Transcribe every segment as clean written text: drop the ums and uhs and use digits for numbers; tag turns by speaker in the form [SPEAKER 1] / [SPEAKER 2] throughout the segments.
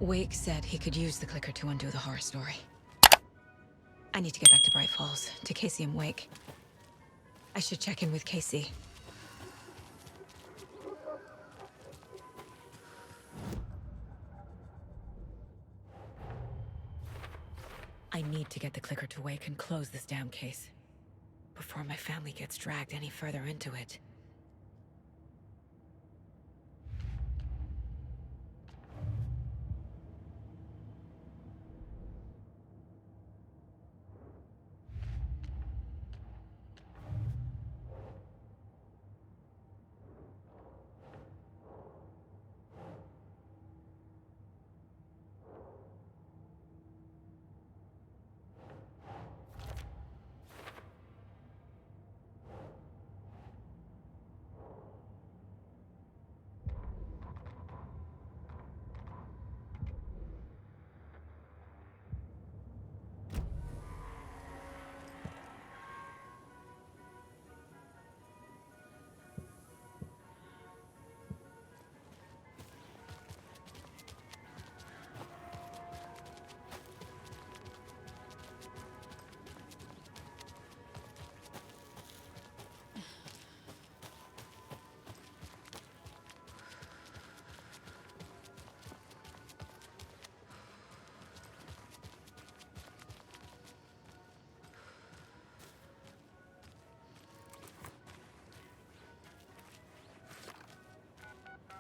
[SPEAKER 1] Wake said he could use the clicker to undo the horror story. I need to get back to Bright Falls, to Casey and Wake. I should check in with Casey. I need to get the clicker to Wake and close this damn case before my family gets dragged any further into it.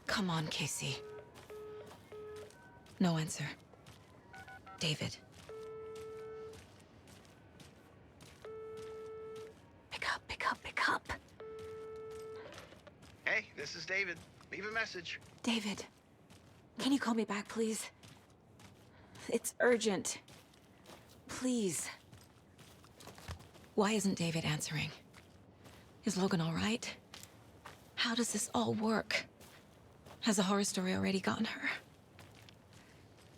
[SPEAKER 1] Come on, Casey. No answer. David. Pick up, pick up, pick up.
[SPEAKER 2] Hey, this is David. Leave a message.
[SPEAKER 1] David, can you call me back, please? It's urgent. Please. Why isn't David answering? Is Logan all right? How does this all work? Has the horror story already gotten her?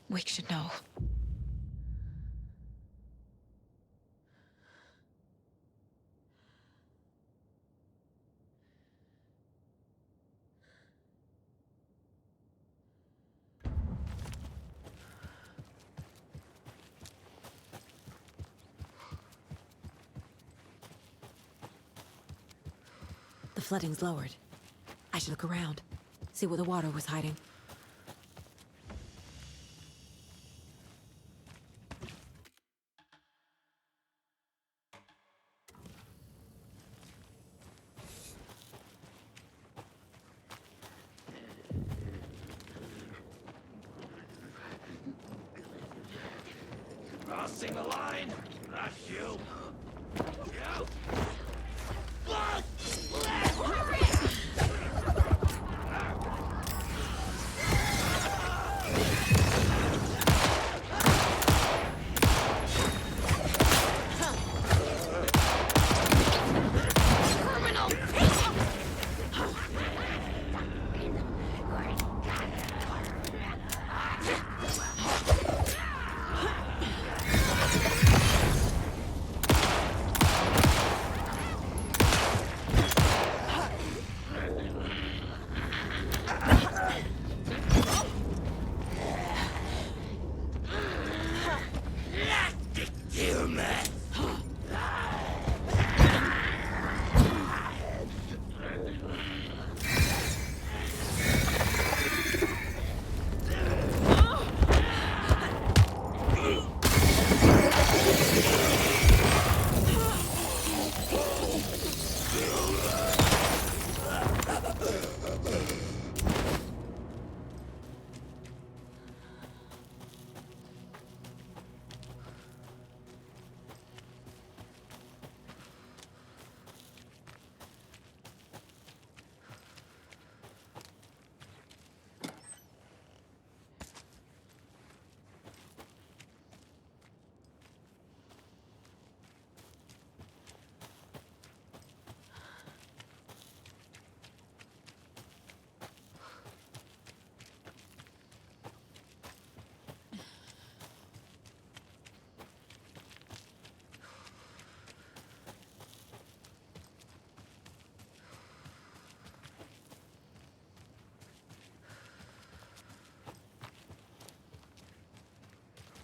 [SPEAKER 1] Wake should know. The flooding's lowered. I should look around, see where the water was hiding.
[SPEAKER 3] Crossing the line! That's you! You!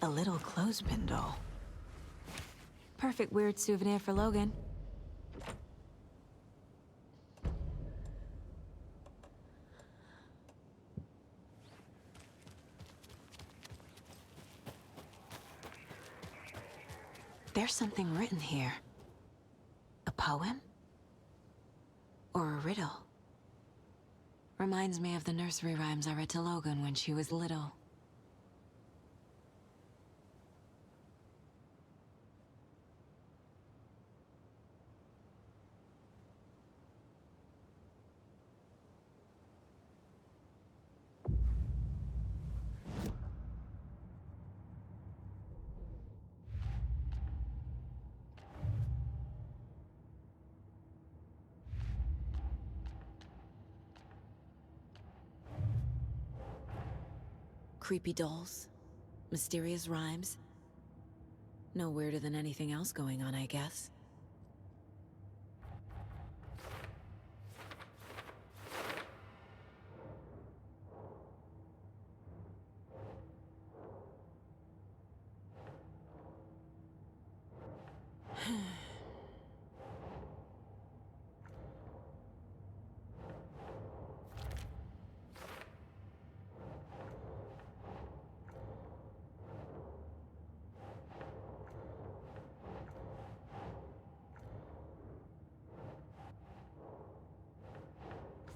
[SPEAKER 1] A little clothespin doll. Perfect weird souvenir for Logan. There's something written here. A poem? Or a riddle? Reminds me of the nursery rhymes I read to Logan when she was little. Creepy dolls, mysterious rhymes. No weirder than anything else going on, I guess.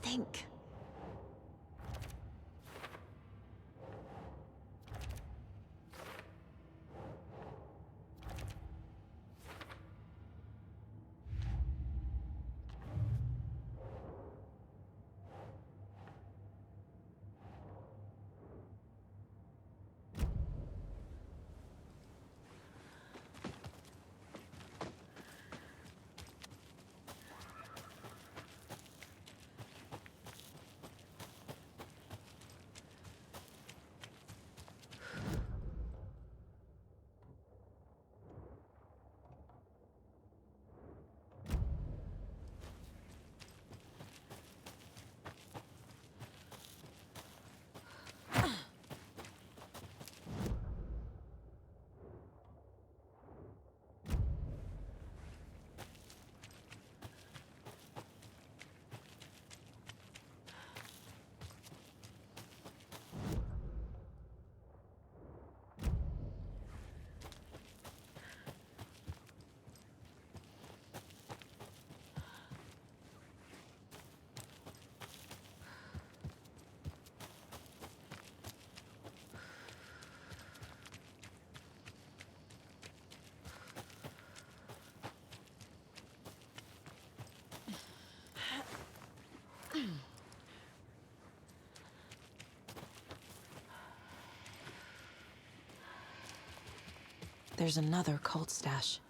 [SPEAKER 1] Think. There's another cult stash.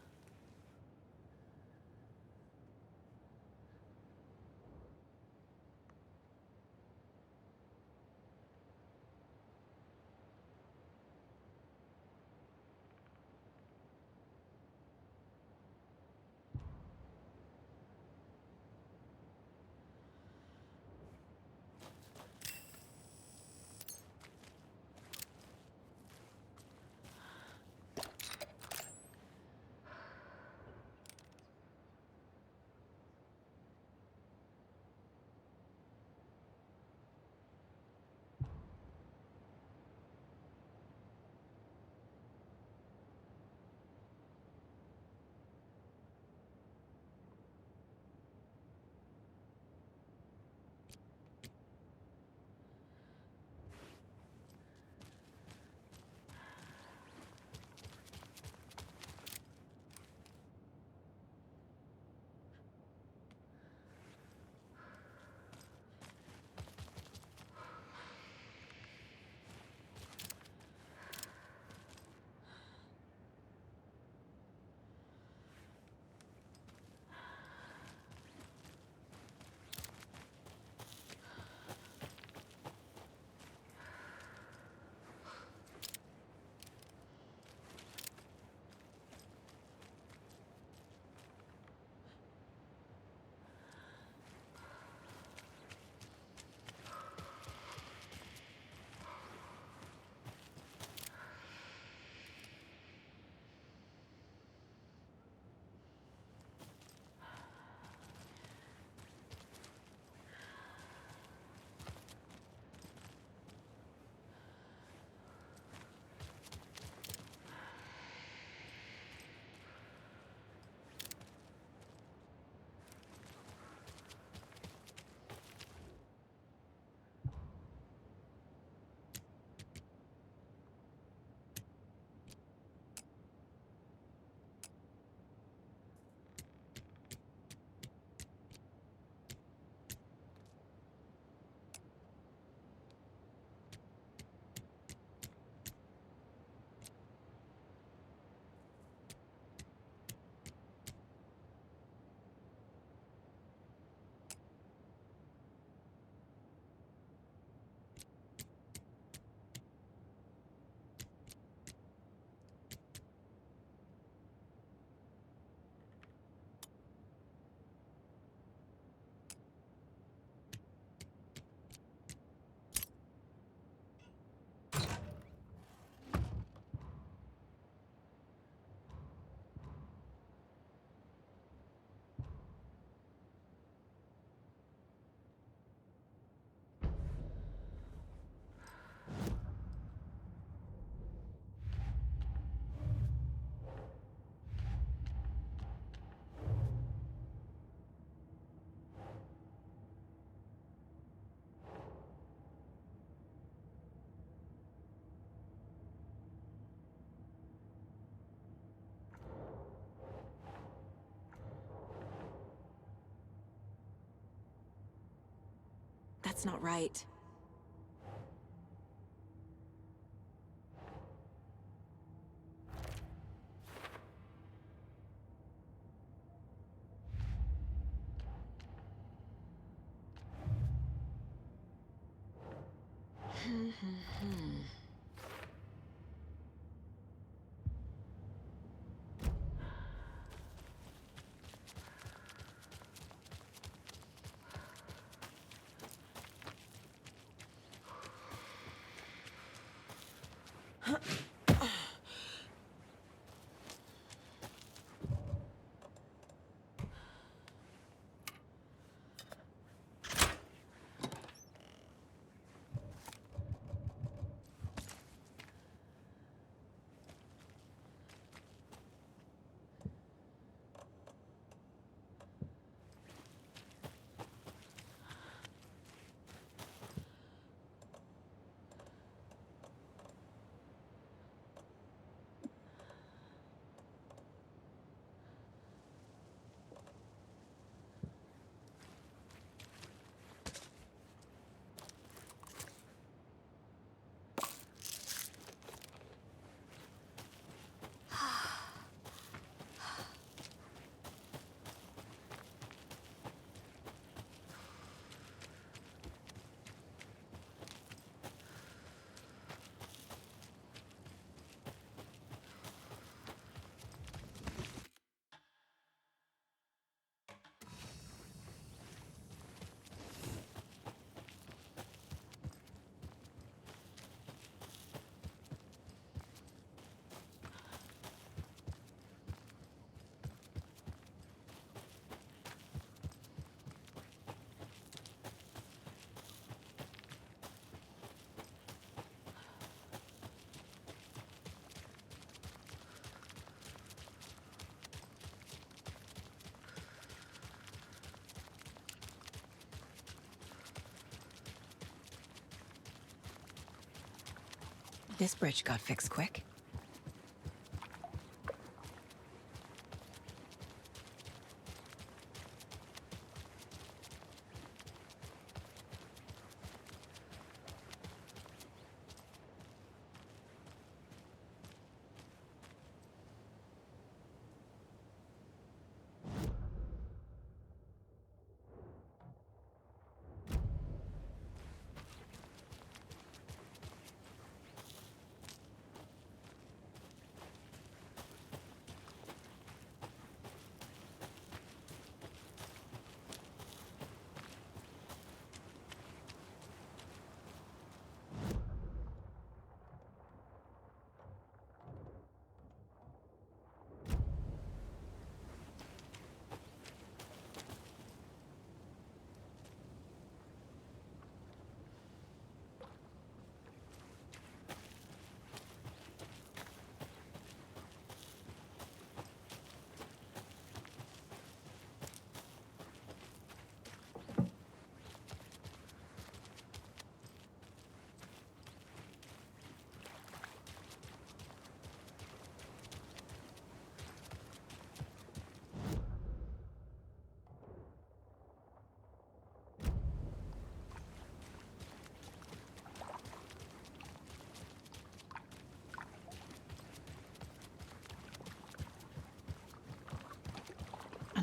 [SPEAKER 1] That's not right. This bridge got fixed quick.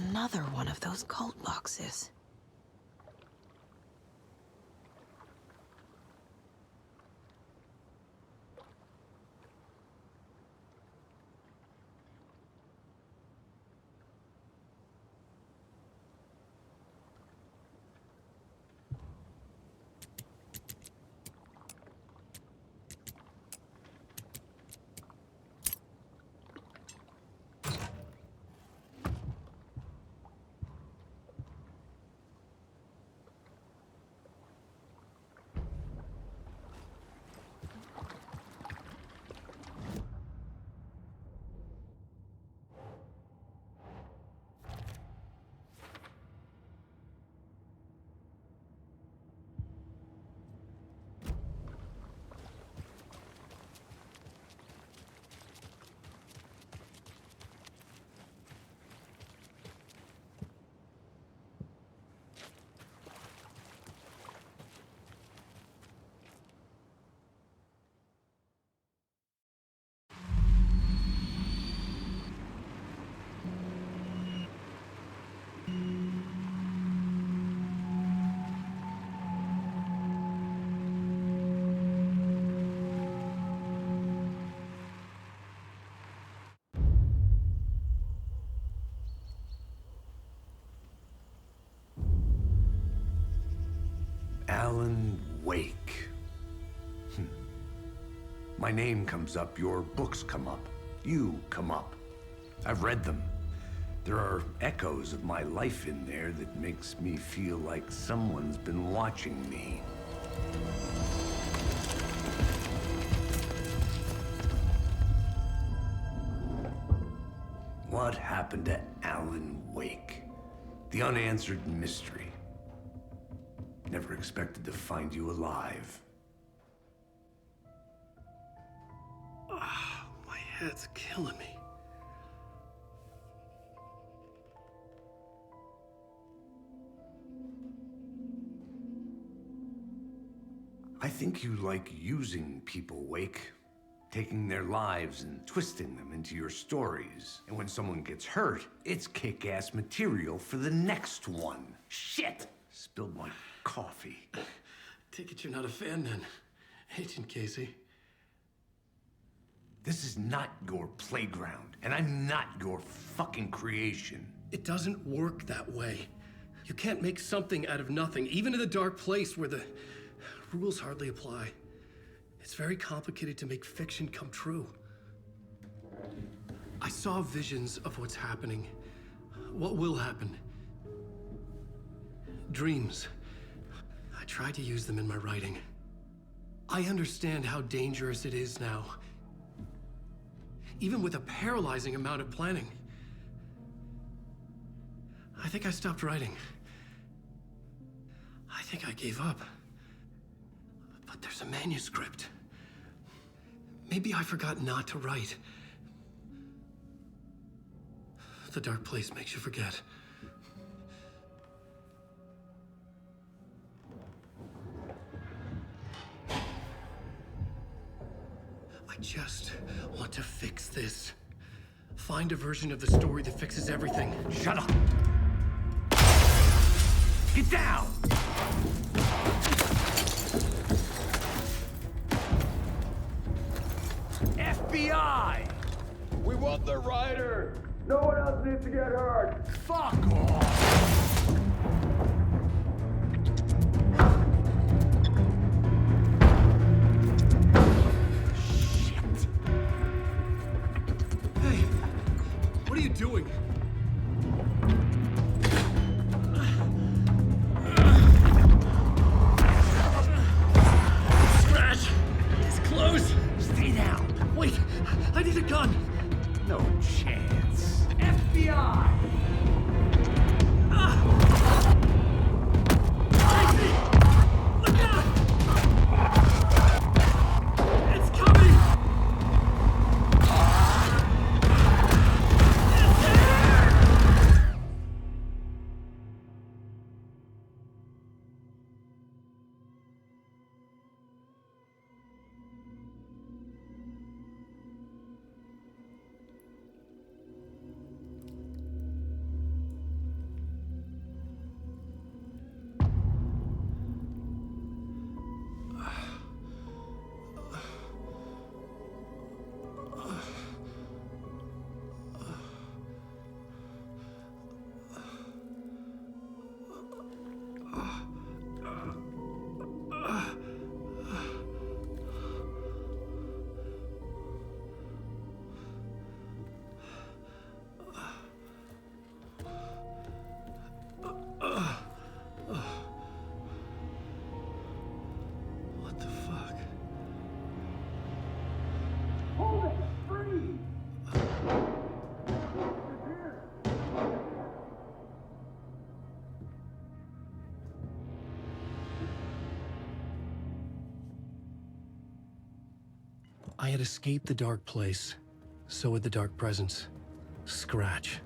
[SPEAKER 1] Another one of those cult boxes.
[SPEAKER 4] My name comes up, your books come up, you come up. I've read them. There are echoes of my life in there that makes me feel like someone's been watching me. What happened to Alan Wake? The unanswered mystery. Never expected to find you alive.
[SPEAKER 5] My head's killing me.
[SPEAKER 4] I think you like using people, Wake. Taking their lives and twisting them into your stories. And when someone gets hurt, it's kick-ass material for the next one. Shit! Spilled my coffee.
[SPEAKER 5] Take it you're not a fan then, Agent Casey.
[SPEAKER 4] This is not your playground, and I'm not your fucking creation.
[SPEAKER 5] It doesn't work that way. You can't make something out of nothing, even in the dark place where the rules hardly apply. It's very complicated to make fiction come true. I saw visions of what's happening, what will happen. Dreams. I tried to use them in my writing. I understand how dangerous it is now. Even with a paralyzing amount of planning. I think I stopped writing. I think I gave up. But there's a manuscript. Maybe I forgot not to write. The dark place makes you forget. I just want to fix this. Find a version of the story that fixes everything.
[SPEAKER 4] Shut up! Get down! FBI!
[SPEAKER 3] We want the rider! No one else needs to get hurt!
[SPEAKER 4] Fuck off! Shit!
[SPEAKER 5] Hey, what are you doing? Scratch! It's close!
[SPEAKER 4] Stay down!
[SPEAKER 5] Wait, I need a gun!
[SPEAKER 4] No chance. FBI!
[SPEAKER 5] Look out! It's coming! It's here! What the fuck?
[SPEAKER 3] Hold it! Freeze!
[SPEAKER 5] I had escaped the dark place. So had the dark presence. Scratch.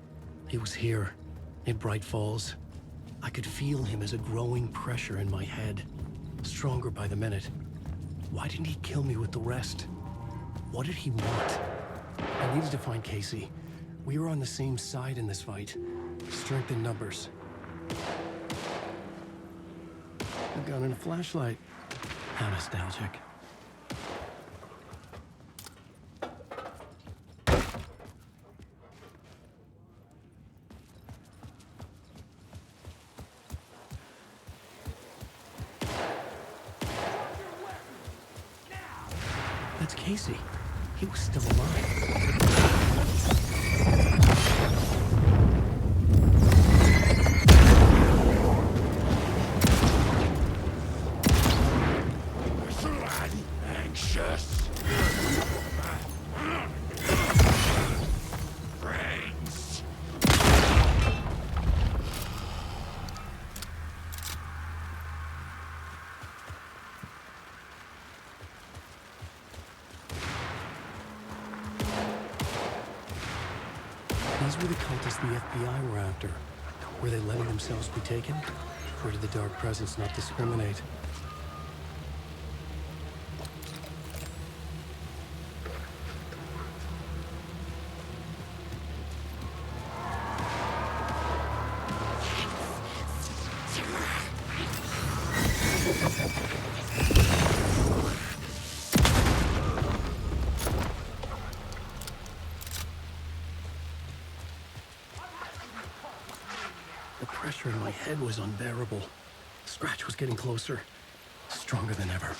[SPEAKER 5] He was here, in Bright Falls. I could feel him as a growing pressure in my head. Stronger by the minute. Why didn't he kill me with the rest? What did he want? I needed to find Casey. We were on the same side in this fight. Strength in numbers. A gun and a flashlight. How nostalgic. That's Casey. He was still alive.
[SPEAKER 3] Anxious. Brains.
[SPEAKER 5] These were the cultists the FBI were after. Were they letting themselves be taken? Or did the Dark Presence not discriminate? The pressure in my head was unbearable. Scratch was getting closer, stronger than ever.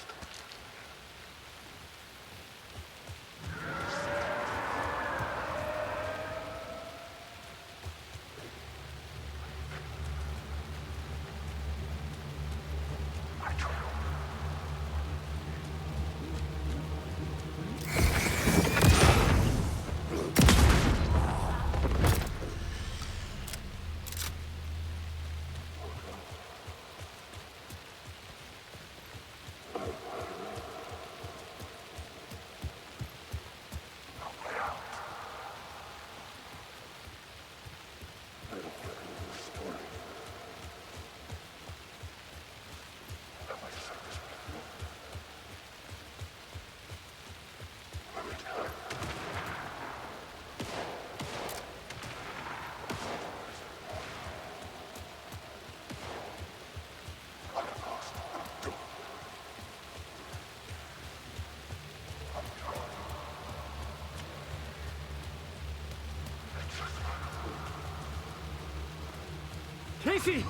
[SPEAKER 3] Casey!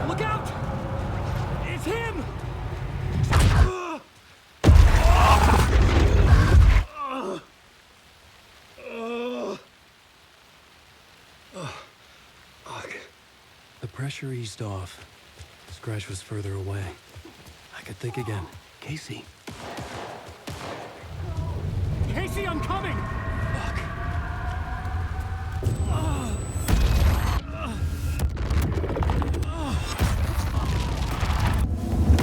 [SPEAKER 3] Look out! It's him!
[SPEAKER 5] The pressure eased off. Scratch was further away. I could think again. Casey.
[SPEAKER 3] Casey, I'm coming!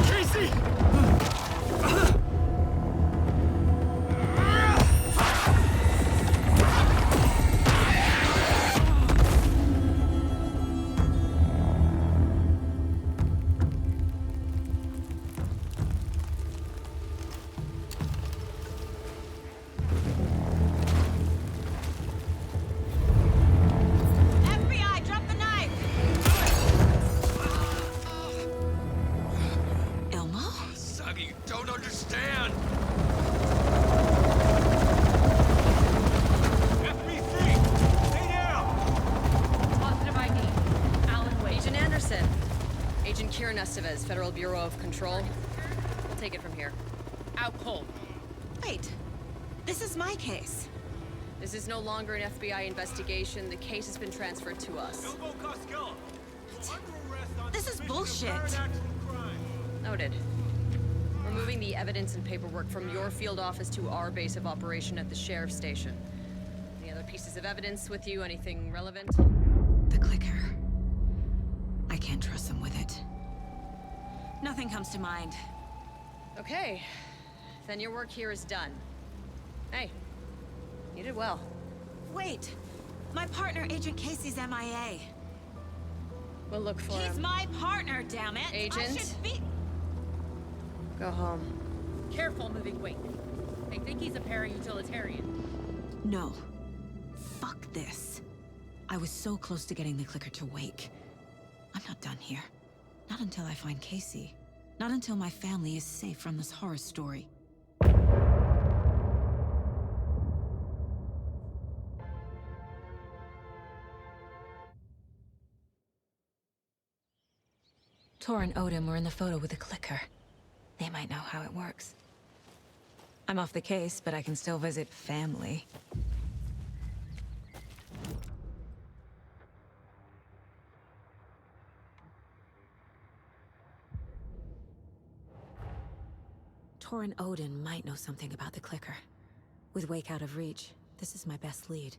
[SPEAKER 3] Casey!
[SPEAKER 1] FBI, drop the knife! Elmo?
[SPEAKER 3] Suggy, you don't understand! FBC! Stay down!
[SPEAKER 6] Positive ID. Alan Wade. Agent Anderson. Agent Kieran Estevez, Federal Bureau of Control. We'll take it from here. Out cold.
[SPEAKER 1] Wait. This is my case.
[SPEAKER 6] This is no longer an FBI investigation. The case has been transferred to us.
[SPEAKER 1] This is bullshit.
[SPEAKER 6] Noted. We're moving the evidence and paperwork from your field office to our base of operation at the sheriff's station. Any other pieces of evidence with you? Anything relevant?
[SPEAKER 1] The clicker. I can't trust them with it. Nothing comes to mind.
[SPEAKER 6] Okay. Then your work here is done. Hey, you did well.
[SPEAKER 1] Wait. My partner, Agent Casey's MIA.
[SPEAKER 6] We'll look for
[SPEAKER 1] He's
[SPEAKER 6] him.
[SPEAKER 1] my partner, damn it! I
[SPEAKER 6] Agent?
[SPEAKER 1] should be...
[SPEAKER 6] Go home.
[SPEAKER 7] Careful moving weight. They think he's a para-utilitarian.
[SPEAKER 1] No. Fuck this. I was so close to getting the clicker to wake. I'm not done here. Not until I find Casey. Not until my family is safe from this horror story. Tor and Odin were in the photo with the clicker. They might know how it works. I'm off the case, but I can still visit family. Torrin Odin might know something about the clicker. With Wake out of reach, this is my best lead.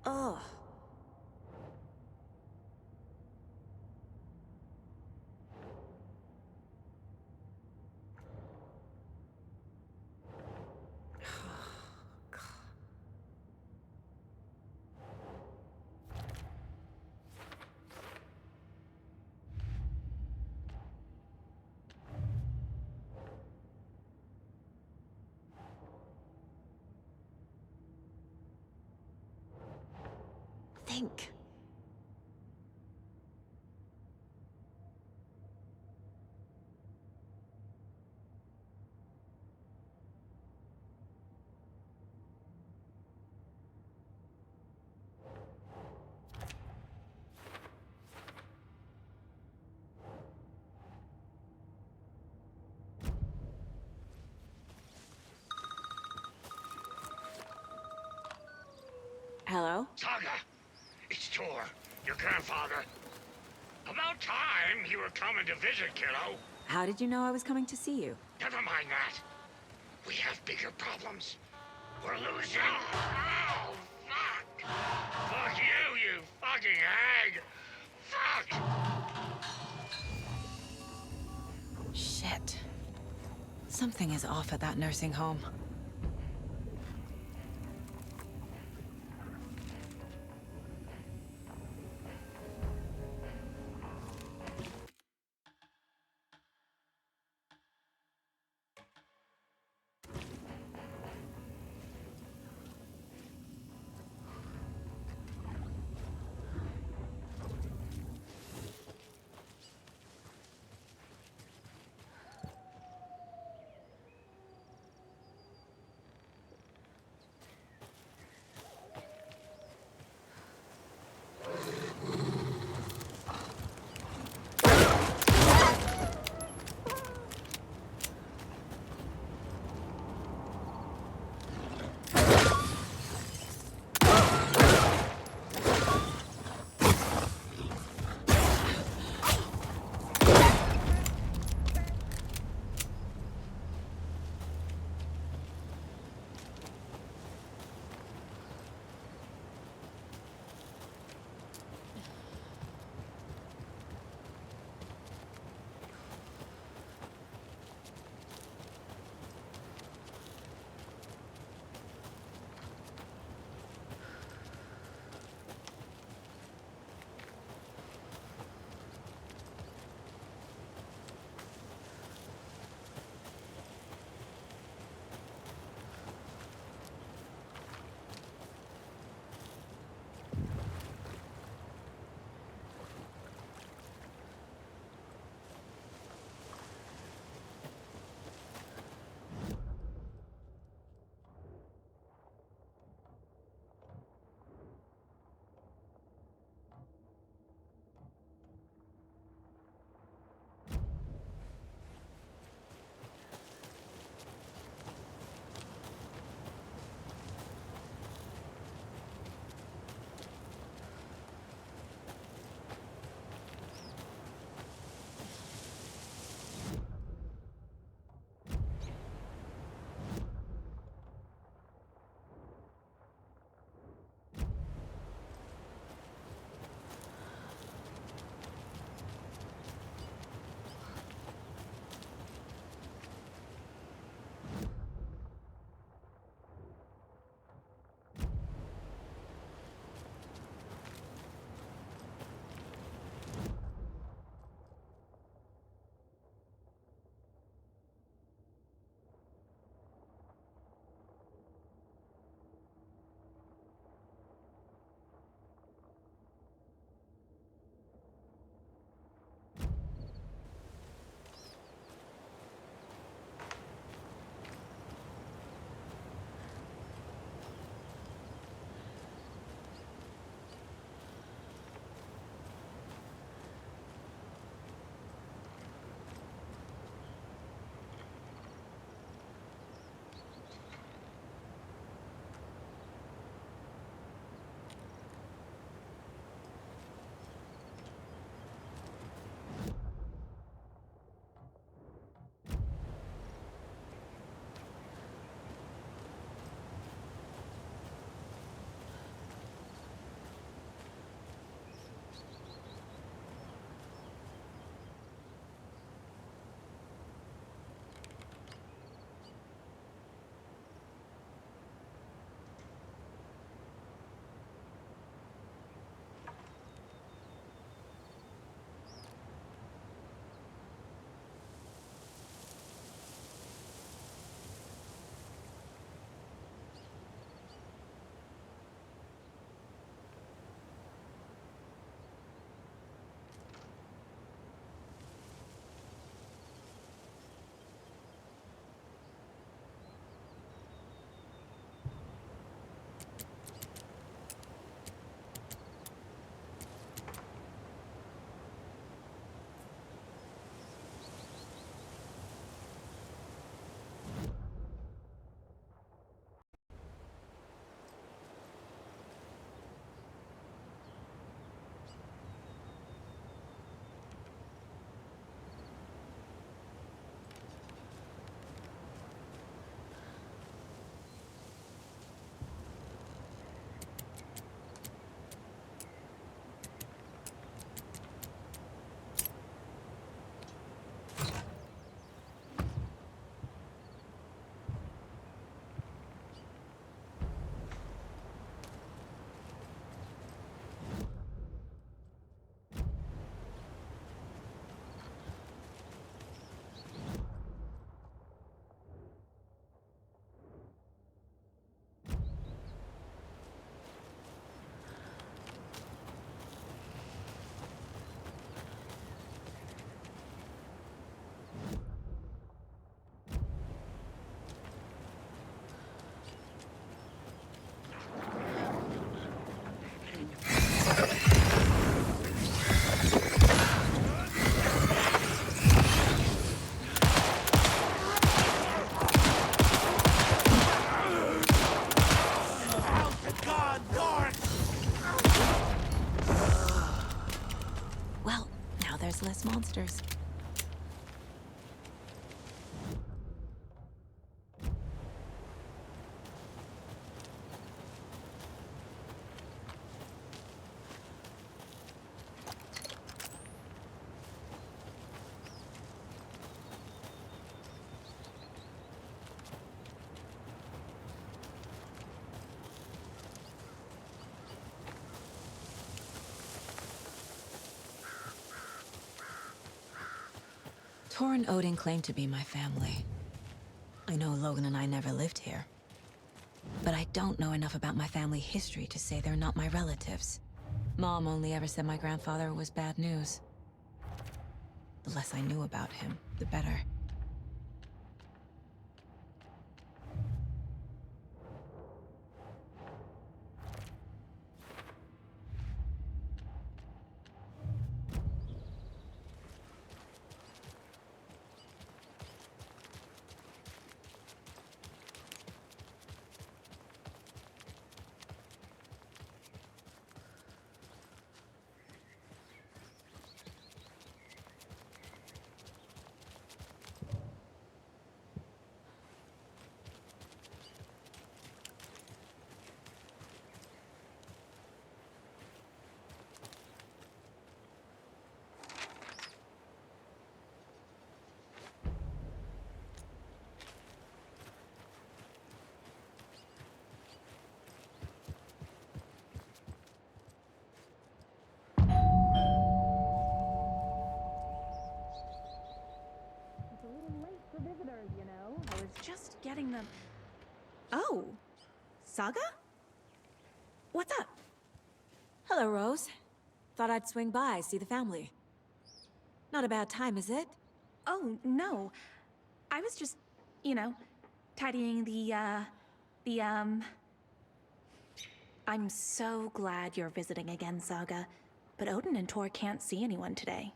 [SPEAKER 1] Ugh. Think. Hello?
[SPEAKER 3] Saga! It's Tor, your grandfather. About time you were coming to visit, kiddo.
[SPEAKER 1] How did you know I was coming to see you?
[SPEAKER 3] Never mind that. We have bigger problems. We're losing. Oh, fuck! Fuck you, you fucking hag! Fuck!
[SPEAKER 1] Shit. Something is off at that nursing home. Tor and Odin claim to be my family. I know Logan and I never lived here. But I don't know enough about my family history to say they're not my relatives. Mom only ever said my grandfather was bad news. The less I knew about him, the better.
[SPEAKER 8] I was just getting them.
[SPEAKER 1] Oh, Saga? What's up? Hello, Rose. Thought I'd swing by, see the family. Not a bad time, is it?
[SPEAKER 8] Oh, no. I was just, tidying the. I'm so glad you're visiting again, Saga. But Odin and Tor can't see anyone today.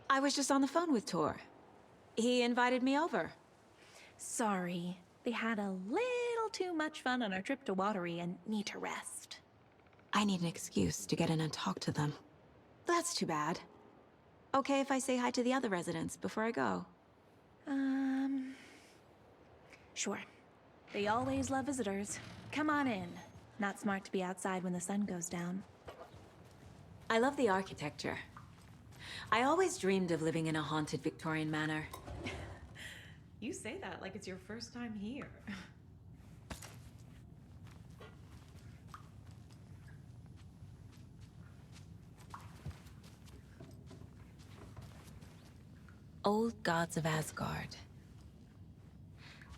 [SPEAKER 1] I was just on the phone with Tor. He invited me over.
[SPEAKER 8] Sorry. They had a little too much fun on our trip to Watery and need to rest.
[SPEAKER 1] I need an excuse to get in and talk to them. That's too bad. Okay if I say hi to the other residents before I go?
[SPEAKER 8] Sure. They always love visitors. Come on in. Not smart to be outside when the sun goes down.
[SPEAKER 1] I love the architecture. I always dreamed of living in a haunted Victorian manor.
[SPEAKER 9] You say that like it's your first time here.
[SPEAKER 1] Old gods of Asgard.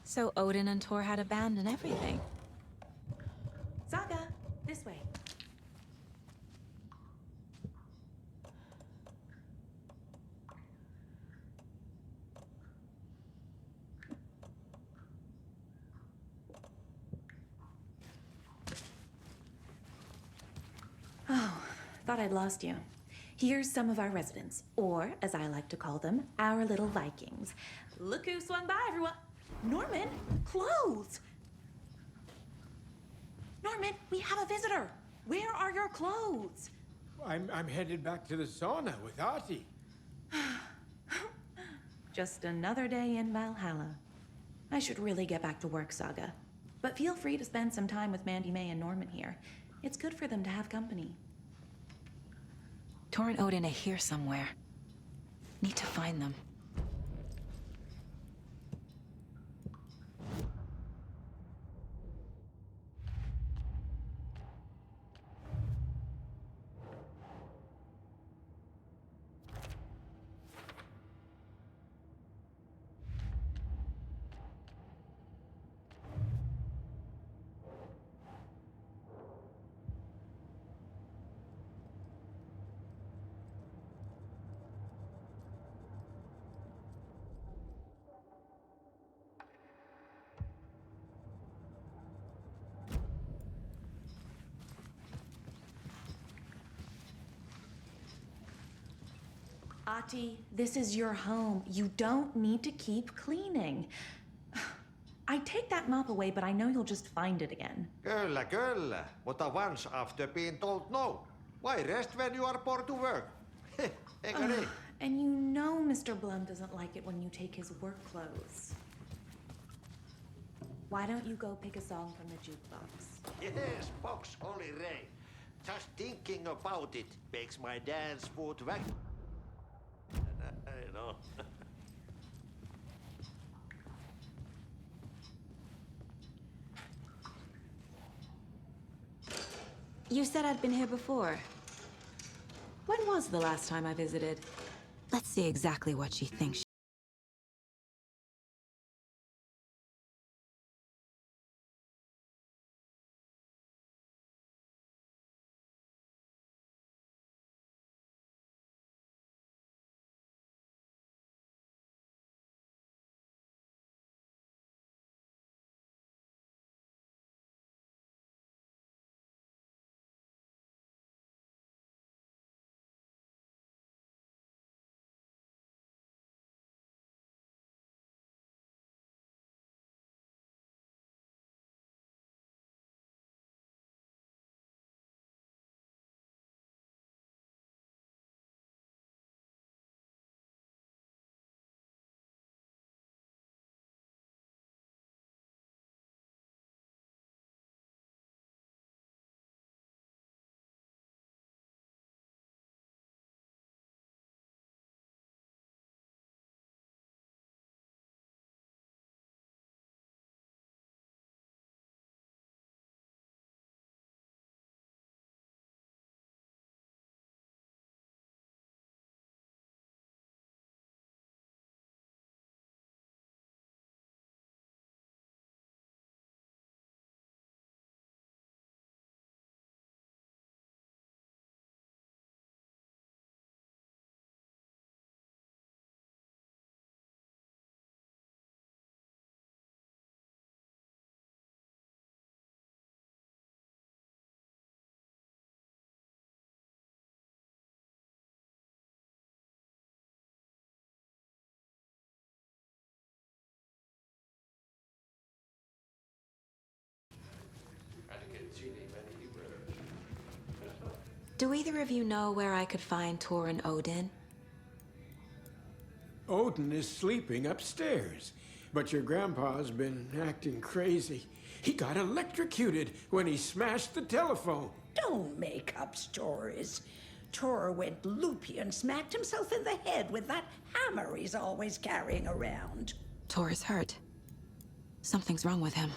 [SPEAKER 1] So Odin and Tor had a band and everything.
[SPEAKER 8] Saga, this way. Oh, thought I'd lost you. Here's some of our residents, or as I like to call them, our little Vikings. Look who swung by, everyone. Norman, clothes! Norman, we have a visitor. Where are your clothes?
[SPEAKER 10] I'm headed back to the sauna with Artie.
[SPEAKER 8] Just another day in Valhalla. I should really get back to work, Saga. But feel free to spend some time with Mandy May and Norman here. It's good for them to have company.
[SPEAKER 1] Tor and Odin are here somewhere. Need to find them.
[SPEAKER 8] Ati, this is your home. You don't need to keep cleaning. I take that mop away, but I know you'll just find it again.
[SPEAKER 11] Kyllä, kyllä. Mutta once after being told no. Why rest when you are born to work? Eikö niin?
[SPEAKER 8] And you know Mr. Blum doesn't like it when you take his work clothes. Why don't you go pick a song from the jukebox?
[SPEAKER 11] Yes, box Olli Ray. Just thinking about it makes my dance foot wag. I know.
[SPEAKER 1] You said I'd been here before. When was the last time I visited? Let's see exactly what she thinks. Do either of you know where I could find Tor and Odin?
[SPEAKER 10] Odin is sleeping upstairs, but your grandpa's been acting crazy. He got electrocuted when he smashed the telephone.
[SPEAKER 12] Don't make up stories. Tor went loopy and smacked himself in the head with that hammer he's always carrying around.
[SPEAKER 1] Tor is hurt. Something's wrong with him.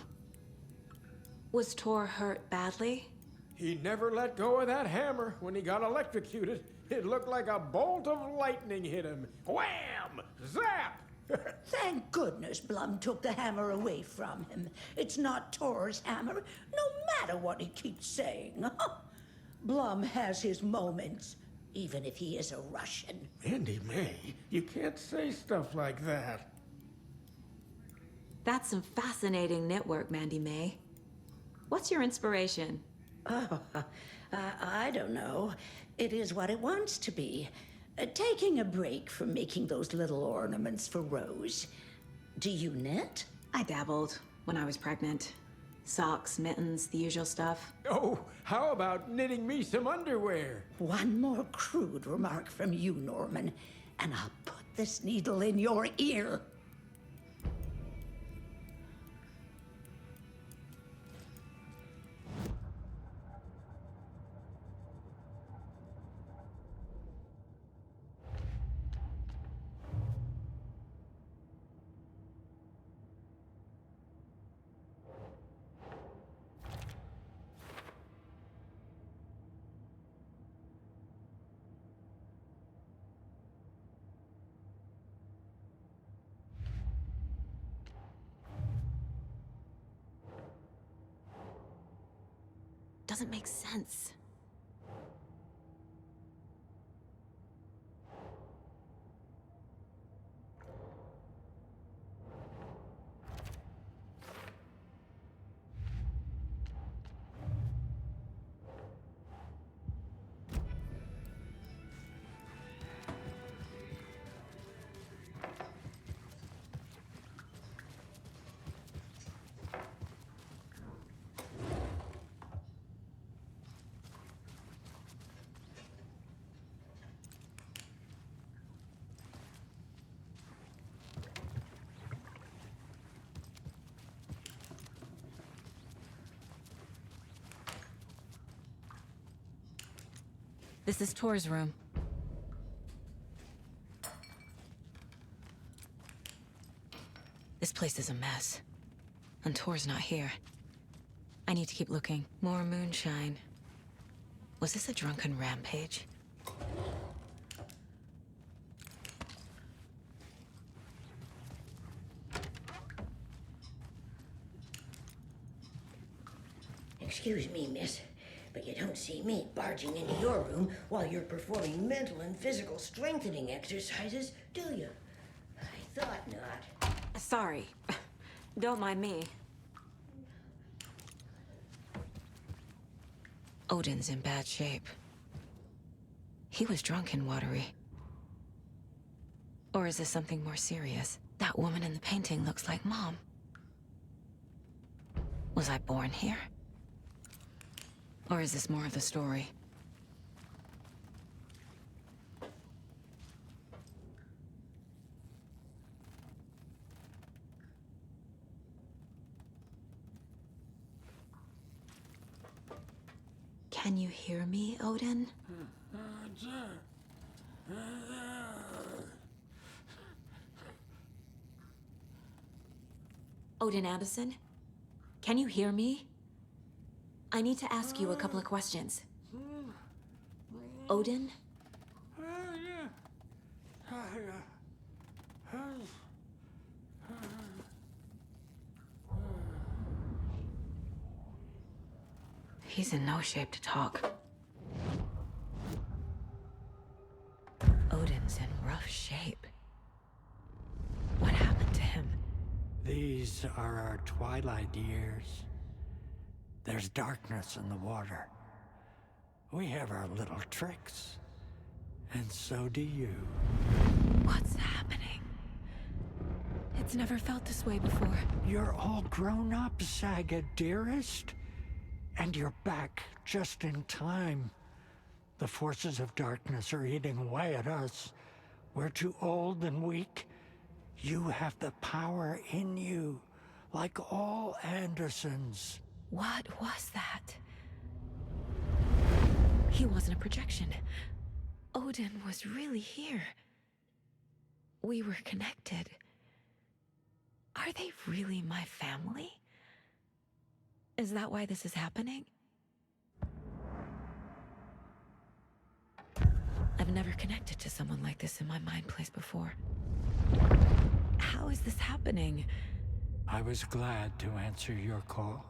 [SPEAKER 1] Was Tor hurt badly?
[SPEAKER 10] He never let go of that hammer when he got electrocuted. It looked like a bolt of lightning hit him. Wham! Zap!
[SPEAKER 12] Thank goodness Blum took the hammer away from him. It's not Tor's hammer, no matter what he keeps saying. Blum has his moments, even if he is a Russian.
[SPEAKER 10] Mandy May, you can't say stuff like that.
[SPEAKER 1] That's some fascinating network, Mandy May. What's your inspiration?
[SPEAKER 12] Oh, I don't know. It is what it wants to be. Taking a break from making those little ornaments for Rose. Do you knit?
[SPEAKER 1] I dabbled when I was pregnant. Socks, mittens, the usual stuff.
[SPEAKER 10] Oh, how about knitting me some underwear?
[SPEAKER 12] One more crude remark from you, Norman, and I'll put this needle in your ear.
[SPEAKER 1] Doesn't make sense. This is Tor's room. This place is a mess. And Tor's not here. I need to keep looking. More moonshine. Was this a drunken rampage?
[SPEAKER 12] Excuse me, miss, but you don't see me barging into your room while you're performing mental and physical strengthening exercises, do you? I thought not.
[SPEAKER 1] Sorry. Don't mind me. Odin's in bad shape. He was drunk and watery. Or is this something more serious? That woman in the painting looks like Mom. Was I born here? Or is this more of the story? Can you hear me, Odin? Odin Anderson? Can you hear me? I need to ask you a couple of questions. Odin? He's in no shape to talk. Odin's in rough shape. What happened to him?
[SPEAKER 13] These are our twilight years. There's darkness in the water. We have our little tricks. And so do you.
[SPEAKER 1] What's happening? It's never felt this way before.
[SPEAKER 13] You're all grown up, Saga, dearest. And you're back just in time. The forces of darkness are eating away at us. We're too old and weak. You have the power in you, like all Andersons.
[SPEAKER 1] What was that? He wasn't a projection. Odin was really here. We were connected. Are they really my family? Is that why this is happening? I've never connected to someone like this in my mind place before. How is this happening?
[SPEAKER 13] I was glad to answer your call.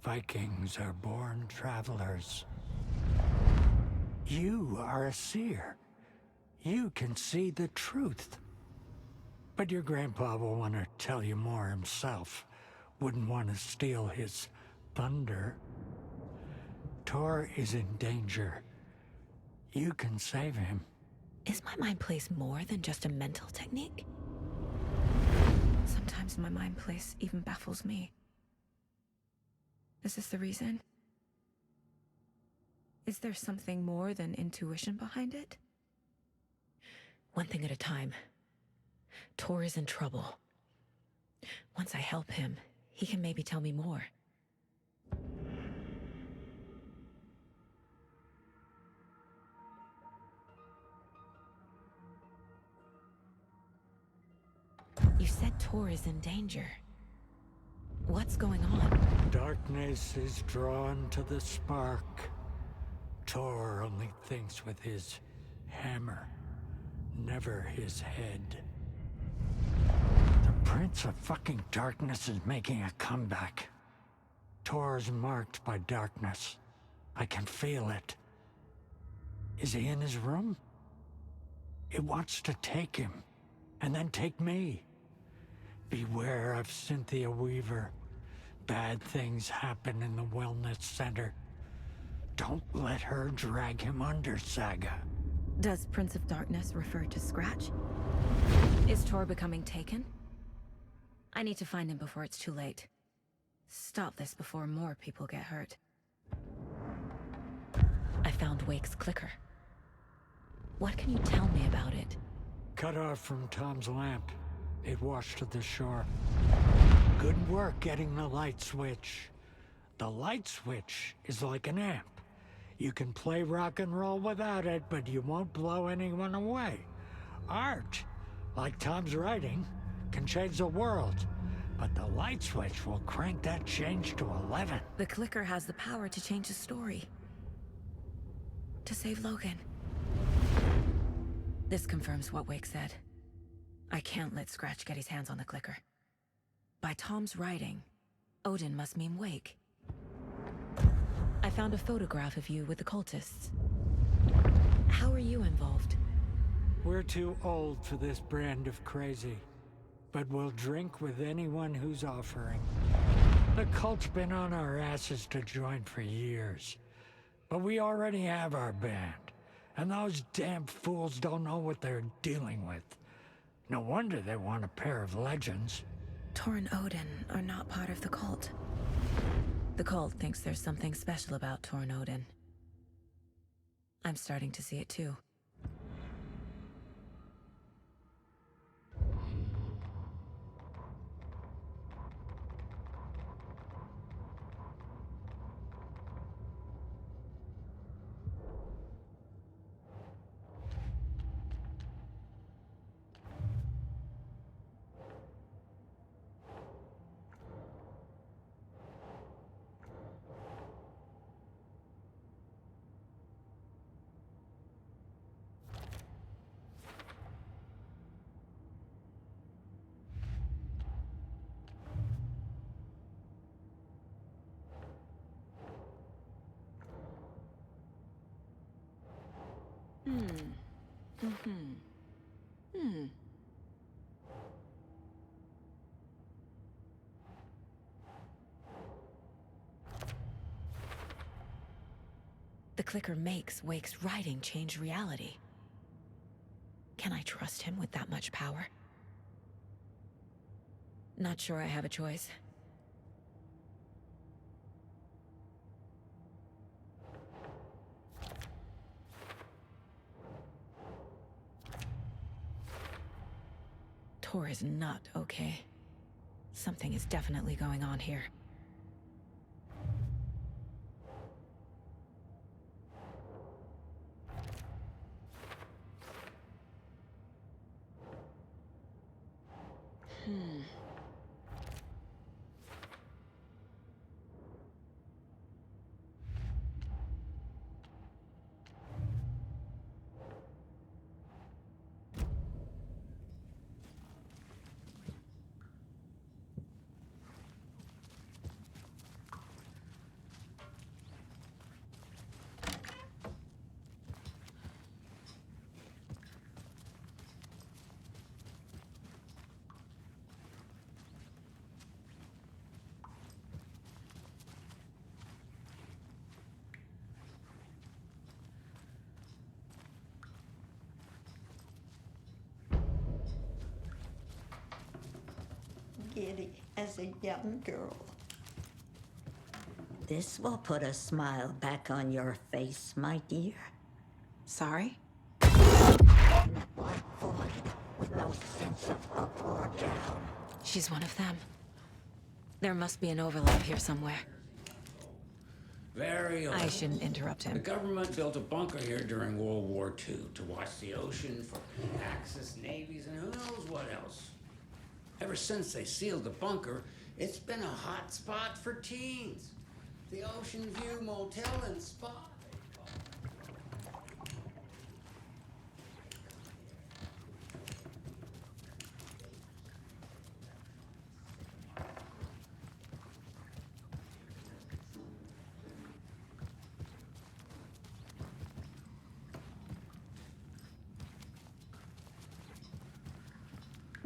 [SPEAKER 13] Vikings are born travelers. You are a seer. You can see the truth. But your grandpa will want to tell you more himself. Wouldn't want to steal his thunder. Tor is in danger. You can save him.
[SPEAKER 1] Is my mind place more than just a mental technique? Sometimes my mind place even baffles me. Is this the reason? Is there something more than intuition behind it? One thing at a time. Tor is in trouble. Once I help him, he can maybe tell me more. You said Tor is in danger. What's going on?
[SPEAKER 13] Darkness is drawn to the spark. Tor only thinks with his hammer, never his head. The Prince of fucking Darkness is making a comeback. Tor's marked by darkness. I can feel it. Is he in his room? It wants to take him, and then take me. Beware of Cynthia Weaver. Bad things happen in the wellness center. Don't let her drag him under, Saga.
[SPEAKER 1] Does Prince of Darkness refer to Scratch? Is Tor becoming taken? I need to find him before it's too late. Stop this before more people get hurt. I found Wake's clicker. What can you tell me about it?
[SPEAKER 13] Cut off from Tom's lamp. It washed to the shore. Good work getting the light switch. The light switch is like an amp. You can play rock and roll without it, but you won't blow anyone away. Art, like Tom's writing, can change the world. But the light switch will crank that change to 11.
[SPEAKER 1] The clicker has the power to change the story. To save Logan. This confirms what Wake said. I can't let Scratch get his hands on the clicker. By Tom's writing, Odin must mean Wake. found a photograph of you with the cultists. How are you involved?
[SPEAKER 13] We're too old for this brand of crazy, but we'll drink with anyone who's offering. The cult's been on our asses to join for years, but we already have our band, and those damn fools don't know what they're dealing with. No wonder they want a pair of legends.
[SPEAKER 1] Tor and Odin are not part of the cult. The cult thinks there's something special about Tor and Odin. I'm starting to see it too. The clicker makes Wake's writing change reality. Can I trust him with that much power? Not sure I have a choice. Tor is not okay. Something is definitely going on here.
[SPEAKER 12] Giddy as a young girl. This will put a smile back on your face, my dear.
[SPEAKER 1] Sorry?
[SPEAKER 12] In a black void with no sense of up or down.
[SPEAKER 1] She's one of them. There must be an overlap here somewhere.
[SPEAKER 14] Very old.
[SPEAKER 1] I shouldn't interrupt
[SPEAKER 14] The
[SPEAKER 1] him.
[SPEAKER 14] government built a bunker here during World War II to watch the ocean for Axis navies and who knows what else. Ever since they sealed the bunker, it's been a hot spot for teens. The Ocean View Motel and Spa.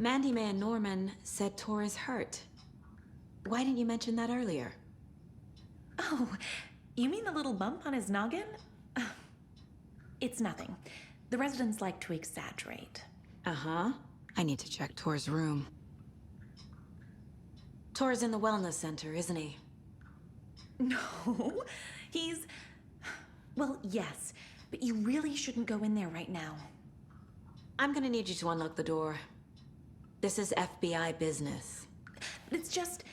[SPEAKER 1] Mandy Man Norman said Tor is hurt. Why didn't you mention that earlier?
[SPEAKER 8] Oh, you mean the little bump on his noggin? It's nothing. The residents like to exaggerate.
[SPEAKER 1] Uh-huh. I need to check Tor's room. Tor's in the wellness center, isn't he?
[SPEAKER 8] No, he's... Well, yes, but you really shouldn't go in there right now.
[SPEAKER 1] I'm gonna need you to unlock the door. This is FBI business.
[SPEAKER 8] It's just...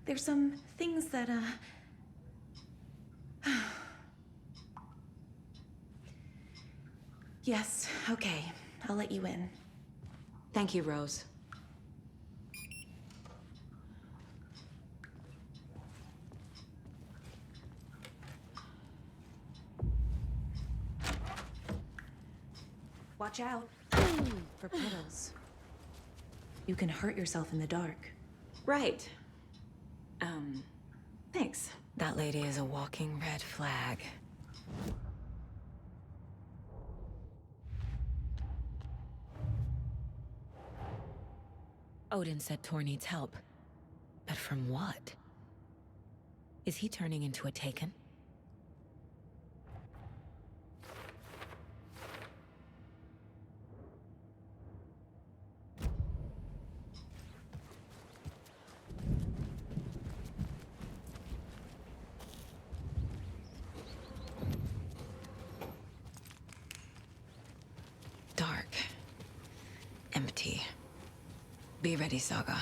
[SPEAKER 8] There's some things that, Yes, okay. I'll let you in.
[SPEAKER 1] Thank you, Rose.
[SPEAKER 8] Watch out. For puddles. You can hurt yourself in the dark.
[SPEAKER 1] Right. Thanks. That lady is a walking red flag. Odin said Tor needs help. But from what? Is he turning into a Taken? Dark. Empty. Be ready, Saga.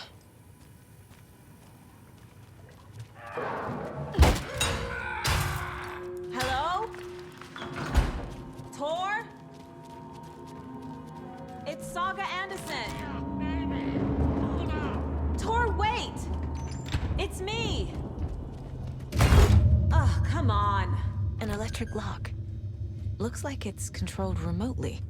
[SPEAKER 15] Hello? Tor? It's Saga Anderson. Tor, wait! It's me! Ugh, come on.
[SPEAKER 1] An electric lock. Looks like it's controlled remotely.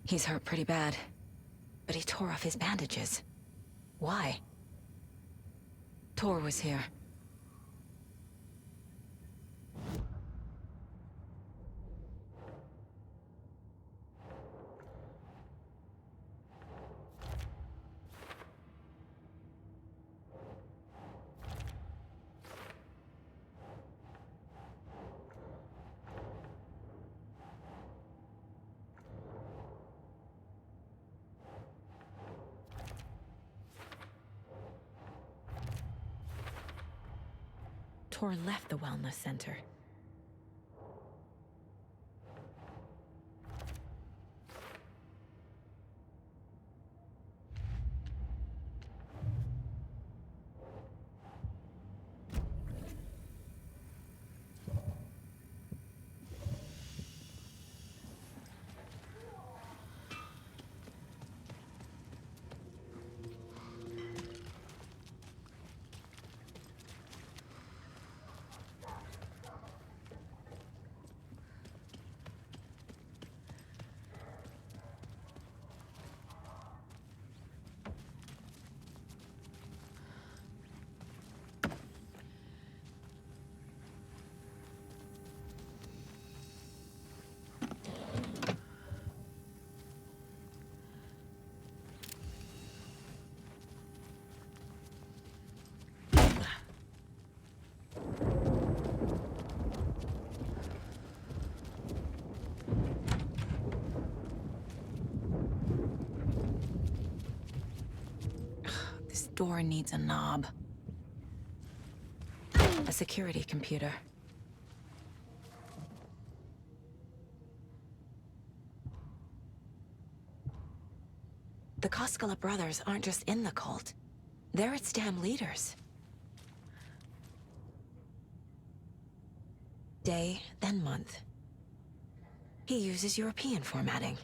[SPEAKER 1] He's hurt pretty bad, but he tore off his bandages. Why? Tor was here. Tor left the wellness center. This door needs a knob. A security computer. The Koskela brothers aren't just in the cult. They're its damn leaders. Day, then month. He uses European formatting.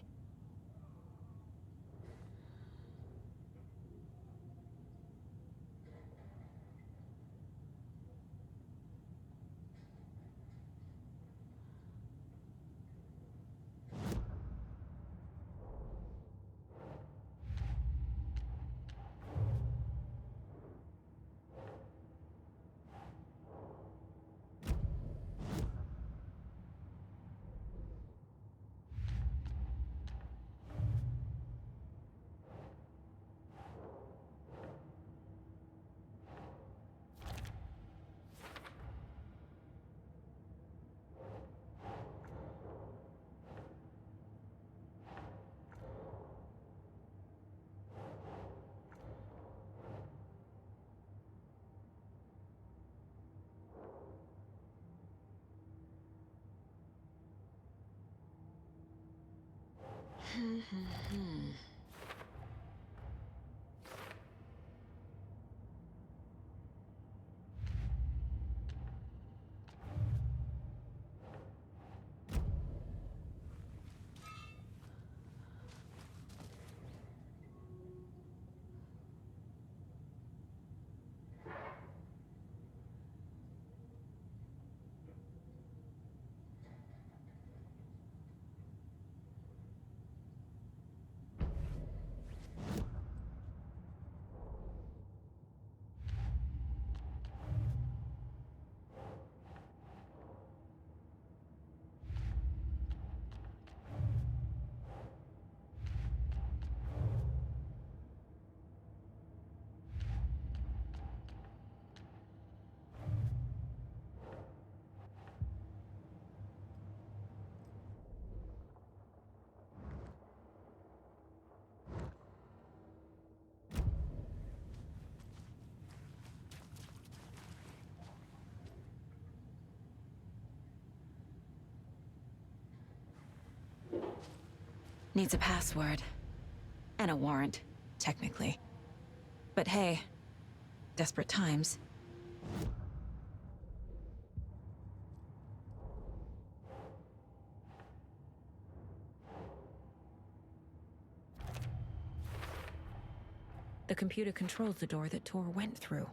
[SPEAKER 1] Needs a password. And a warrant, technically. But hey, desperate times. The computer controls the door that Tor went through.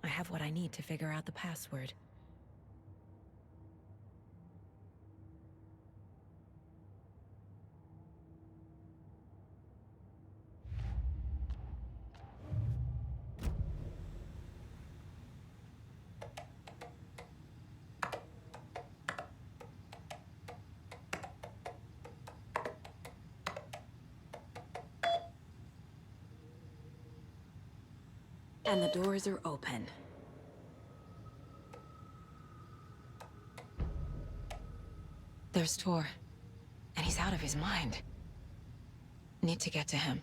[SPEAKER 1] I have what I need to figure out the password. And the doors are open. There's Tor. And he's out of his mind. Need to get to him.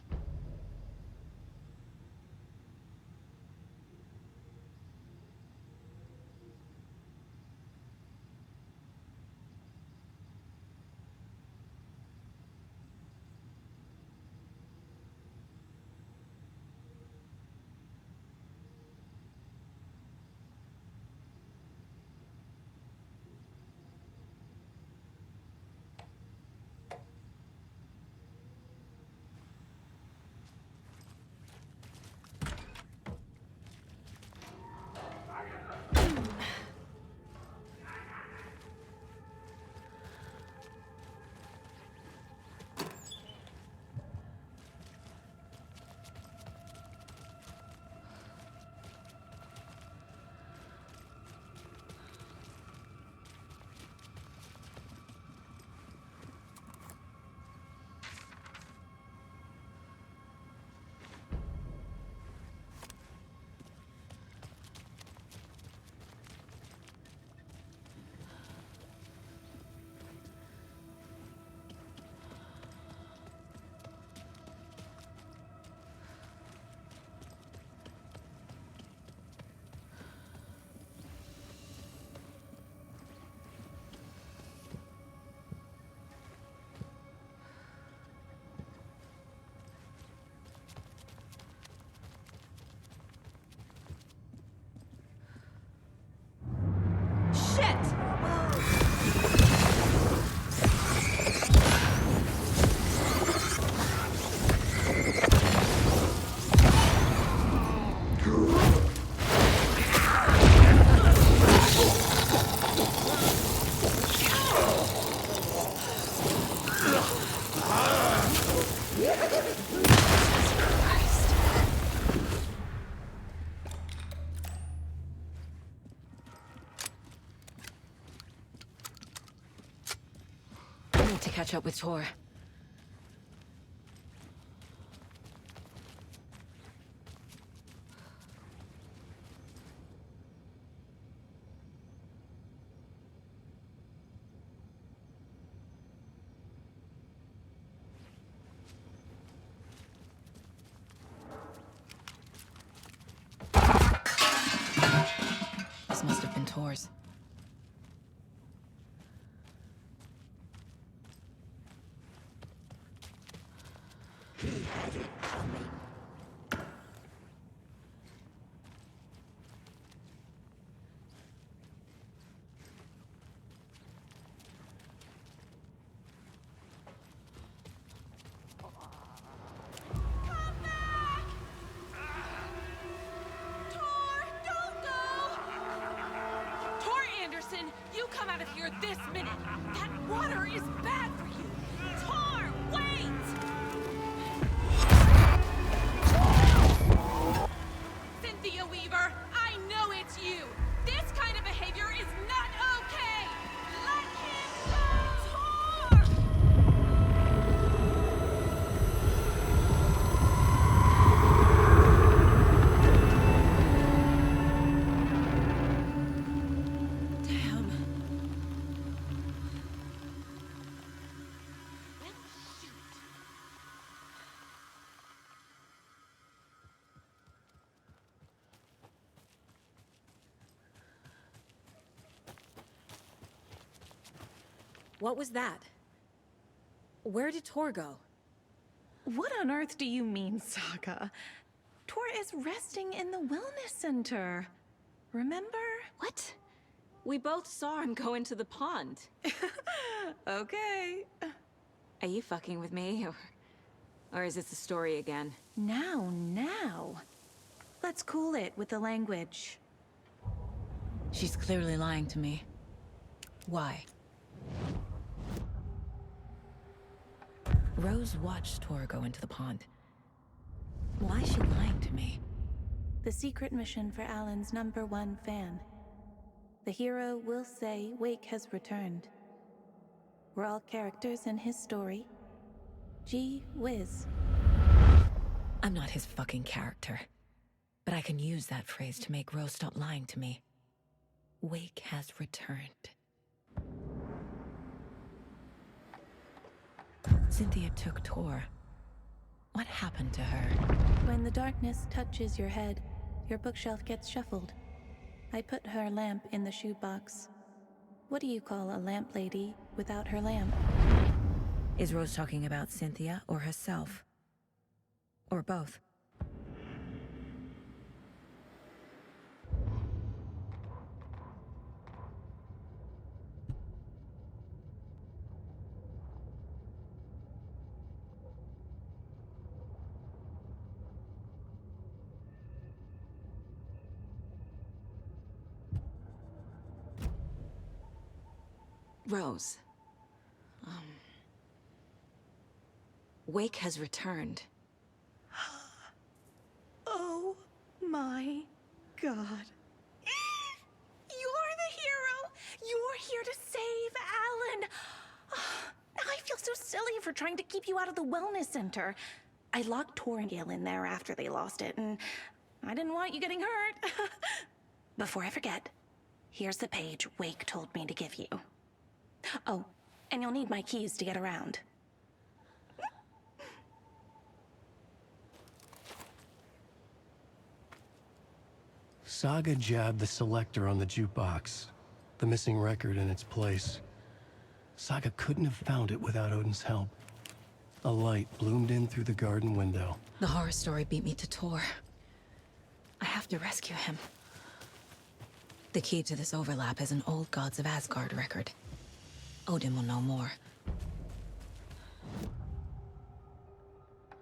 [SPEAKER 1] To catch up with Tor. This must have been Tor's.
[SPEAKER 12] He had it coming.
[SPEAKER 15] You come out of here this minute! That water is bad for you! Tor, wait! Cynthia Weaver, I know it's you! This kind of behavior is not okay! Let him go! Tor!
[SPEAKER 1] What was that? Where did Tor go?
[SPEAKER 8] What on earth do you mean, Saga? Tor is resting in the wellness center. Remember?
[SPEAKER 1] What? We both saw him go into the pond.
[SPEAKER 8] Okay.
[SPEAKER 1] Are you fucking with me, or is this a story again?
[SPEAKER 8] Now. Let's cool it with the language.
[SPEAKER 1] She's clearly lying to me. Why? Rose watched Tor go into the pond. Why is she lying to me?
[SPEAKER 8] The secret mission for Alan's #1 fan. The hero will say Wake has returned. We're all characters in his story. Gee whiz.
[SPEAKER 1] I'm not his fucking character. But I can use that phrase to make Rose stop lying to me. Wake has returned. Cynthia took Tor. What happened to her?
[SPEAKER 8] When the darkness touches your head, your bookshelf gets shuffled. I put her lamp in the shoebox. What do you call a lamp lady without her lamp?
[SPEAKER 1] Is Rose talking about Cynthia or herself? Or both? Rose. Wake has returned.
[SPEAKER 8] Oh my God. You're the hero! You're here to save Alan! I feel so silly for trying to keep you out of the wellness center. I locked Tor and Gale in there after they lost it, and I didn't want you getting hurt. Before I forget, here's the page Wake told me to give you. Oh, and you'll need my keys to get around.
[SPEAKER 5] Saga jabbed the selector on the jukebox, the missing record in its place. Saga couldn't have found it without Odin's help. A light bloomed in through the garden window.
[SPEAKER 1] The horror story beat me to Tor. I have to rescue him. The key to this overlap is an old Gods of Asgard record. Odin will know more.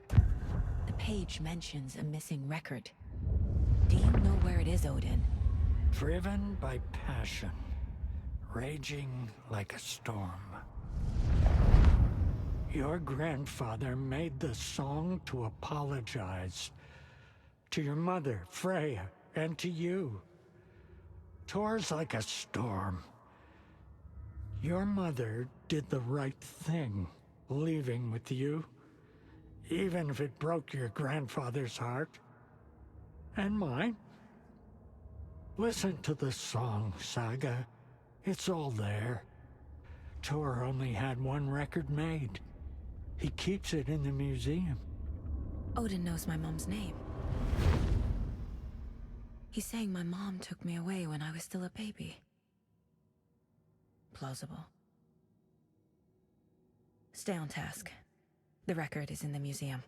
[SPEAKER 1] The page mentions a missing record. Do you know where it is, Odin?
[SPEAKER 13] Driven by passion, raging like a storm. Your grandfather made the song to apologize. To your mother, Freya, and to you. Tor's like a storm. Your mother did the right thing, leaving with you, even if it broke your grandfather's heart. And mine. Listen to the song, Saga. It's all there. Tor only had one record made. He keeps it in the museum.
[SPEAKER 1] Odin knows my mom's name. He's saying my mom took me away when I was still a baby. Plausible. Stay on task. The record is in the museum.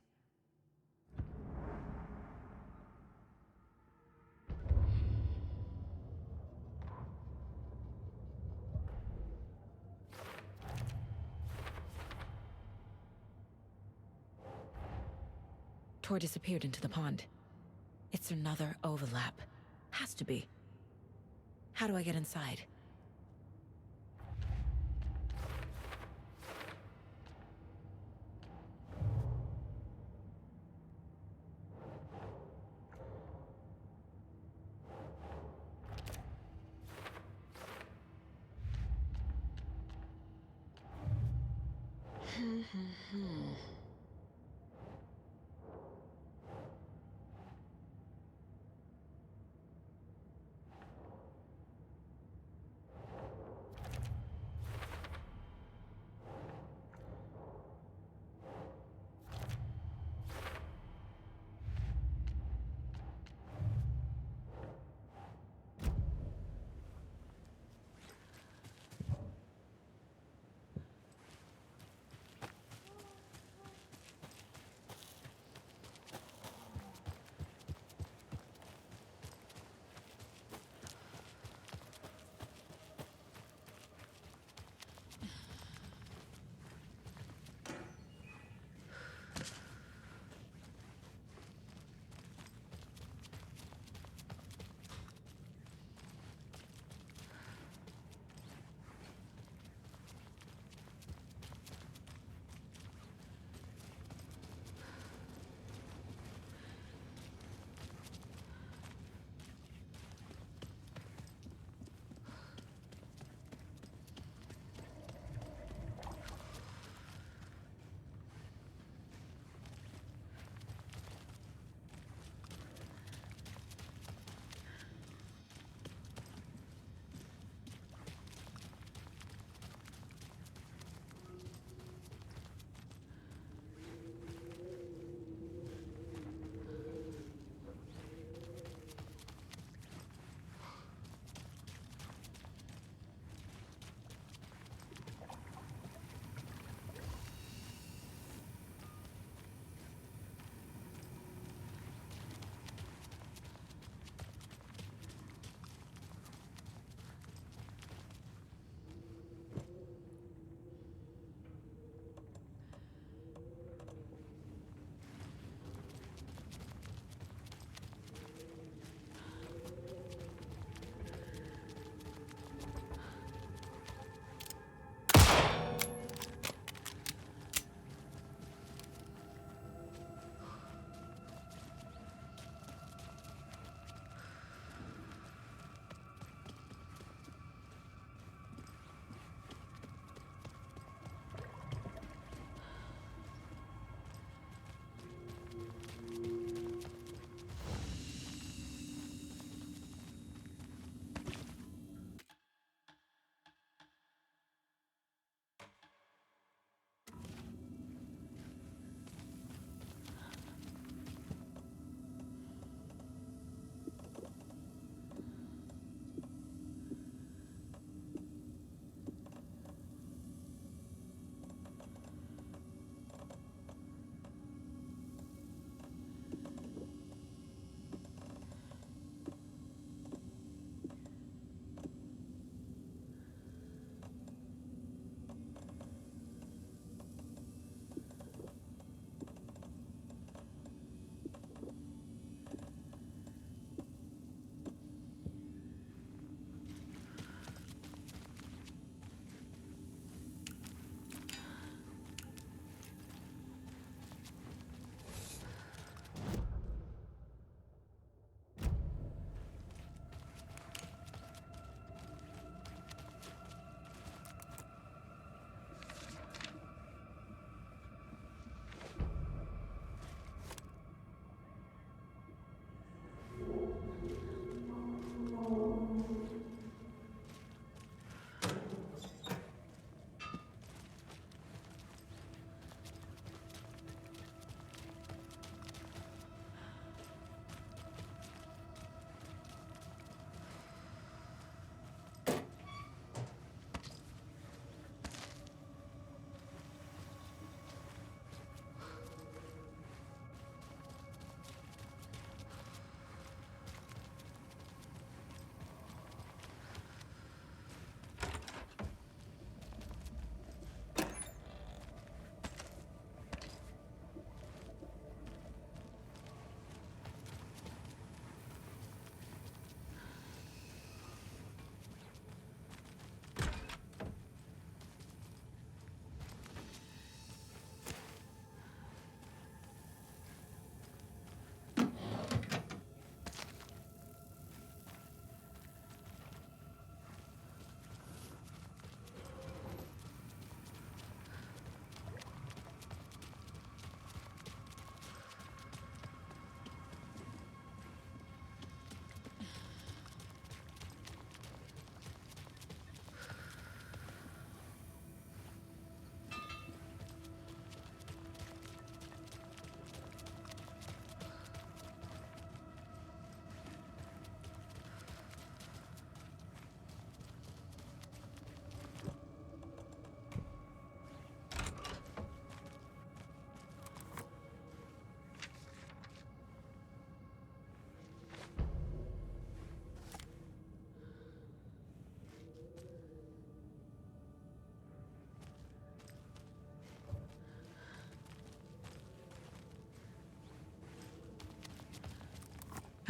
[SPEAKER 1] Tor disappeared into the pond. It's another overlap. Has to be. How do I get inside?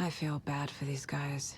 [SPEAKER 1] I feel bad for these guys.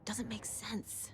[SPEAKER 1] doesn't make sense.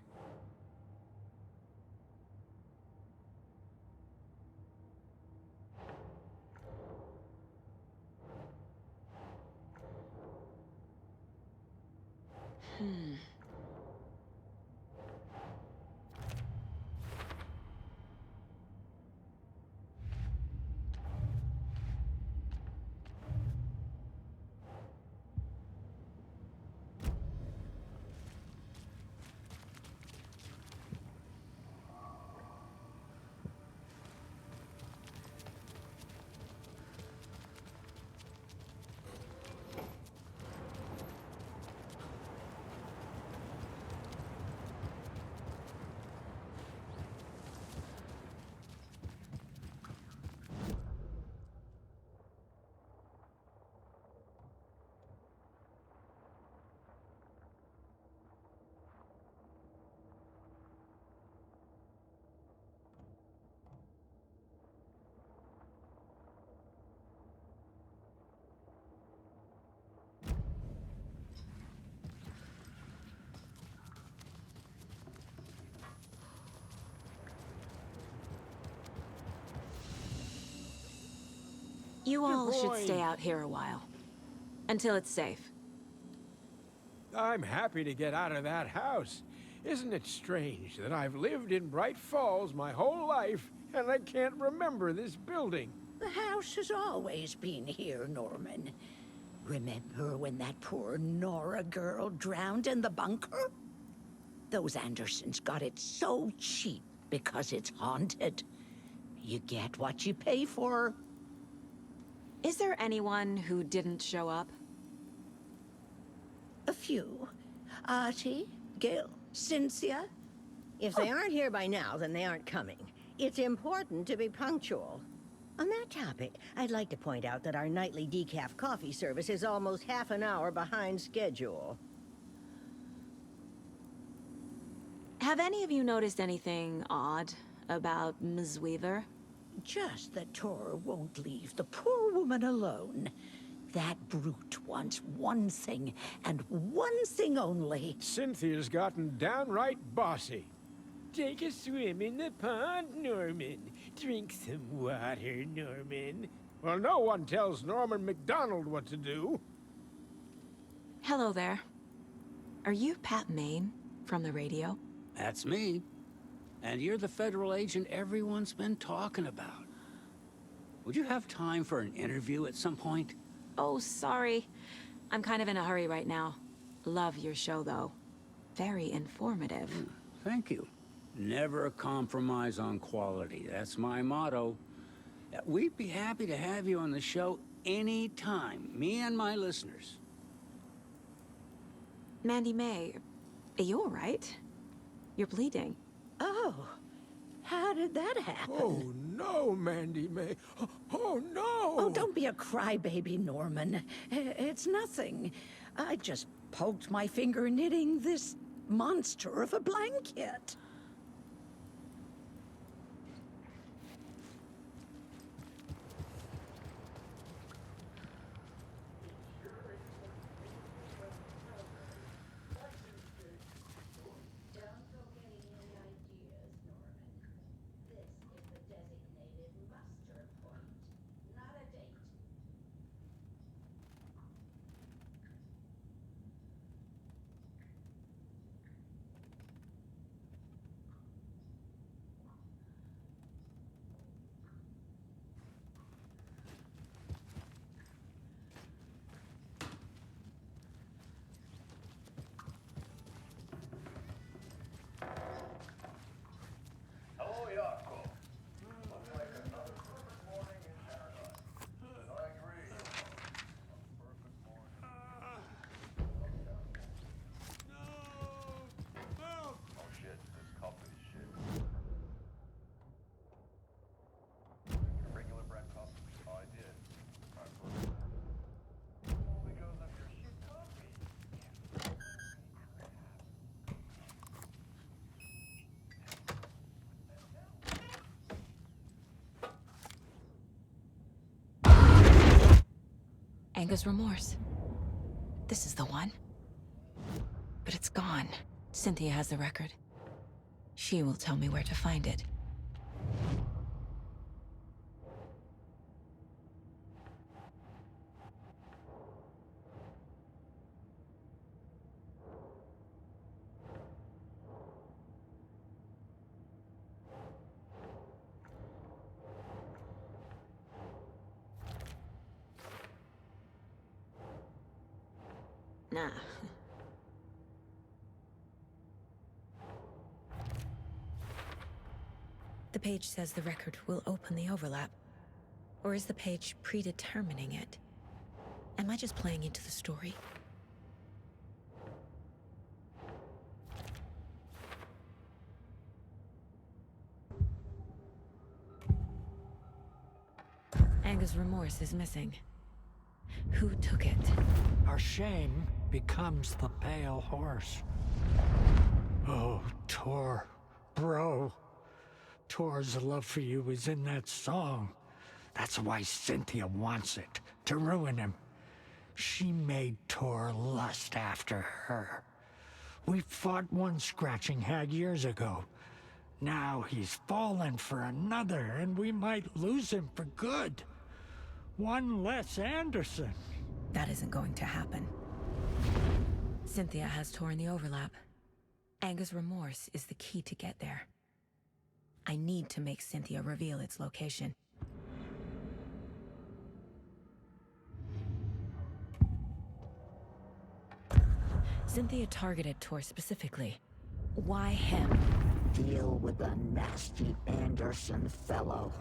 [SPEAKER 1] You all should stay out here a while. Until it's safe.
[SPEAKER 10] I'm happy to get out of that house. Isn't it strange that I've lived in Bright Falls my whole life, and I can't remember this building?
[SPEAKER 12] The house has always been here, Norman. Remember when that poor Nora girl drowned in the bunker? Those Andersons got it so cheap because it's haunted. You get what you pay for.
[SPEAKER 1] Is there anyone who didn't show up?
[SPEAKER 12] A few. Artie, Gil, Cynthia.
[SPEAKER 16] If they aren't here by now, then they aren't coming. It's important to be punctual. On that topic, I'd like to point out that our nightly decaf coffee service is almost half an hour behind schedule.
[SPEAKER 1] Have any of you noticed anything odd about Ms. Weaver?
[SPEAKER 12] Just that Tor won't leave the poor woman alone. That brute wants one thing, and one thing only.
[SPEAKER 10] Cynthia's gotten downright bossy. Take a swim in the pond, Norman. Drink some water, Norman. Well, no one tells Norman MacDonald what to do.
[SPEAKER 1] Hello there. Are you Pat Maine from the radio?
[SPEAKER 14] That's me. And you're the federal agent everyone's been talking about. Would you have time for an interview at some point?
[SPEAKER 1] Oh, sorry. I'm kind of in a hurry right now. Love your show, though. Very informative.
[SPEAKER 14] Thank you. Never compromise on quality. That's my motto. We'd be happy to have you on the show anytime, me and my listeners.
[SPEAKER 1] Mandy May, are you all right? You're bleeding.
[SPEAKER 12] Oh, how did that happen?
[SPEAKER 10] Oh, no, Mandy May. Oh, no!
[SPEAKER 12] Oh, don't be a crybaby, Norman. It's nothing. I just poked my finger knitting this monster of a blanket.
[SPEAKER 1] Anger's remorse. This is the one. But it's gone. Cynthia has the record. She will tell me where to find it. Nah. The page says the record will open the overlap. Or is the page predetermining it? Am I just playing into the story? Anga's remorse is missing. Who took it?
[SPEAKER 13] Our shame becomes the pale horse. Oh, Tor, bro. Tor's love for you is in that song. That's why Cynthia wants it, to ruin him. She made Tor lust after her. We fought one scratching hag years ago. Now he's fallen for another, and we might lose him for good. One less Anderson.
[SPEAKER 1] That isn't going to happen. Cynthia has torn the overlap. Anga's remorse is the key to get there. I need to make Cynthia reveal its location. Cynthia targeted Tor specifically. Why him?
[SPEAKER 12] Deal with the nasty Anderson fellow.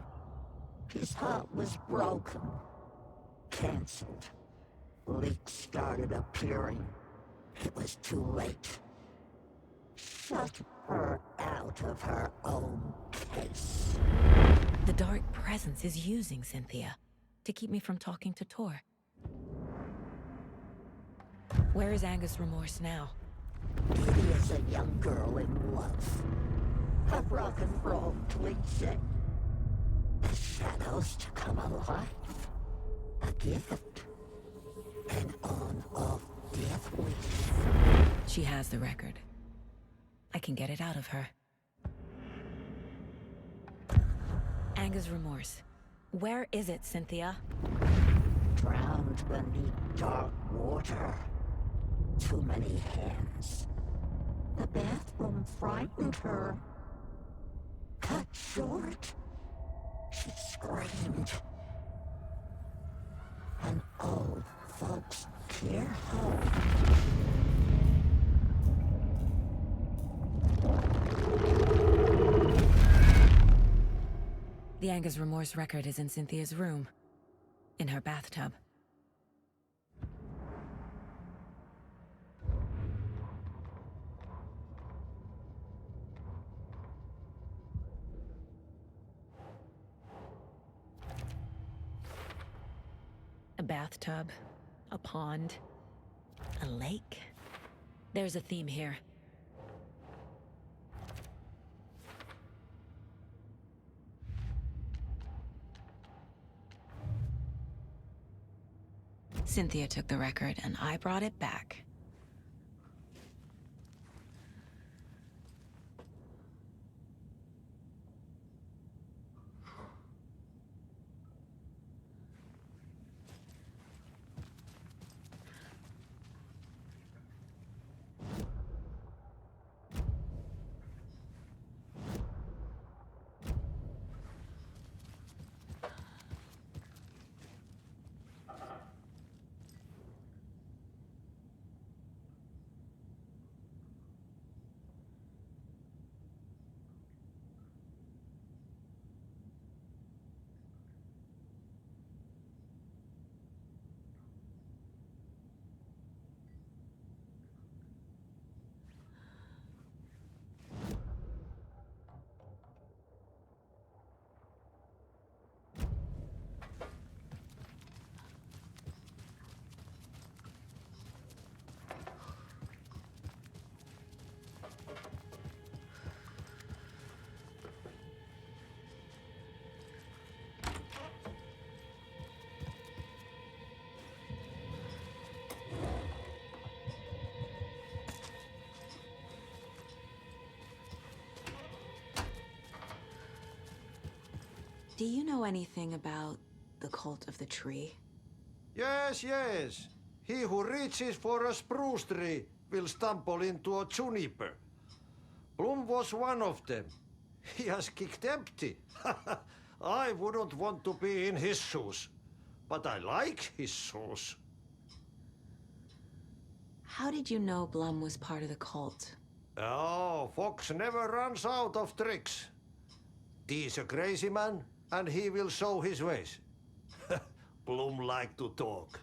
[SPEAKER 12] His heart was broken. Cancelled. Leaks started appearing. It was too late. Shut her out of her own case.
[SPEAKER 1] The Dark Presence is using Cynthia to keep me from talking to Tor. Where is Anga's remorse now?
[SPEAKER 12] Kitty is a young girl in love. Her rock and roll twigs it. The shadows to come alive. A gift. An on-off death wish.
[SPEAKER 1] She has the record. I can get it out of her. Anga's remorse. Where is it, Cynthia?
[SPEAKER 12] Drowned beneath dark water. Too many hands. The bathroom frightened her. Cut short. She screamed. An old folks' care home.
[SPEAKER 1] The Anga's remorse record is in Cynthia's room. In her bathtub. A bathtub, a pond, a lake. There's a theme here. Cynthia took the record, and I brought it back. Do you know anything about the cult of the tree?
[SPEAKER 11] Yes, yes. He who reaches for a spruce tree will stumble into a juniper. Bloom was one of them. He has kicked empty. I wouldn't want to be in his shoes. But I like his shoes.
[SPEAKER 1] How did you know Blum was part of the cult?
[SPEAKER 11] Oh, Fox never runs out of tricks. He's a crazy man, and he will show his ways. Bloom like to talk.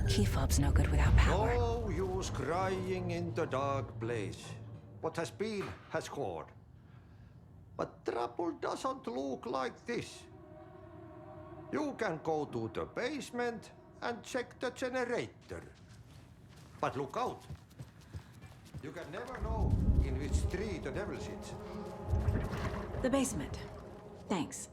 [SPEAKER 1] Key fob's no good without power.
[SPEAKER 11] No use crying in the dark place. What has been has gone. But trouble doesn't look like this. You can go to the basement and check the generator. But look out. You can never know in which tree the devil sits.
[SPEAKER 1] The basement. Thanks.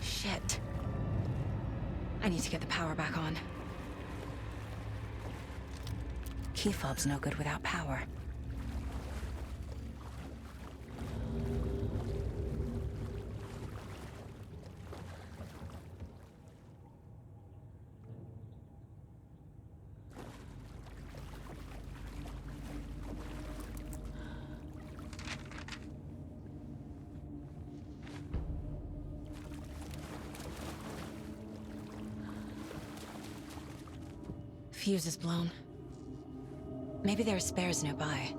[SPEAKER 1] Shit. I need to get the power back on. Key fob's no good without power. Fuse is blown. Maybe there are spares nearby.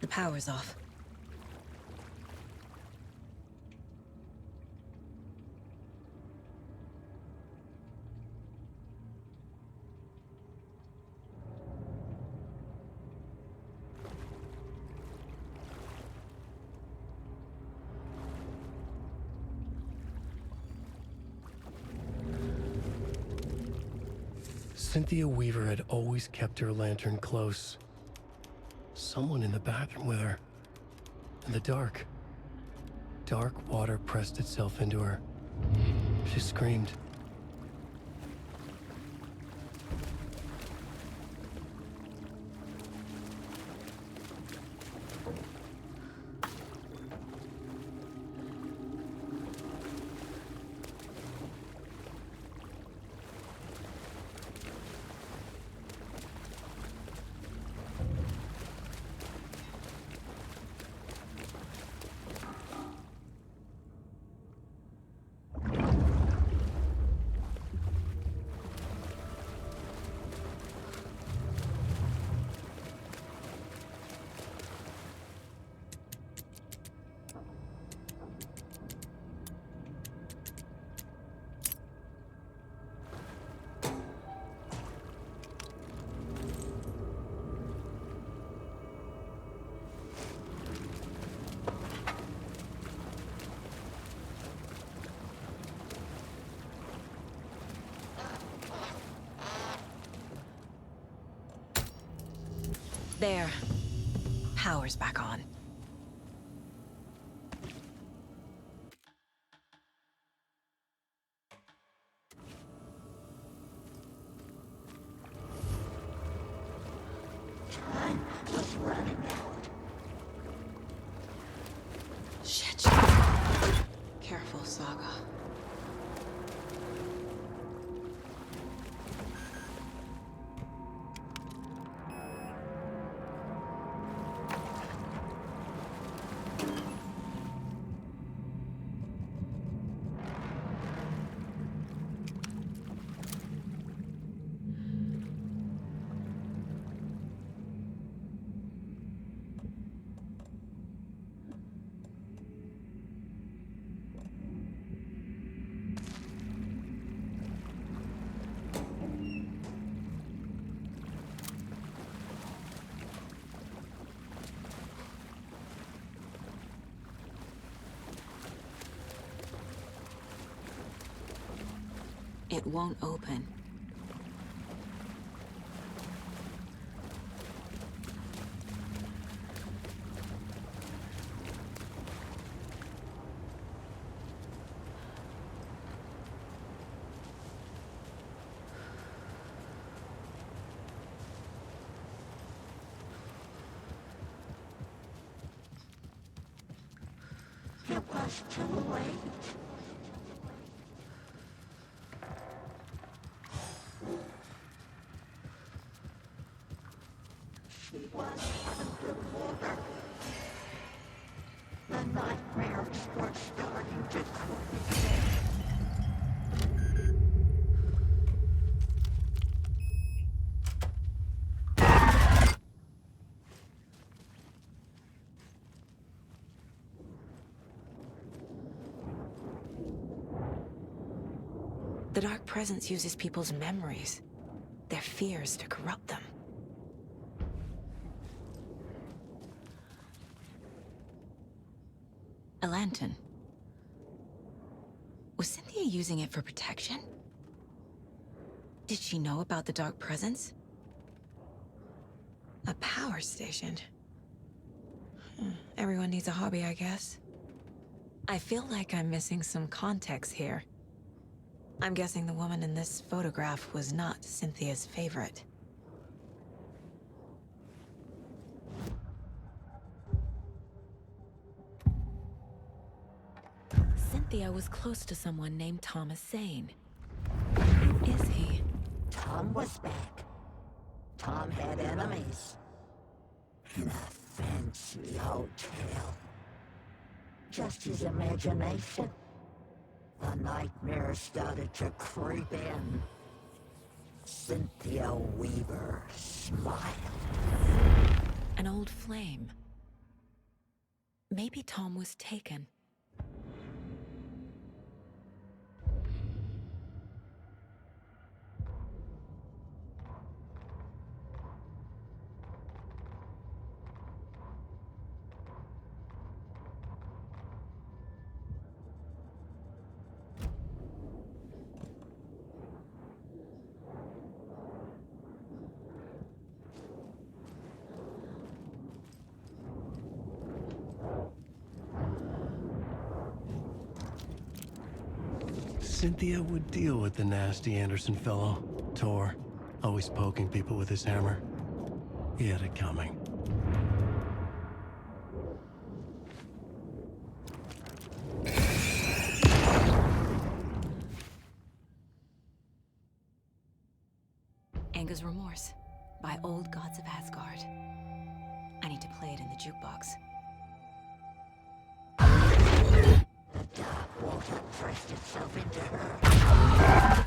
[SPEAKER 1] The power's off.
[SPEAKER 5] Cynthia Weaver had always kept her lantern close. Someone in the bathroom with her. In the dark. Dark water pressed itself into her. She screamed.
[SPEAKER 1] There. Power's back on.
[SPEAKER 12] Time was running out.
[SPEAKER 1] Shit. Careful, Saga. It won't open.
[SPEAKER 12] It was too late. She was underwater. The nightmares were starting to creep in.
[SPEAKER 1] The Dark Presence uses people's memories, their fears to corrupt them. A lantern. Was Cynthia using it for protection? Did she know about the Dark Presence? A power station. Everyone needs a hobby, I guess. I feel like I'm missing some context here. I'm guessing the woman in this photograph was not Cynthia's favorite. Cynthia was close to someone named Thomas Zane. Who is he?
[SPEAKER 12] Tom was back. Tom had enemies. In a fancy hotel. Just his imagination. The nightmare started to creep in. Cynthia Weaver smiled.
[SPEAKER 1] An old flame. Maybe Tom was taken.
[SPEAKER 5] Cynthia would deal with the nasty Anderson fellow, Tor, always poking people with his hammer. He had it coming.
[SPEAKER 1] Anger's Remorse by Old Gods of Asgard. I need to play it in the jukebox.
[SPEAKER 3] The dark water pressed itself into her.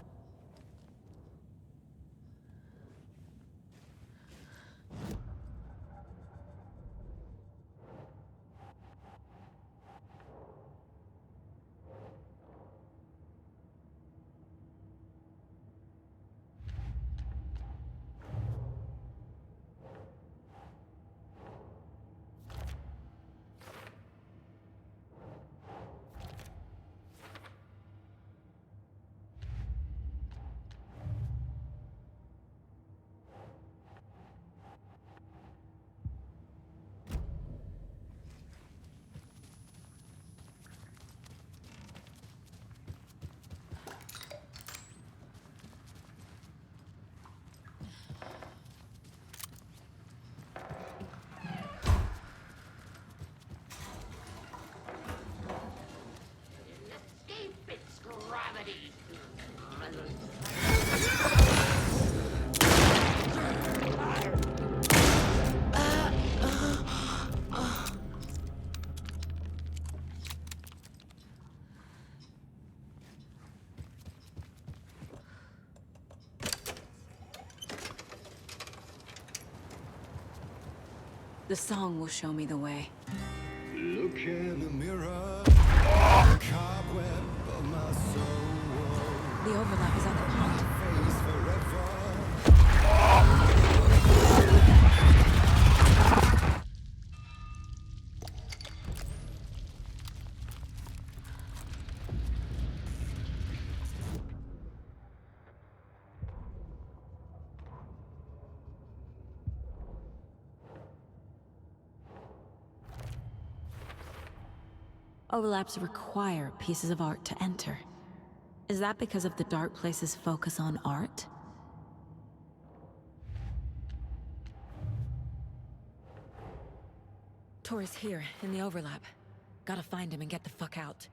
[SPEAKER 1] The song will show me the way.
[SPEAKER 17] Look in the mirror, the cobweb of my soul.
[SPEAKER 1] The overlap is at the pond.
[SPEAKER 17] Face forever.
[SPEAKER 1] Overlaps require pieces of art to enter. Is that because of the Dark Place's focus on art? Tor is here, in the overlap. Gotta find him and get the fuck out.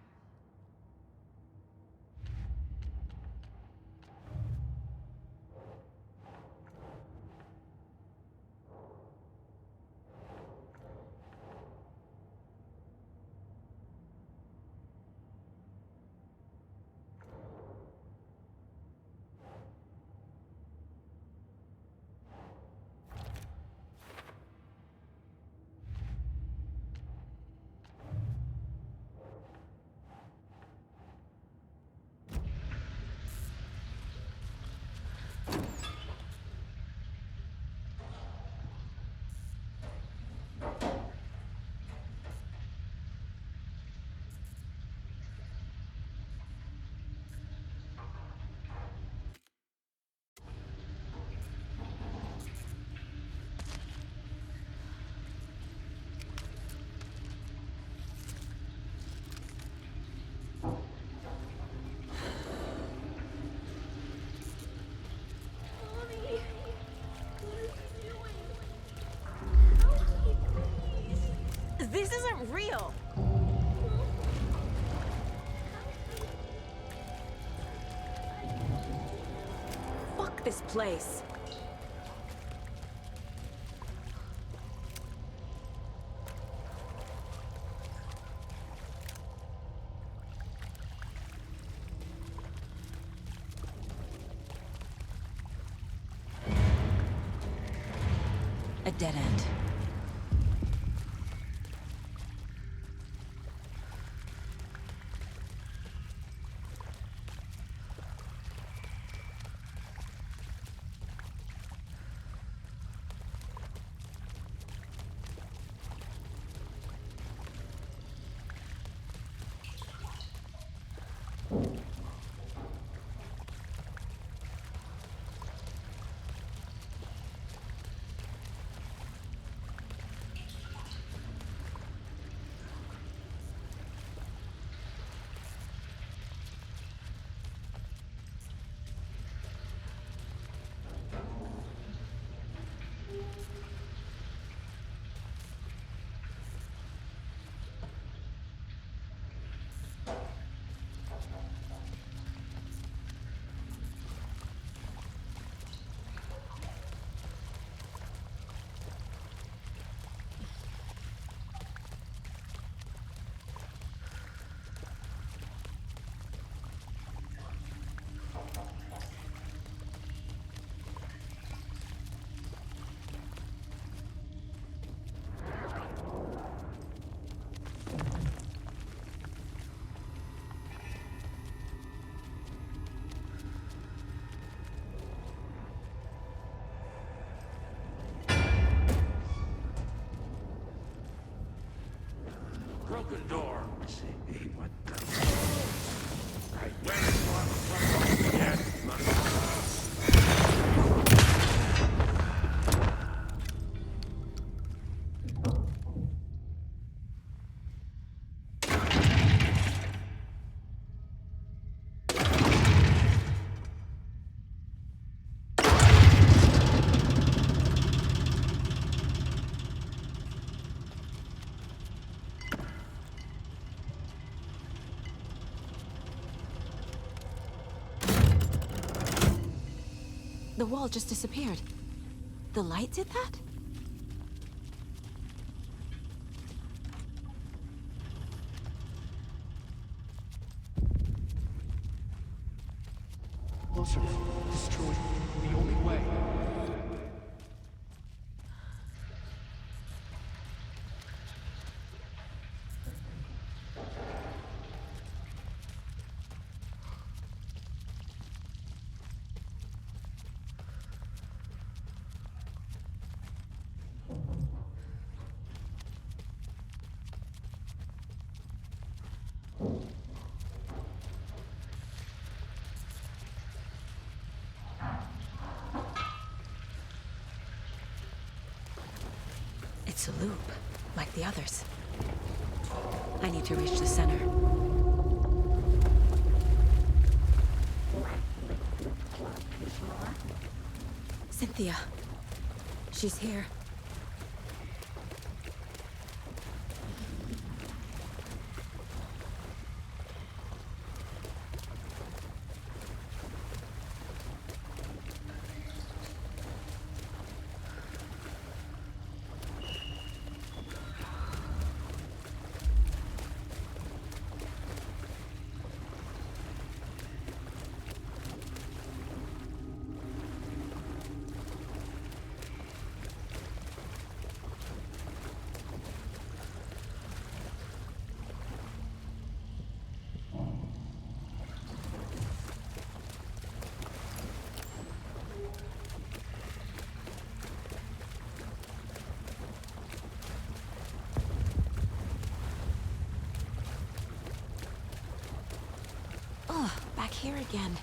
[SPEAKER 15] This isn't real!
[SPEAKER 1] Fuck this place. A dead end.
[SPEAKER 3] Broken door. Hey, what the? Right, where is one? Yes,
[SPEAKER 1] The wall just disappeared. The light did that?
[SPEAKER 5] Closer. Destroyed. The only way.
[SPEAKER 1] It's a loop, like the others. I need to reach the center. Cynthia. She's here. Oh, back here again.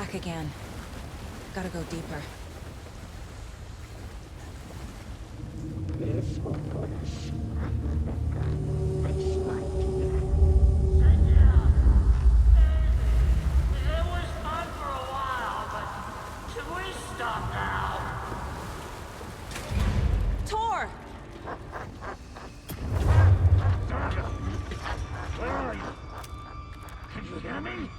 [SPEAKER 1] back again. Gotta go deeper.
[SPEAKER 3] It was fun for a while, but should we stop now?
[SPEAKER 1] Tor!
[SPEAKER 3] Where are you? Can you hear me?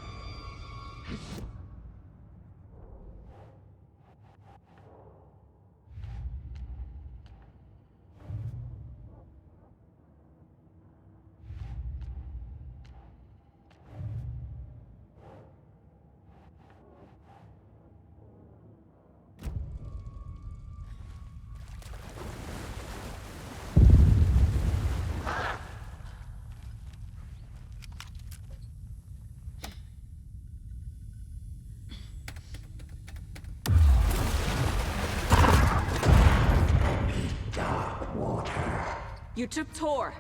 [SPEAKER 1] You took Tor.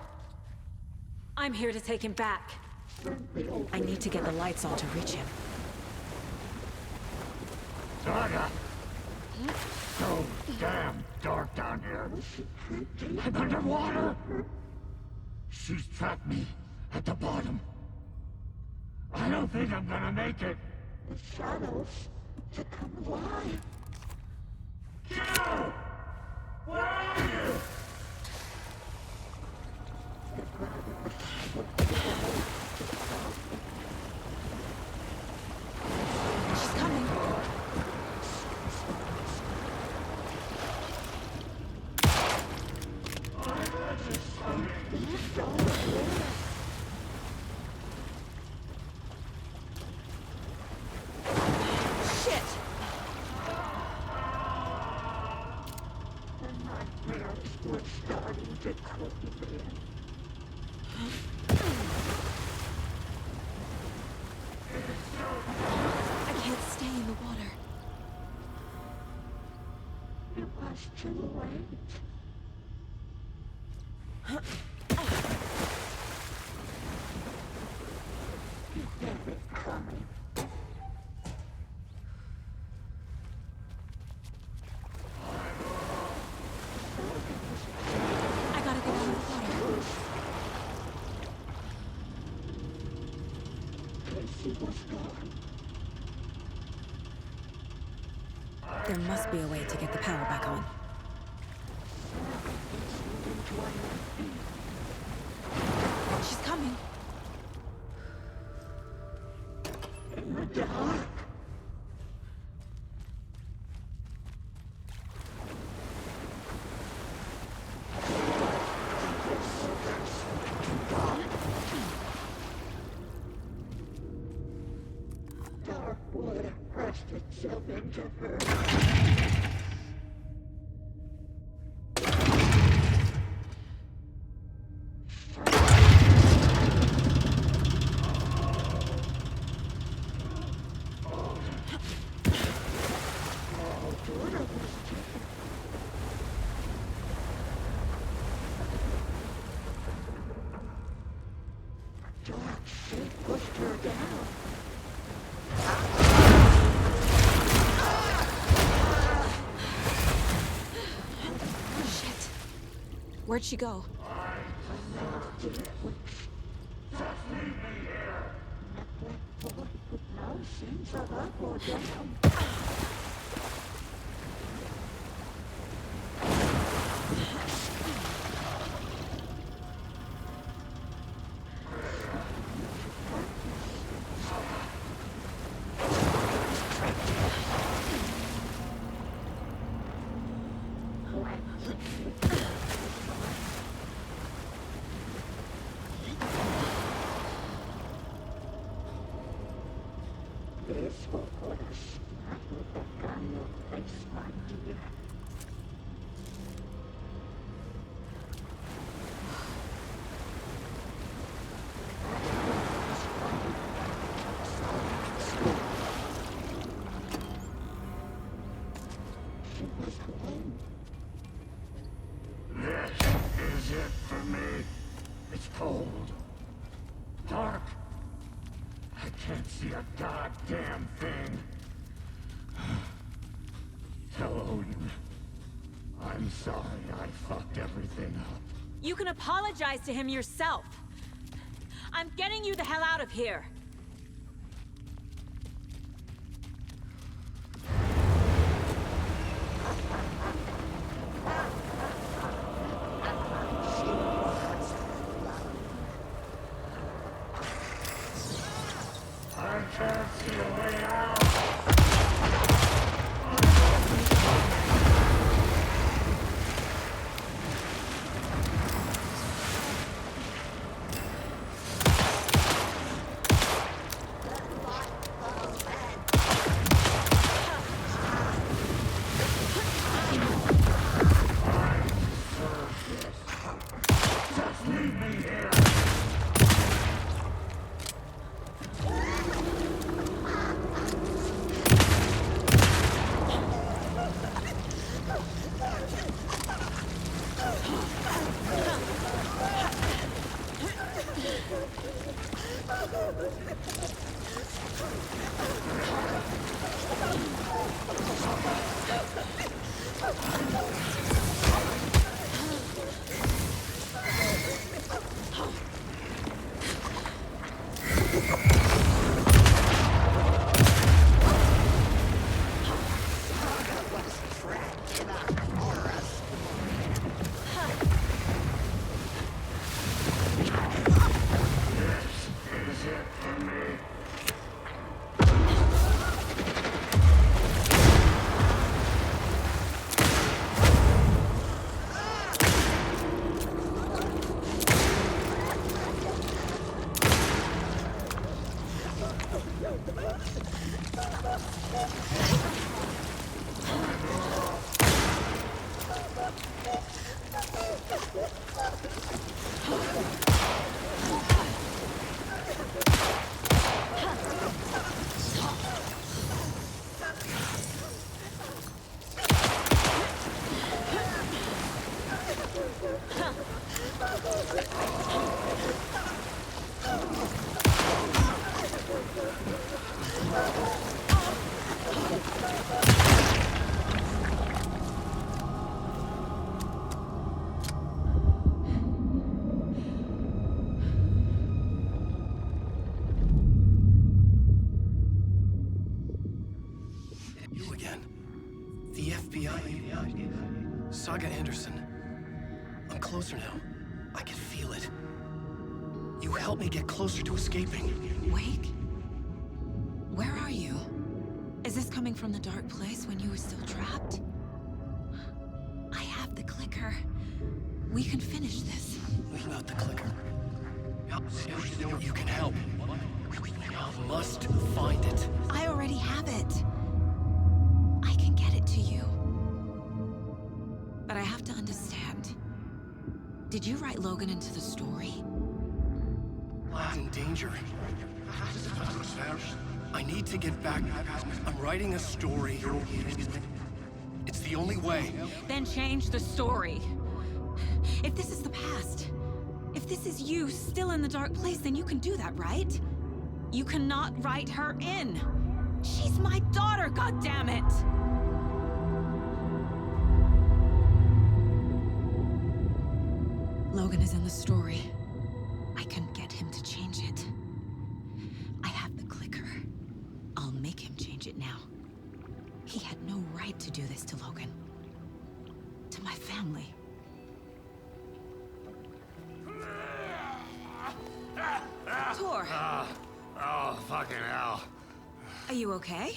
[SPEAKER 1] I'm here to take him back. I need to get the lights on to reach him.
[SPEAKER 3] Saga! So damn dark down here. I'm underwater! She's trapped me at the bottom. I don't think I'm gonna make it. The shadows to come alive. Joe! Where are you?
[SPEAKER 1] She's coming. Shit!
[SPEAKER 3] We're starting to cook again.
[SPEAKER 1] I can't stay in the water.
[SPEAKER 3] It was too late. They're coming.
[SPEAKER 1] I gotta get out of the water.
[SPEAKER 3] Casey was gone.
[SPEAKER 1] There must be a way to get the power back on. She's coming.
[SPEAKER 3] In the dark. Dark water pressed itself into her. Dark shit pushed her down.
[SPEAKER 1] Shit. Where'd she go?
[SPEAKER 3] No sense of up or down. This will put a smack with the gun your face, my dear. She was alone. This is it for me. It's cold. Dark. I can't see a goddamn thing. I'm sorry I fucked everything up.
[SPEAKER 1] You can apologize to him yourself. I'm getting you the hell out of here.
[SPEAKER 3] I can't see a way out.
[SPEAKER 5] You again. The FBI. Saga Anderson. I'm closer now. I can feel it. You helped me get closer to escaping.
[SPEAKER 1] Wake? Where are you? Is this coming from the dark place when you were still trapped? I have the clicker. We can finish this.
[SPEAKER 5] Without the clicker. You can help. I must find it.
[SPEAKER 1] I already have it. I can get it to you. But I have to understand. Did you write Logan into the story?
[SPEAKER 5] I'm in danger. I need to get back. I'm writing a story. It's the only way.
[SPEAKER 1] Then change the story. If this is the past, if this is you still in the dark place, then you can do that, right? You cannot write her in. She's my daughter, goddammit! Logan is in the story. I can get him to change it. I have the clicker. I'll make him change it now. He had no right to do this to Logan. To my family. Tor!
[SPEAKER 10] Oh, fucking hell.
[SPEAKER 1] Are you okay?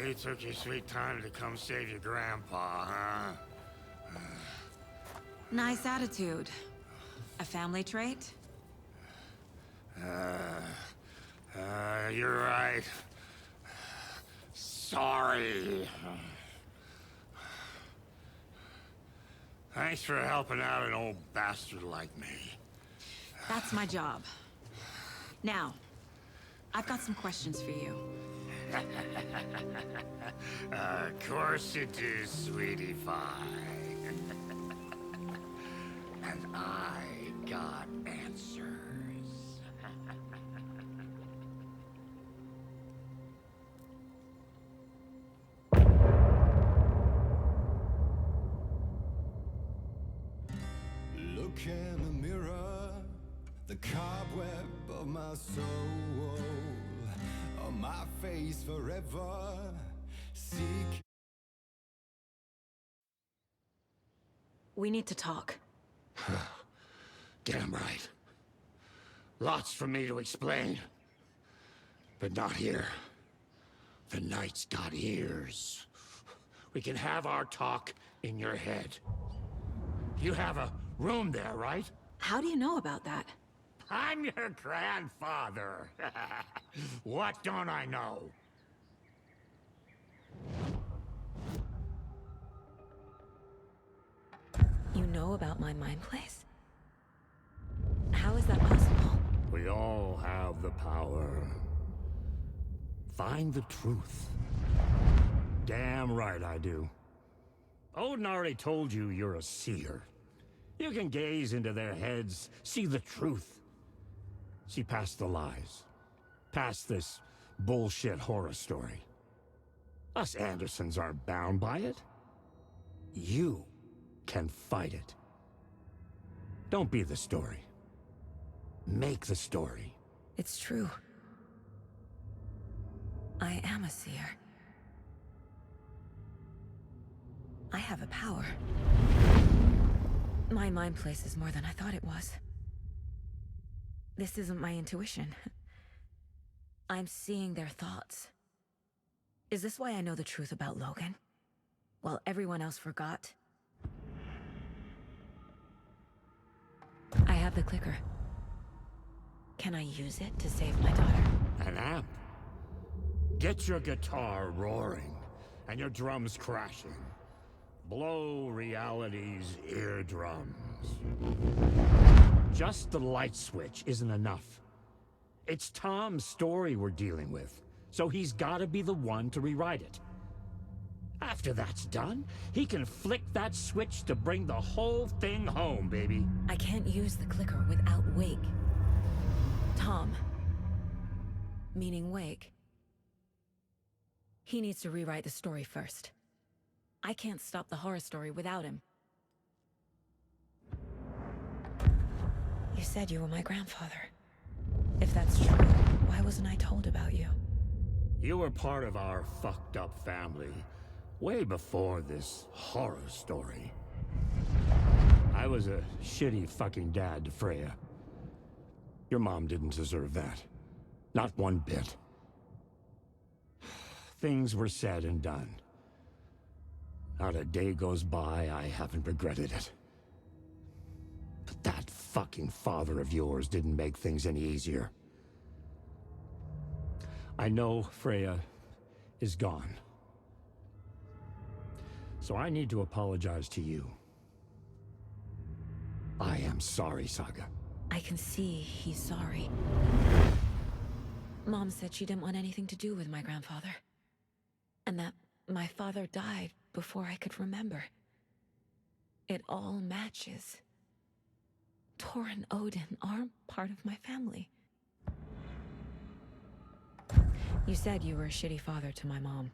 [SPEAKER 10] You took your sweet time to come save your grandpa, huh?
[SPEAKER 1] Nice attitude. A family trait?
[SPEAKER 10] You're right. Sorry. Thanks for helping out an old bastard like me.
[SPEAKER 1] That's my job. Now, I've got some questions for you.
[SPEAKER 10] Of course you do, sweetie pie. And I got answers.
[SPEAKER 17] cobweb of my soul, on my face forever. Seek.
[SPEAKER 1] We need to talk.
[SPEAKER 3] Damn right. Lots for me to explain. But not here. The night's got ears. We can have our talk in your head. You have a room there, right?
[SPEAKER 1] How do you know about that?
[SPEAKER 3] I'm your grandfather. What don't I know?
[SPEAKER 1] You know about my mind place? How is that possible?
[SPEAKER 3] We all have the power. Find the truth. Damn right I do. Odin already told you you're a seer. You can gaze into their heads, see the truth. See past the lies. Past this bullshit horror story. Us Andersons aren't bound by it. You can fight it. Don't be the story. Make the story.
[SPEAKER 1] It's true. I am a seer. I have a power. My mind place is more than I thought it was. This isn't my intuition. I'm seeing their thoughts. Is this why I know the truth about Logan? While everyone else forgot? I have the clicker. Can I use it to save my daughter?
[SPEAKER 3] An amp. Get your guitar roaring and your drums crashing. Blow reality's eardrums. Just the light switch isn't enough. It's Tom's story we're dealing with, so he's gotta be the one to rewrite it. After that's done, he can flick that switch to bring the whole thing home, baby.
[SPEAKER 1] I can't use the clicker without Wake. Tom, meaning Wake, he needs to rewrite the story first. I can't stop the horror story without him. You said you were my grandfather. If that's true, why wasn't I told about you?
[SPEAKER 3] You were part of our fucked up family way before this horror story. I was a shitty fucking dad to Freya. Your mom didn't deserve that. Not one bit. Things were said and done. Not a day goes by I haven't regretted it. But that fucking father of yours didn't make things any easier. I know Freya is gone. So I need to apologize to you. I am sorry, Saga.
[SPEAKER 1] I can see he's sorry. Mom said she didn't want anything to do with my grandfather. And that my father died before I could remember. It all matches. Tor and Odin aren't part of my family. You said you were a shitty father to my mom.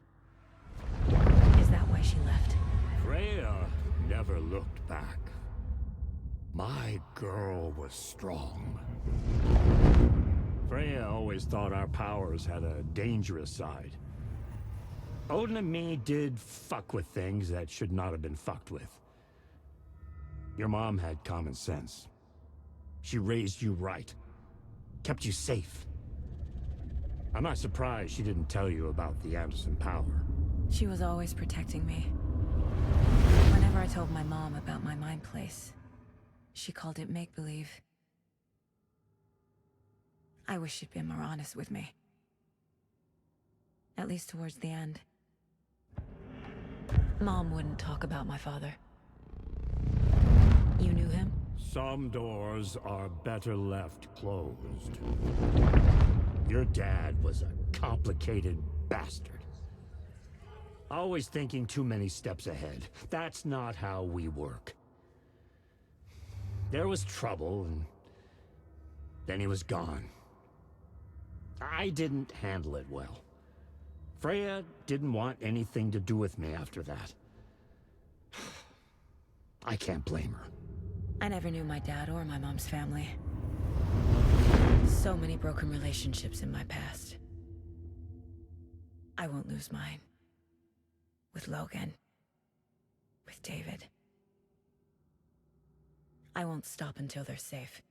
[SPEAKER 1] Is that why she left?
[SPEAKER 3] Freya never looked back. My girl was strong. Freya always thought our powers had a dangerous side. Odin and me did fuck with things that should not have been fucked with. Your mom had common sense. She raised you right. Kept you safe. I'm not surprised she didn't tell you about the Anderson power.
[SPEAKER 1] She was always protecting me. Whenever I told my mom about my mind place, she called it make-believe. I wish she'd been more honest with me. At least towards the end. Mom wouldn't talk about my father. You knew him?
[SPEAKER 3] Some doors are better left closed. Your dad was a complicated bastard. Always thinking too many steps ahead. That's not how we work. There was trouble, and then he was gone. I didn't handle it well. Freya didn't want anything to do with me after that. I can't blame her.
[SPEAKER 1] I never knew my dad or my mom's family. So many broken relationships in my past. I won't lose mine. With Logan. With David. I won't stop until they're safe.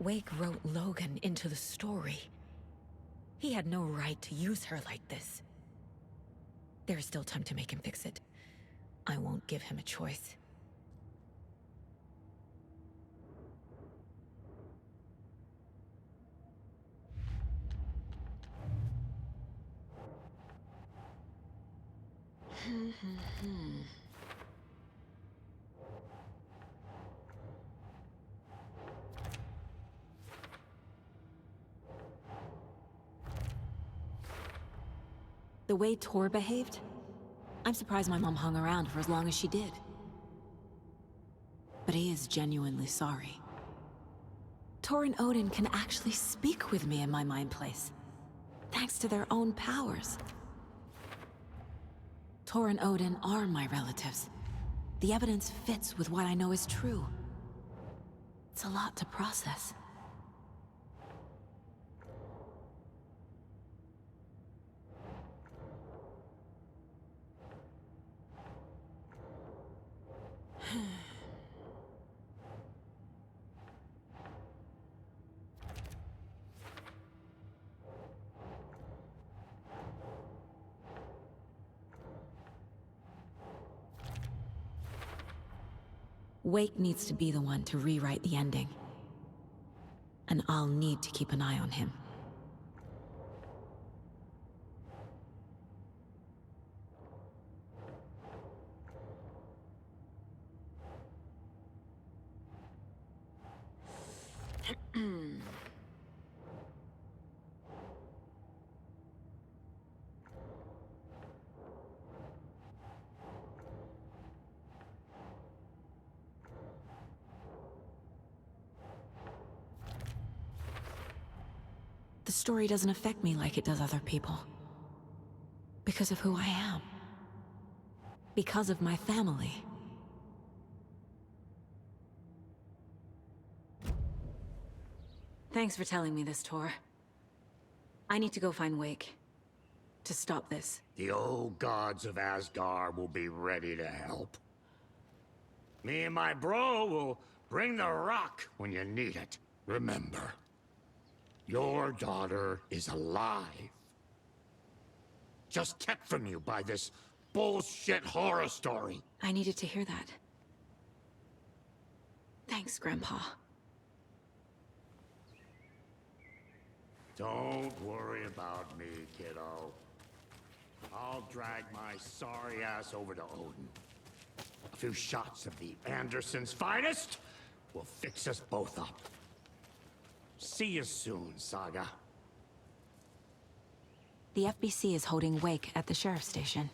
[SPEAKER 1] Wake wrote Logan into the story. He had no right to use her like this. There is still time to make him fix it. I won't give him a choice. The way Tor behaved? I'm surprised my mom hung around for as long as she did. But he is genuinely sorry. Tor and Odin can actually speak with me in my mind place, thanks to their own powers. Tor and Odin are my relatives. The evidence fits with what I know is true. It's a lot to process. Wake needs to be the one to rewrite the ending. And I'll need to keep an eye on him. The story doesn't affect me like it does other people. Because of who I am. Because of my family. Thanks for telling me this, Tor. I need to go find Wake. To stop this.
[SPEAKER 3] The old gods of Asgard will be ready to help. Me and my bro will bring the rock when you need it. Remember, your daughter is alive. Just kept from you by this bullshit horror story.
[SPEAKER 1] I needed to hear that. Thanks, Grandpa.
[SPEAKER 3] Don't worry about me, kiddo. I'll drag my sorry ass over to Odin. A few shots of the Andersons' finest will fix us both up. See you soon, Saga.
[SPEAKER 1] The FBC is holding Wake at the sheriff's station.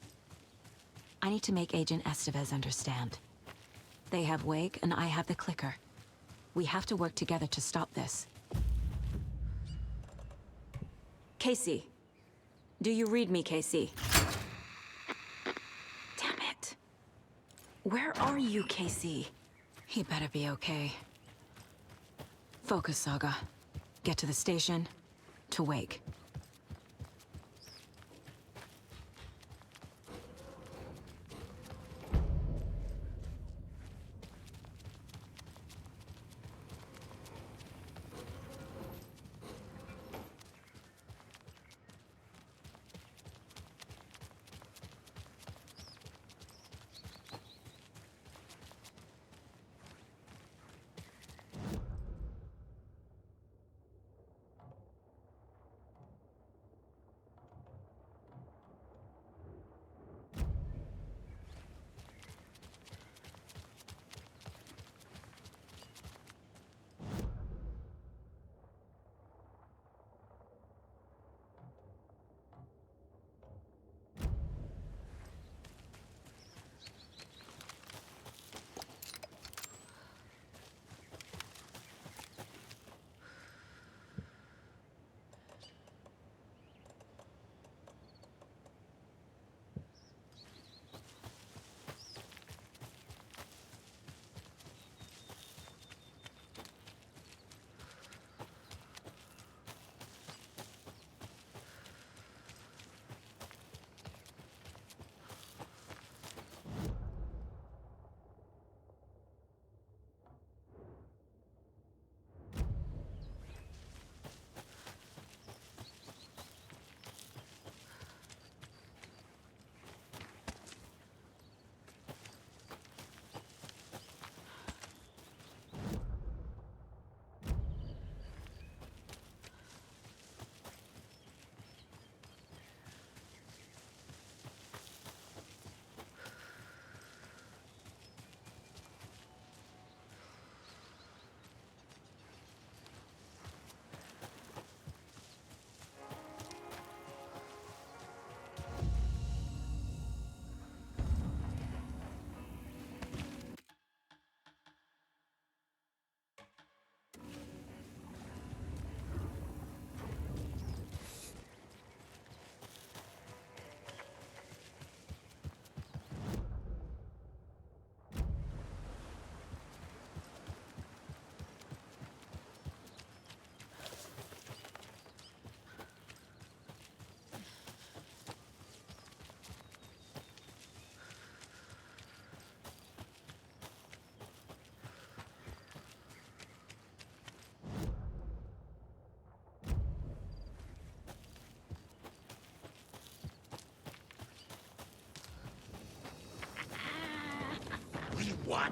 [SPEAKER 1] I need to make Agent Estevez understand. They have Wake and I have the clicker. We have to work together to stop this. Casey. Do you read me, Casey? Damn it. Where are you, Casey? He better be okay. Focus, Saga. Get to the station, to Wake.
[SPEAKER 3] What?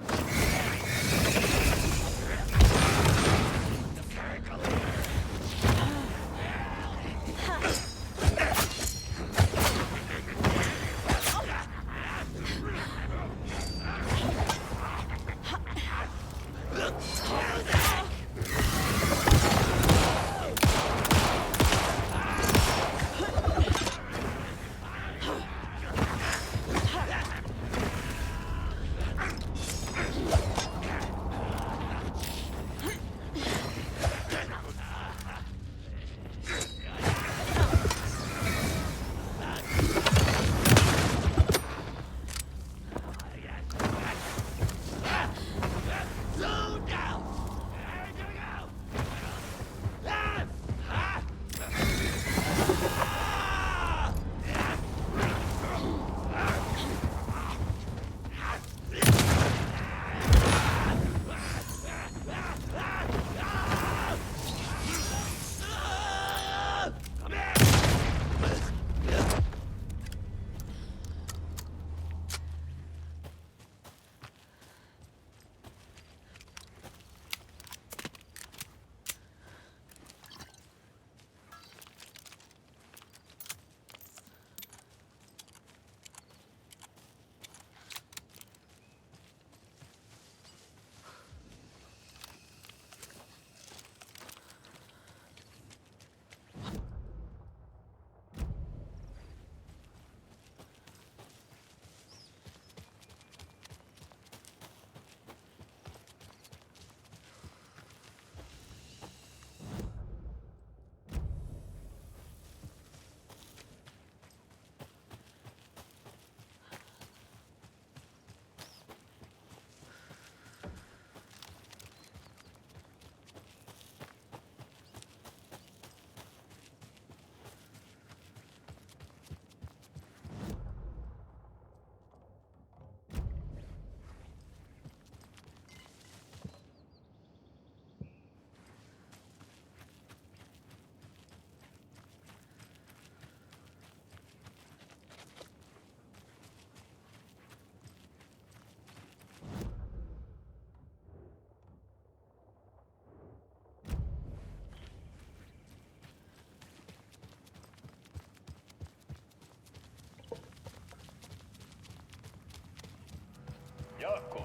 [SPEAKER 18] Yako,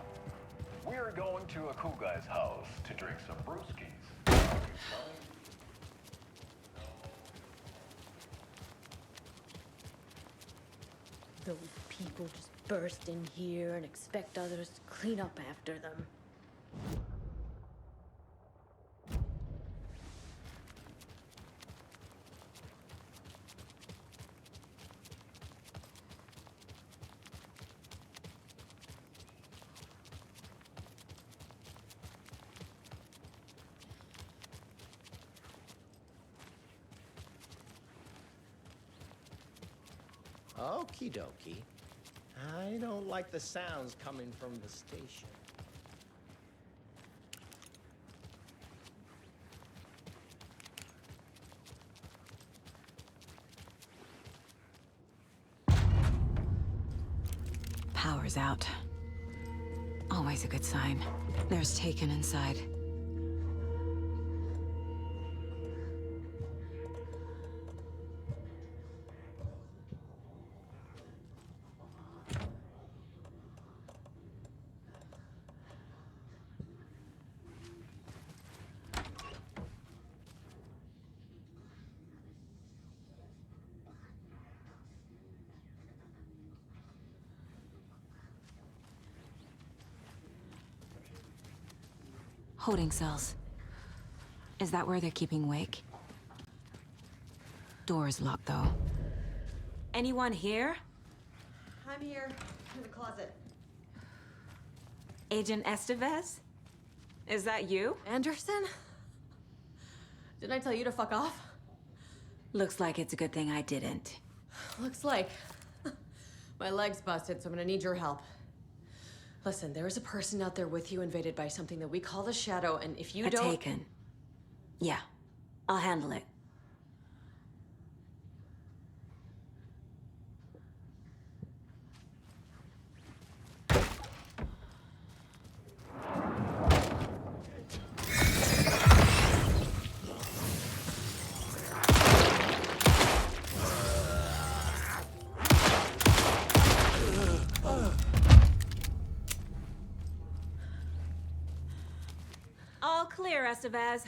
[SPEAKER 18] we're going to a cool guy's house to drink some brewskis.
[SPEAKER 6] Those people just burst in here and expect others to clean up after them.
[SPEAKER 19] Okie dokie. I don't like the sounds coming from the station.
[SPEAKER 1] Power's out. Always a good sign. There's Taken inside. Holding cells. Is that where they're keeping Wake? Door's locked, though. Anyone here?
[SPEAKER 6] I'm here, in the closet.
[SPEAKER 1] Agent Estevez? Is that you?
[SPEAKER 6] Anderson? Didn't I tell you to fuck off?
[SPEAKER 1] Looks like it's a good thing I didn't.
[SPEAKER 6] Looks like. My leg's busted, so I'm gonna need your help. Listen, there is a person out there with you invaded by something that we call the Shadow, and if you don't—
[SPEAKER 1] Taken. Yeah, I'll handle it. Estevez.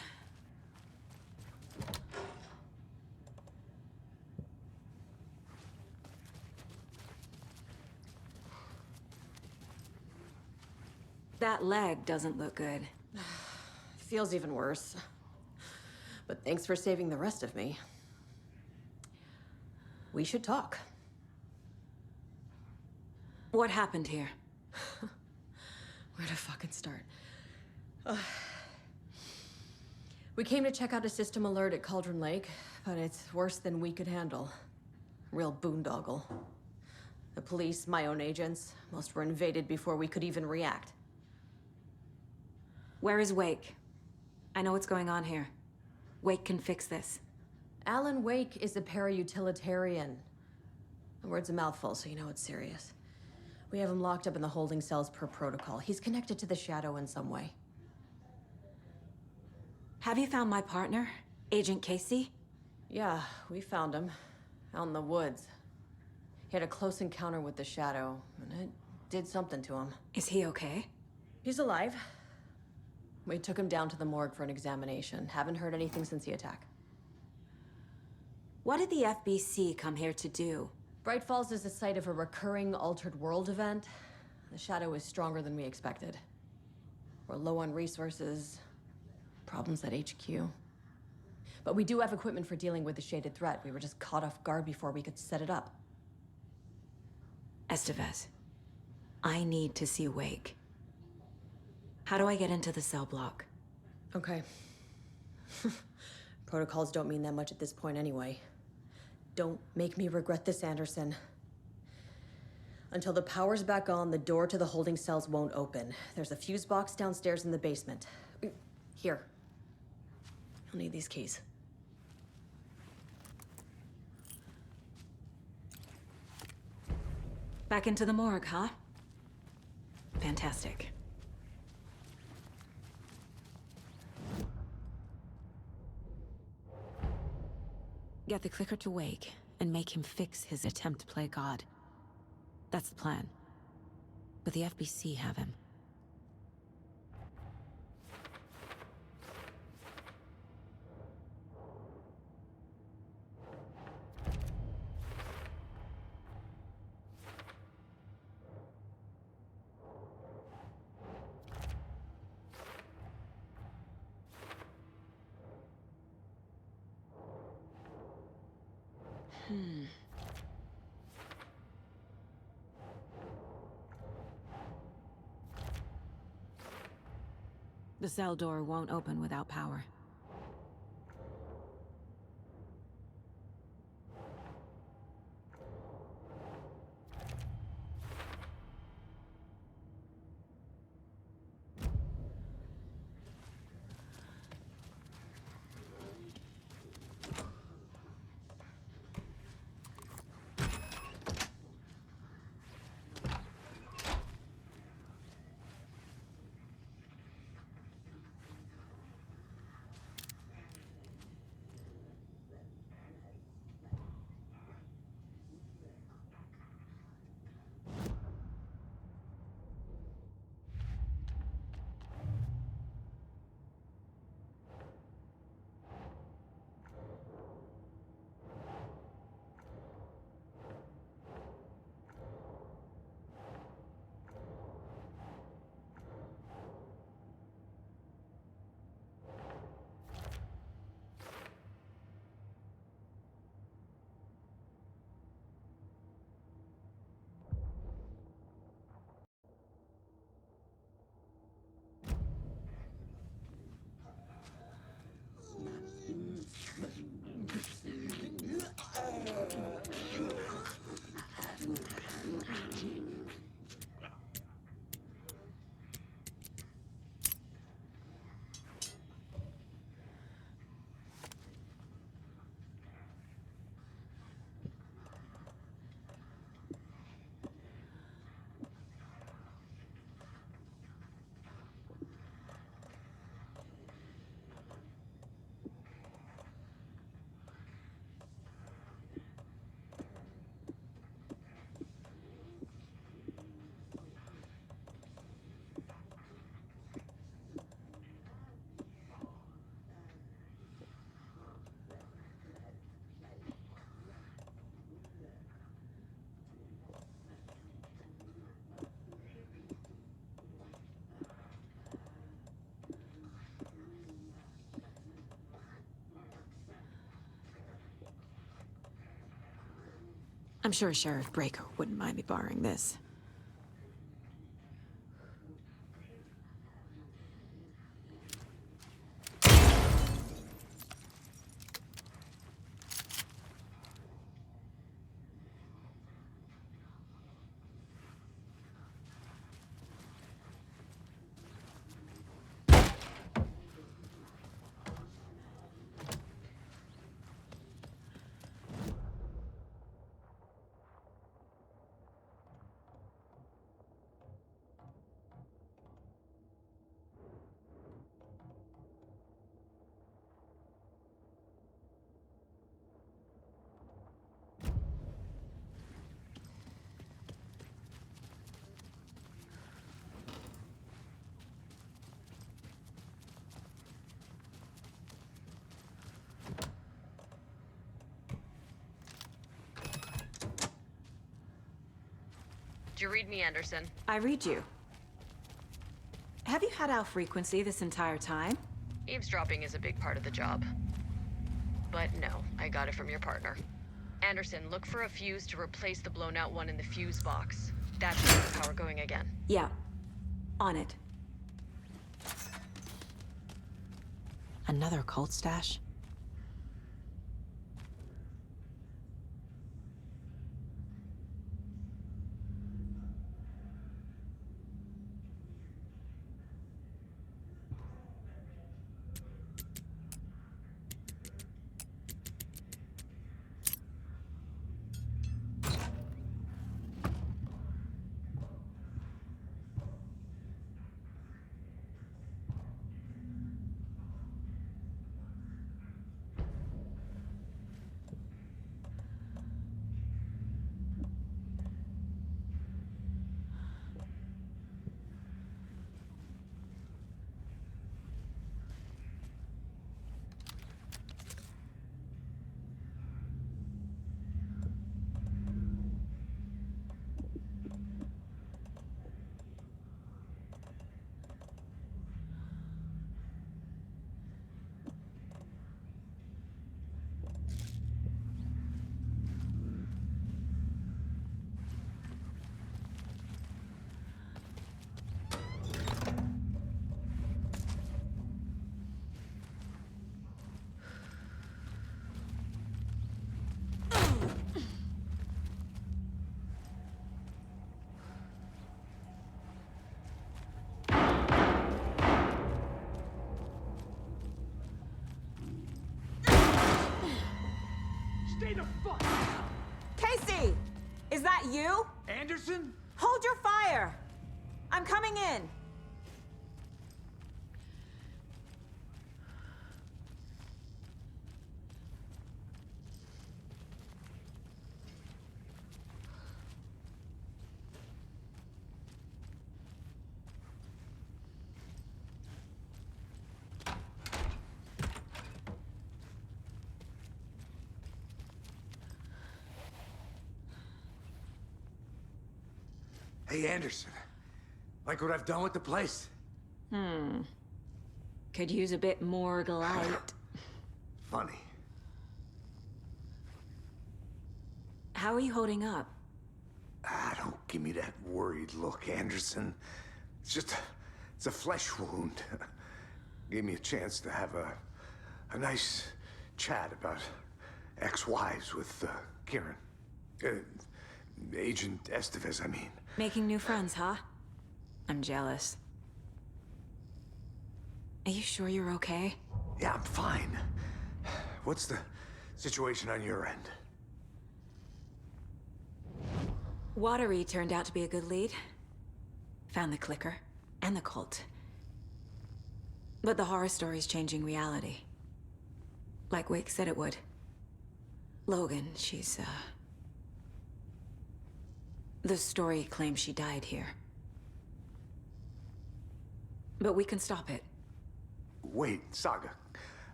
[SPEAKER 1] That leg doesn't look good.
[SPEAKER 6] Feels even worse. But thanks for saving the rest of me. We should talk.
[SPEAKER 1] What happened here?
[SPEAKER 6] Where to fucking start? We came to check out a system alert at Cauldron Lake, but it's worse than we could handle. Real boondoggle. The police, my own agents, most were invaded before we could even react.
[SPEAKER 1] Where is Wake? I know what's going on here. Wake can fix this.
[SPEAKER 6] Alan Wake is a para-utilitarian. The word's a mouthful, so you know it's serious. We have him locked up in the holding cells per protocol. He's connected to the Shadow in some way.
[SPEAKER 1] Have you found my partner, Agent Casey?
[SPEAKER 6] Yeah, we found him. Out in the woods. He had a close encounter with the Shadow, and it did something to him.
[SPEAKER 1] Is he okay?
[SPEAKER 6] He's alive. We took him down to the morgue for an examination. Haven't heard anything since the attack.
[SPEAKER 1] What did the FBC come here to do?
[SPEAKER 6] Bright Falls is the site of a recurring Altered World event. The Shadow is stronger than we expected. We're low on resources, problems at HQ. But we do have equipment for dealing with the shaded threat. We were just caught off guard before we could set it up.
[SPEAKER 1] Estevez, I need to see Wake. How do I get into the cell block?
[SPEAKER 6] Okay. Protocols don't mean that much at this point anyway. Don't make me regret this, Anderson. Until the power's back on, the door to the holding cells won't open. There's a fuse box downstairs in the basement. Here. You'll need these keys.
[SPEAKER 1] Back into the morgue, huh? Fantastic. Get the clicker to Wake and make him fix his attempt to play God. That's the plan. But the FBC have him. The cell door won't open without power. I'm sure Sheriff Breaker wouldn't mind me borrowing this.
[SPEAKER 6] Did you read me, Anderson?
[SPEAKER 1] I read you. Have you had Al frequency this entire time?
[SPEAKER 6] Eavesdropping is a big part of the job. But no, I got it from your partner. Anderson, look for a fuse to replace the blown out one in the fuse box. That should get the power going again.
[SPEAKER 1] Yeah. On it. Another cult stash?
[SPEAKER 10] Stay the fuck!
[SPEAKER 1] Casey! Is that you?
[SPEAKER 10] Anderson?
[SPEAKER 1] Hold your fire! I'm coming in!
[SPEAKER 4] Hey, Anderson. Like what I've done with the place?
[SPEAKER 1] Could use a bit more light.
[SPEAKER 4] Funny.
[SPEAKER 1] How are you holding up?
[SPEAKER 4] Don't give me that worried look, Anderson. It's a flesh wound. Gave me a chance to have a nice chat about ex-wives with Kieran. Agent Estevez, I mean.
[SPEAKER 1] Making new friends, huh? I'm jealous. Are you sure you're okay?
[SPEAKER 4] Yeah, I'm fine. What's the situation on your end?
[SPEAKER 1] Watery turned out to be a good lead. Found the clicker and the cult. But the horror story's changing reality. Like Wake said it would. Logan, she's, the story claims she died here. But we can stop it.
[SPEAKER 4] Wait, Saga.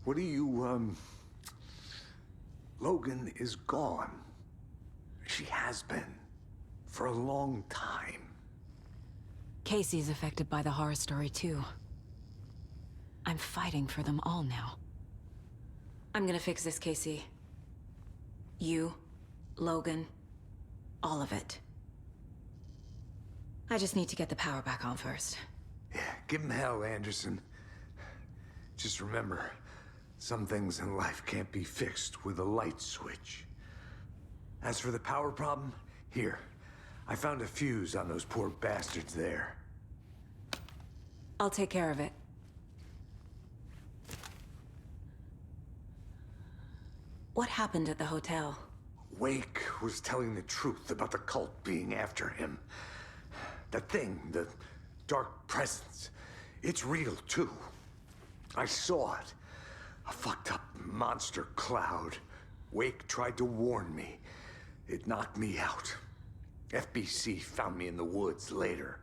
[SPEAKER 4] What do you, Logan is gone. She has been. For a long time.
[SPEAKER 1] Casey's affected by the horror story, too. I'm fighting for them all now. I'm gonna fix this, Casey. You, Logan, All of it. I just need to get the power back on first.
[SPEAKER 4] Yeah, give him hell, Anderson. Just remember, some things in life can't be fixed with a light switch. As for the power problem, here. I found a fuse on those poor bastards there.
[SPEAKER 1] I'll take care of it. What happened at the hotel?
[SPEAKER 4] Wake was telling the truth about the cult being after him. That thing, the dark presence, it's real too. I saw it. A fucked up monster cloud. Wake tried to warn me. It knocked me out. FBC found me in the woods later.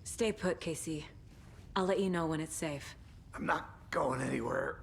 [SPEAKER 1] Stay put, Casey. I'll let you know when it's safe.
[SPEAKER 4] I'm not going anywhere.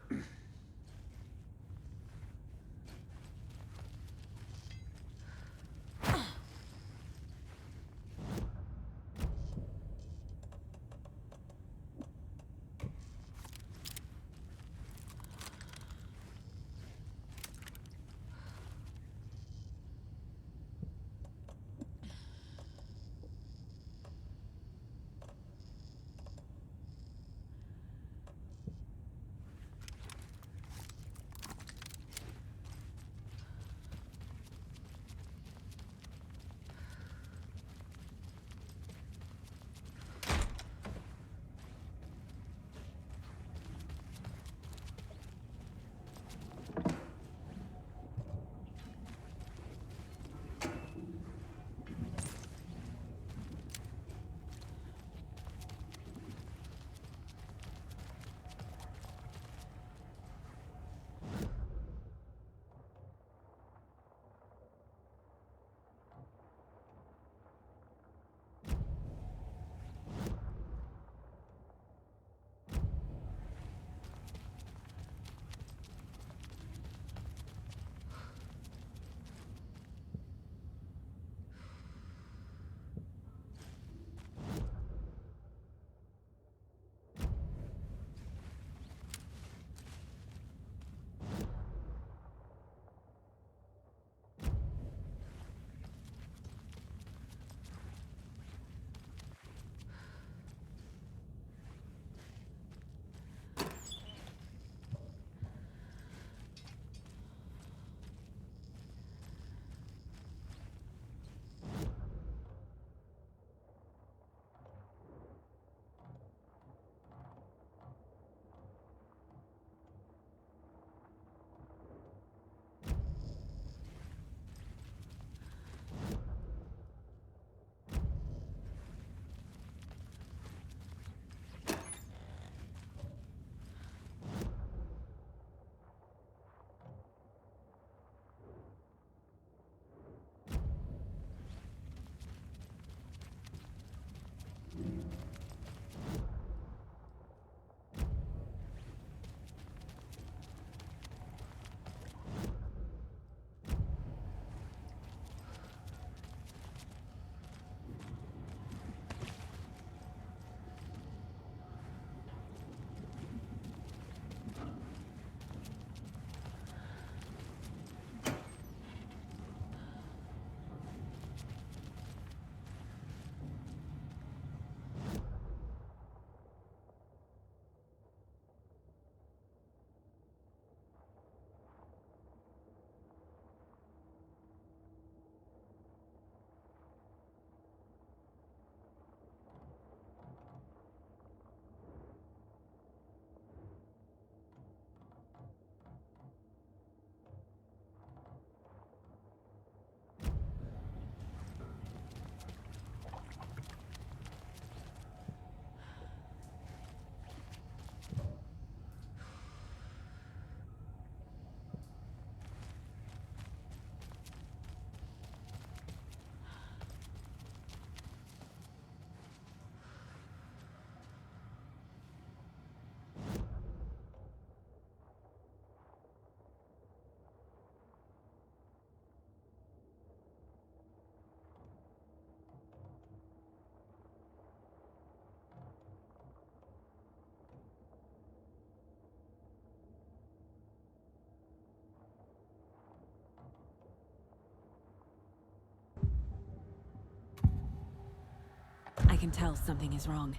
[SPEAKER 1] can tell something is wrong.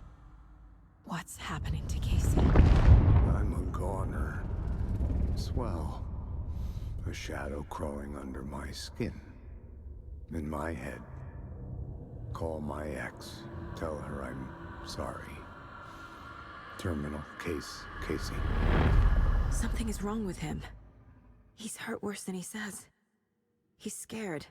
[SPEAKER 1] What's happening to Casey?
[SPEAKER 4] I'm a goner. Swell. A shadow crawling under my skin. In my head. Call my ex. Tell her I'm sorry. Terminal case, Casey.
[SPEAKER 1] Something is wrong with him. He's hurt worse than he says. He's scared.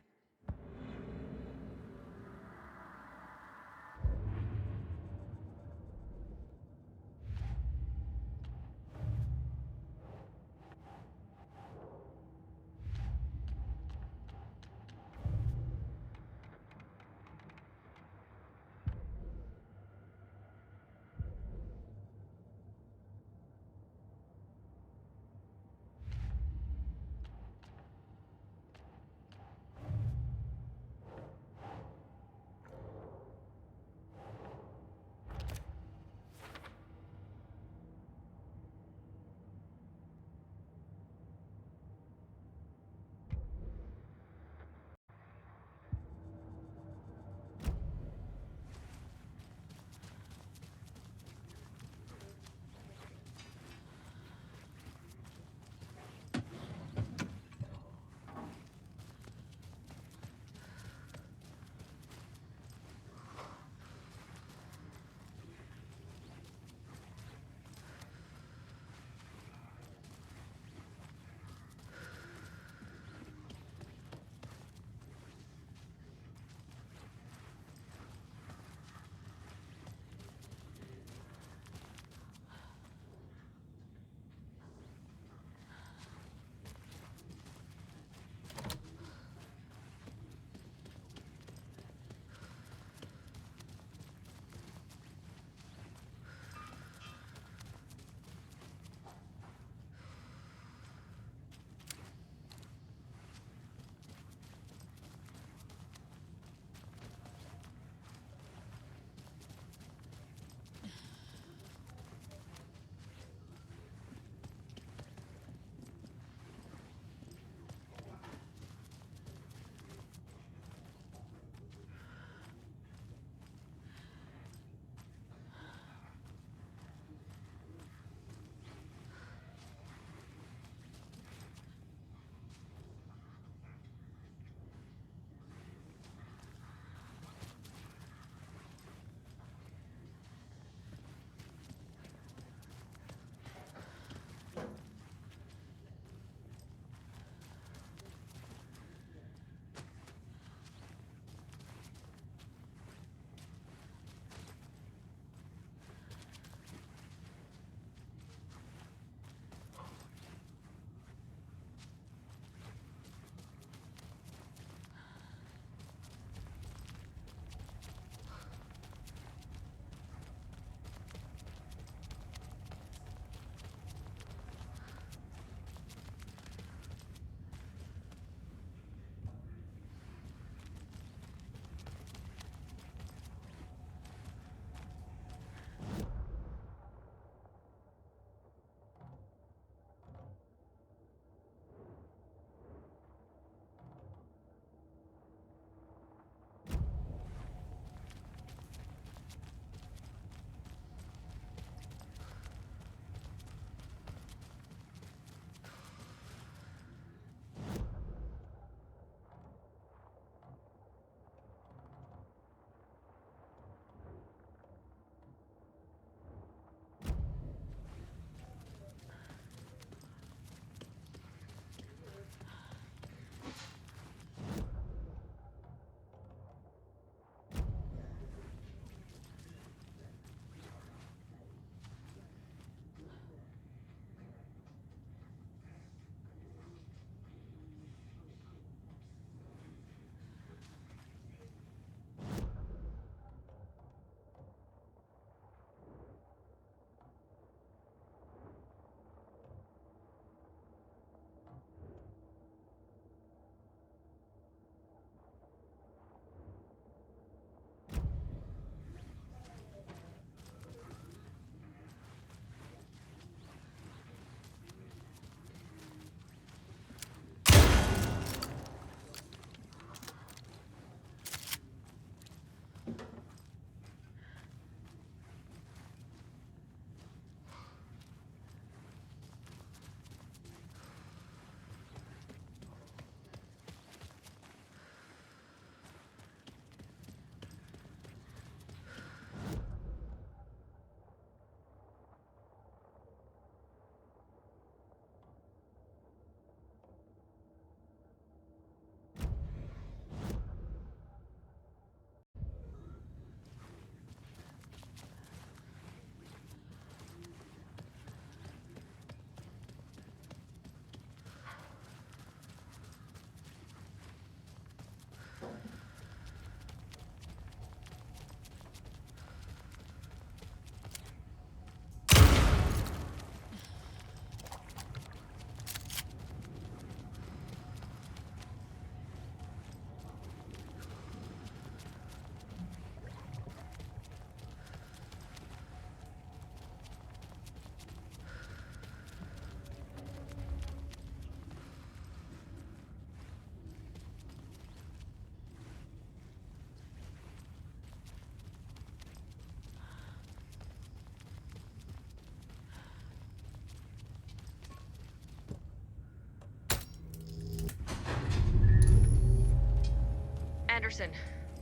[SPEAKER 6] Anderson.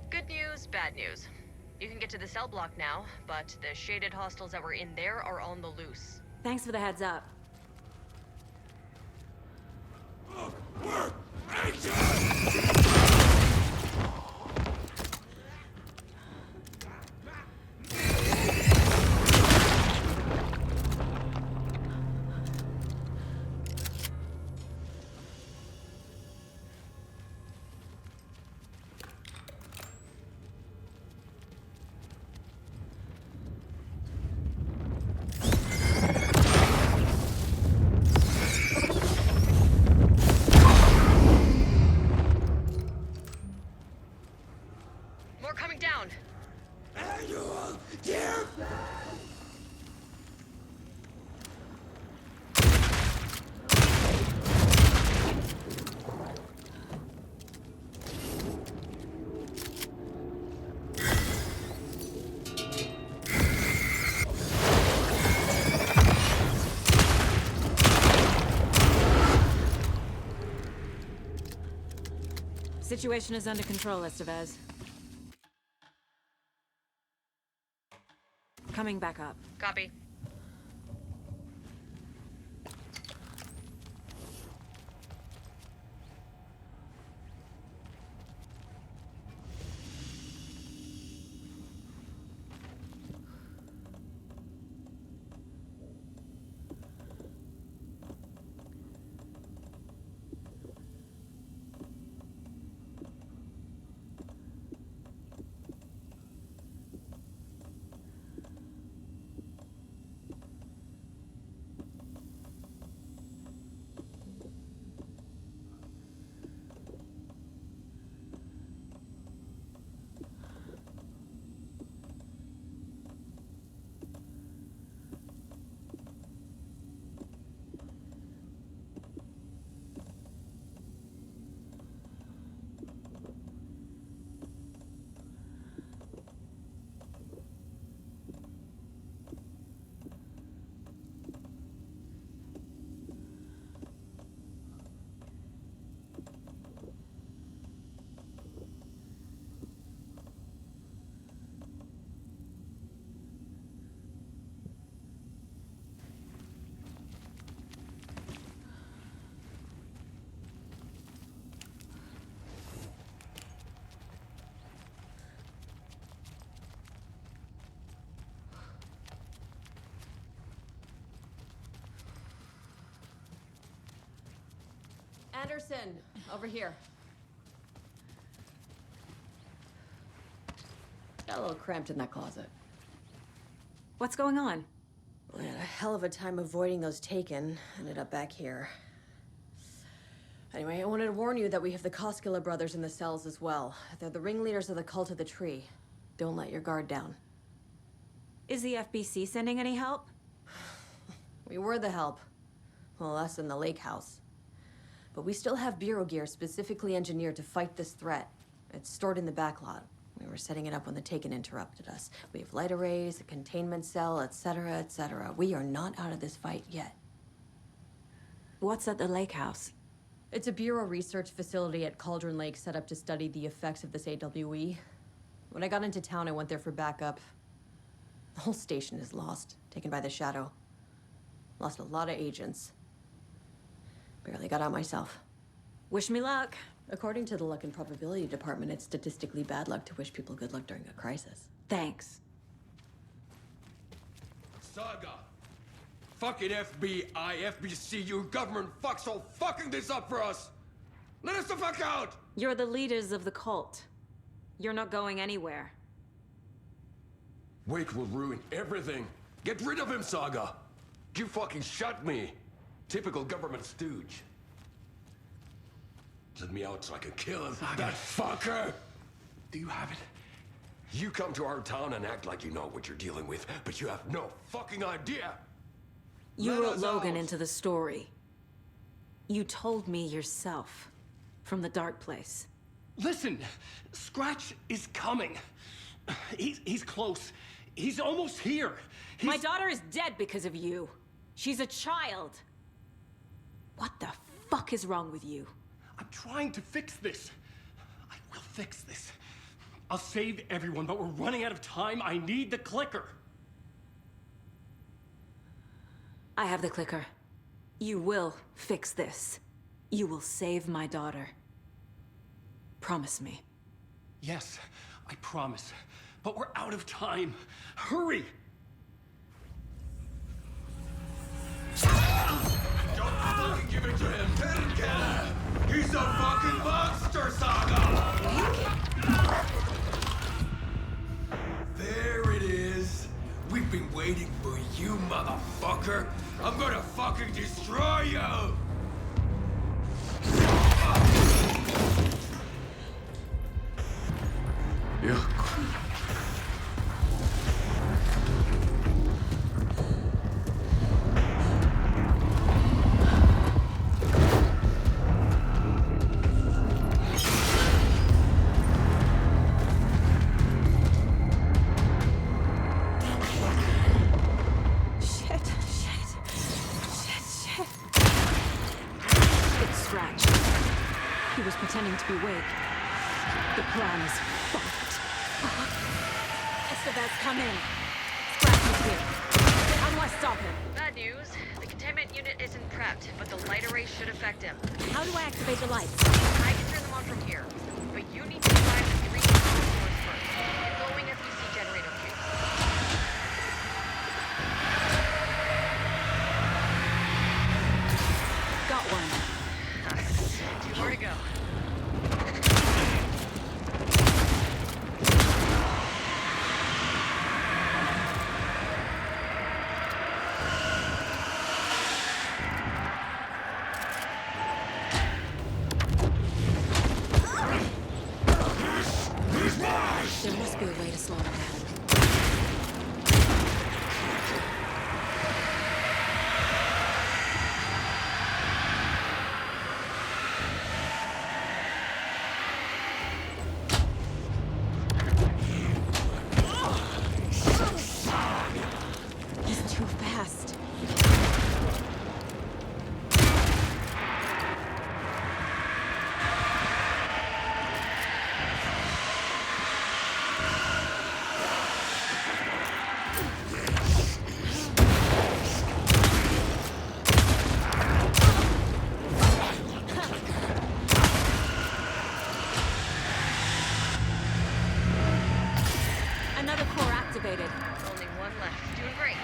[SPEAKER 6] Good news, bad news. You can get to the cell block now, but the shaded hostiles that were in there are on the loose.
[SPEAKER 1] Thanks for the heads up.
[SPEAKER 6] More coming down.
[SPEAKER 3] Annual Deerfest!
[SPEAKER 1] Situation is under control, Estevez. Coming back up.
[SPEAKER 6] Copy. Anderson, over here. Got a little cramped in that closet.
[SPEAKER 1] What's going on?
[SPEAKER 6] We had a hell of a time avoiding those taken. Ended up back here. Anyway, I wanted to warn you that we have the Koskela brothers in the cells as well. They're the ringleaders of the Cult of the Tree. Don't let your guard down.
[SPEAKER 1] Is the FBC sending any help?
[SPEAKER 6] We were the help. Well, us in the lake house. But we still have Bureau gear specifically engineered to fight this threat. It's stored in the backlot. We were setting it up when the Taken interrupted us. We have light arrays, a containment cell, etc., etc. We are not out of this fight yet.
[SPEAKER 1] What's at the lake house?
[SPEAKER 6] It's a Bureau research facility at Cauldron Lake set up to study the effects of this AWE. When I got into town, I went there for backup. The whole station is lost, taken by the Shadow. Lost a lot of agents. Barely got out myself.
[SPEAKER 1] Wish me luck.
[SPEAKER 6] According to the Luck and Probability Department, it's statistically bad luck to wish people good luck during a crisis.
[SPEAKER 1] Thanks.
[SPEAKER 20] Saga! Fucking FBI, FBC, your government fucks all fucking this up for us! Let us the fuck out!
[SPEAKER 1] You're the leaders of the cult. You're not going anywhere.
[SPEAKER 20] Wake will ruin everything. Get rid of him, Saga! You fucking shot me! Typical government stooge. Let me out so I can kill him.
[SPEAKER 4] Saga.
[SPEAKER 20] That fucker!
[SPEAKER 4] Do you have it?
[SPEAKER 20] You come to our town and act like you know what you're dealing with, but you have no fucking idea!
[SPEAKER 1] You
[SPEAKER 20] Let
[SPEAKER 1] wrote
[SPEAKER 20] us
[SPEAKER 1] Logan
[SPEAKER 20] out.
[SPEAKER 1] into the story. You told me yourself. From the dark place.
[SPEAKER 5] Listen, Scratch is coming. He's close. He's almost here.
[SPEAKER 1] My daughter is dead because of you. She's a child. What the fuck is wrong with you?
[SPEAKER 5] I'm trying to fix this. I will
[SPEAKER 21] fix this. I'll save everyone, but we're running out of time. I need the clicker.
[SPEAKER 1] I have the clicker. You will fix this. You will save my daughter. Promise me.
[SPEAKER 21] Yes, I promise. But we're out of time. Hurry!
[SPEAKER 20] Don't fucking give it to him! Hellcat! He's a fucking monster, Saga! There it is! We've been waiting for you, motherfucker! I'm gonna fucking destroy you! Yeah.
[SPEAKER 1] Pretending to be awake. The plan is fucked. Estevez, come in. Scratch is here. How do I stop him?
[SPEAKER 22] Bad news. The containment unit isn't prepped, but the light array should affect him.
[SPEAKER 1] How do I activate the lights?
[SPEAKER 22] I can turn them on from here, but you need to find the 3 power source first. Glowing FPC generator fuse.
[SPEAKER 1] Got one.
[SPEAKER 22] 2 more to go.
[SPEAKER 1] There must be a way to slow him down. He's too fast. Another core activated.
[SPEAKER 22] Only one left. Doing great.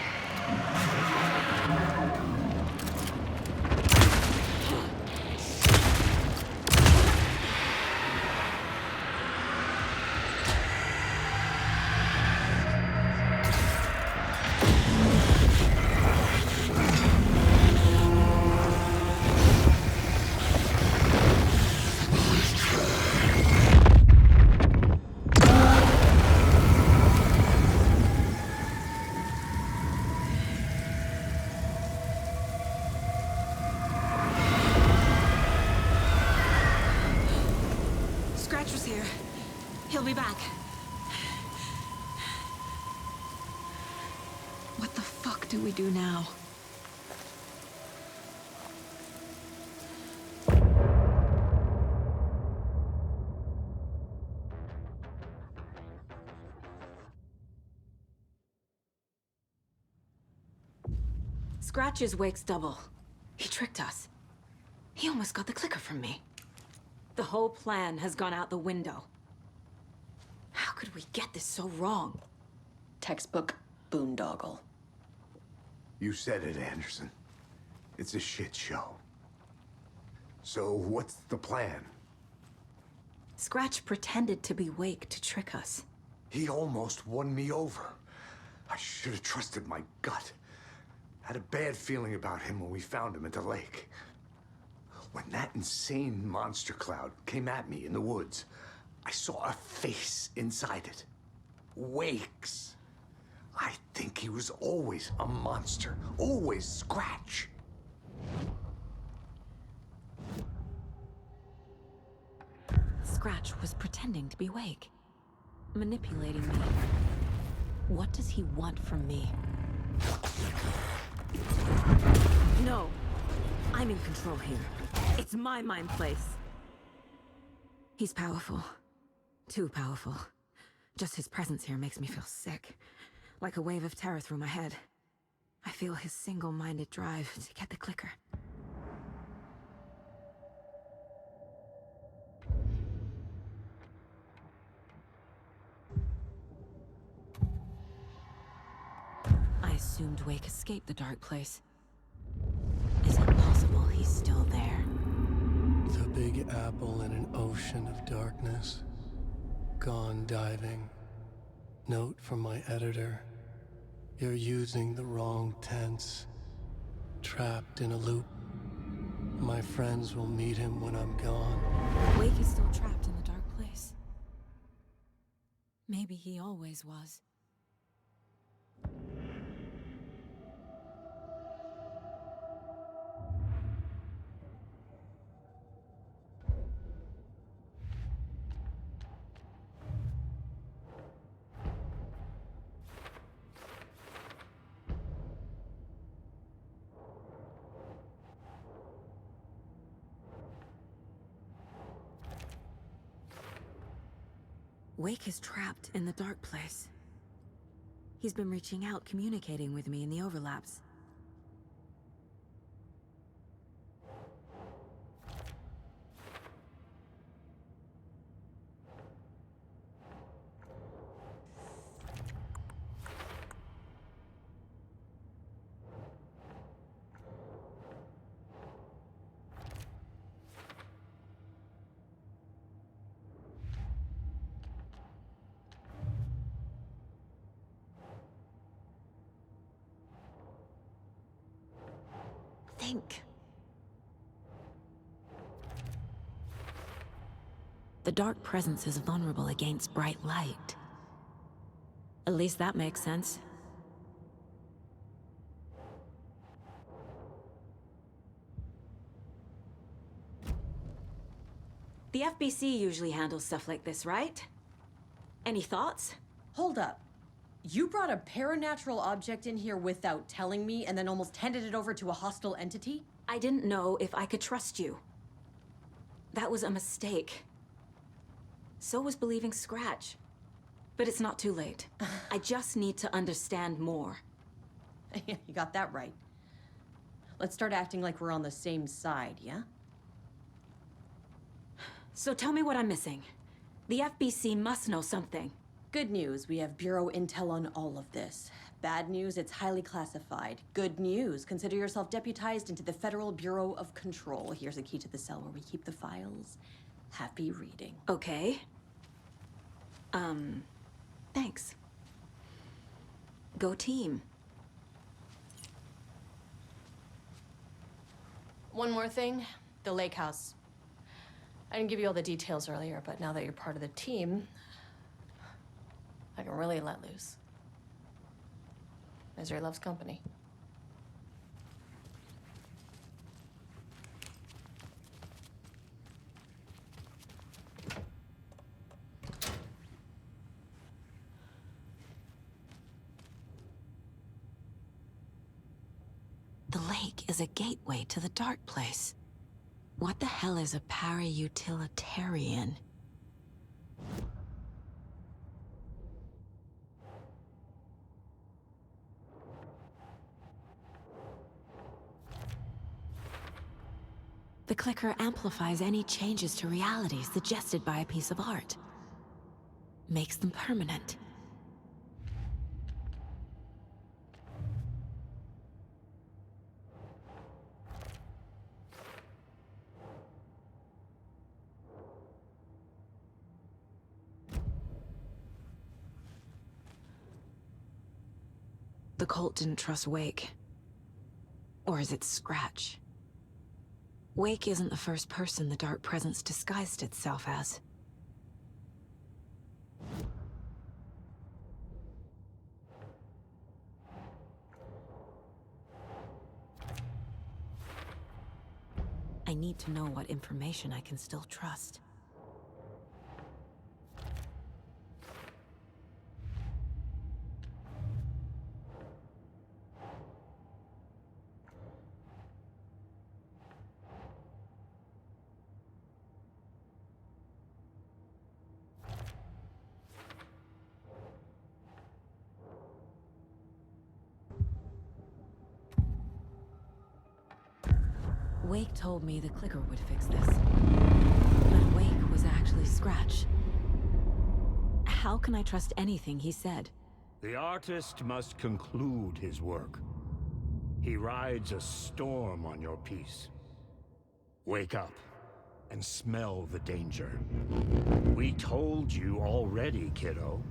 [SPEAKER 1] Scratch was here. He'll be back. What the fuck do we do now? Scratch's wake's double. He tricked us. He almost got the clicker from me. The whole plan has gone out the window. How could we get this so wrong?
[SPEAKER 6] Textbook boondoggle.
[SPEAKER 4] You said it, Anderson. It's a shit show. So what's the plan?
[SPEAKER 1] Scratch pretended to be Wake to trick us.
[SPEAKER 4] He almost won me over. I should have trusted my gut. Had a bad feeling about him when we found him at the lake. When that insane monster cloud came at me in the woods, I saw a face inside it. Wake's. I think he was always a monster. Always Scratch.
[SPEAKER 1] Scratch was pretending to be Wake. Manipulating me. What does he want from me? No. I'm in control here. It's my mind place. He's powerful. Too powerful. Just his presence here makes me feel sick. Like a wave of terror through my head. I feel his single-minded drive to get the clicker. I assumed Wake escaped the dark place. Is it possible he's still there?
[SPEAKER 5] The Big Apple in an ocean of darkness. Gone diving. Note from my editor. You're using the wrong tense. Trapped in a loop. My friends will meet him when I'm gone.
[SPEAKER 1] Wake is still trapped in the dark place. Maybe he always was. Wake is trapped in the dark place. He's been reaching out, communicating with me in the overlaps. Think. The dark presence is vulnerable against bright light. At least that makes sense. The FBC usually handles stuff like this, right? Any thoughts?
[SPEAKER 6] Hold up. You brought a paranatural object in here without telling me and then almost handed it over to a hostile entity?
[SPEAKER 1] I didn't know if I could trust you. That was a mistake. So was believing Scratch. But it's not too late. I just need to understand more.
[SPEAKER 6] You got that right. Let's start acting like we're on the same side, yeah?
[SPEAKER 1] So tell me what I'm missing. The FBC must know something.
[SPEAKER 6] Good news, we have Bureau intel on all of this. Bad news, it's highly classified. Good news, consider yourself deputized into the Federal Bureau of Control. Here's a key to the cell where we keep the files. Happy reading.
[SPEAKER 1] Okay. Thanks. Go team.
[SPEAKER 6] One more thing, the lake house. I didn't give you all the details earlier, but now that you're part of the team, I can really let loose. Misery loves company.
[SPEAKER 1] The lake is a gateway to the dark place. What the hell is a para-utilitarian? The clicker amplifies any changes to reality suggested by a piece of art. Makes them permanent. The cult didn't trust Wake. Or is it Scratch? Wake isn't the first person the dark presence disguised itself as. I need to know what information I can still trust. Wake told me the clicker would fix this. But Wake was actually Scratch. How can I trust anything he said?
[SPEAKER 2] The artist must conclude his work. He rides a storm on your piece. Wake up and smell the danger. We told you already, kiddo.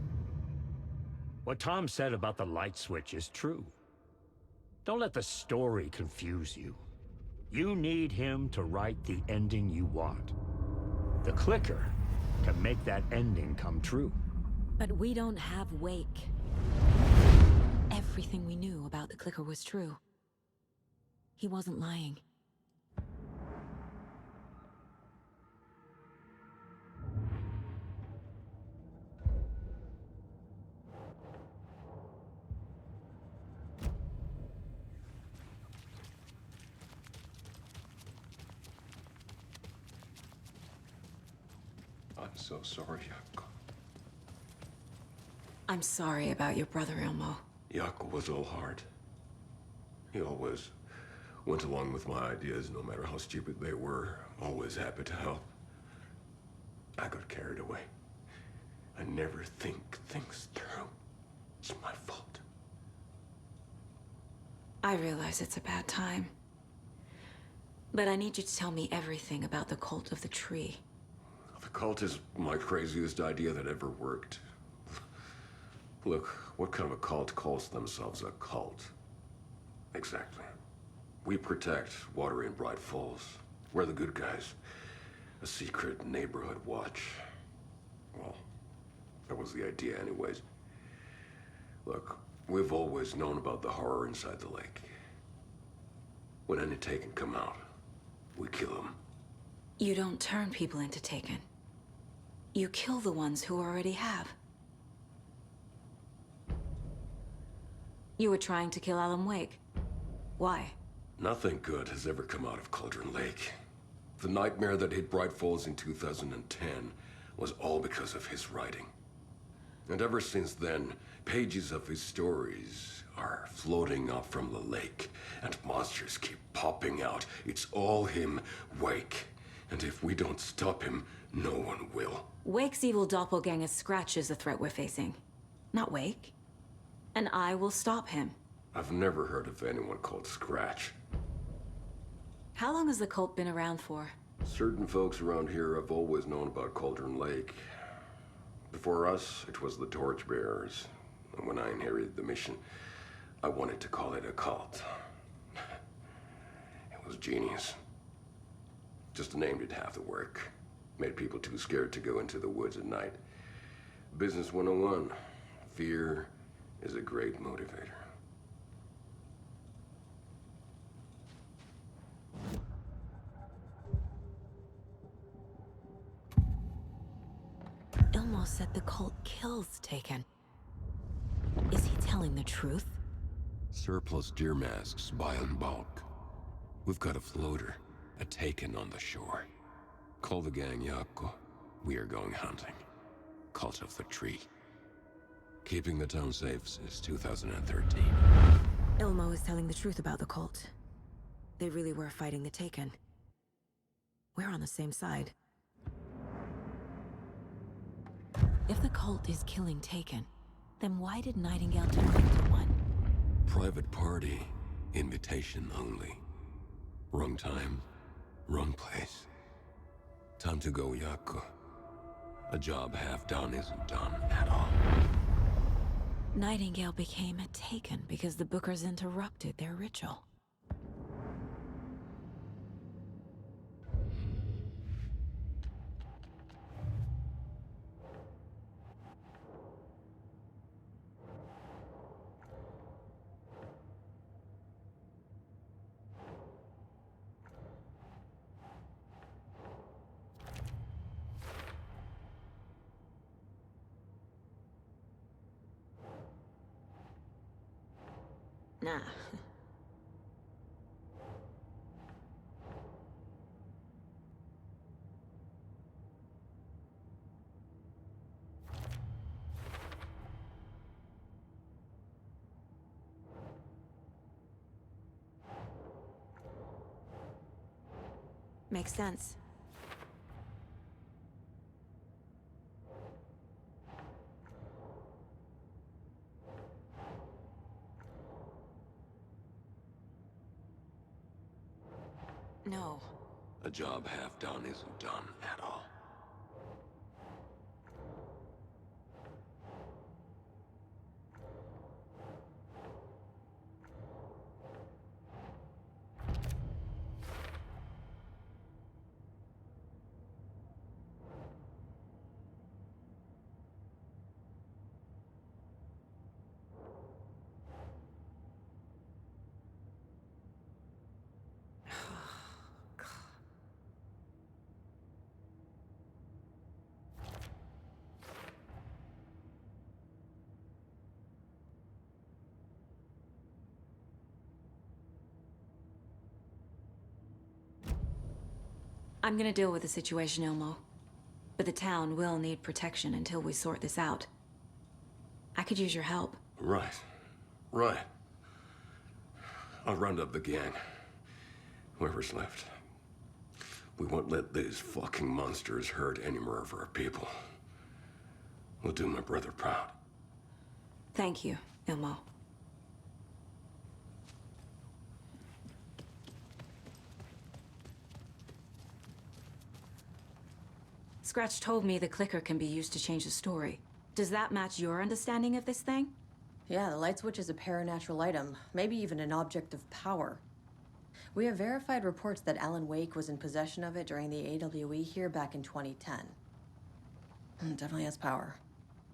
[SPEAKER 2] What Tom said about the light switch is true. Don't let the story confuse you. You need him to write the ending you want. The clicker can make that ending come true.
[SPEAKER 1] But we don't have Wake. Everything we knew about the clicker was true. He wasn't lying.
[SPEAKER 20] I'm so sorry, Jaakko.
[SPEAKER 1] I'm sorry about your brother, Ilmo.
[SPEAKER 20] Jaakko was all heart. He always went along with my ideas, no matter how stupid they were. Always happy to help. I got carried away. I never think things through. It's my fault.
[SPEAKER 1] I realize it's a bad time. But I need you to tell me everything about the Cult of the Tree.
[SPEAKER 20] The cult is my craziest idea that ever worked. Look, what kind of a cult calls themselves a cult? Exactly. We protect water in Bright Falls. We're the good guys. A secret neighborhood watch. Well, that was the idea anyways. Look, we've always known about the horror inside the lake. When any Taken come out, we kill them.
[SPEAKER 1] You don't turn people into Taken. You kill the ones who already have. You were trying to kill Alan Wake. Why?
[SPEAKER 20] Nothing good has ever come out of Cauldron Lake. The nightmare that hit Bright Falls in 2010 was all because of his writing. And ever since then, pages of his stories are floating up from the lake, and monsters keep popping out. It's all him, Wake. And if we don't stop him, no one will.
[SPEAKER 1] Wake's evil doppelganger Scratch is the threat we're facing, not Wake. And I will stop him.
[SPEAKER 20] I've never heard of anyone called Scratch.
[SPEAKER 1] How long has the cult been around for?
[SPEAKER 20] Certain folks around here have always known about Cauldron Lake. Before us, it was the Torchbearers. And when I inherited the mission, I wanted to call it a cult. It was genius. Just a name did half the work. Made people too scared to go into the woods at night. Business 101. Fear is a great motivator.
[SPEAKER 1] Ilmo said the cult kills Taken. Is he telling the truth?
[SPEAKER 20] Surplus deer masks buy in bulk. We've got a floater, a Taken on the shore. Call the gang Jaakko. We are going hunting. Cult of the Tree. Keeping the town safe since 2013.
[SPEAKER 1] Ilmo is telling the truth about the cult. They really were fighting the Taken. We're on the same side. If the cult is killing Taken, then why did Nightingale turn into one?
[SPEAKER 20] Private party. Invitation only. Wrong time. Wrong place. Time to go, Jaakko. A job half done isn't done at all.
[SPEAKER 1] Nightingale became a Taken because the Bookers interrupted their ritual. Nah. Makes sense. No.
[SPEAKER 20] A job half done isn't done at all.
[SPEAKER 1] I'm gonna deal with the situation, Ilmo. But the town will need protection until we sort this out. I could use your help.
[SPEAKER 20] Right. Right. I'll round up the gang. Whoever's left. We won't let these fucking monsters hurt any more of our people. We'll do my brother proud.
[SPEAKER 1] Thank you, Ilmo. Scratch told me the clicker can be used to change the story. Does that match your understanding of this thing?
[SPEAKER 6] Yeah, the light switch is a paranatural item, maybe even an object of power. We have verified reports that Alan Wake was in possession of it during the AWE here back in 2010. It definitely has power.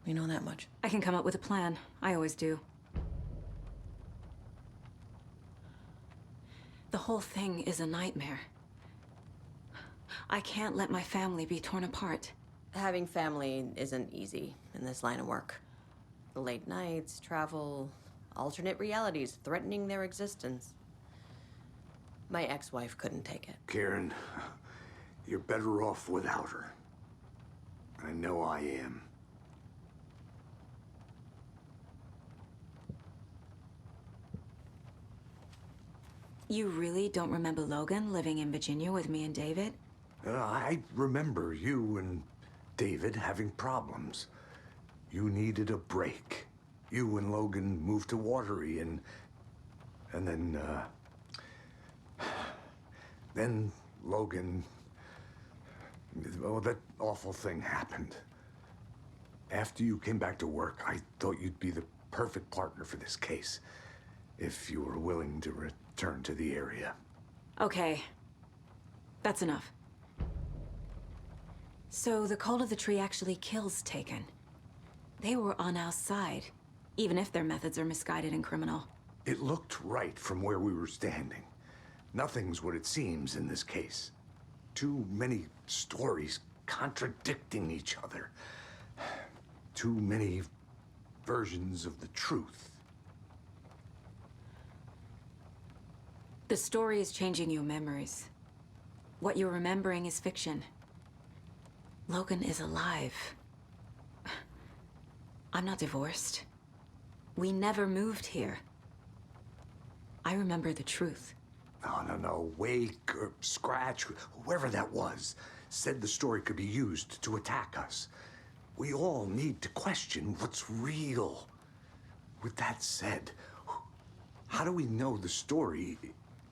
[SPEAKER 6] We know that much.
[SPEAKER 1] I can come up with a plan. I always do. The whole thing is a nightmare. I can't let my family be torn apart.
[SPEAKER 6] Having family isn't easy in this line of work. The late nights, travel, alternate realities threatening their existence. My ex-wife couldn't take it.
[SPEAKER 4] Karen, you're better off without her. I know I am.
[SPEAKER 1] You really don't remember Logan living in Virginia with me and David?
[SPEAKER 4] I remember you and David having problems. You needed a break. You and Logan moved to Watery and then Logan, well, that awful thing happened. After you came back to work, I thought you'd be the perfect partner for this case, if you were willing to return to the area.
[SPEAKER 1] Okay. That's enough. So the Cult of the Tree actually kills Taken. They were on our side, even if their methods are misguided and criminal.
[SPEAKER 4] It looked right from where we were standing. Nothing's what it seems in this case. Too many stories contradicting each other. Too many versions of the truth.
[SPEAKER 1] The story is changing your memories. What you're remembering is fiction. Logan is alive. I'm not divorced. We never moved here. I remember the truth.
[SPEAKER 4] No. Wake or Scratch, whoever that was, said the story could be used to attack us. We all need to question what's real. With that said, how do we know the story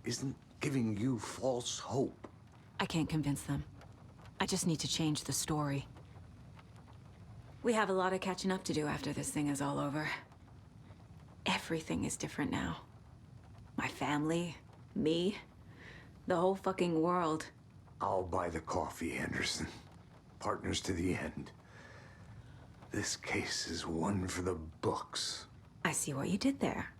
[SPEAKER 4] isn't giving you false hope?
[SPEAKER 1] I can't convince them. I just need to change the story. We have a lot of catching up to do after this thing is all over. Everything is different now. My family, me, the whole fucking world.
[SPEAKER 4] I'll buy the coffee, Anderson. Partners to the end. This case is one for the books.
[SPEAKER 1] I see what you did there.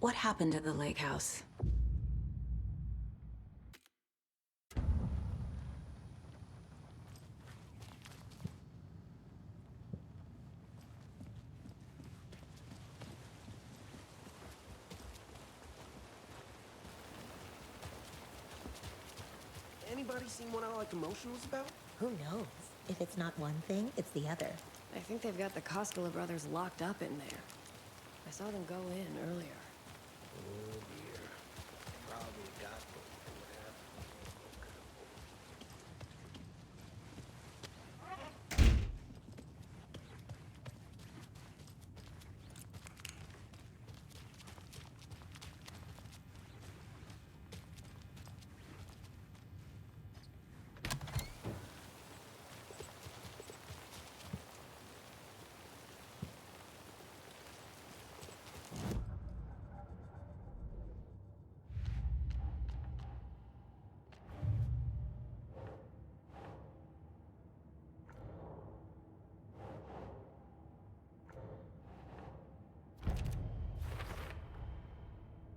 [SPEAKER 1] What happened at the lake house?
[SPEAKER 7] anybody seen what all the commotion was about?
[SPEAKER 9] Who knows? If it's not one thing, it's the other.
[SPEAKER 6] I think they've got the Koskela brothers locked up in there. I saw them go in earlier.
[SPEAKER 19] Oh dear. Probably got what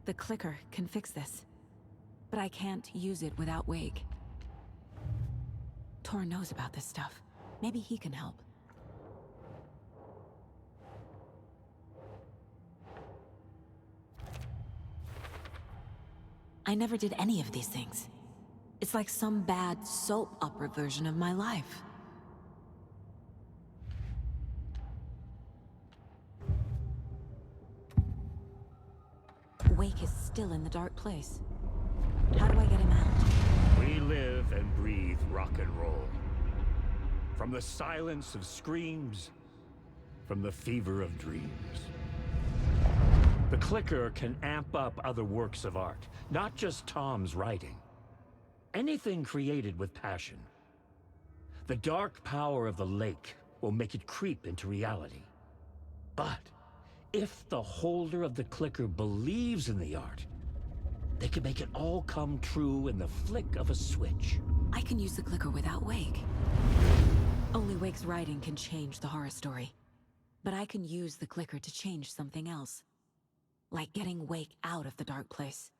[SPEAKER 1] The clicker can fix this. But I can't use it without Wake. Tor knows about this stuff. Maybe he can help. I never did any of these things. It's like some bad soap opera version of my life. Wake is still in the dark place. How do I get him out?
[SPEAKER 2] We live and breathe rock and roll. From the silence of screams, from the fever of dreams. The clicker can amp up other works of art, not just Tom's writing. Anything created with passion. The dark power of the lake will make it creep into reality. But if the holder of the clicker believes in the art, they can make it all come true in the flick of a switch.
[SPEAKER 1] I can use the clicker without Wake. Only Wake's writing can change the horror story. But I can use the clicker to change something else. Like getting Wake out of the dark place.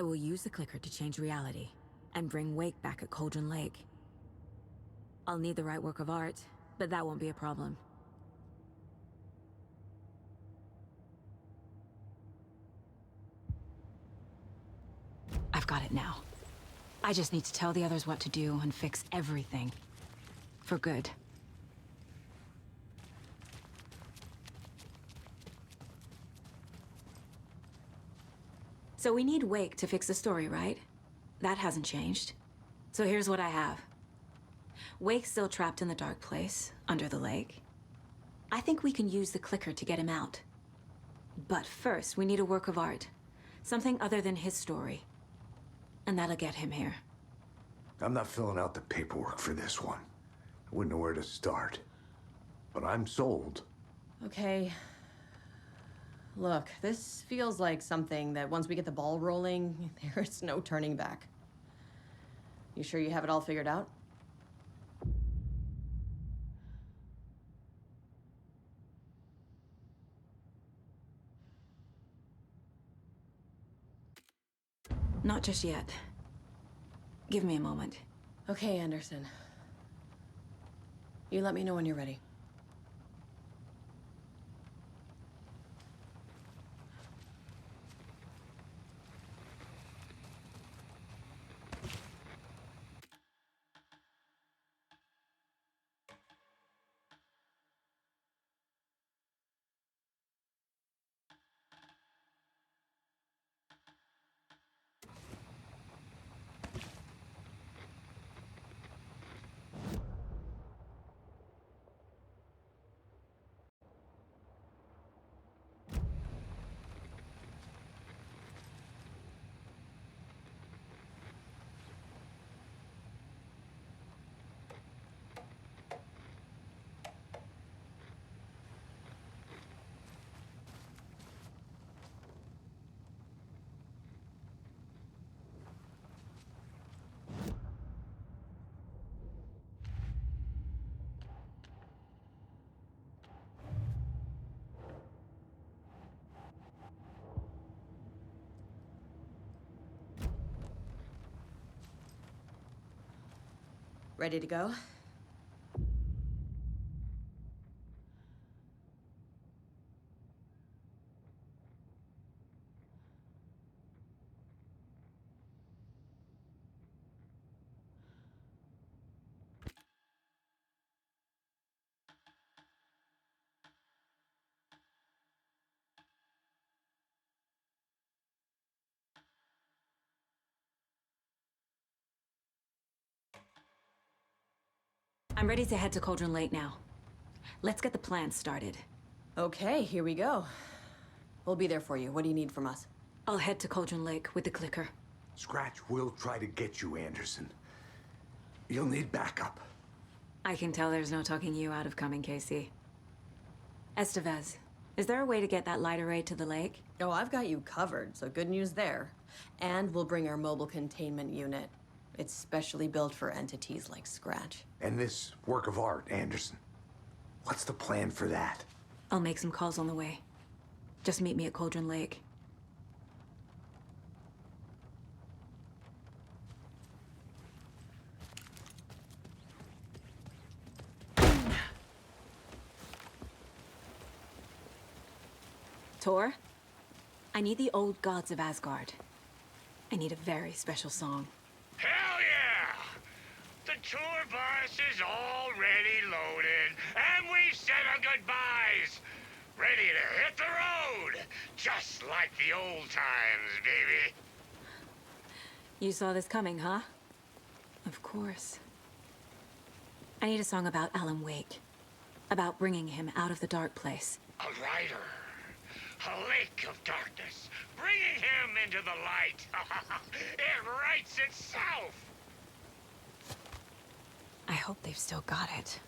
[SPEAKER 1] I will use the clicker to change reality, and bring Wake back at Cauldron Lake. I'll need the right work of art, but that won't be a problem. I've got it now. I just need to tell the others what to do and fix everything. For good. So we need Wake to fix the story, right? That hasn't changed. So here's what I have. Wake's still trapped in the dark place, under the lake. I think we can use the clicker to get him out. But first, we need a work of art. Something other than his story. And that'll get him here.
[SPEAKER 4] I'm not filling out the paperwork for this one. I wouldn't know where to start. But I'm sold.
[SPEAKER 6] Okay. Look, this feels like something that once we get the ball rolling, there's no turning back. You sure you have it all figured out?
[SPEAKER 1] Not just yet. Give me a moment.
[SPEAKER 6] Okay, Anderson. You let me know when you're ready. Ready to go?
[SPEAKER 1] I'm ready to head to Cauldron Lake now. Let's get the plan started.
[SPEAKER 6] Okay, here we go. We'll be there for you. What do you need from us?
[SPEAKER 1] I'll head to Cauldron Lake with the clicker.
[SPEAKER 4] Scratch will try to get you, Anderson. You'll need backup.
[SPEAKER 1] I can tell there's no talking you out of coming, Casey. Estevez, is there a way to get that light array to the lake?
[SPEAKER 6] Oh, I've got you covered, so good news there. And we'll bring our mobile containment unit. It's specially built for entities like Scratch.
[SPEAKER 4] And this work of art, Anderson. What's the plan for that?
[SPEAKER 1] I'll make some calls on the way. Just meet me at Cauldron Lake. Tor, I need the old gods of Asgard. I need a very special song.
[SPEAKER 3] Hell yeah! The tour bus is already loaded, and we said our goodbyes. Ready to hit the road, just like the old times, baby.
[SPEAKER 1] You saw this coming, huh? Of course. I need a song about Alan Wake. About bringing him out of the dark place.
[SPEAKER 3] A rider. A lake of darkness, bringing him into the light. It writes itself.
[SPEAKER 1] I hope they've still got it.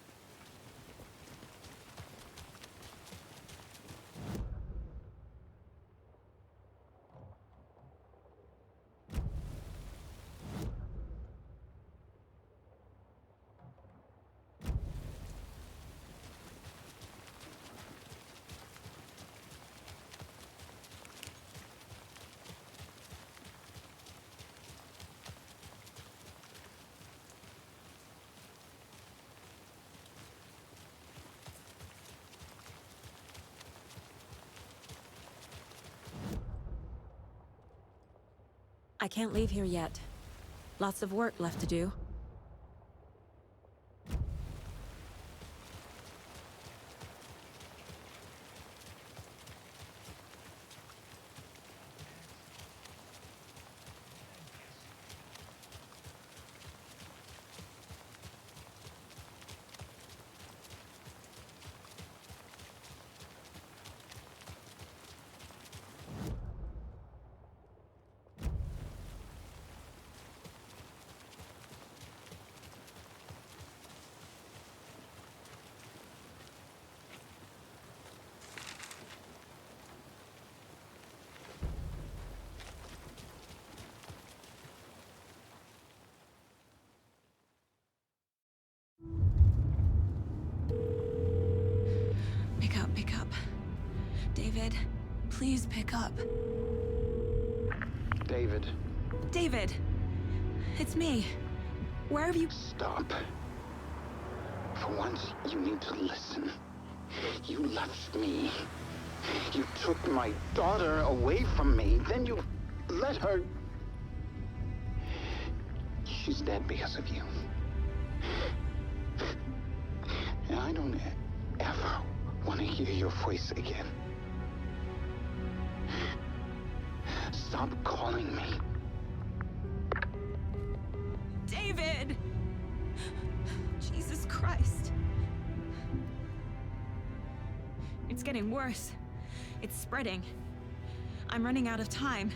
[SPEAKER 1] I can't leave here yet. Lots of work left to do. Pick up. David, please pick up.
[SPEAKER 8] David.
[SPEAKER 1] David! It's me. Where have you...
[SPEAKER 8] Stop. For once, you need to listen. You left me. You took my daughter away from me. Then you let her... She's dead because of you. And I don't ever want to hear your voice again. Stop calling me.
[SPEAKER 1] David! Jesus Christ. It's getting worse. It's spreading. I'm running out of time.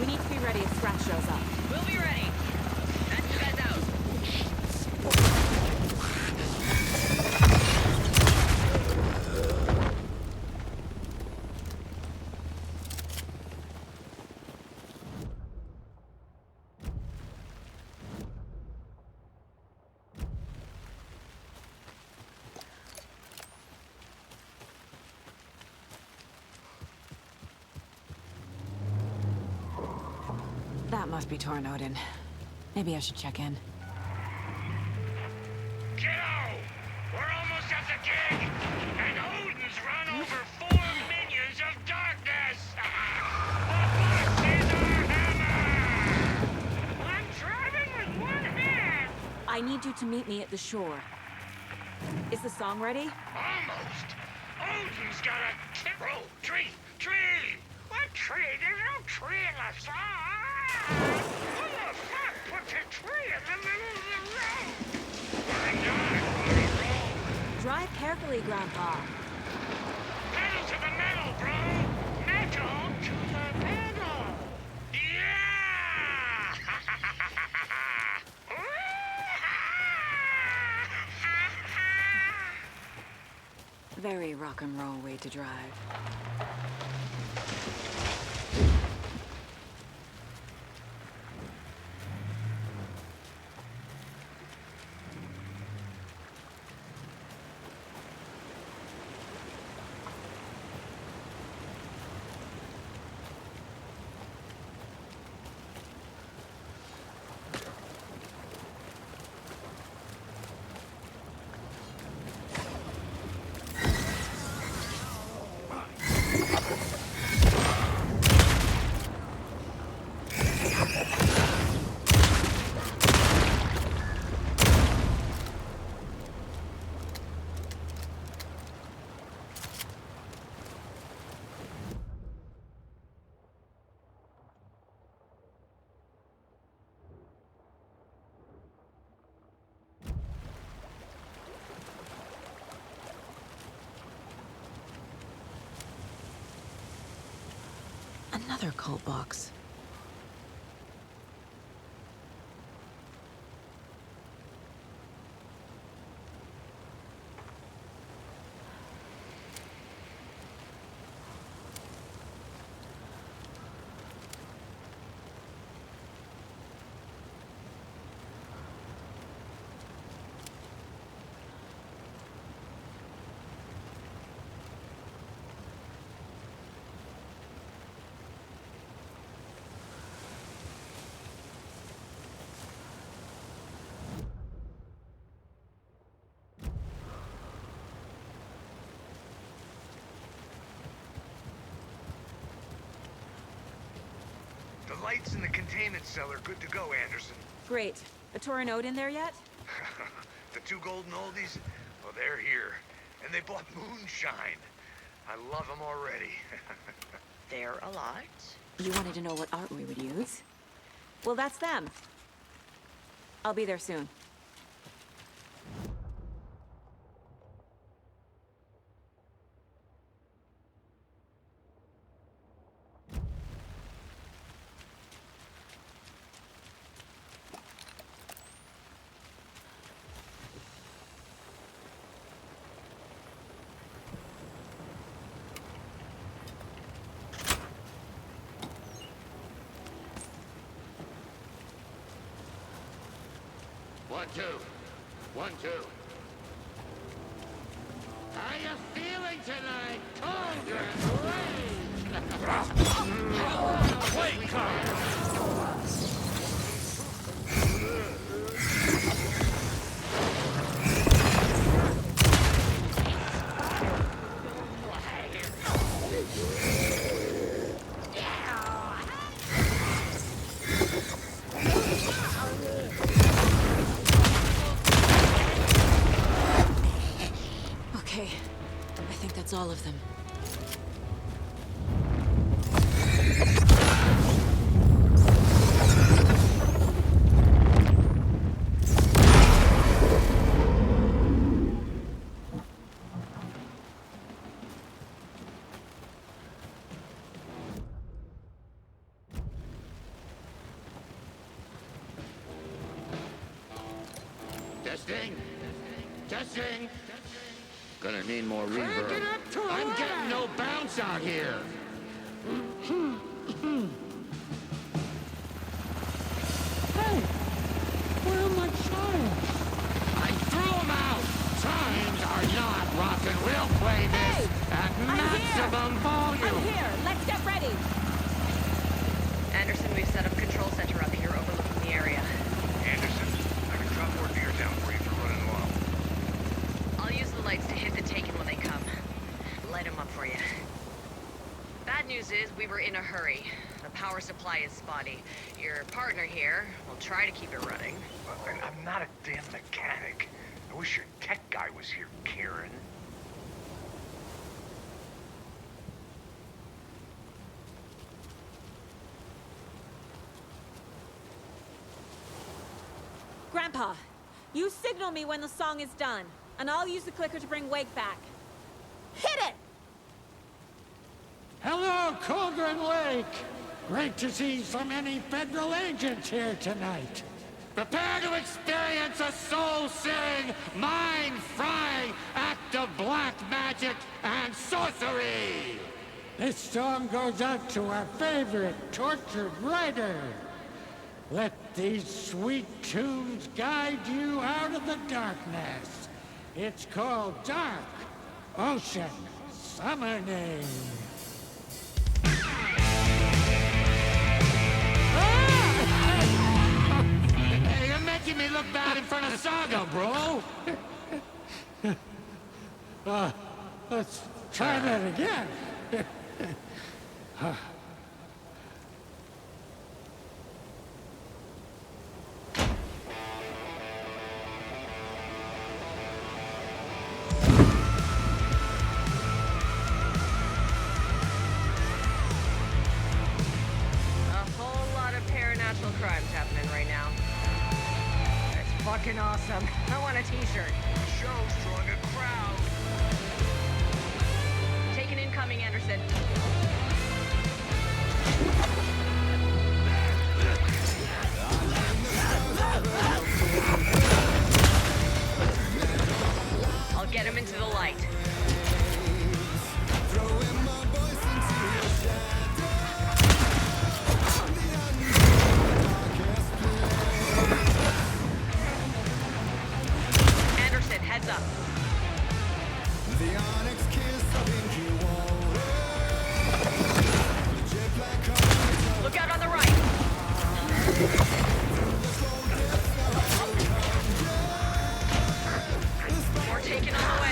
[SPEAKER 15] We need to be ready if Scratch shows up.
[SPEAKER 22] We'll be ready. Send you guys out.
[SPEAKER 1] That must be Tornodin. Maybe I should check in.
[SPEAKER 3] Kiddo! We're almost at the gig! And Odin's run over 4 minions of darkness! The boss is our hammer! I'm driving with one hand!
[SPEAKER 15] I need you to meet me at the shore. Is the song ready?
[SPEAKER 3] Almost! Odin's got a tree! What tree? There's no tree in the song! Who the fuck put a tree in the middle of the road? We're not on a road!
[SPEAKER 15] Drive carefully, Grandpa.
[SPEAKER 3] Pedal to the metal, bro! Metal to the pedal! Yeah!
[SPEAKER 1] Very rock and roll way to drive. Another cult box.
[SPEAKER 14] The lights in the containment cell are good to go, Anderson.
[SPEAKER 15] Great. A Tornodin in there yet?
[SPEAKER 14] The 2 golden oldies? Well, they're here. And they bought moonshine. I love them already.
[SPEAKER 22] They're a lot.
[SPEAKER 15] You wanted to know what art we would use? Well, that's them. I'll be there soon.
[SPEAKER 3] One, two. 1, 2. How you feeling tonight, Cauldron? Wake up!
[SPEAKER 1] Okay, I think that's all of them.
[SPEAKER 3] Testing. Testing. Gonna need more
[SPEAKER 10] Crank
[SPEAKER 3] reverb.
[SPEAKER 10] it up to
[SPEAKER 3] I'm
[SPEAKER 10] 11.
[SPEAKER 3] getting no bounce out here.
[SPEAKER 10] Hey, where are my chimes?
[SPEAKER 3] I threw them out. Chimes are not rockin'. We'll play this at maximum volume.
[SPEAKER 15] I'm here. Let's get ready.
[SPEAKER 22] Anderson, we've set up control center up here overlooking the area.
[SPEAKER 14] Anderson, I can drop more deer down for you for running low.
[SPEAKER 22] I'll use the lights to hit the Taken when they come. Light them up for you. Bad news is we were in a hurry. The power supply is spotty. Your partner here will try to keep it running.
[SPEAKER 14] Well, I'm not a damn mechanic. I wish your tech guy was here, Karen.
[SPEAKER 15] Grandpa, you signal me when the song is done, and I'll use the clicker to bring Wake back. Hit it!
[SPEAKER 10] Hello, Cauldron Lake. Great to see so many federal agents here tonight.
[SPEAKER 3] Prepare to experience a soul-searing, mind-frying act of black magic and sorcery!
[SPEAKER 10] This song goes out to our favorite tortured writer. Let these sweet tunes guide you out of the darkness. It's called Dark Ocean Summoning.
[SPEAKER 3] Hey, you're making me look bad in front of Saga, bro!
[SPEAKER 10] Let's try that again.
[SPEAKER 22] Crimes happening right now. That's fucking awesome. I want a t-shirt.
[SPEAKER 14] The show's drawing a crowd.
[SPEAKER 22] Taking incoming, Anderson. I'll get him into the light. Heads up.
[SPEAKER 17] The onyx kiss of inky
[SPEAKER 22] Look out on the right. We're taking on the way.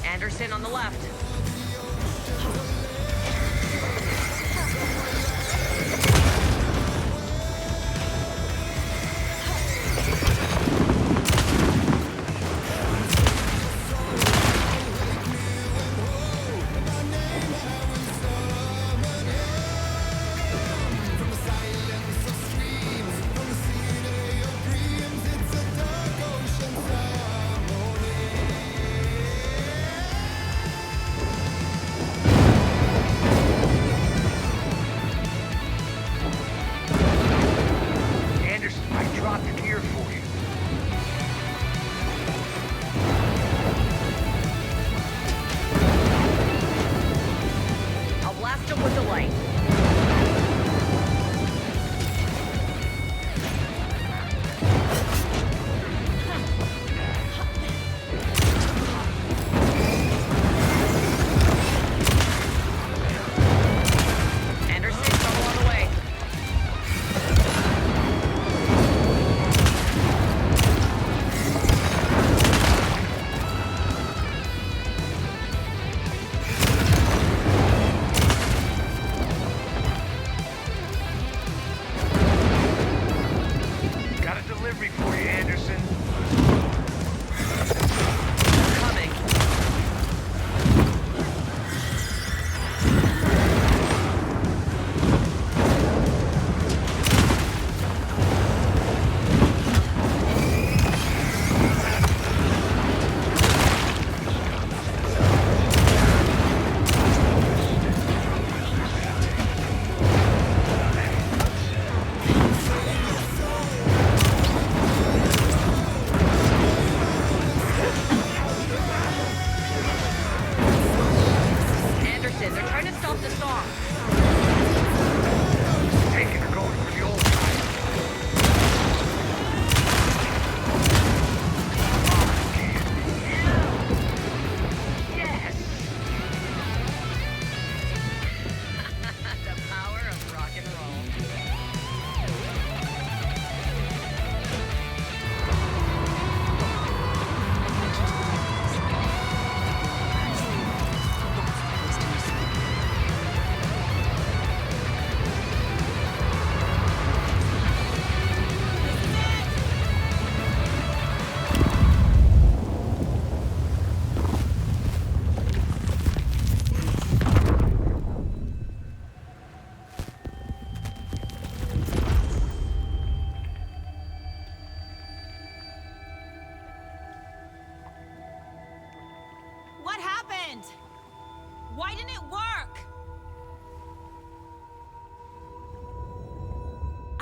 [SPEAKER 22] Anderson on the left.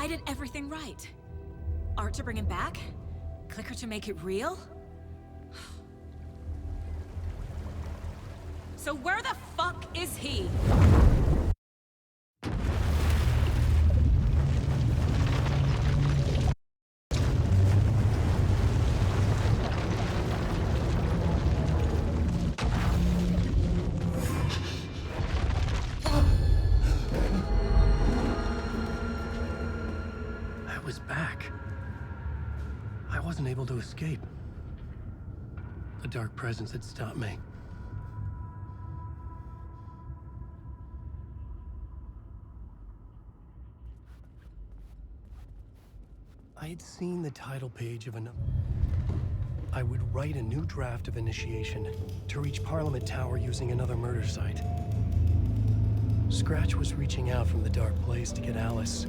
[SPEAKER 1] I did everything right. Art to bring him back? Clicker to make it real? So where the fuck is he?
[SPEAKER 5] I was back. I wasn't able to escape. The dark presence had stopped me. I had seen the title page of I would write a new draft of initiation to reach Parliament Tower using another murder site. Scratch was reaching out from the dark place to get Alice.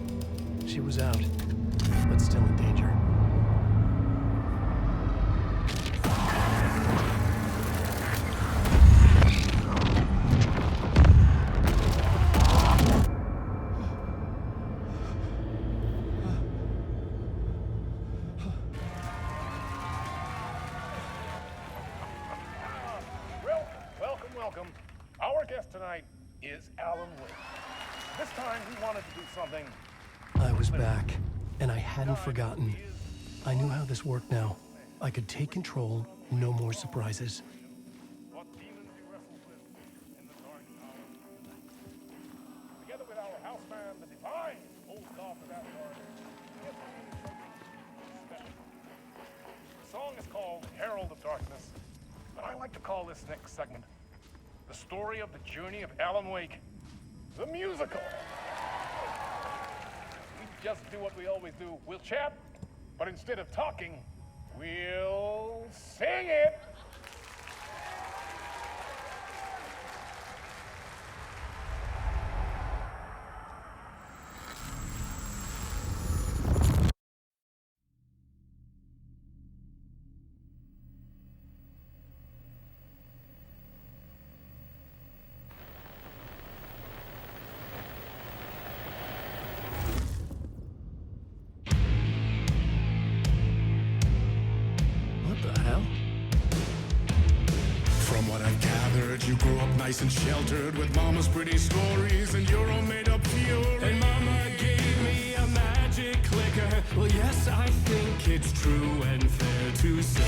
[SPEAKER 5] She was out, but still in danger.
[SPEAKER 18] Welcome. Our guest tonight is Alan Wake. This time he wanted to do something.
[SPEAKER 5] I was back, and I hadn't forgotten. I knew how this worked now. I could take control, no more surprises.
[SPEAKER 18] What demons he wrestled with in the dark hour. Together with our house band, the divine old god of that word, he has created something special. The song is called Herald of Darkness, but I like to call this next segment the story of the journey of Alan Wake, the musical. We just do what we always do. We'll chat, but instead of talking, we'll sing it.
[SPEAKER 17] You grew up nice and sheltered with mama's pretty stories and your own made-up fury.
[SPEAKER 13] And mama gave me a magic clicker. Well, yes, I think it's true and fair to say.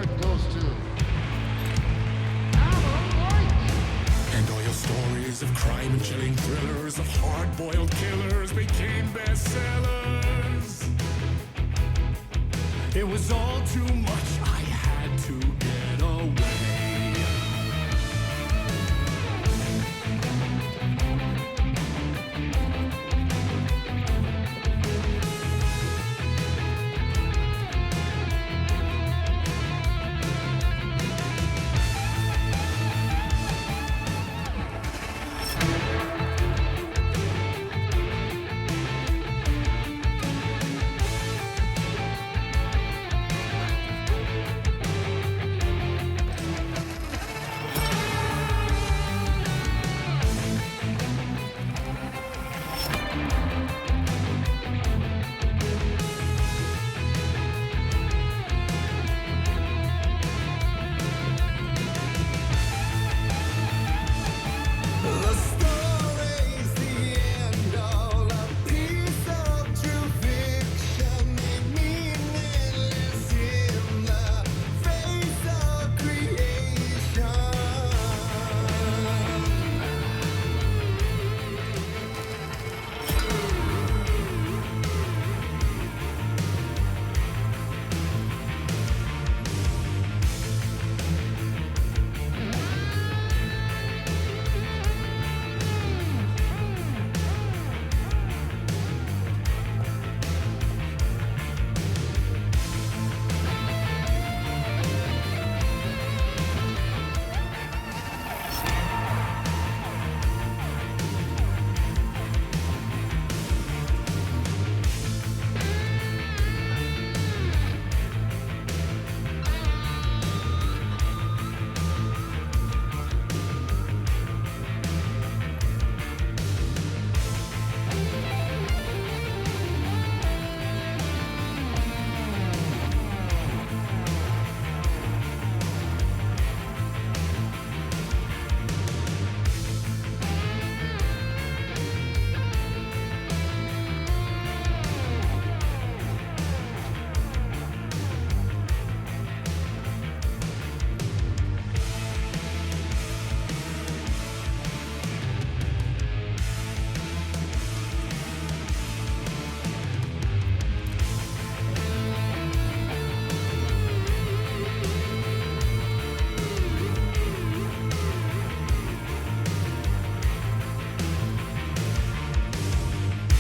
[SPEAKER 3] where it goes to.
[SPEAKER 17] And all your stories of crime and chilling thrillers of hard-boiled killers became bestsellers. It was all too much, I had to get away.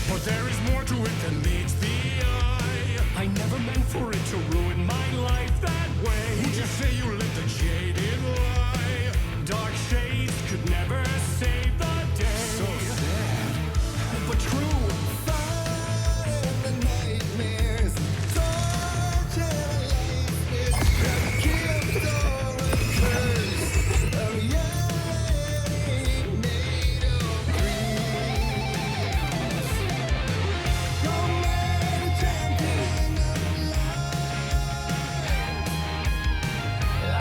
[SPEAKER 17] But there is more to it than meets the eye. I never meant for it to ruin my life that way. Would you say you lived a jaded lie? Dark shades could never save the day. So sad, but true. Fire in the nightmares, torture life is the gift or a curse of yearning made of dreams. No matter champion of life, I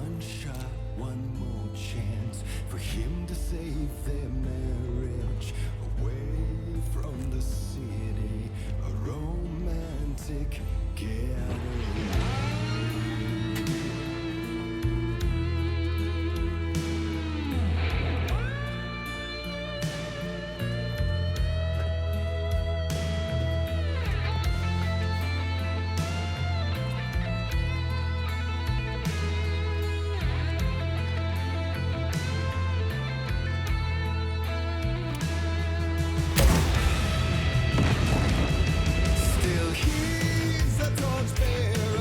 [SPEAKER 13] One shot, one more chance for him to save their marriage. Away from the city, a romantic getaway. Still he's a torchbearer.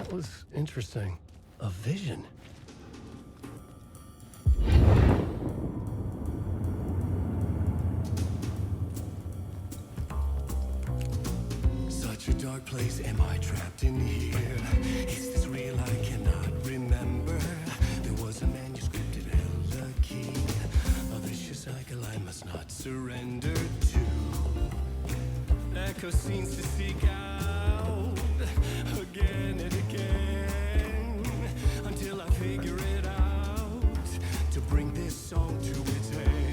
[SPEAKER 5] That was interesting. A vision. Such a dark place, am I trapped in here? Is this real? I cannot remember. There was a manuscript, it held a key. A vicious cycle I must not surrender to. Echo scenes to seek out again and again until I figure it out to bring this song to its end.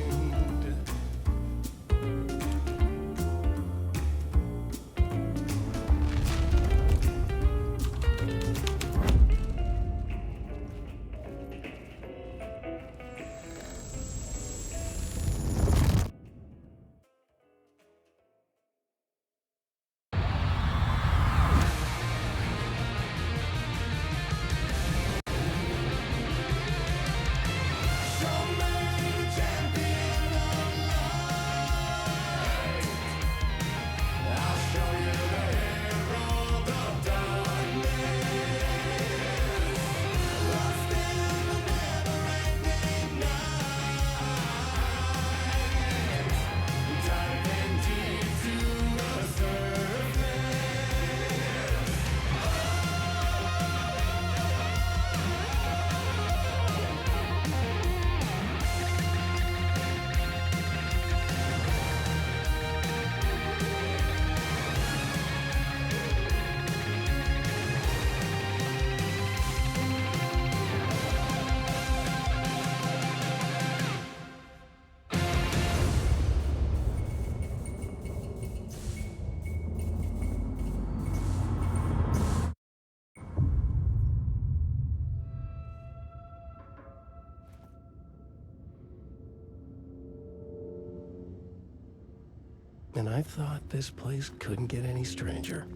[SPEAKER 5] And I thought this place couldn't get any stranger.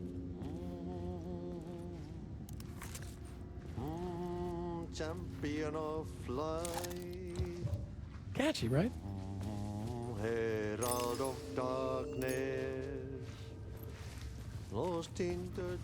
[SPEAKER 11] Champion of light.
[SPEAKER 5] Catchy, right?
[SPEAKER 11] Herald of darkness. Lost in the...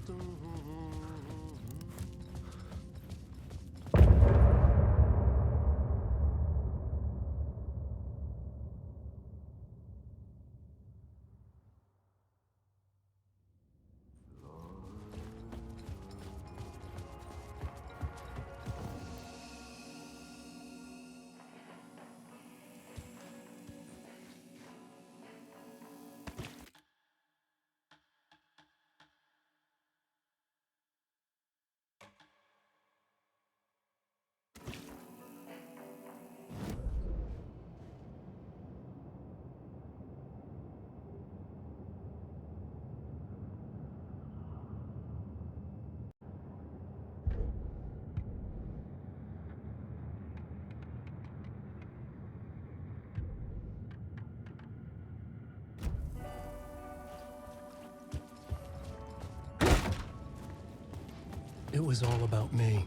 [SPEAKER 5] It was all about me.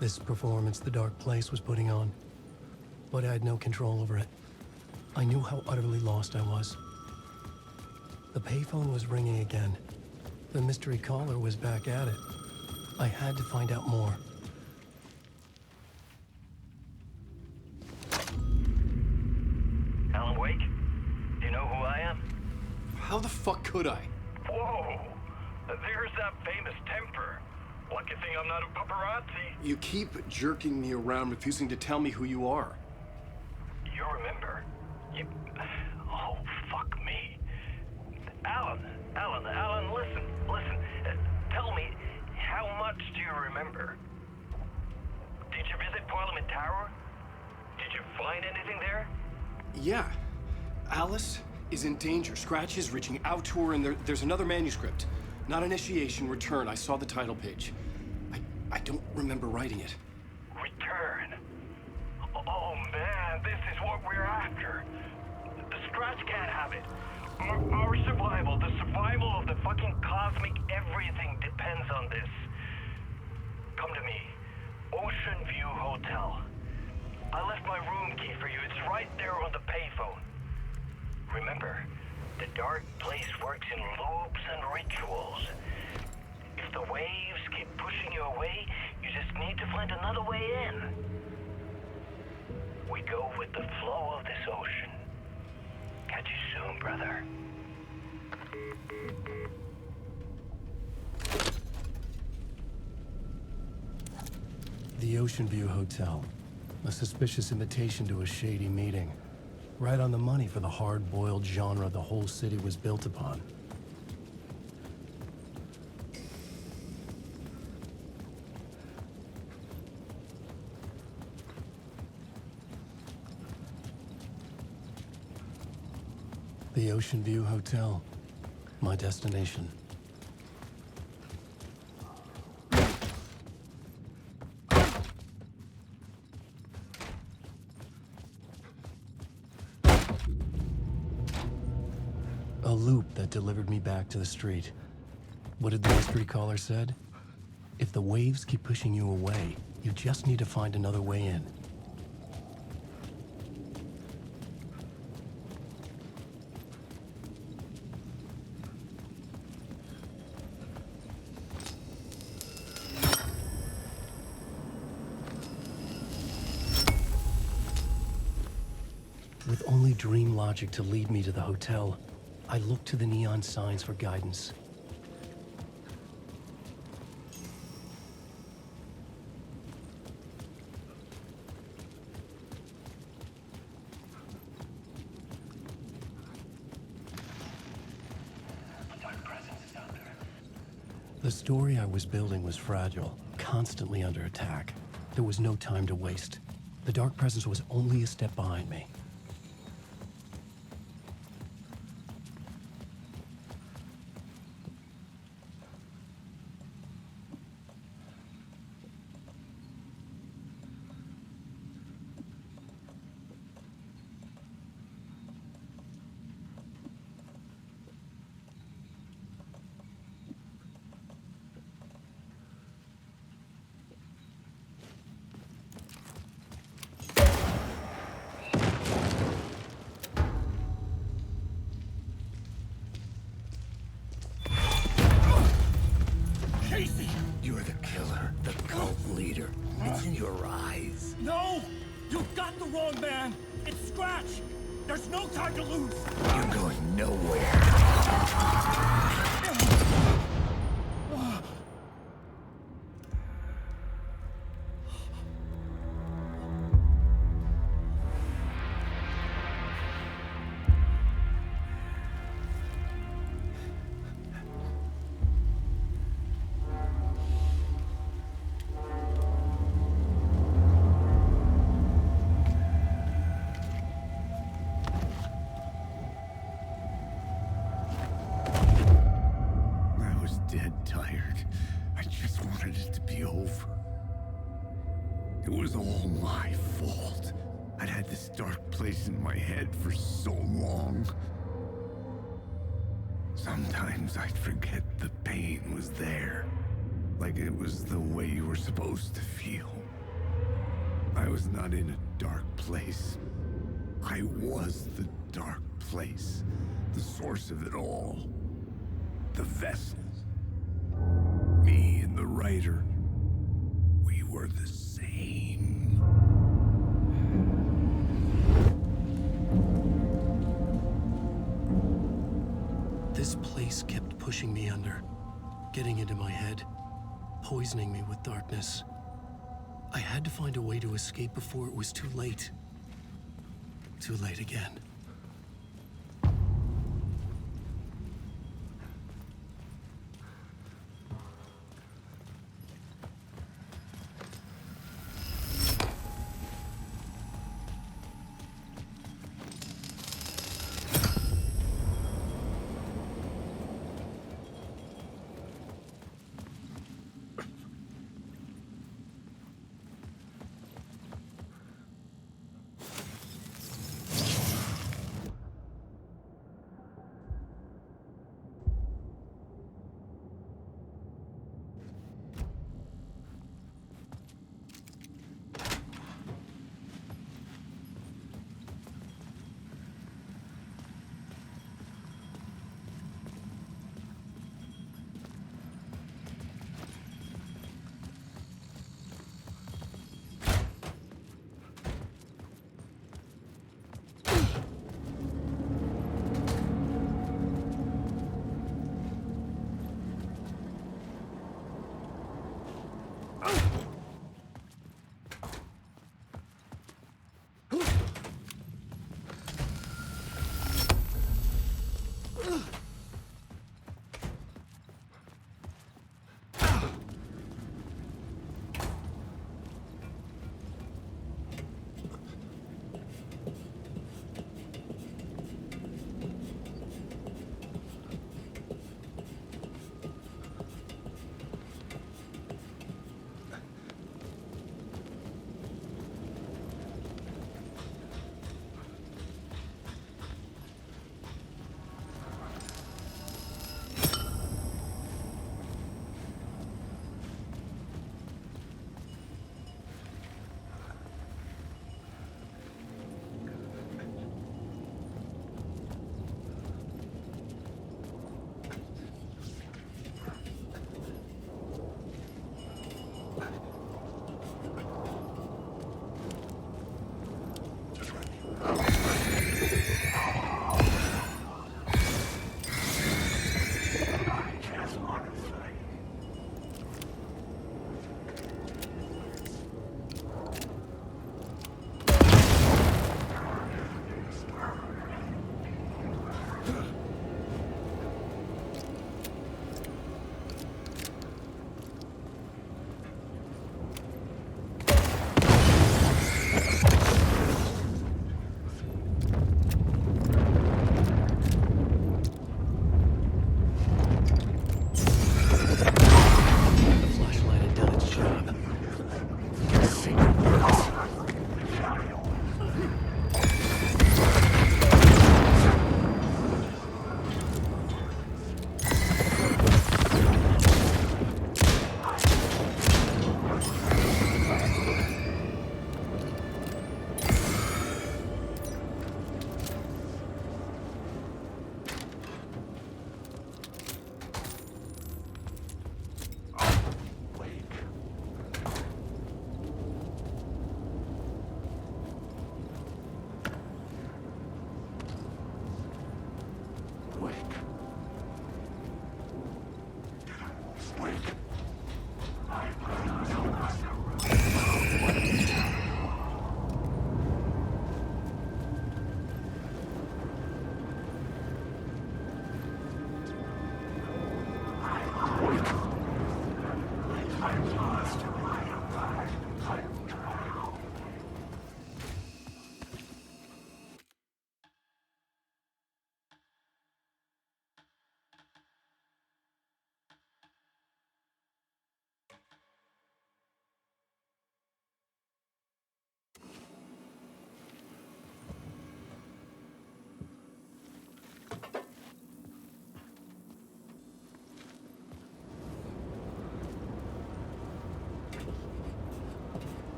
[SPEAKER 5] This performance the Dark Place was putting on. But I had no control over it. I knew how utterly lost I was. The payphone was ringing again. The mystery caller was back at it. I had to find out more.
[SPEAKER 16] Alan Wake? Do you know who I am?
[SPEAKER 23] How the fuck could I?
[SPEAKER 16] Whoa! There's that famous temper. Lucky thing I'm not a paparazzi.
[SPEAKER 23] You keep jerking me around, refusing to tell me who you are.
[SPEAKER 16] You remember? Oh, fuck me. Alan, listen. Tell me, how much do you remember? Did you visit Parliament Tower? Did you find anything there?
[SPEAKER 23] Yeah. Alice is in danger. Scratch is reaching out to her, and there's another manuscript. Not initiation, return. I saw the title page. I don't remember writing it.
[SPEAKER 16] Return? Oh man, this is what we're after. The Scratch can't have it. Our survival, the survival of the fucking cosmic everything depends on this. Come to me. Ocean View Hotel. I left my room key for you. It's right there on the payphone. Remember, the Dark Place works in loops and rituals. If the waves keep pushing you away, you just need to find another way in. We go with the flow of this ocean. Catch you soon, brother.
[SPEAKER 5] The Ocean View Hotel. A suspicious invitation to a shady meeting. Right on the money for the hard-boiled genre the whole city was built upon. The Ocean View Hotel. My destination. A loop that delivered me back to the street. What did the mystery caller said? If the waves keep pushing you away, you just need to find another way in. With only dream logic to lead me to the hotel, I looked to the neon signs for guidance. The story I was building was fragile, constantly under attack. There was no time to waste. The Dark Presence was only a step behind me.
[SPEAKER 3] You're the killer, the cult leader. It's in your eyes.
[SPEAKER 17] No! You've got the wrong man! It's Scratch! There's no time to lose!
[SPEAKER 3] You're going nowhere. Dead tired. I just wanted it to be over. It was all my fault. I'd had this dark place in my head for so long. Sometimes I'd forget the pain was there. Like it was the way you were supposed to feel. I was not in a dark place. I was the dark place. The source of it all. The vessel. Me and the writer, we were the same.
[SPEAKER 5] This place kept pushing me under, getting into my head, poisoning me with darkness. I had to find a way to escape before it was too late. Too late again.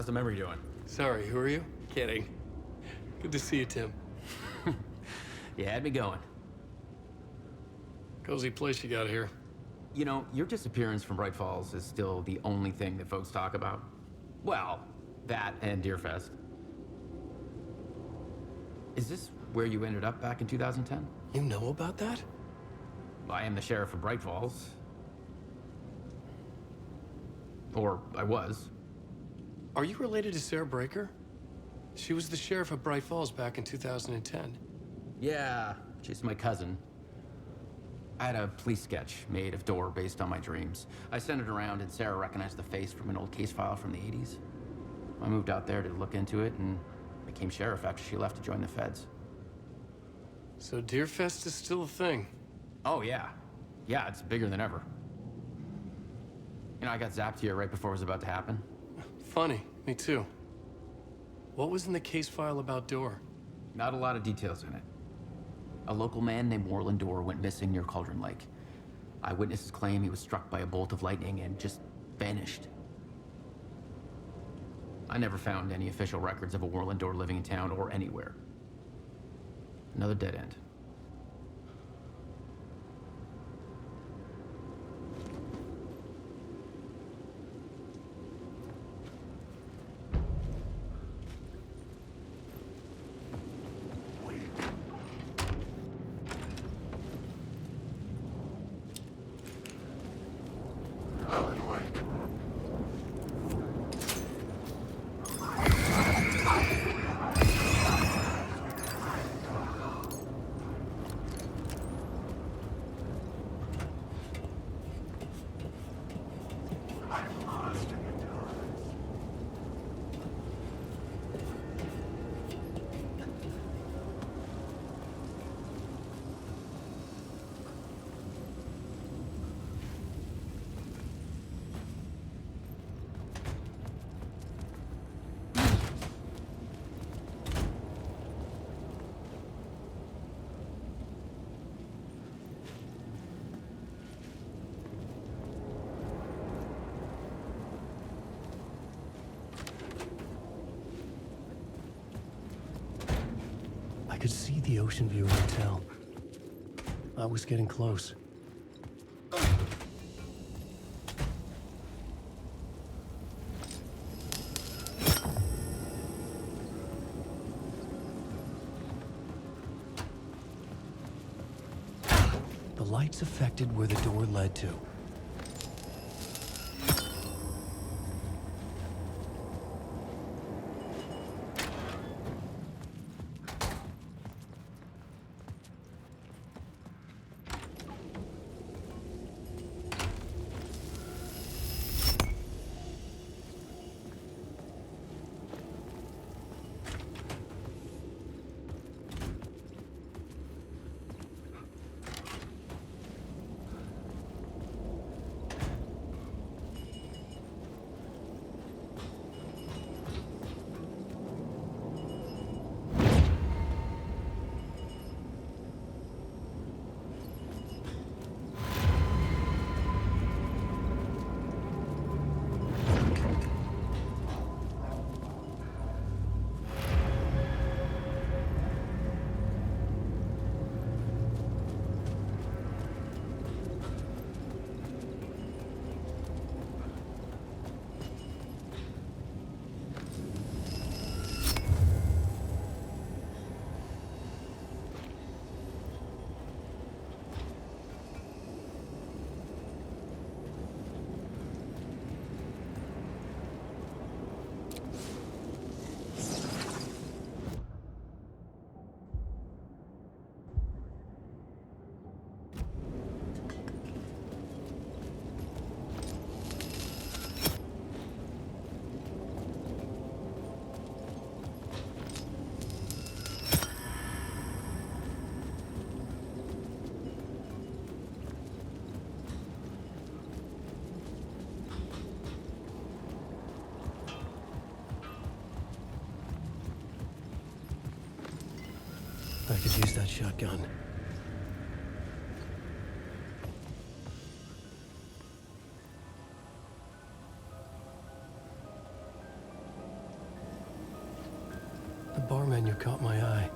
[SPEAKER 12] How's the memory doing?
[SPEAKER 23] Sorry, who are you? Kidding. Good to see you, Tim.
[SPEAKER 12] You had me going.
[SPEAKER 23] Cozy place you got here.
[SPEAKER 12] You know, your disappearance from Bright Falls is still the only thing that folks talk about. Well, that and Deerfest. Is this where you ended up back in 2010?
[SPEAKER 23] You know about that?
[SPEAKER 12] I am the sheriff of Bright Falls. Or I was.
[SPEAKER 23] Are you related to Sarah Breaker? She was the sheriff of Bright Falls back in 2010.
[SPEAKER 12] Yeah, she's my cousin. I had a police sketch made of Door based on my dreams. I sent it around and Sarah recognized the face from an old case file from the 80s. I moved out there to look into it and became sheriff after she left to join the feds.
[SPEAKER 23] So Deerfest is still a thing?
[SPEAKER 12] Oh, yeah. Yeah, it's bigger than ever. You know, I got zapped here right before it was about to happen.
[SPEAKER 23] Funny, me too. What was in the case file about Door?
[SPEAKER 12] Not a lot of details in it. A local man named Warland Door went missing near Cauldron Lake. Eyewitnesses claim he was struck by a bolt of lightning and just vanished. I never found any official records of a Warland Door living in town or anywhere. Another dead end.
[SPEAKER 5] I could see the Ocean View Hotel. I was getting close. The lights affected where the door led to. I could use that shotgun. menu caught my eye.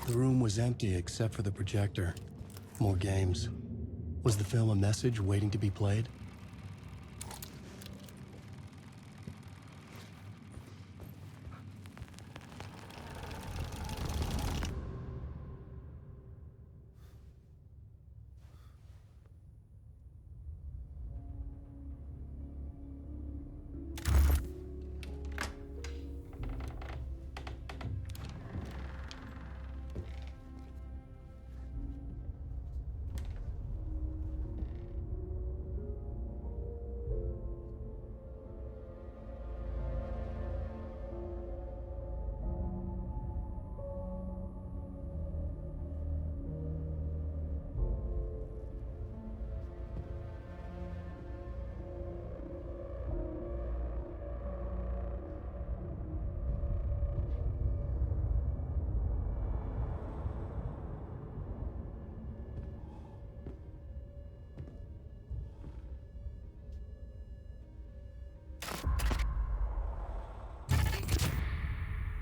[SPEAKER 5] The room was empty except for the projector. More games. Was the film a message waiting to be played?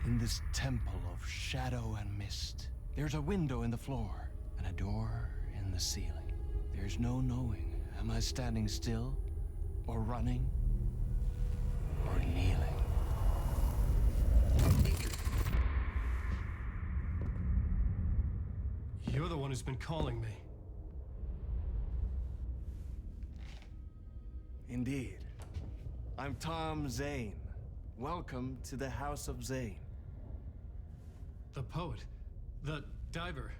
[SPEAKER 7] In this temple of shadow and mist, there's a window in the floor and a door in the ceiling. There's no knowing, am I standing still, or running, or kneeling?
[SPEAKER 5] You're the one who's been calling me.
[SPEAKER 7] Indeed. I'm Tom Zane. Welcome to the House of Zane.
[SPEAKER 5] The poet. The diver.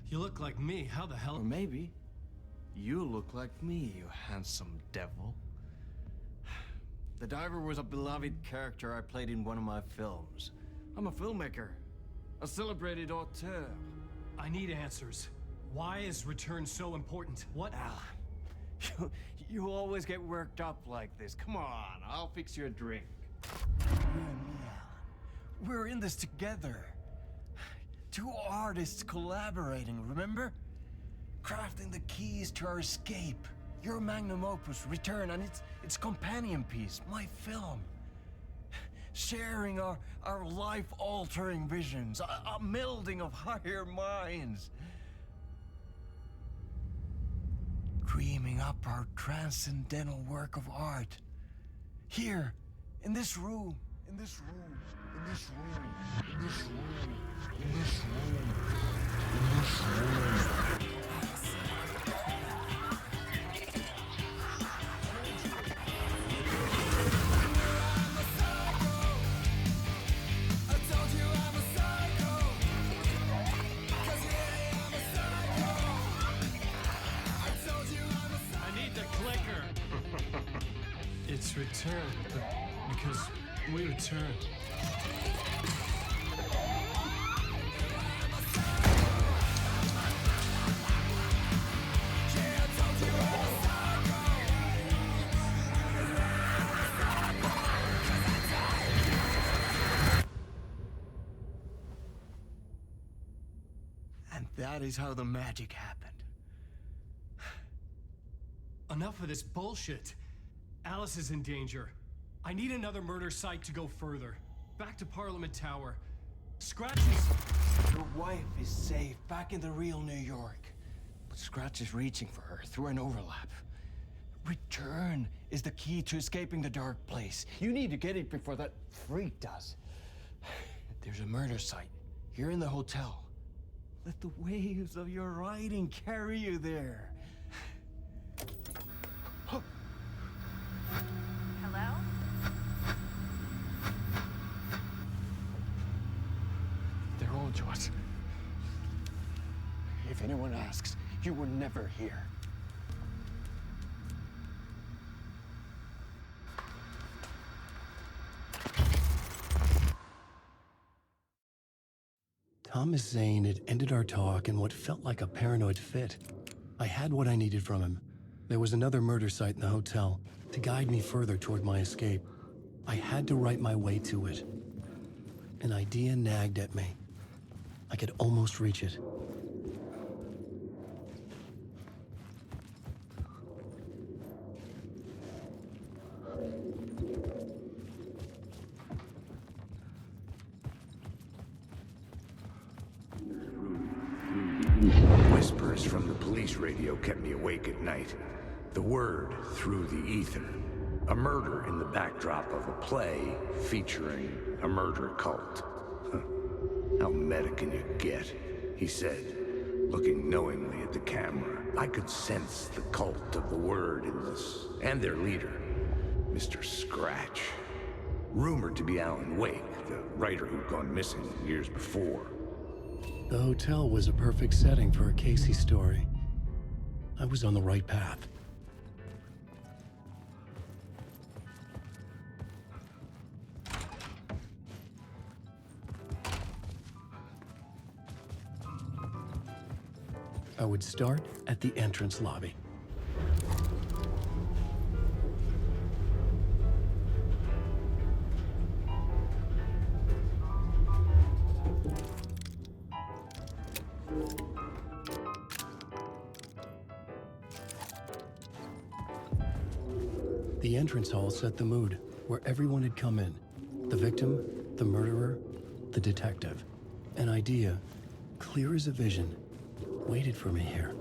[SPEAKER 5] You look like me. How the hell?
[SPEAKER 7] Or maybe you look like me, you handsome devil. The diver was a beloved character I played in one of my films. I'm a filmmaker, a celebrated auteur.
[SPEAKER 5] I need answers. Why is Return so important? What?
[SPEAKER 7] Alan, you always get worked up like this. Come on, I'll fix you a drink. You and me, Alan. We're in this together. Two artists collaborating, remember? Crafting the keys to our escape. Your magnum opus, Return, and its companion piece, my film. Sharing our life-altering visions, a melding of higher minds. Dreaming up our transcendental work of art. Here, in this room, in this room, in this room, in this room, in this room, in this room.
[SPEAKER 5] It's Return, because we return.
[SPEAKER 7] And that is how the magic happened.
[SPEAKER 5] Enough of this bullshit. Alice is in danger. I need another murder site to go further. Back to Parliament Tower. Scratch is...
[SPEAKER 7] Your wife is safe, back in the real New York. Scratch is reaching for her through an overlap. Return is the key to escaping the dark place. You need to get it before that freak does. There's a murder site here in the hotel. Let the waves of your riding carry you there.
[SPEAKER 15] Hello?
[SPEAKER 7] They're all to us. If anyone asks, you were never here.
[SPEAKER 5] Thomas Zane had ended our talk in what felt like a paranoid fit. I had what I needed from him. There was another murder site in the hotel to guide me further toward my escape. I had to write my way to it. An idea nagged at me. I could almost reach it.
[SPEAKER 4] Whispers from the police radio kept me awake at night. The word through the ether. A murder in the backdrop of a play featuring a murder cult. Huh. How meta can you get? He said, looking knowingly at the camera. I could sense the cult of the word in this, and their leader, Mr. Scratch. Rumored to be Alan Wake, the writer who'd gone missing years before.
[SPEAKER 5] The hotel was a perfect setting for a Casey story. I was on the right path. I would start at the entrance lobby. The entrance hall set the mood, where everyone had come in. The victim, the murderer, the detective. An idea, clear as a vision, waited for me here.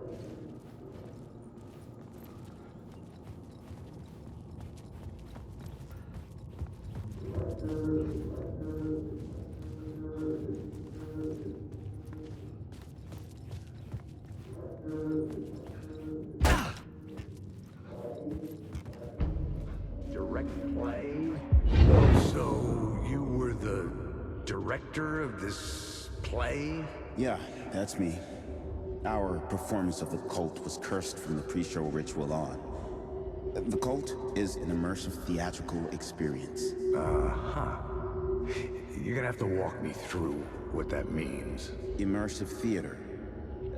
[SPEAKER 4] Direct play? So, you were the director of this play?
[SPEAKER 9] Yeah, that's me. Our performance of the cult was cursed from the pre-show ritual on. The cult is an immersive theatrical experience.
[SPEAKER 4] Uh-huh. You're gonna have to walk me through what that means.
[SPEAKER 9] Immersive theater.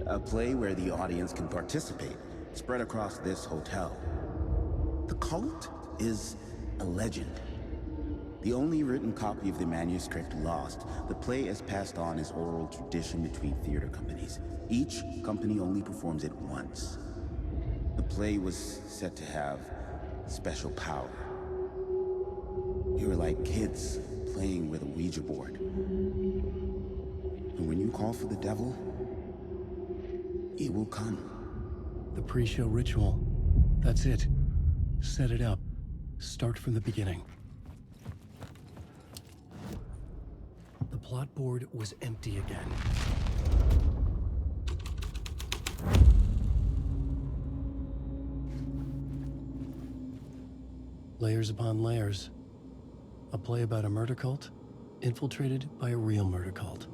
[SPEAKER 9] A play where the audience can participate, spread across this hotel. The cult is a legend. The only written copy of the manuscript lost, the play is passed on as oral tradition between theater companies. Each company only performs it once. The play was said to have special power. You were like kids playing with a Ouija board. And when you call for the devil, he will come.
[SPEAKER 5] The pre-show ritual. That's it. Set it up. Start from the beginning. The plot board was empty again. Layers upon layers. A play about a murder cult, infiltrated by a real murder cult.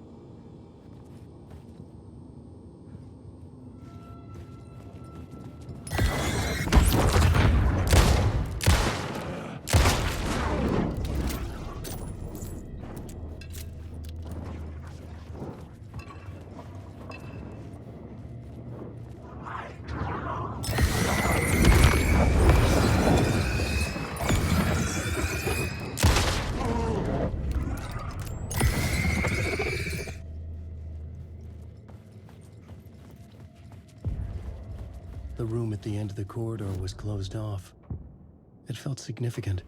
[SPEAKER 5] The room at the end of the corridor was closed off. It felt significant.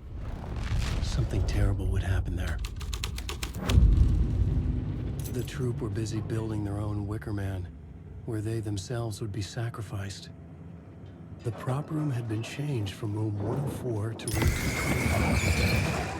[SPEAKER 5] Something terrible would happen there. The troupe were busy building their own Wicker Man, where they themselves would be sacrificed. The prop room had been changed from room 104 to room 225.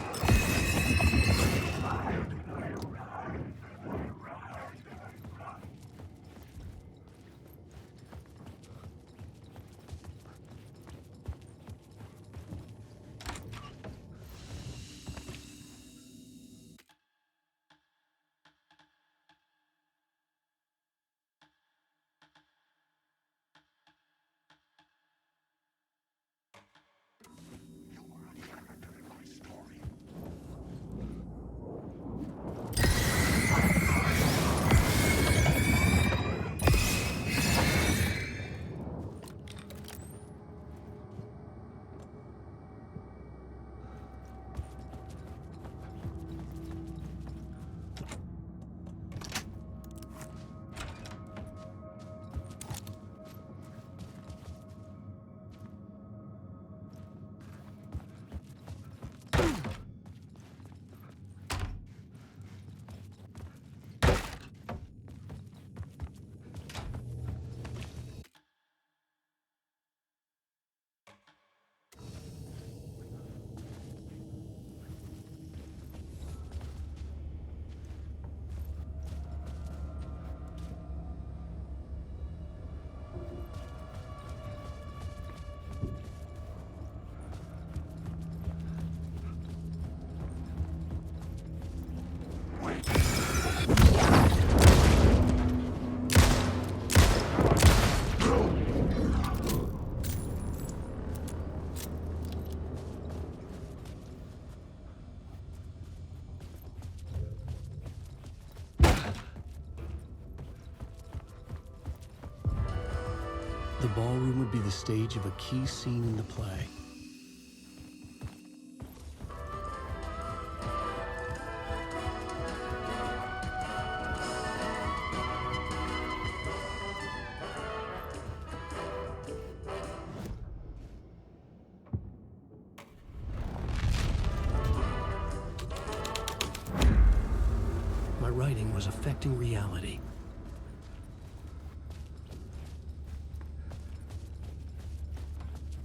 [SPEAKER 5] The ballroom would be the stage of a key scene in the play. My writing was affecting reality.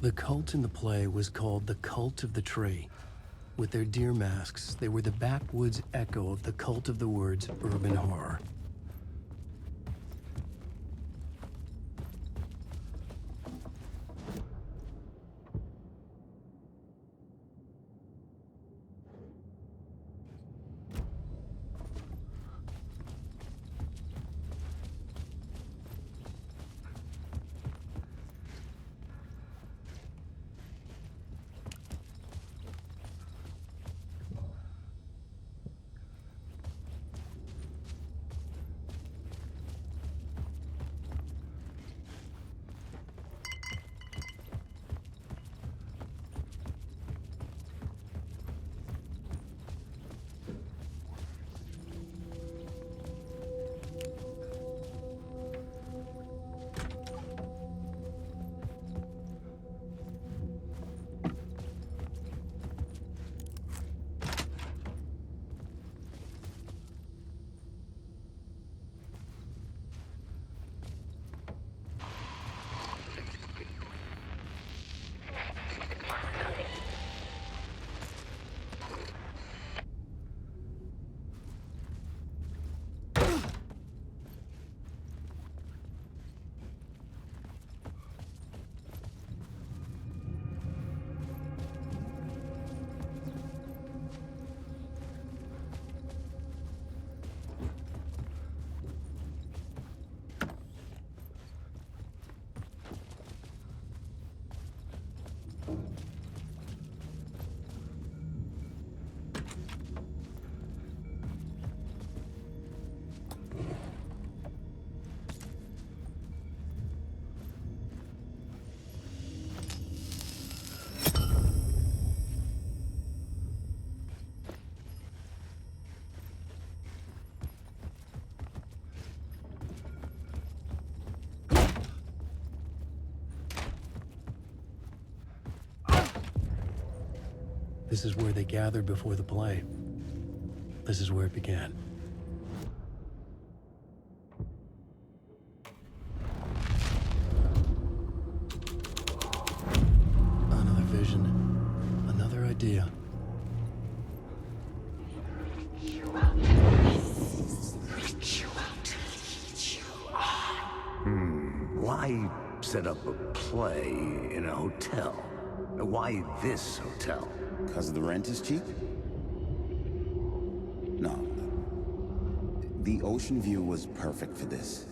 [SPEAKER 5] The cult in the play was called the Cult of the Tree. With their deer masks, they were the backwoods echo of the cult of the word's urban horror. This is where they gathered before the play. This is where it began. idea.
[SPEAKER 4] Why set up a play in a hotel? Why this hotel?
[SPEAKER 9] Because the rent is cheap? No. The ocean view was perfect for this.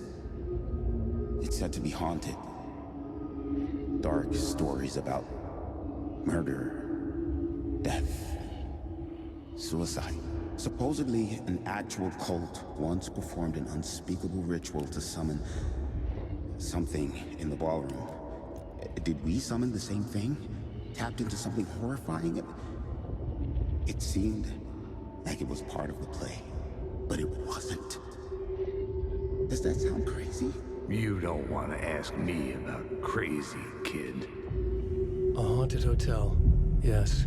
[SPEAKER 9] It's said to be haunted. Dark stories about murder, death, suicide. Supposedly, an actual cult once performed an unspeakable ritual to summon something in the ballroom. Did we summon the same thing? Tapped into something horrifying? It seemed like it was part of the play, but it wasn't. Does that sound crazy?
[SPEAKER 4] You don't want to ask me about crazy, kid.
[SPEAKER 5] A haunted hotel. Yes.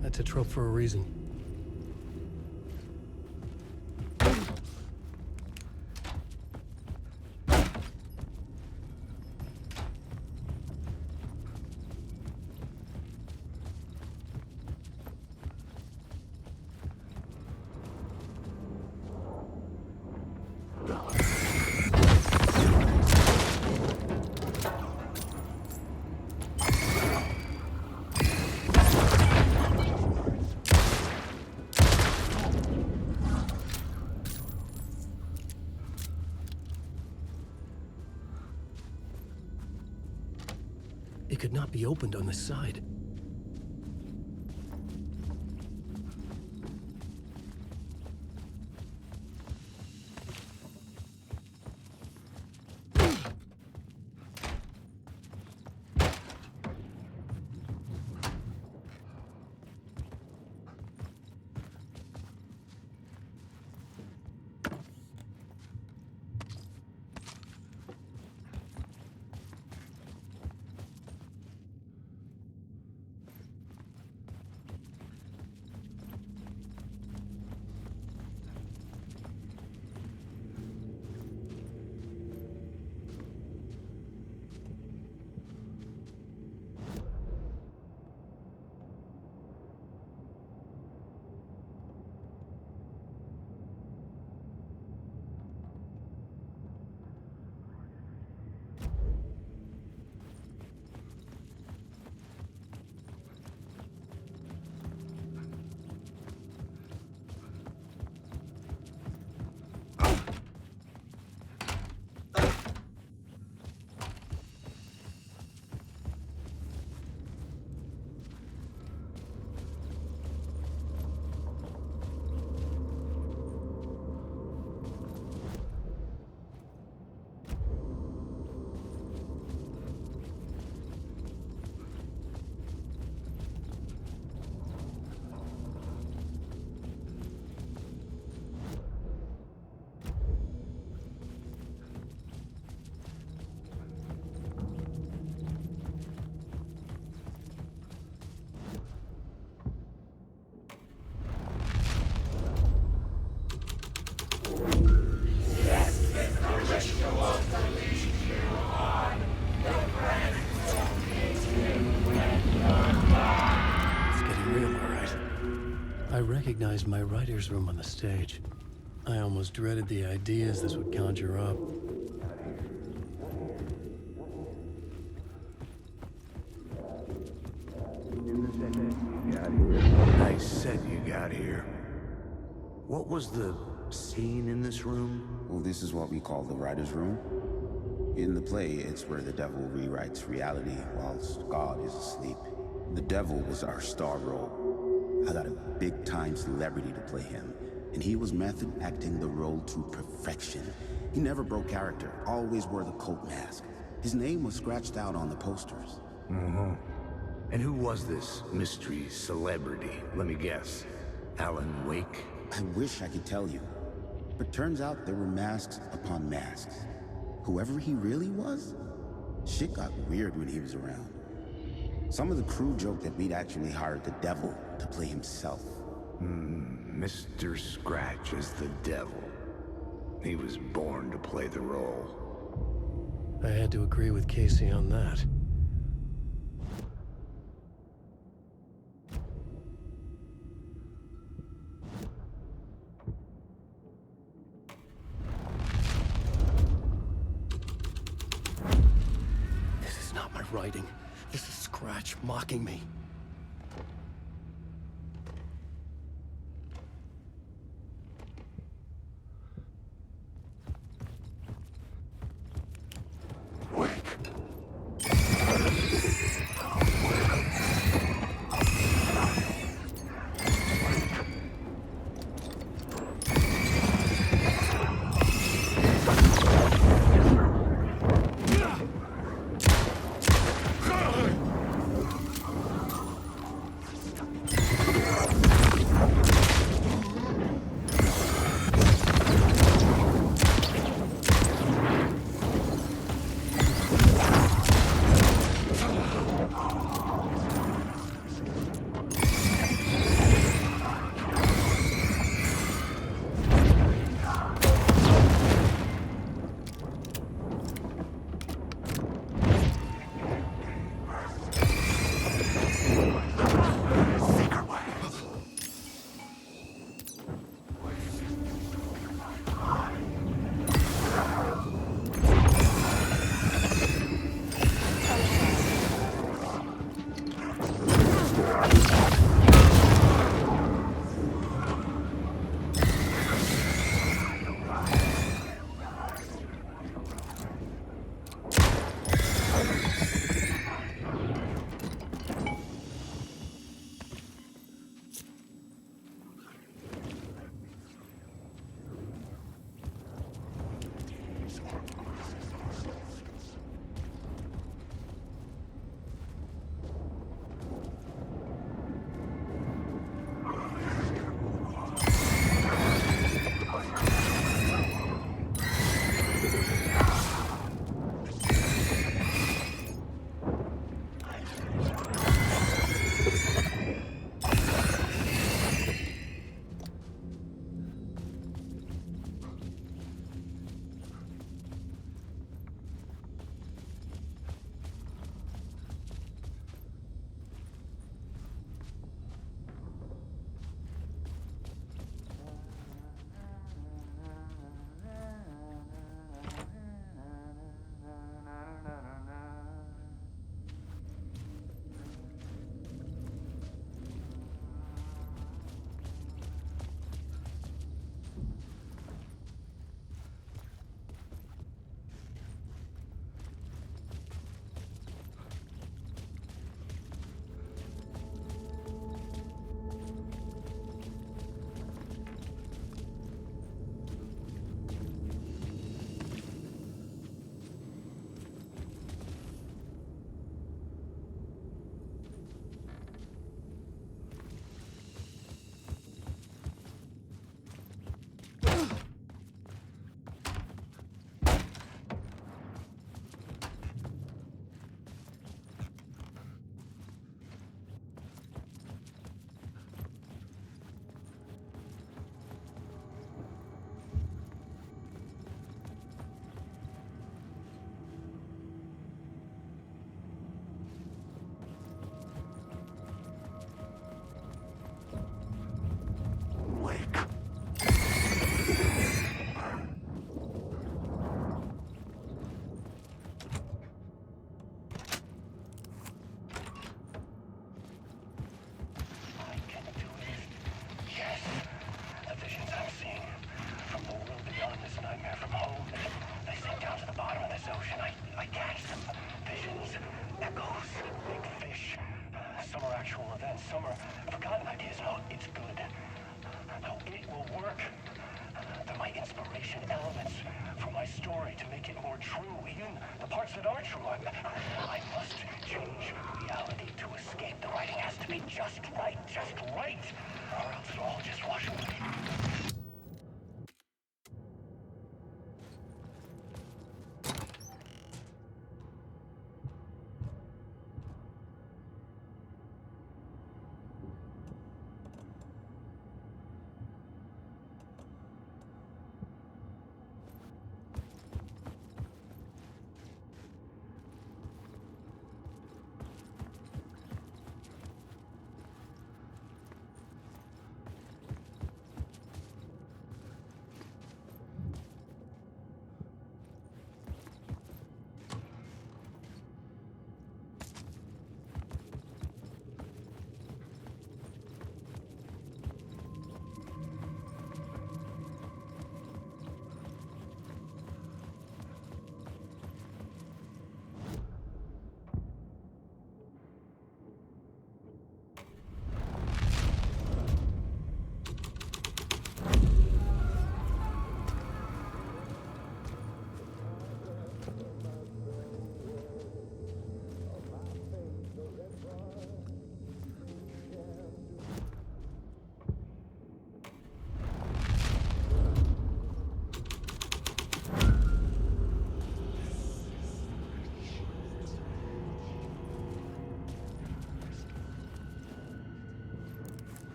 [SPEAKER 5] That's a trope for a reason. It could not be opened on this side. I recognized my writer's room on the stage. I almost dreaded the ideas this would conjure up.
[SPEAKER 4] Nice set you got here. What was the scene in this room?
[SPEAKER 9] Well, this is what we call the writer's room. In the play, it's where the devil rewrites reality whilst God is asleep. The devil was our star role. I got a big-time celebrity to play him, and he was method acting the role to perfection. He never broke character, always wore the cult mask. His name was scratched out on the posters.
[SPEAKER 4] Mm-hmm. And who was this mystery celebrity? Let me guess. Alan Wake?
[SPEAKER 9] I wish I could tell you, but turns out there were masks upon masks. Whoever he really was, shit got weird when he was around. Some of the crew joked that we'd actually hired the devil to play himself.
[SPEAKER 4] Mr. Scratch is the devil. He was born to play the role.
[SPEAKER 5] I had to agree with Casey on that. fighting. This is Scratch mocking me.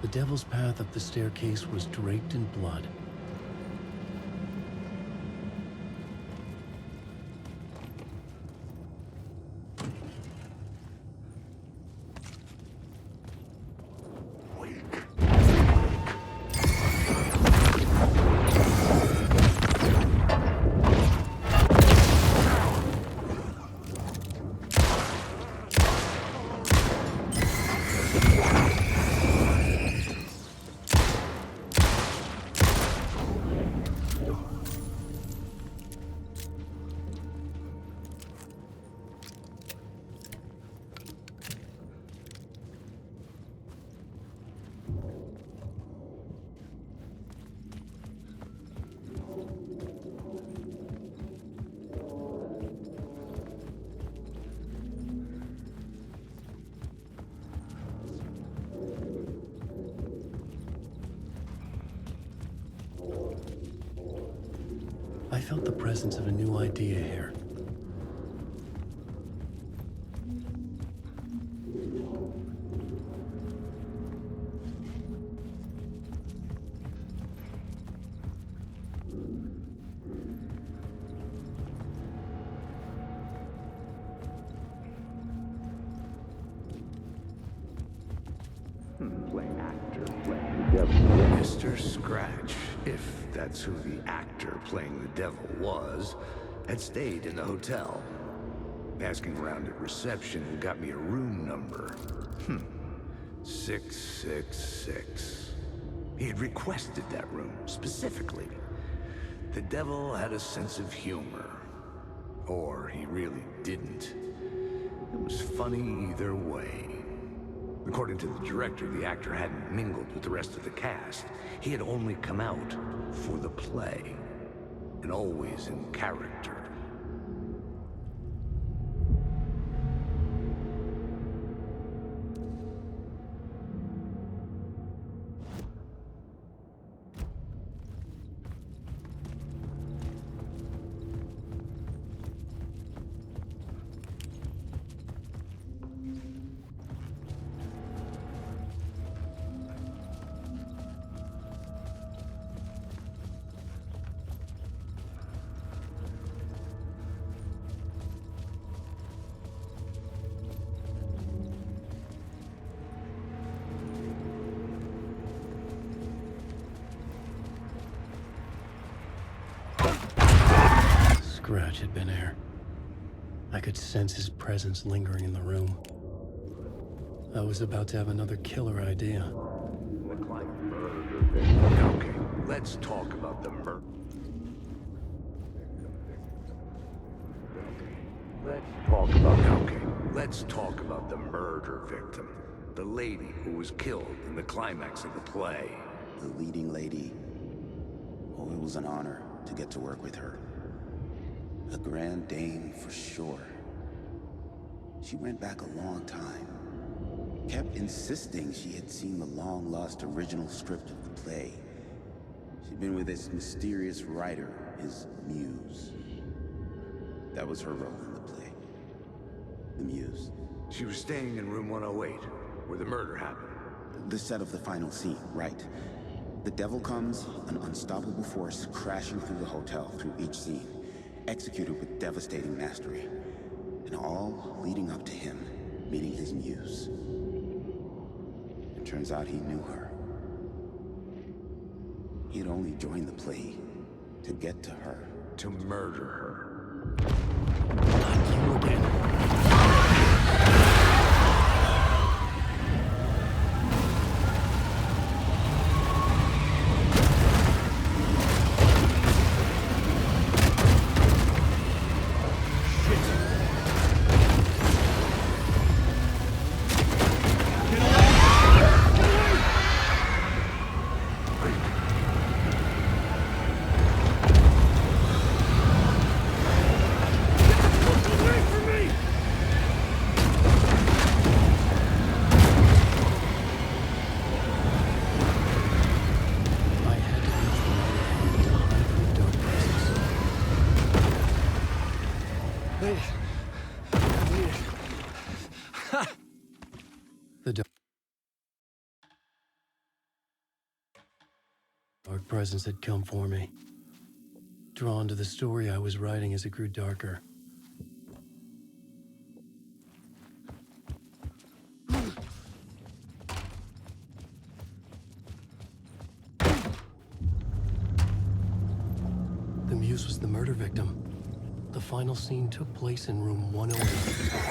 [SPEAKER 5] the devil's path up the staircase was draped in blood. I felt the presence of a new idea here.
[SPEAKER 4] Playing actor, playing the devil. Mr. Scratch, if that's who the actor playing the devil was, had stayed in the hotel. Asking around at reception got me a room number. 666. He had requested that room, specifically. The devil had a sense of humor. Or he really didn't. It was funny either way. According to the director, the actor hadn't mingled with the rest of the cast. He had only come out for the play, and always in character.
[SPEAKER 5] Scratch had been here. I could sense his presence lingering in the room. I was about to have another killer idea.
[SPEAKER 4] Okay, let's talk about the murder. Let's talk about the murder victim. The lady who was killed in the climax of the play.
[SPEAKER 9] The leading lady. Oh, it was an honor to get to work with her. A grand dame for sure. She went back a long time. Kept insisting she had seen the long-lost original script of the play. She'd been with this mysterious writer, his muse. That was her role in the play. The muse.
[SPEAKER 4] She was staying in room 108, where the murder happened.
[SPEAKER 9] The set of the final scene, right. The devil comes, an unstoppable force crashing through the hotel through each scene. Executed with devastating mastery, and all leading up to him meeting his muse. It turns out he knew her. He had only joined the play to get to her.
[SPEAKER 4] To murder her.
[SPEAKER 5] Not you again. Dark presence had come for me. Drawn to the story I was writing as it grew darker. The muse was the murder victim. The final scene took place in room 108.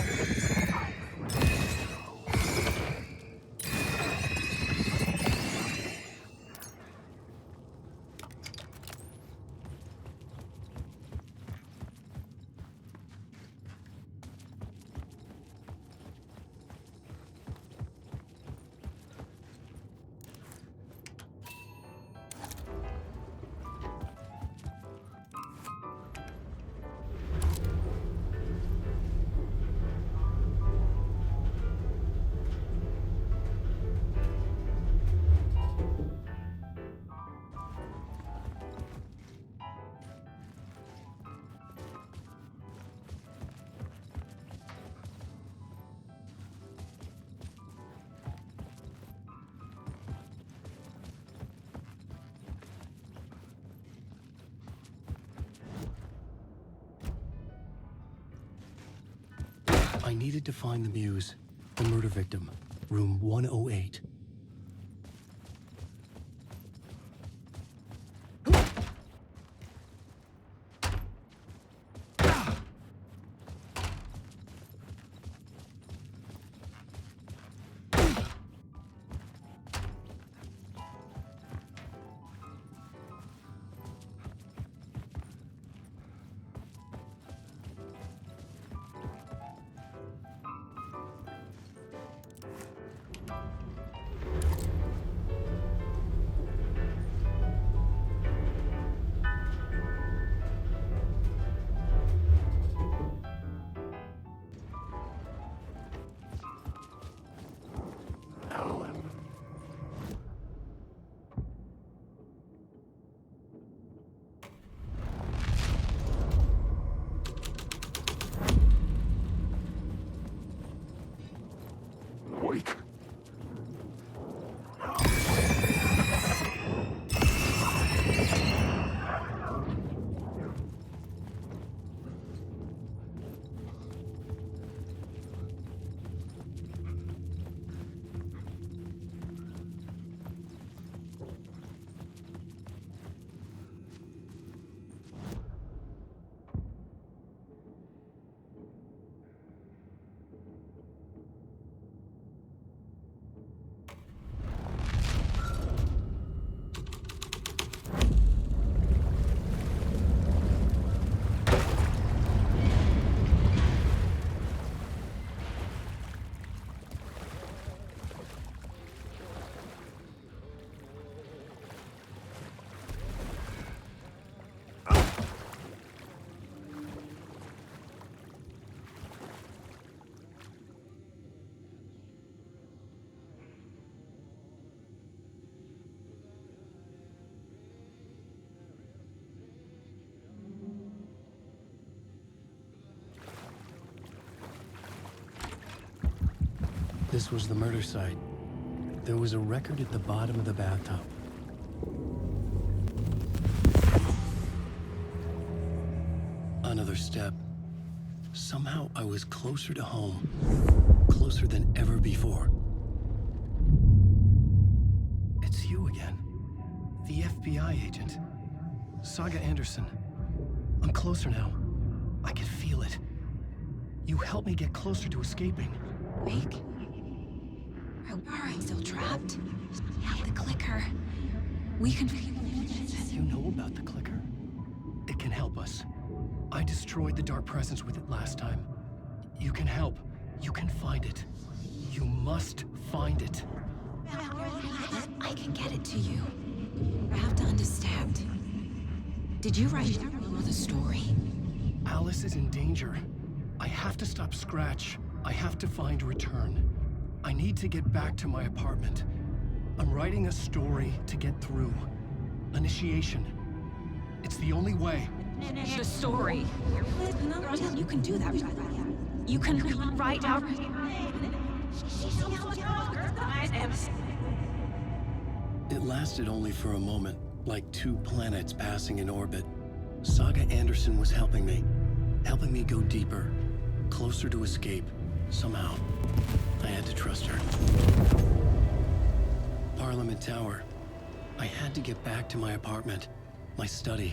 [SPEAKER 5] I needed to find the muse, the murder victim, room 108.
[SPEAKER 3] Wake.
[SPEAKER 5] This was the murder site. There was a record at the bottom of the bathtub. Another step. Somehow I was closer to home. Closer than ever before. It's you again. The FBI agent. Saga Anderson. I'm closer now. I can feel it. You helped me get closer to escaping.
[SPEAKER 1] Wake? Are we still trapped? Yeah, the clicker. We can...
[SPEAKER 5] You know about the clicker? It can help us. I destroyed the dark presence with it last time. You can help. You can find it. You must find it.
[SPEAKER 1] I can get it to you. I have to understand. Did you write the story?
[SPEAKER 5] Alice is in danger. I have to stop Scratch. I have to find Return. I need to get back to my apartment. I'm writing a story to get through. Initiation. It's the only way.
[SPEAKER 1] The story. You can do that. You can write out...
[SPEAKER 5] It lasted only for a moment, like two planets passing in orbit. Saga Anderson was helping me go deeper, closer to escape. Somehow, I had to trust her. Parliament Tower. I had to get back to my apartment, my study.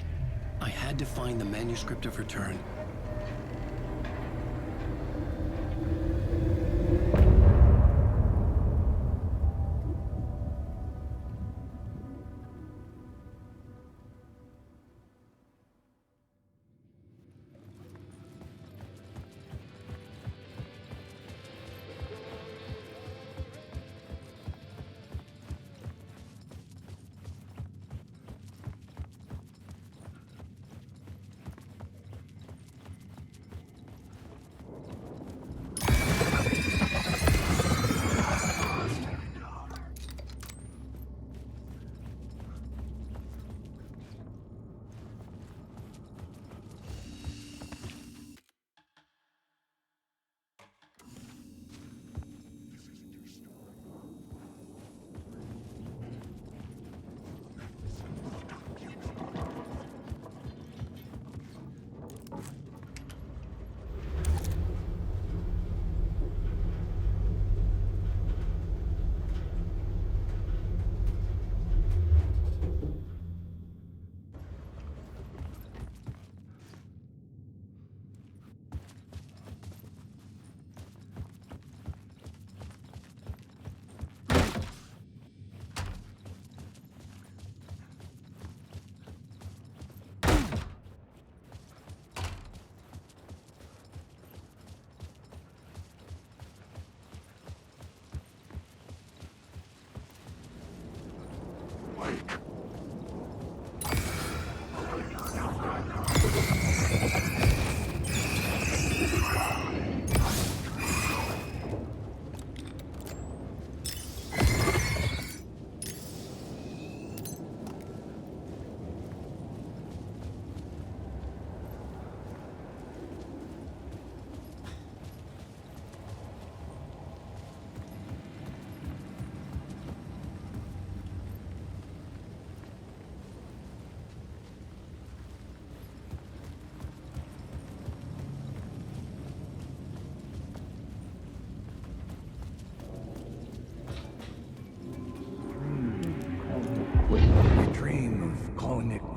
[SPEAKER 5] I had to find the manuscript of Return.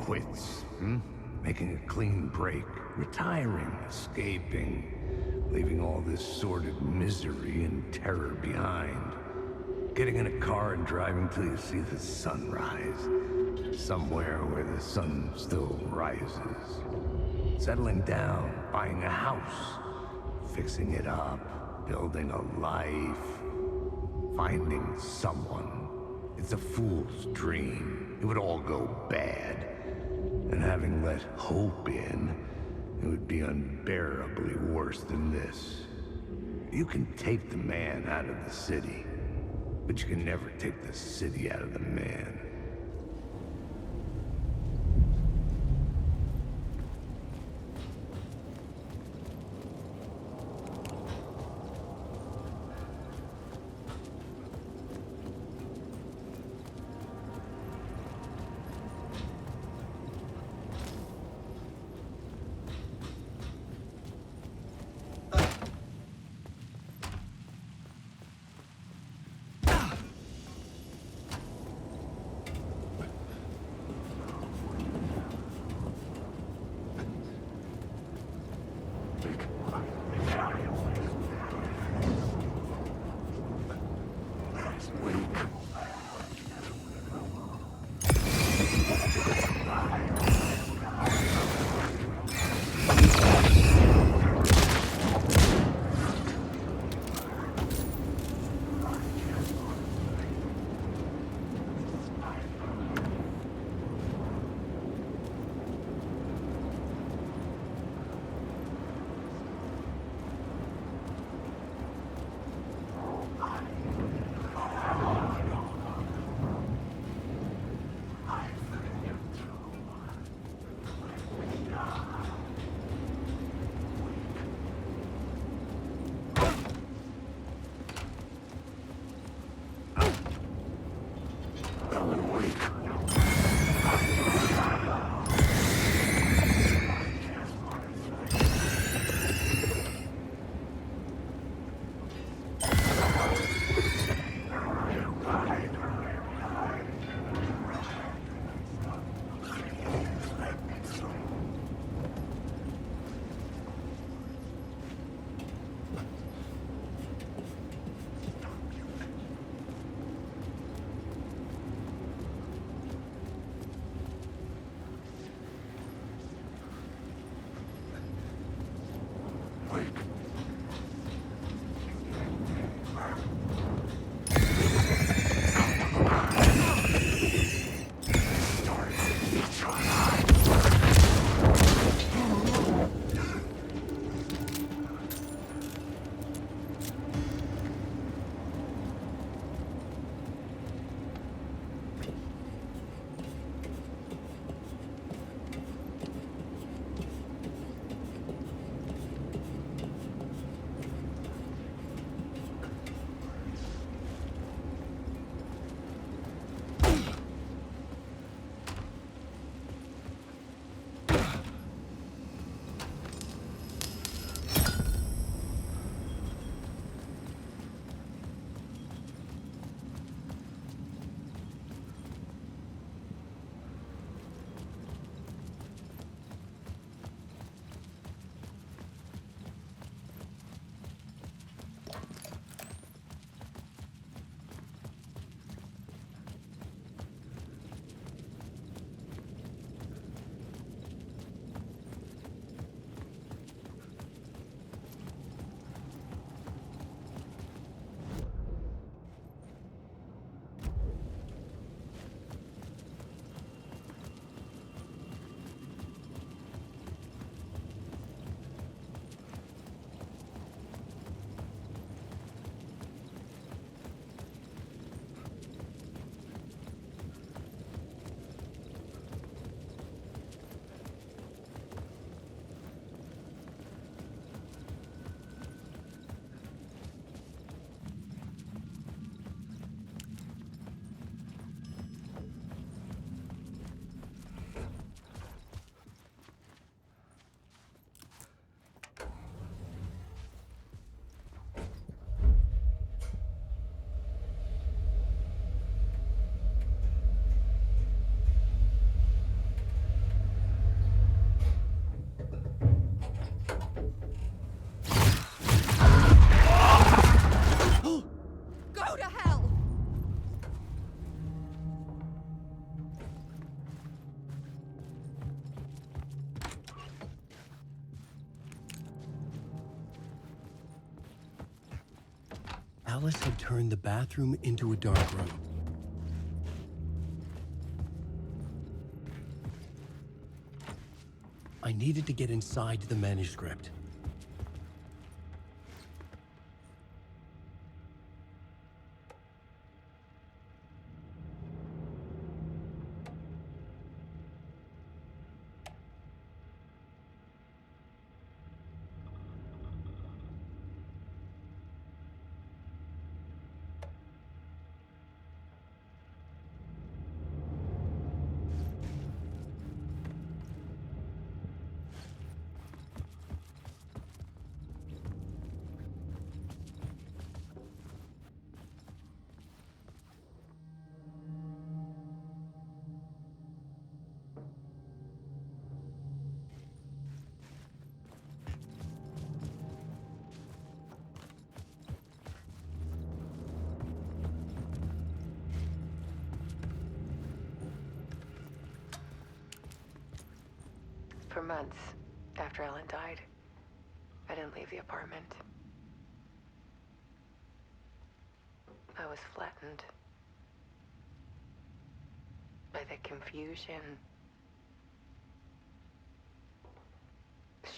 [SPEAKER 4] Quits, making a clean break, retiring, escaping, leaving all this sordid misery and terror behind. Getting in a car and driving till you see the sun rise, somewhere where the sun still rises. Settling down, buying a house, fixing it up, building a life, finding someone. It's a fool's dream. It would all go bad. And having let hope in, it would be unbearably worse than this. You can take the man out of the city, but you can never take the city out of the man.
[SPEAKER 15] to hell!
[SPEAKER 5] Alice had turned the bathroom into a dark room. I needed to get inside the manuscript.
[SPEAKER 19] For months after Ellen died, I didn't leave the apartment. I was flattened by the confusion,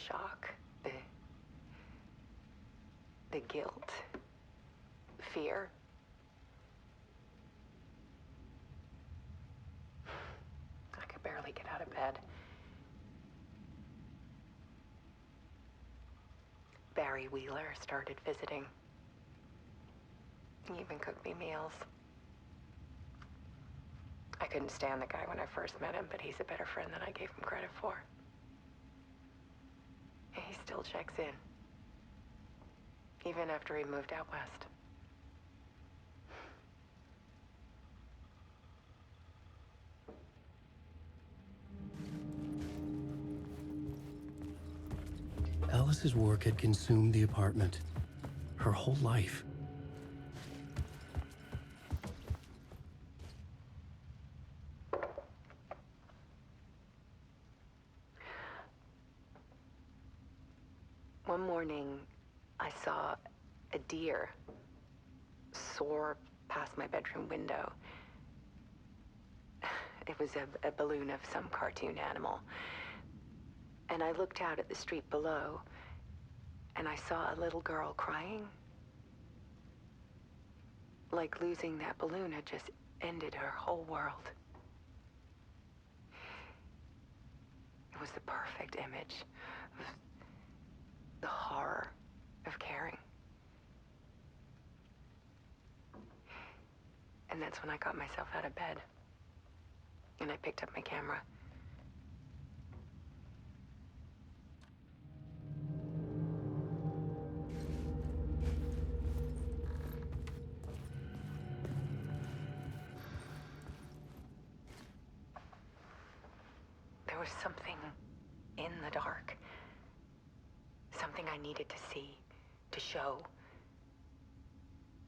[SPEAKER 19] shock, the guilt, fear. I could barely get out of bed. Barry Wheeler started visiting. He even cooked me meals. I couldn't stand the guy when I first met him, but he's a better friend than I gave him credit for. And he still checks in, even after he moved out west.
[SPEAKER 5] Alice's work had consumed the apartment, her whole life.
[SPEAKER 19] One morning, I saw a deer soar past my bedroom window. It was a balloon of some cartoon animal. And I looked out at the street below, and I saw a little girl crying. Like losing that balloon had just ended her whole world. It was the perfect image of the horror of caring. And that's when I got myself out of bed. And I picked up my camera. There was something in the dark. Something I needed to see, to show.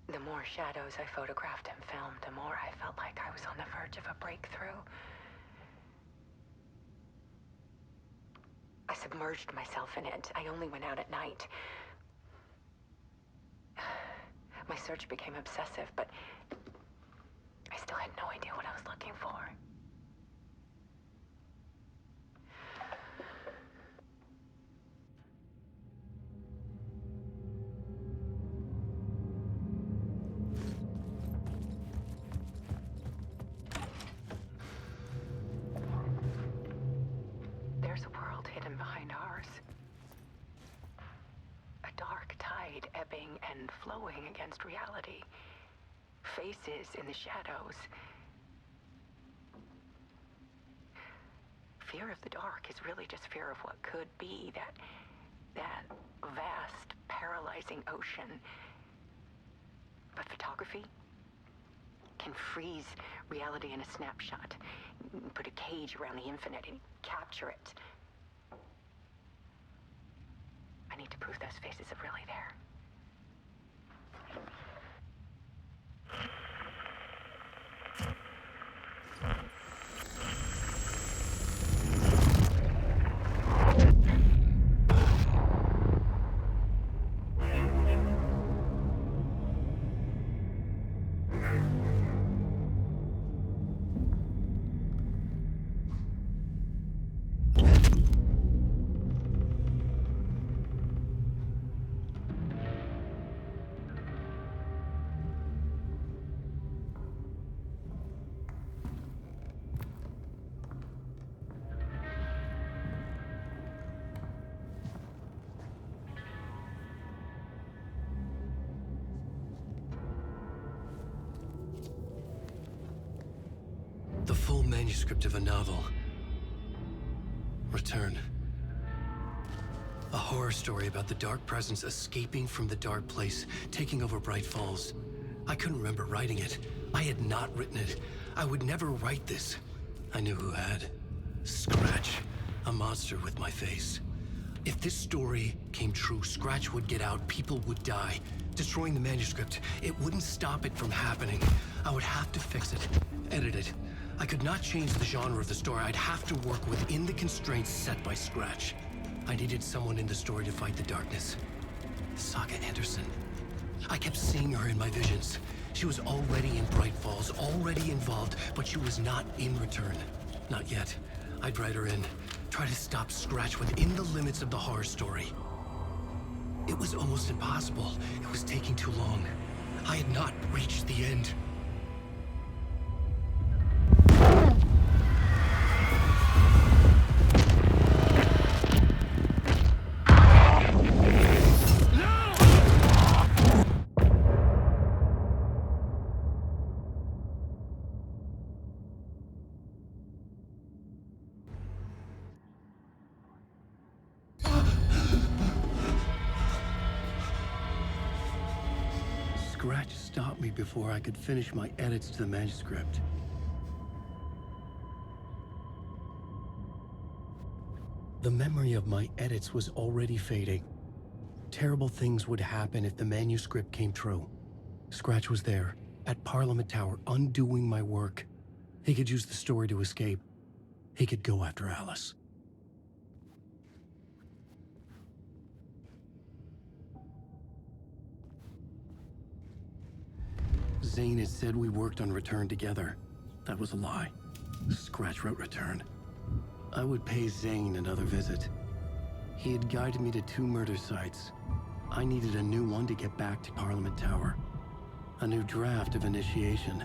[SPEAKER 19] The more shadows I photographed and filmed, the more I felt like I was on the verge of a breakthrough. I submerged myself in it. I only went out at night. My search became obsessive, but I still had no idea what I was looking for. There's a world hidden behind ours. A dark tide ebbing and flowing against reality. Faces in the shadows. Fear of the dark is really just fear of what could be, that vast, paralyzing ocean. But photography can freeze reality in a snapshot, put a cage around the infinite and capture it. I need to prove those faces are really there.
[SPEAKER 5] manuscript of a novel. Return. A horror story about the dark presence escaping from the dark place, taking over Bright Falls. I couldn't remember writing it. I had not written it. I would never write this. I knew who had. Scratch. A monster with my face. If this story came true, Scratch would get out, people would die. Destroying the manuscript, it wouldn't stop it from happening. I would have to fix it, edit it. I could not change the genre of the story. I'd have to work within the constraints set by Scratch. I needed someone in the story to fight the darkness. Saga Anderson. I kept seeing her in my visions. She was already in Bright Falls, already involved, but she was not in Return. Not yet. I'd write her in, try to stop Scratch within the limits of the horror story. It was almost impossible. It was taking too long. I had not reached the end. Scratch stopped me before I could finish my edits to the manuscript. The memory of my edits was already fading. Terrible things would happen if the manuscript came true. Scratch was there, at Parliament Tower, undoing my work. He could use the story to escape. He could go after Alice. Zane had said we worked on Return together. That was a lie. Scratch wrote Return. I would pay Zane another visit. He had guided me to 2 murder sites. I needed a new one to get back to Parliament Tower. A new draft of Initiation.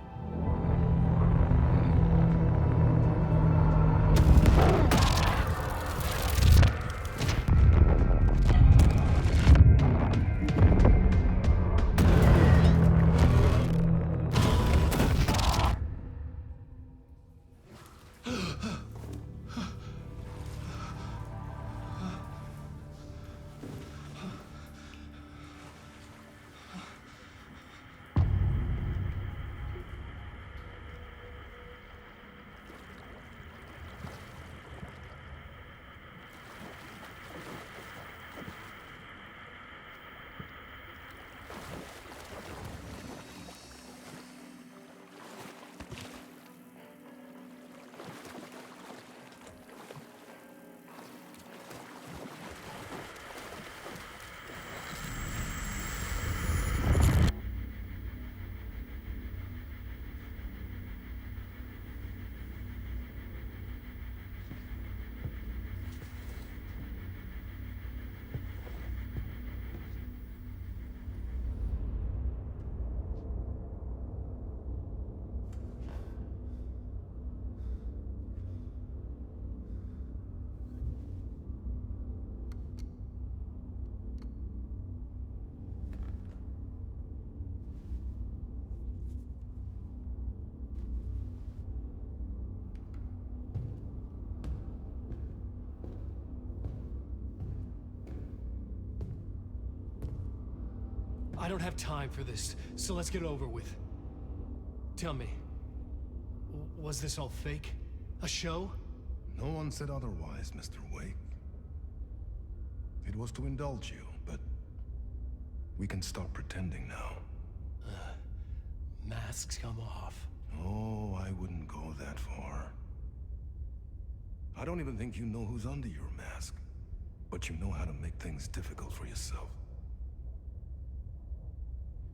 [SPEAKER 23] I don't have time for this, so let's get over with. Tell me, was this all fake? A show?
[SPEAKER 2] No one said otherwise, Mr. Wake. It was to indulge you, but we can stop pretending now.
[SPEAKER 23] Masks come off.
[SPEAKER 2] Oh, I wouldn't go that far. I don't even think you know who's under your mask, but you know how to make things difficult for yourself.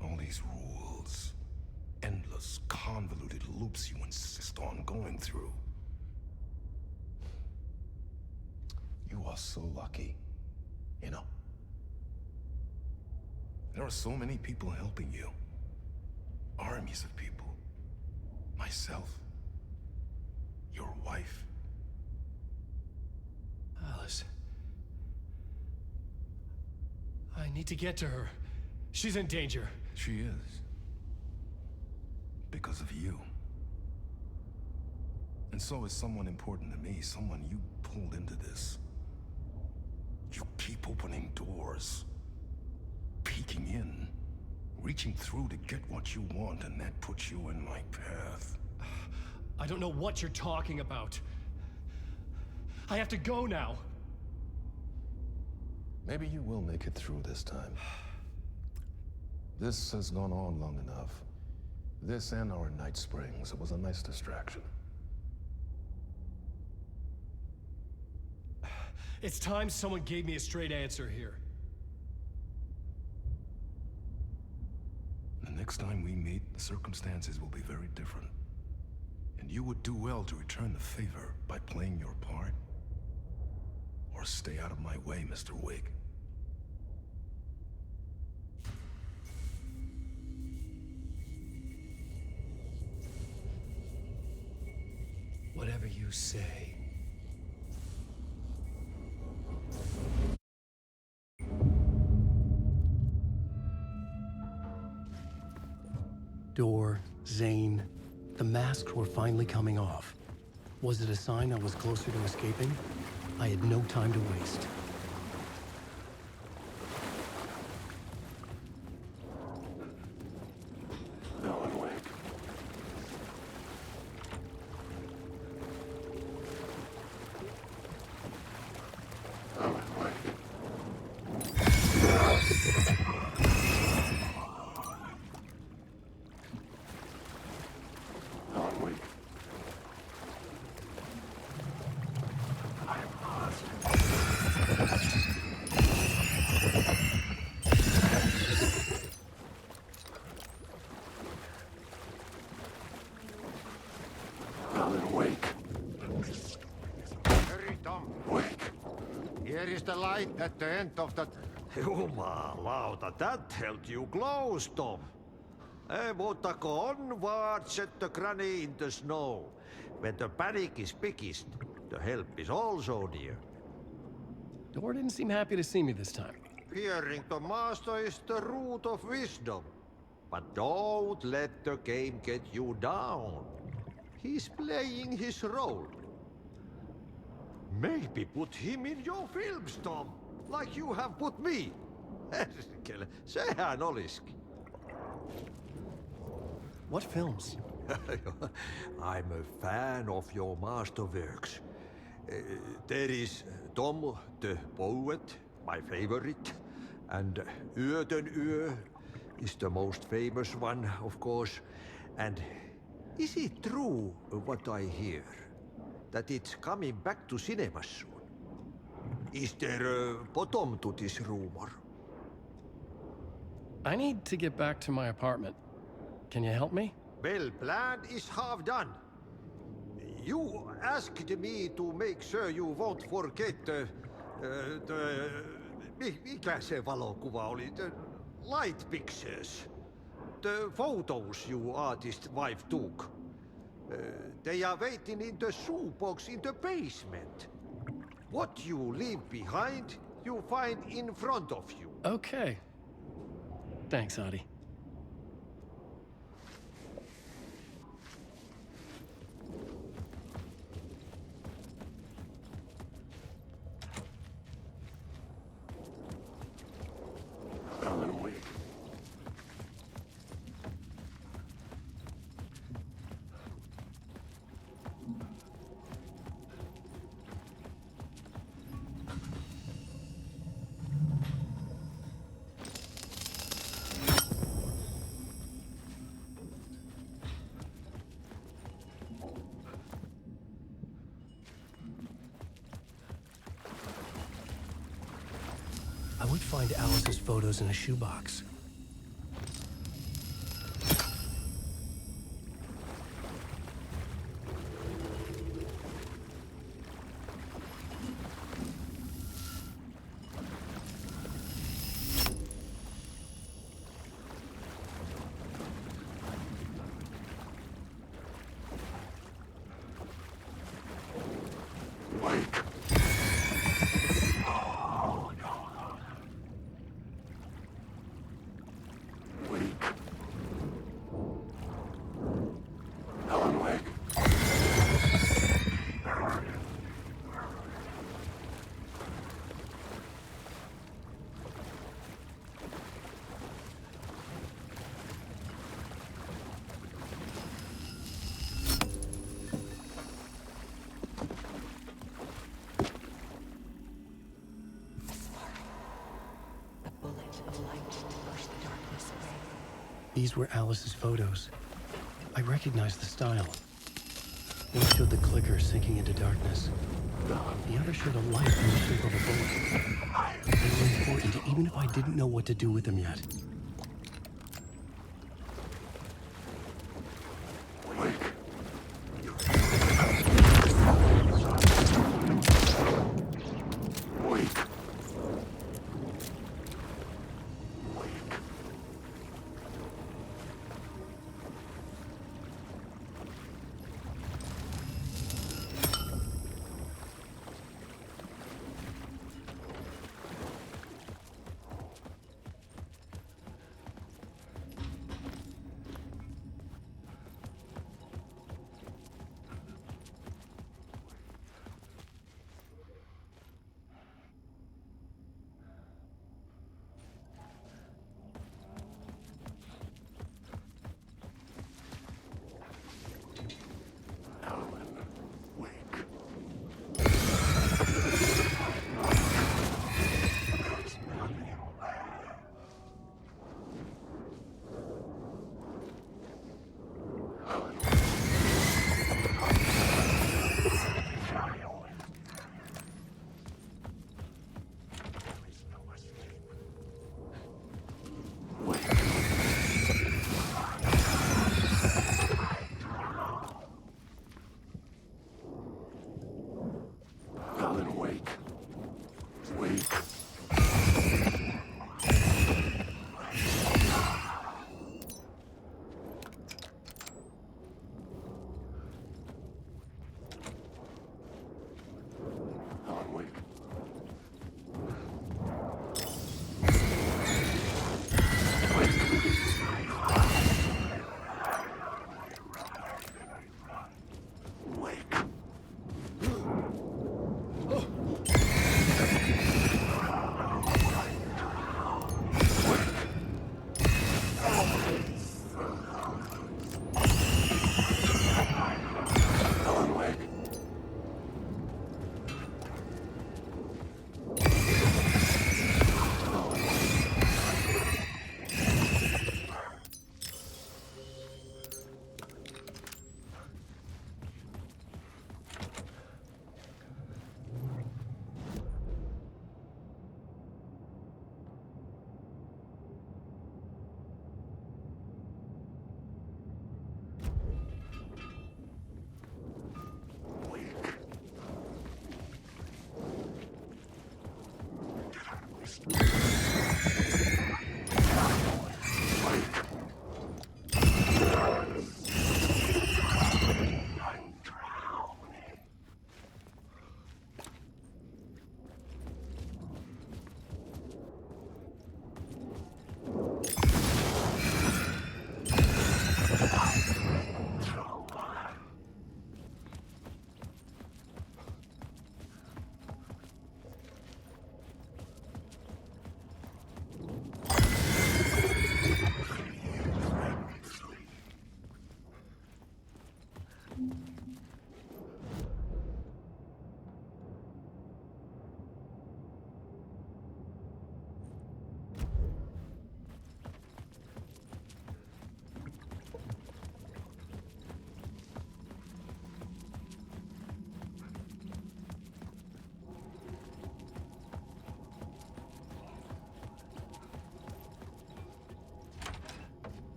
[SPEAKER 2] All these rules, endless, convoluted loops you insist on going through. You are so lucky, you know. There are so many people helping you. Armies of people. Myself. Your wife.
[SPEAKER 23] Alice. I need to get to her. She's in danger.
[SPEAKER 2] She is. Because of you. And so is someone important to me, someone you pulled into this. You keep opening doors, peeking in, reaching through to get what you want, and that puts you in my path.
[SPEAKER 23] I don't know what you're talking about. I have to go now.
[SPEAKER 2] Maybe you will make it through this time. This has gone on long enough. This and our night springs. It was a nice distraction.
[SPEAKER 23] It's time someone gave me a straight answer here.
[SPEAKER 2] The next time we meet, the circumstances will be very different. And you would do well to return the favor by playing your part. Or stay out of my way, Mr. Wake.
[SPEAKER 23] Whatever you say.
[SPEAKER 5] Door, Zane, the masks were finally coming off. Was it a sign I was closer to escaping? I had no time to waste.
[SPEAKER 2] Alan Wake. Alan Wake. Alan Wake. I am lost. Alan Wake.
[SPEAKER 3] Hurry, Tom.
[SPEAKER 2] Wake.
[SPEAKER 3] Here is the light at the end of the...
[SPEAKER 11] Jumalauta, that held you close, Tom. Mutta go onward, set the granny in the snow. When the panic is biggest, the help is also near.
[SPEAKER 23] Door didn't seem happy to see me this time.
[SPEAKER 11] Fearing the master is the root of wisdom. But don't let the game get you down. He's playing his role. Maybe put him in your films, Tom. Like you have put me. Herkele, sehän olisikin.
[SPEAKER 23] What films?
[SPEAKER 11] I'm a fan of your masterworks. There is Tom the Poet, my favorite, and Yöden Yö is the most famous one, of course. And is it true what I hear? That it's coming back to cinemas soon? Is there a bottom to this rumor?
[SPEAKER 23] I need to get back to my apartment. Can you help me?
[SPEAKER 11] Well, plan is half done. You asked me to make sure you won't forget mikä se valokuva oli? The light pictures. The photos you artist wife took. They are waiting in the shoebox in the basement. What you leave behind, you find in front of you.
[SPEAKER 23] Okay. Thanks, Adi.
[SPEAKER 2] Alan Wake.
[SPEAKER 5] I would find Alice's photos in a shoebox.
[SPEAKER 2] Wake.
[SPEAKER 5] These were Alice's photos. I recognized the style. One showed the clicker sinking into darkness. The other showed a light in the shape of a bullet. They were important, even if I didn't know what to do with them yet.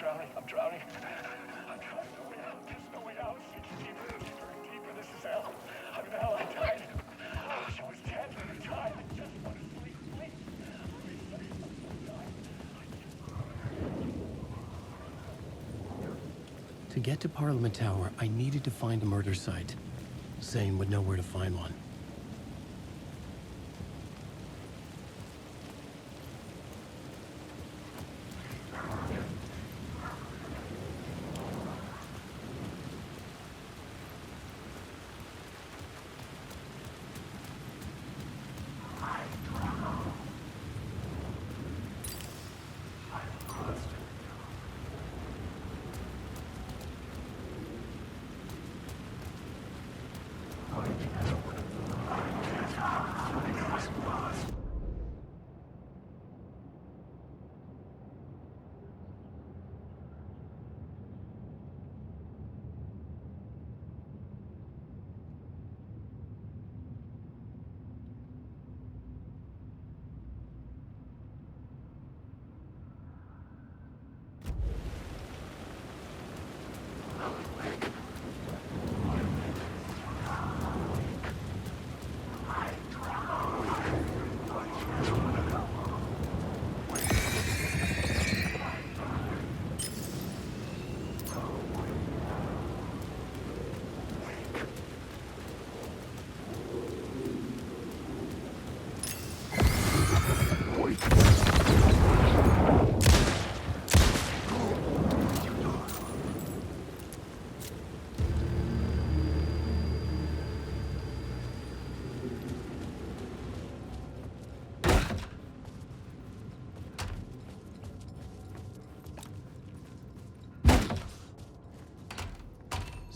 [SPEAKER 18] drowning. I'm drowning. I'm trying no way out. There's no way out. It's deeper, deeper, deeper. This is hell. I'm in hell. I died. I wish I was dead. I died. I just want to sleep. Please.
[SPEAKER 5] To get to Parliament Tower, I needed to find a murder site. Zane would know where to find one.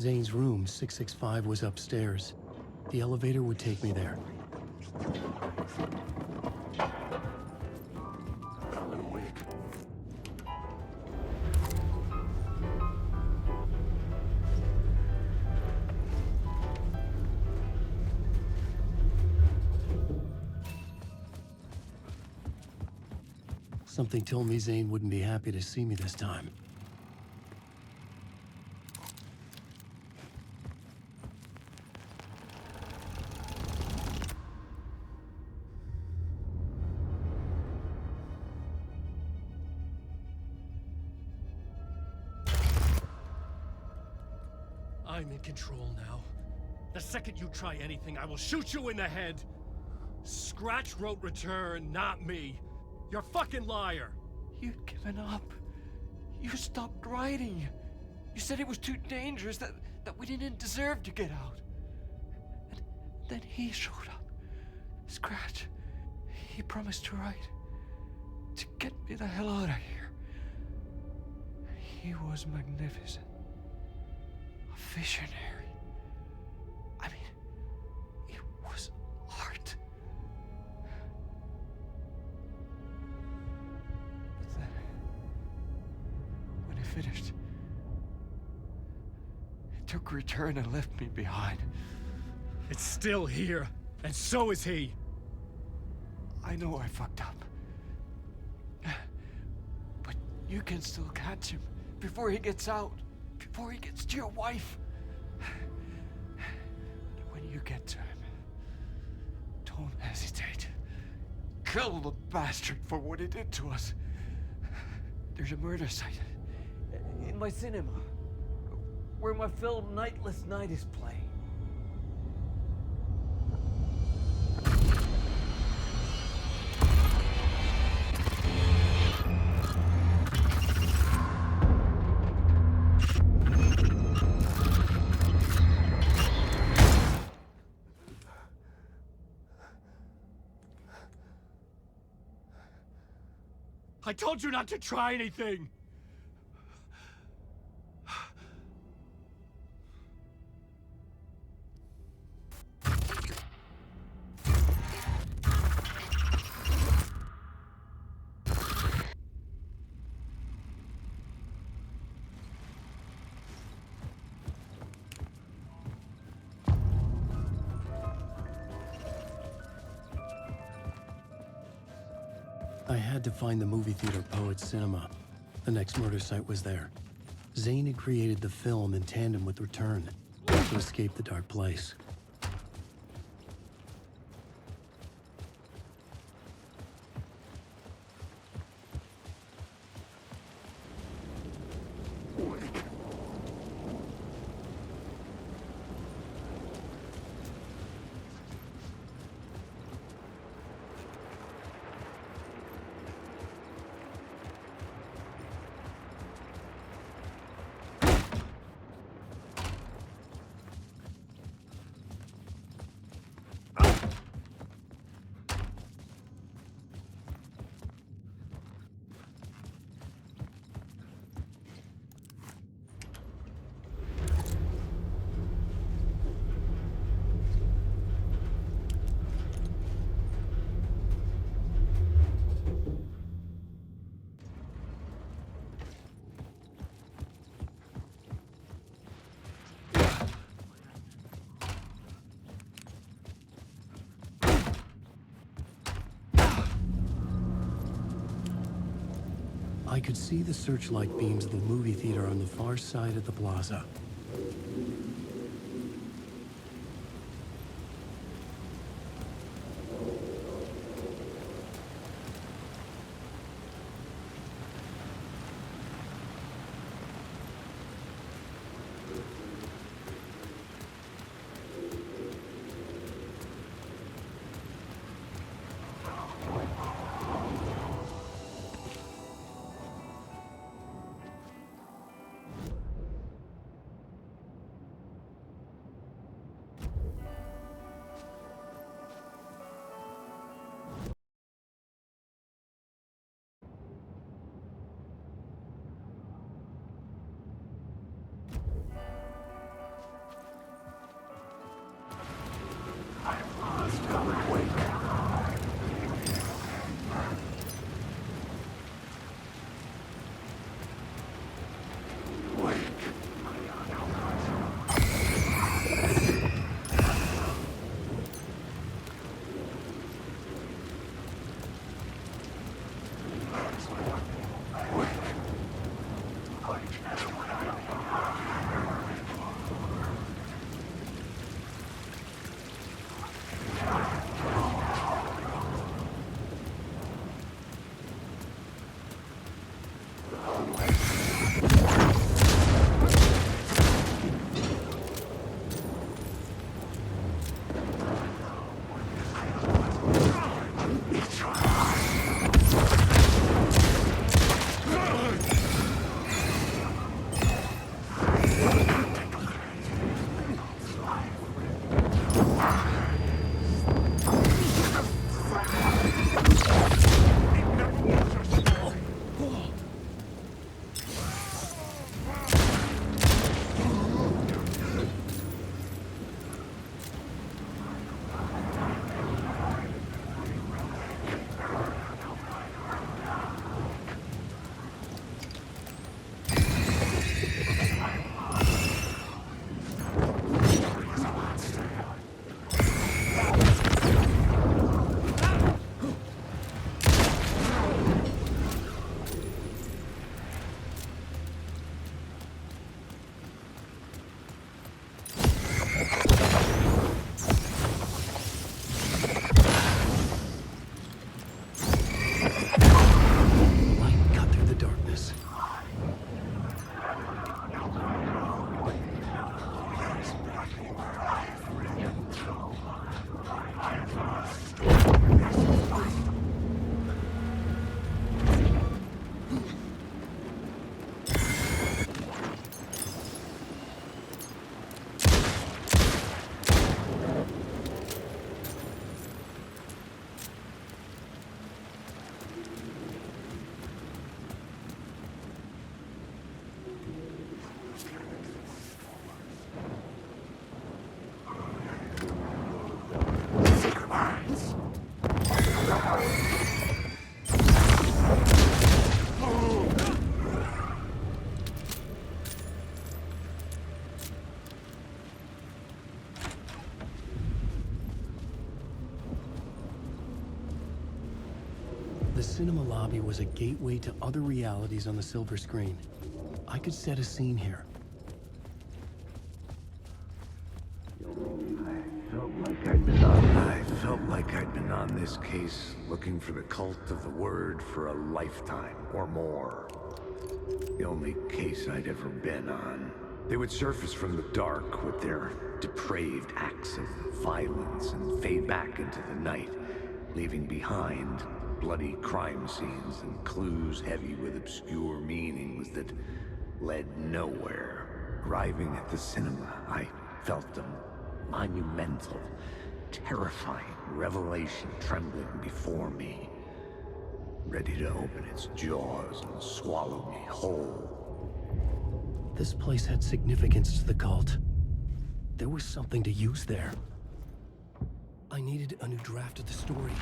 [SPEAKER 5] Zane's room, 665, was upstairs. The elevator would take me there.
[SPEAKER 3] Alan Wake.
[SPEAKER 5] Something told me Zane wouldn't be happy to see me this time.
[SPEAKER 17] I'm in control now. The second you try anything, I will shoot you in the head. Scratch wrote return, not me. You're a fucking liar.
[SPEAKER 7] You'd given up. You stopped writing. You said it was too dangerous, that we didn't deserve to get out. And then he showed up. Scratch. He promised to write. To get me the hell out of here. He was magnificent. A visionary. I mean, it was art. But then, when he finished, he took a return and left me behind.
[SPEAKER 17] It's still here, and so is he.
[SPEAKER 7] I know I fucked up. But you can still catch him before he gets out, before he gets to your wife. When you get to him, don't hesitate. Kill the bastard for what he did to us. There's a murder site in my cinema where my film Nightless Night is playing.
[SPEAKER 17] I told you not to try anything!
[SPEAKER 5] I had to find the movie theater Poet's Cinema. The next murder site was there. Zane had created the film in tandem with Return to escape the dark place. I could see the searchlight beams of the movie theater on the far side of the plaza. cinema lobby was a gateway to other realities on the silver screen. I could set a scene here.
[SPEAKER 4] I felt like I'd been on this case looking for the cult of the word for a lifetime or more. The only case I'd ever been on. They would surface from the dark with their depraved acts of violence and fade back into the night, leaving behind bloody crime scenes and clues heavy with obscure meanings that led nowhere. Arriving at the cinema, I felt a monumental, terrifying revelation trembling before me, ready to open its jaws and swallow me whole.
[SPEAKER 5] This place had significance to the cult. There was something to use there. I needed a new draft of the story.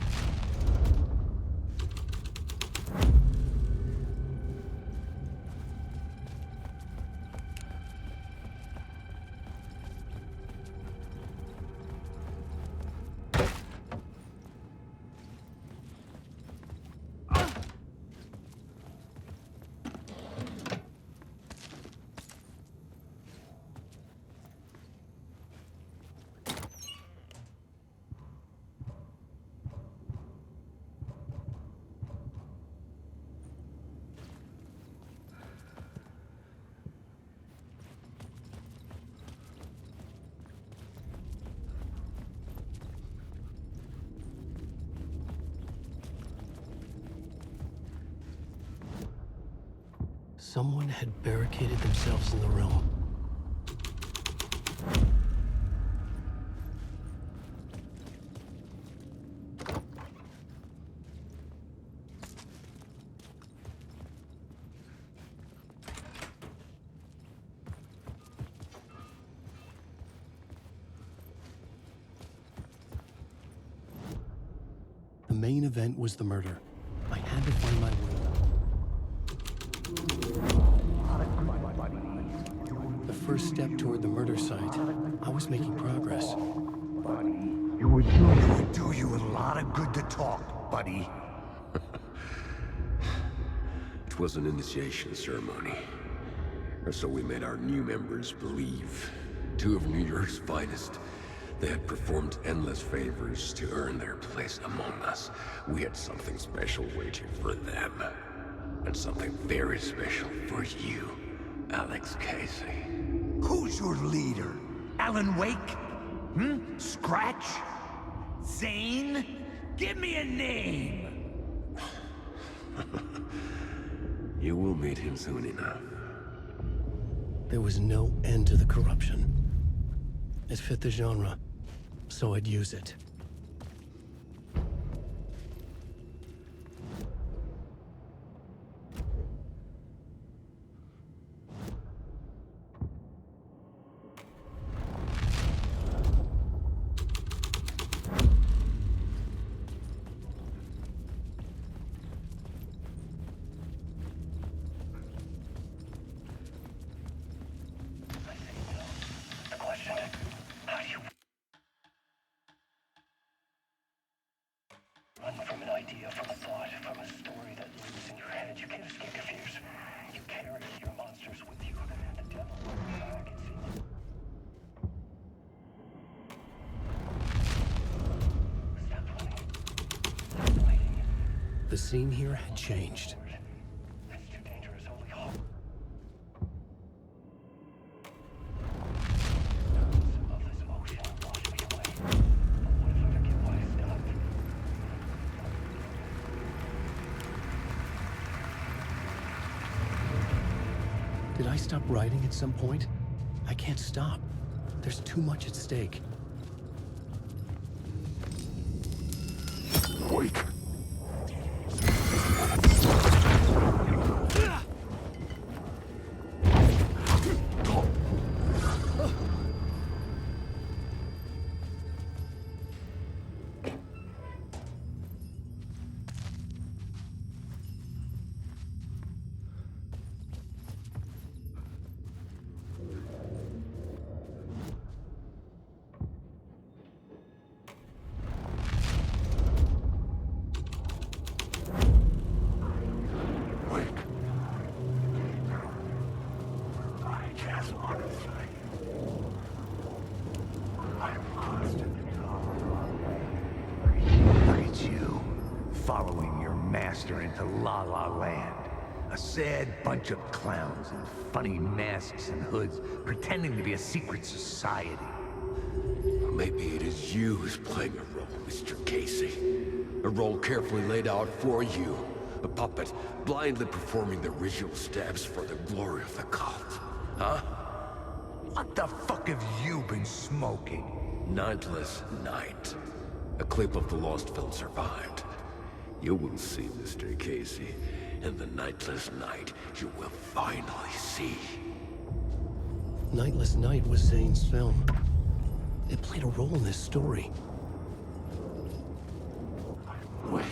[SPEAKER 5] Someone had barricaded themselves in the room. The main event was the murder. I had to find my way. The first step toward the murder site. I was making progress.
[SPEAKER 2] It would do you a lot of good to talk, buddy.
[SPEAKER 6] It was an initiation ceremony. Or so we made our new members believe. Two of New York's finest. They had performed endless favors to earn their place among us. We had something special waiting for them. And something very special for you, Alex Casey.
[SPEAKER 2] Who's your leader? Alan Wake? Scratch? Zane? Give me a name!
[SPEAKER 6] You will meet him soon enough.
[SPEAKER 5] There was no end to the corruption. It fit the genre, so I'd use it. The scene here had changed. Did I stop writing at some point? I can't stop. There's too much at stake.
[SPEAKER 2] Wait.
[SPEAKER 4] sent to La La Land. A sad bunch of clowns in funny masks and hoods, pretending to be a secret society.
[SPEAKER 6] Maybe it is you who's playing a role, Mr. Casey. A role carefully laid out for you. A puppet, blindly performing the ritual steps for the glory of the cult. Huh?
[SPEAKER 4] What the fuck have you been smoking?
[SPEAKER 6] Nightless Night. A clip of the lost film survived. You will see, Mr. Casey. In the Nightless Night, you will finally see.
[SPEAKER 5] Nightless Night was Zane's film. It played a role in this story.
[SPEAKER 3] Wait.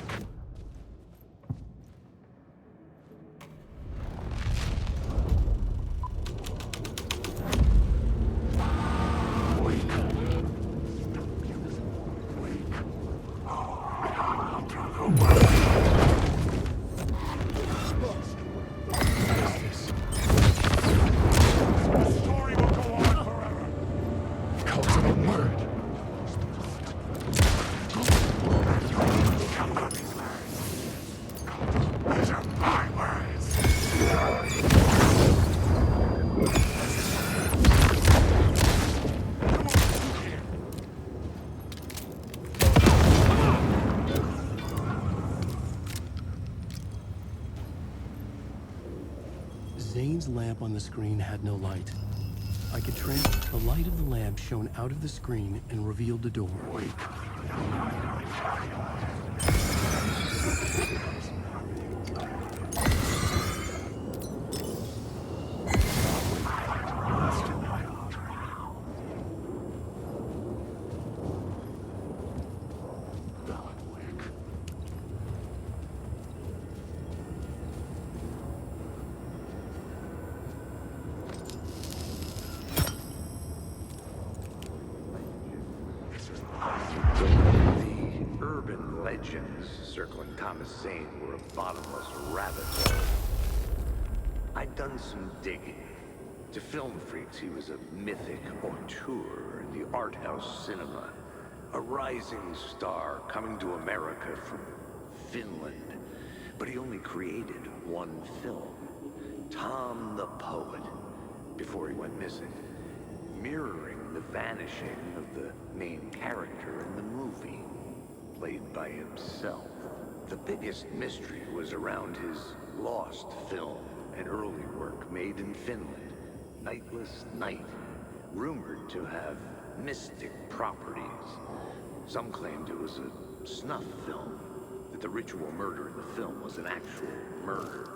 [SPEAKER 5] Zane's lamp on the screen had no light. I could trace the light of the lamp shone out of the screen and revealed the door.
[SPEAKER 4] Legends circling Thomas Zane were a bottomless rabbit hole. I'd done some digging. To film freaks, he was a mythic auteur in the art house cinema. A rising star coming to America from Finland. But he only created one film, Tom the Poet, before he went missing, mirroring the vanishing of the main character in the movie. Played by himself. The biggest mystery was around his lost film, an early work made in Finland, Nightless Night, rumored to have mystic properties. Some claimed it was a snuff film, that the ritual murder in the film was an actual murder.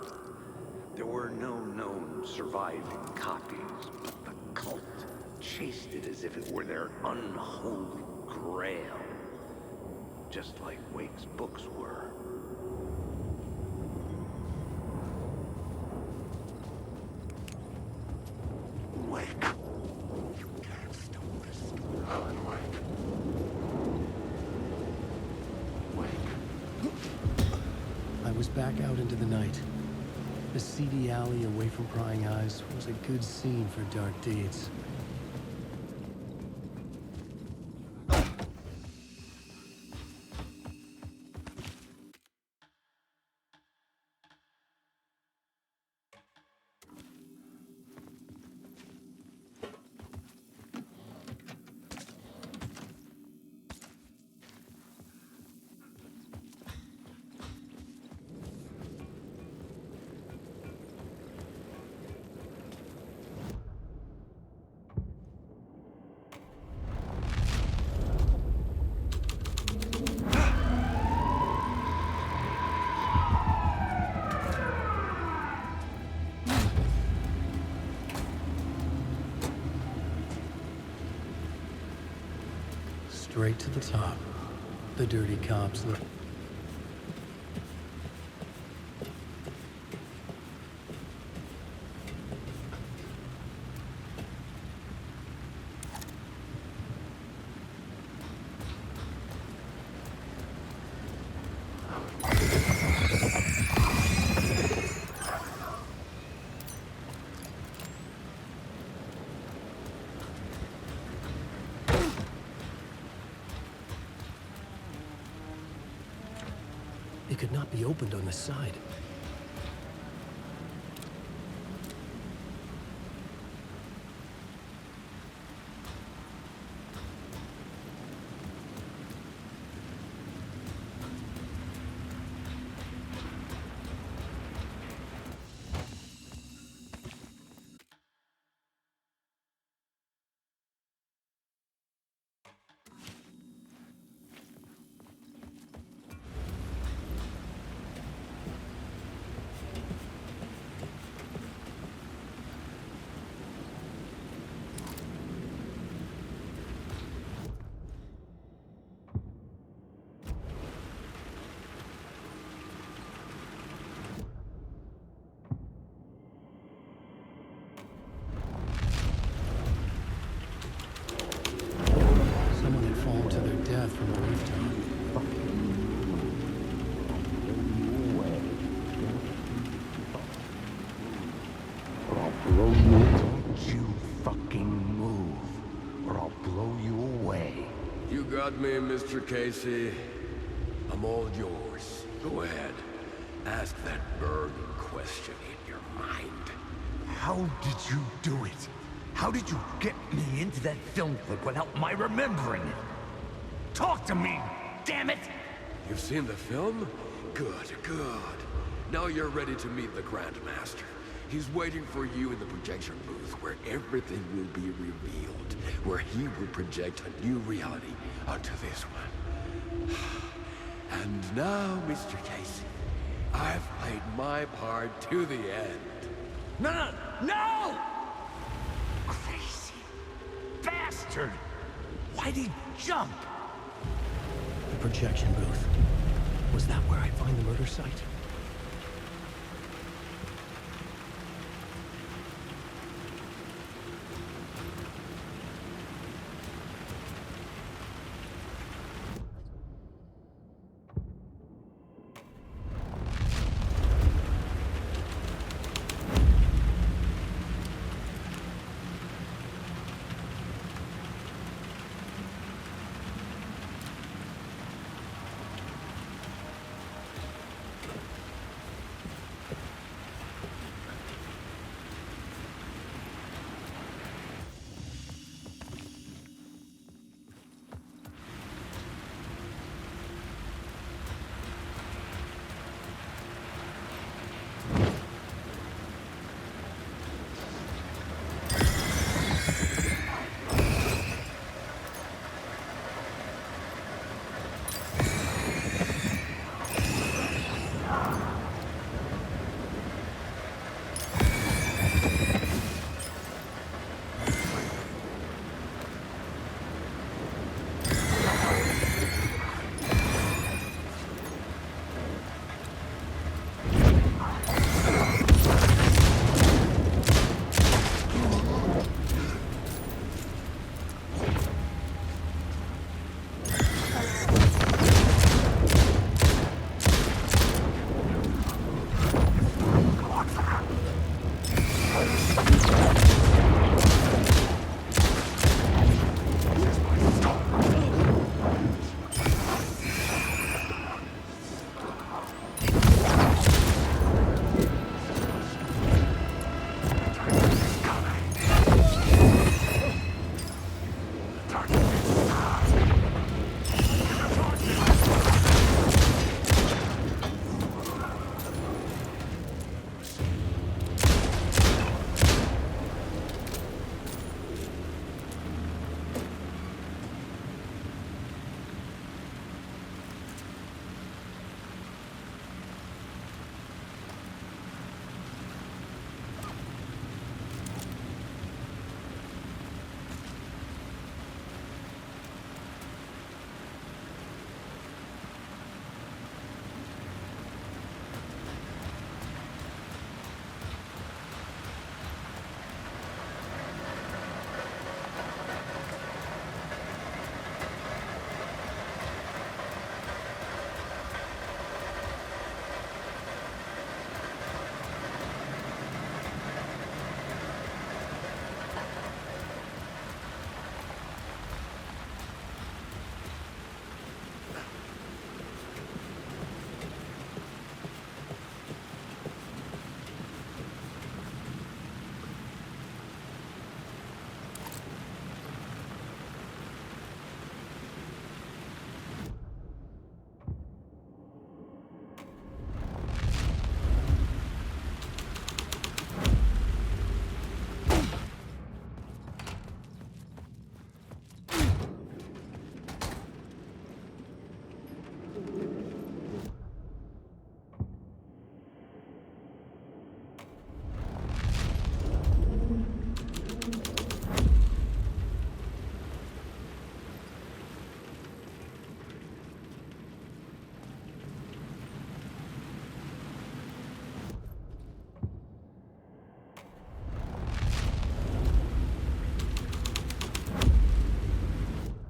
[SPEAKER 4] There were no known surviving copies, but the cult chased it as if it were their unholy grail. Just like Wake's books were.
[SPEAKER 3] Wake. You can't stop this. Wake. Wake.
[SPEAKER 5] I was back out into the night. The seedy alley away from prying eyes was a good scene for dark deeds. Straight to the top. The dirty cops look. It could not be opened on the side. Someone had fallen to their death from a rooftop.
[SPEAKER 3] Don't you fucking move, or I'll blow you away.
[SPEAKER 6] You got me, Mr. Casey. I'm all yours. Go ahead. Ask that burning question in your mind.
[SPEAKER 3] How did you do it? How did you get me into that film clip without my remembering it? Talk to me, damn it!
[SPEAKER 6] You've seen the film? Good, good. Now you're ready to meet the Grandmaster. He's waiting for you in the projection booth where everything will be revealed, where he will project a new reality onto this one. And now, Mr. Casey, I've played my part to the end.
[SPEAKER 3] No! Crazy bastard! Why'd he jump?
[SPEAKER 5] The projection booth. Was that where I'd find the murder site?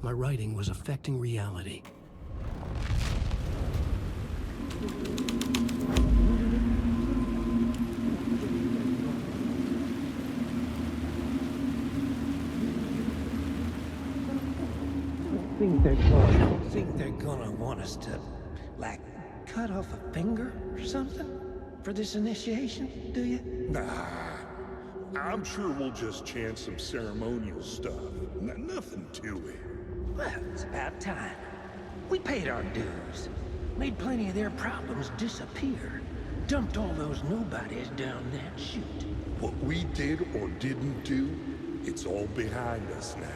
[SPEAKER 5] My writing was affecting reality.
[SPEAKER 8] You don't think they're gonna want us to, like, cut off a finger or something for this initiation, do you?
[SPEAKER 20] Nah. I'm sure we'll just chant some ceremonial stuff. Nothing to it.
[SPEAKER 8] Well, it's about time. We paid our dues. Made plenty of their problems disappear. Dumped all those nobodies down that chute.
[SPEAKER 20] What we did or didn't do, it's all behind us now.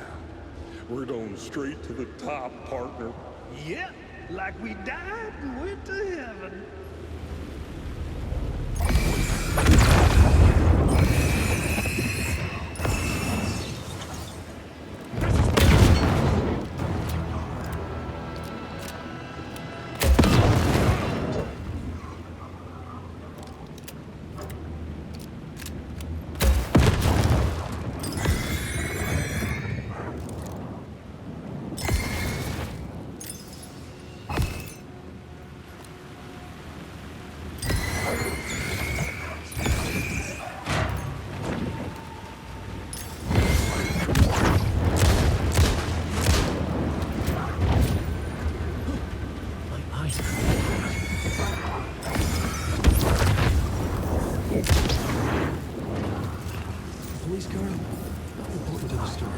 [SPEAKER 20] We're going straight to the top, partner.
[SPEAKER 8] Yep, like we died and went to heaven.
[SPEAKER 5] Police car? Important to the story.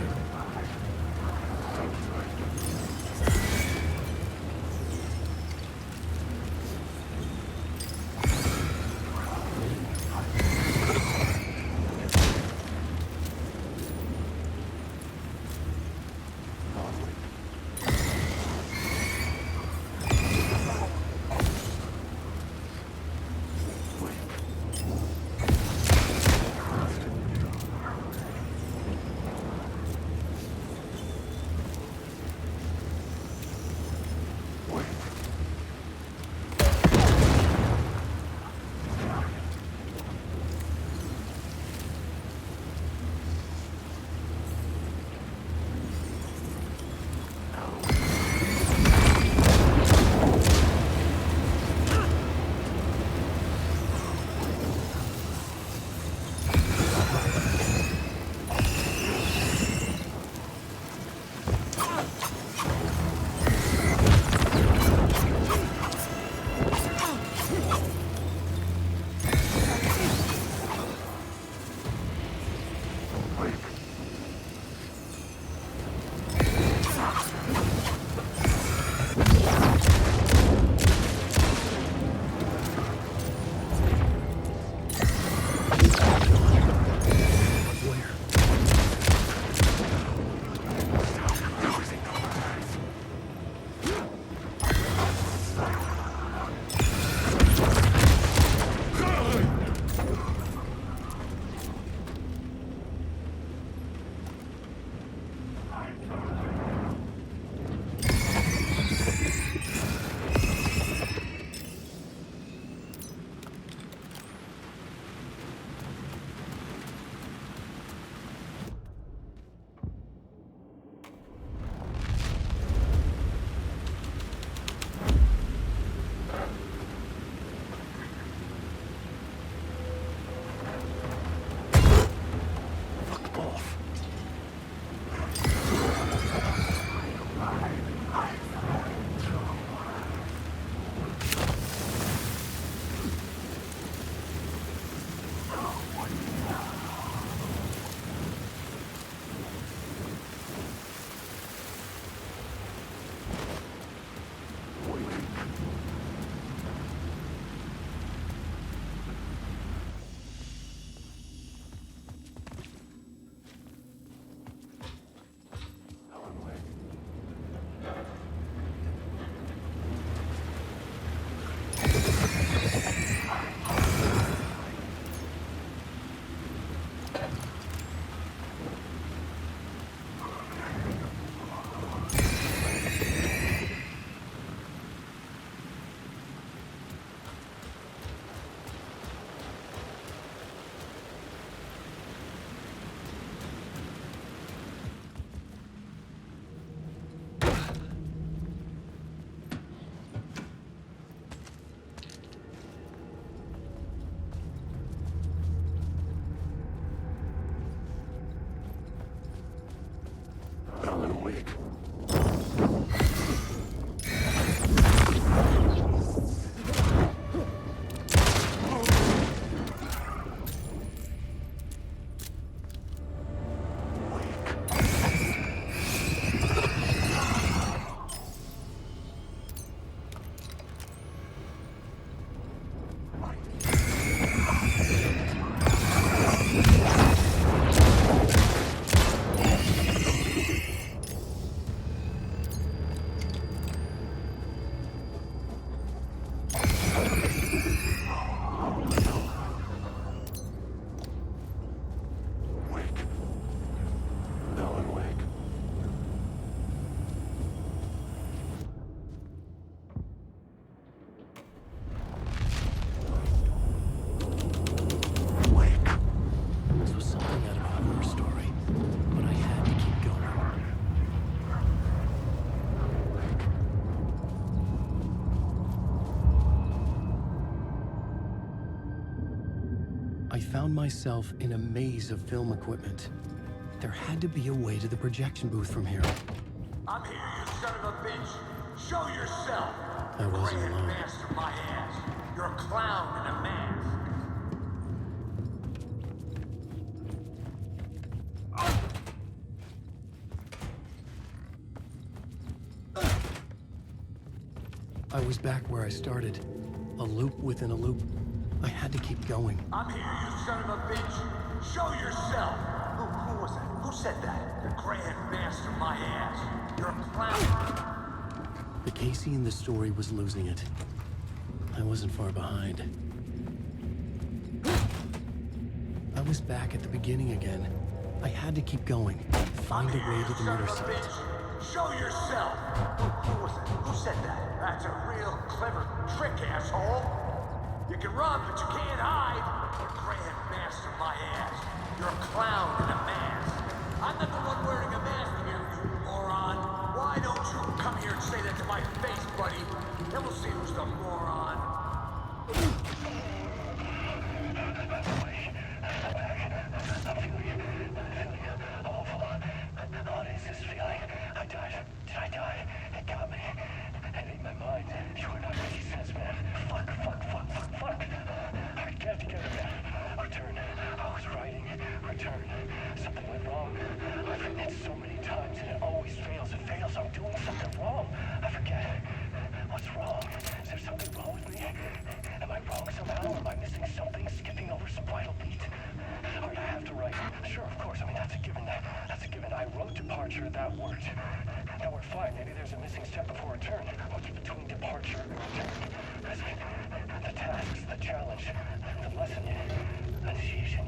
[SPEAKER 5] I found myself in a maze of film equipment. There had to be a way to the projection booth from here.
[SPEAKER 3] I'm here, you son of a bitch! Show yourself!
[SPEAKER 5] I wasn't
[SPEAKER 3] Grand
[SPEAKER 5] alone.
[SPEAKER 3] master my ass! You're a clown in a mask!
[SPEAKER 5] I was back where I started. A loop within a loop. I had to keep going.
[SPEAKER 3] I'm here, you son of a bitch! Show yourself! Who was that? Who said that? The Grand Master my ass! You're a clown!
[SPEAKER 5] The Casey in the story was losing it. I wasn't far behind. I was back at the beginning again. I had to keep going. Find a way to the murder site.
[SPEAKER 3] Show yourself! Who was it? Who said that? That's a real clever trick, asshole! You can run, but you can't hide! The Grand Master my ass! You're a clown in a mask! I'm not the one wearing a mask here, you moron! Why don't you come here and say that to my face, buddy? Then we'll see who's the moron!
[SPEAKER 10] What is this feeling? I died. Did I die? It got me. It ate my mind. You are not making sense, man. Fuck. Alright, get it together, man. Return. I was writing. Return. Something went wrong. I've written it so many times and it always fails. It fails. I'm doing something wrong. I forget. What's wrong? Is there something wrong with me? Am I wrong somehow? Am I missing something? Skipping over some vital beat? Alright, I have to write. Sure, of course. I mean, that's a given. That's a given. I wrote departure. That worked. Now we're fine. Maybe there's a missing step before return. What's between departure and return? The tasks, the challenge, the lesson, initiation,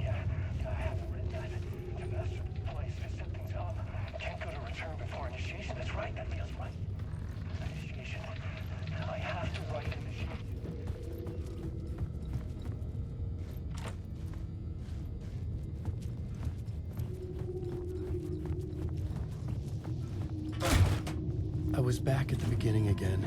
[SPEAKER 10] I haven't written that. The master place to set things up. Can't go to return before initiation. That's right. That feels right. Initiation. I have to write initiation.
[SPEAKER 5] I was back at the beginning again.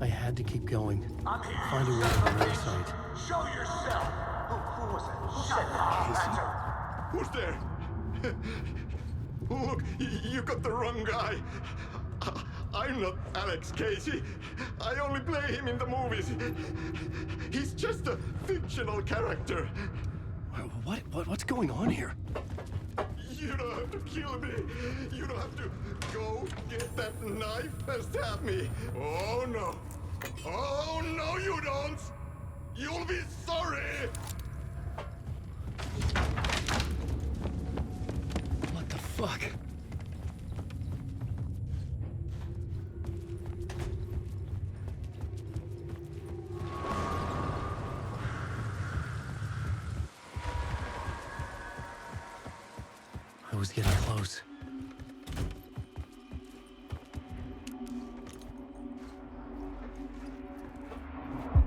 [SPEAKER 5] I had to keep going. Find a way to the murder site.
[SPEAKER 3] Show yourself! Who was it? Who said that?
[SPEAKER 20] Who's there? Look, you got the wrong guy. I'm not Alex Casey. I only play him in the movies. He's just a fictional character.
[SPEAKER 5] What's going on here?
[SPEAKER 20] You don't have to kill me. You don't have to go get that knife and stab me. Oh, no. Oh, no, you don't. You'll be sorry.
[SPEAKER 5] What the fuck? I was getting close.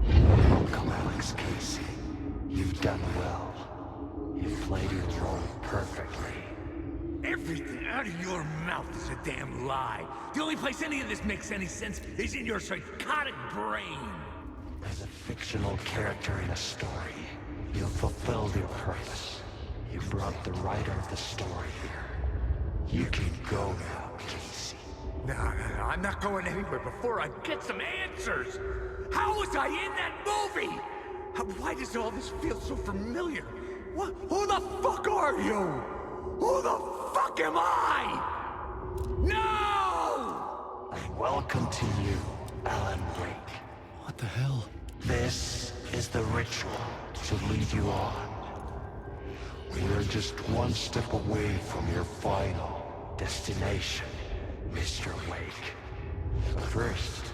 [SPEAKER 10] Welcome, Alex Casey. You've done well. You've played your role perfectly.
[SPEAKER 3] Everything out of your mouth is a damn lie. The only place any of this makes any sense is in your psychotic brain.
[SPEAKER 10] As a fictional character in a story, you've fulfilled your purpose. You brought the writer of the story here. You can go now, Casey.
[SPEAKER 3] No, I'm not going anywhere before I get some answers. How was I in that movie? Why does all this feel so familiar? Who the fuck are you? Who the fuck am I? No!
[SPEAKER 10] And welcome to you, Alan Wake.
[SPEAKER 5] What the hell?
[SPEAKER 10] This is the ritual to lead you on. We're just one step away from your final destination, Mr. Wake. But first,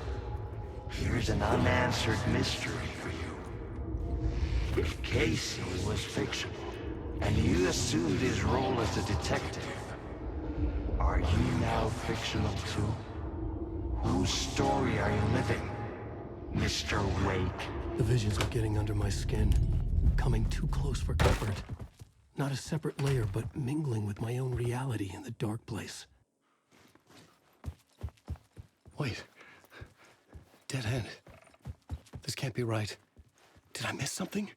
[SPEAKER 10] here's an unanswered mystery for you. If Casey was fictional, and you assumed his role as a detective, are you now fictional too? Whose story are you living, Mr. Wake?
[SPEAKER 5] The visions were getting under my skin, coming too close for comfort. Not a separate layer, but mingling with my own reality in the dark place. Wait. Dead end. This can't be right. Did I miss something?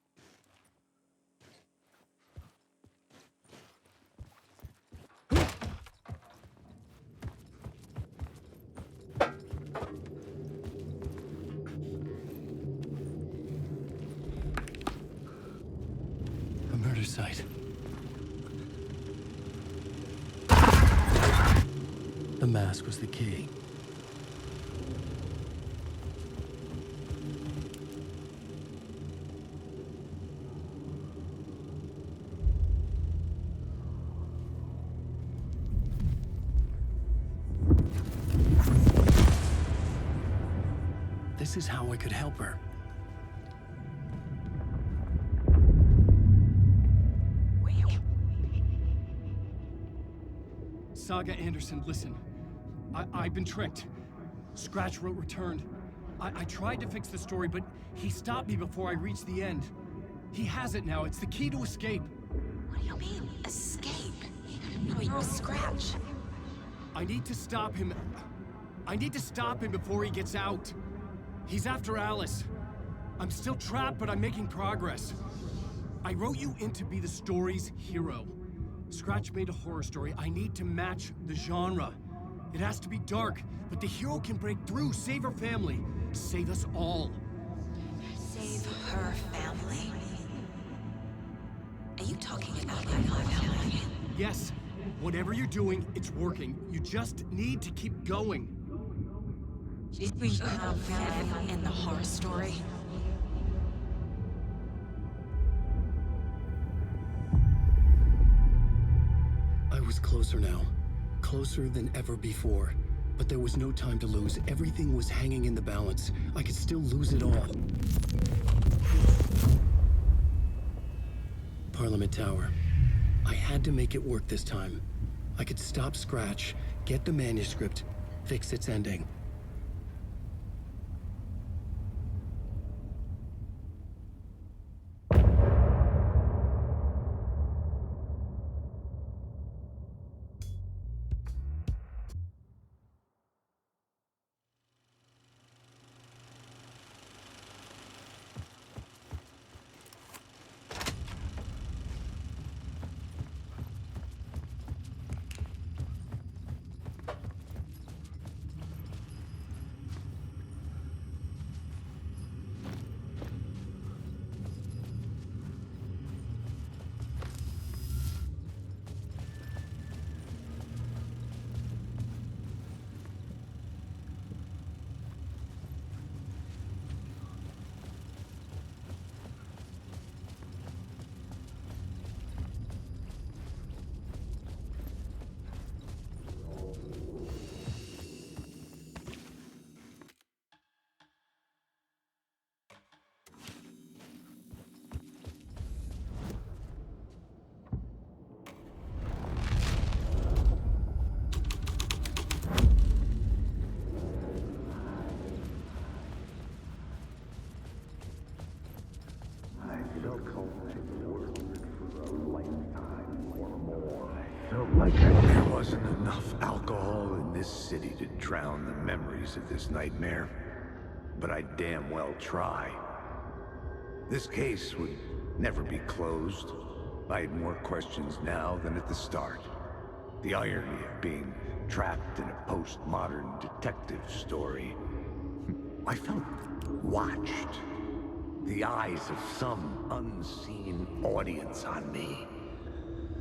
[SPEAKER 5] site. The mask was the key. This is how I could help her.
[SPEAKER 23] Saga Anderson, listen. I've been tricked. Scratch wrote returned. I tried to fix the story, but he stopped me before I reached the end. He has it now. It's the key to escape.
[SPEAKER 1] What do you mean, escape? No, you're a Scratch.
[SPEAKER 23] I need to stop him. I need to stop him before he gets out. He's after Alice. I'm still trapped, but I'm making progress. I wrote you in to be the story's hero. Scratch made a horror story. I need to match the genre. It has to be dark, but the hero can break through, save her family, save us all.
[SPEAKER 1] Save her family? Are you talking about my family?
[SPEAKER 23] Yes. Whatever you're doing, it's working. You just need to keep going.
[SPEAKER 1] Did you have family in the horror story?
[SPEAKER 5] I was closer now. Closer than ever before. But there was no time to lose. Everything was hanging in the balance. I could still lose it all. Parliament Tower. I had to make it work this time. I could stop Scratch, get the manuscript, fix its ending.
[SPEAKER 4] There wasn't enough alcohol in this city to drown the memories of this nightmare, but I'd damn well try. This case would never be closed. I had more questions now than at the start. The irony of being trapped in a postmodern detective story. I felt watched. The eyes of some unseen audience on me.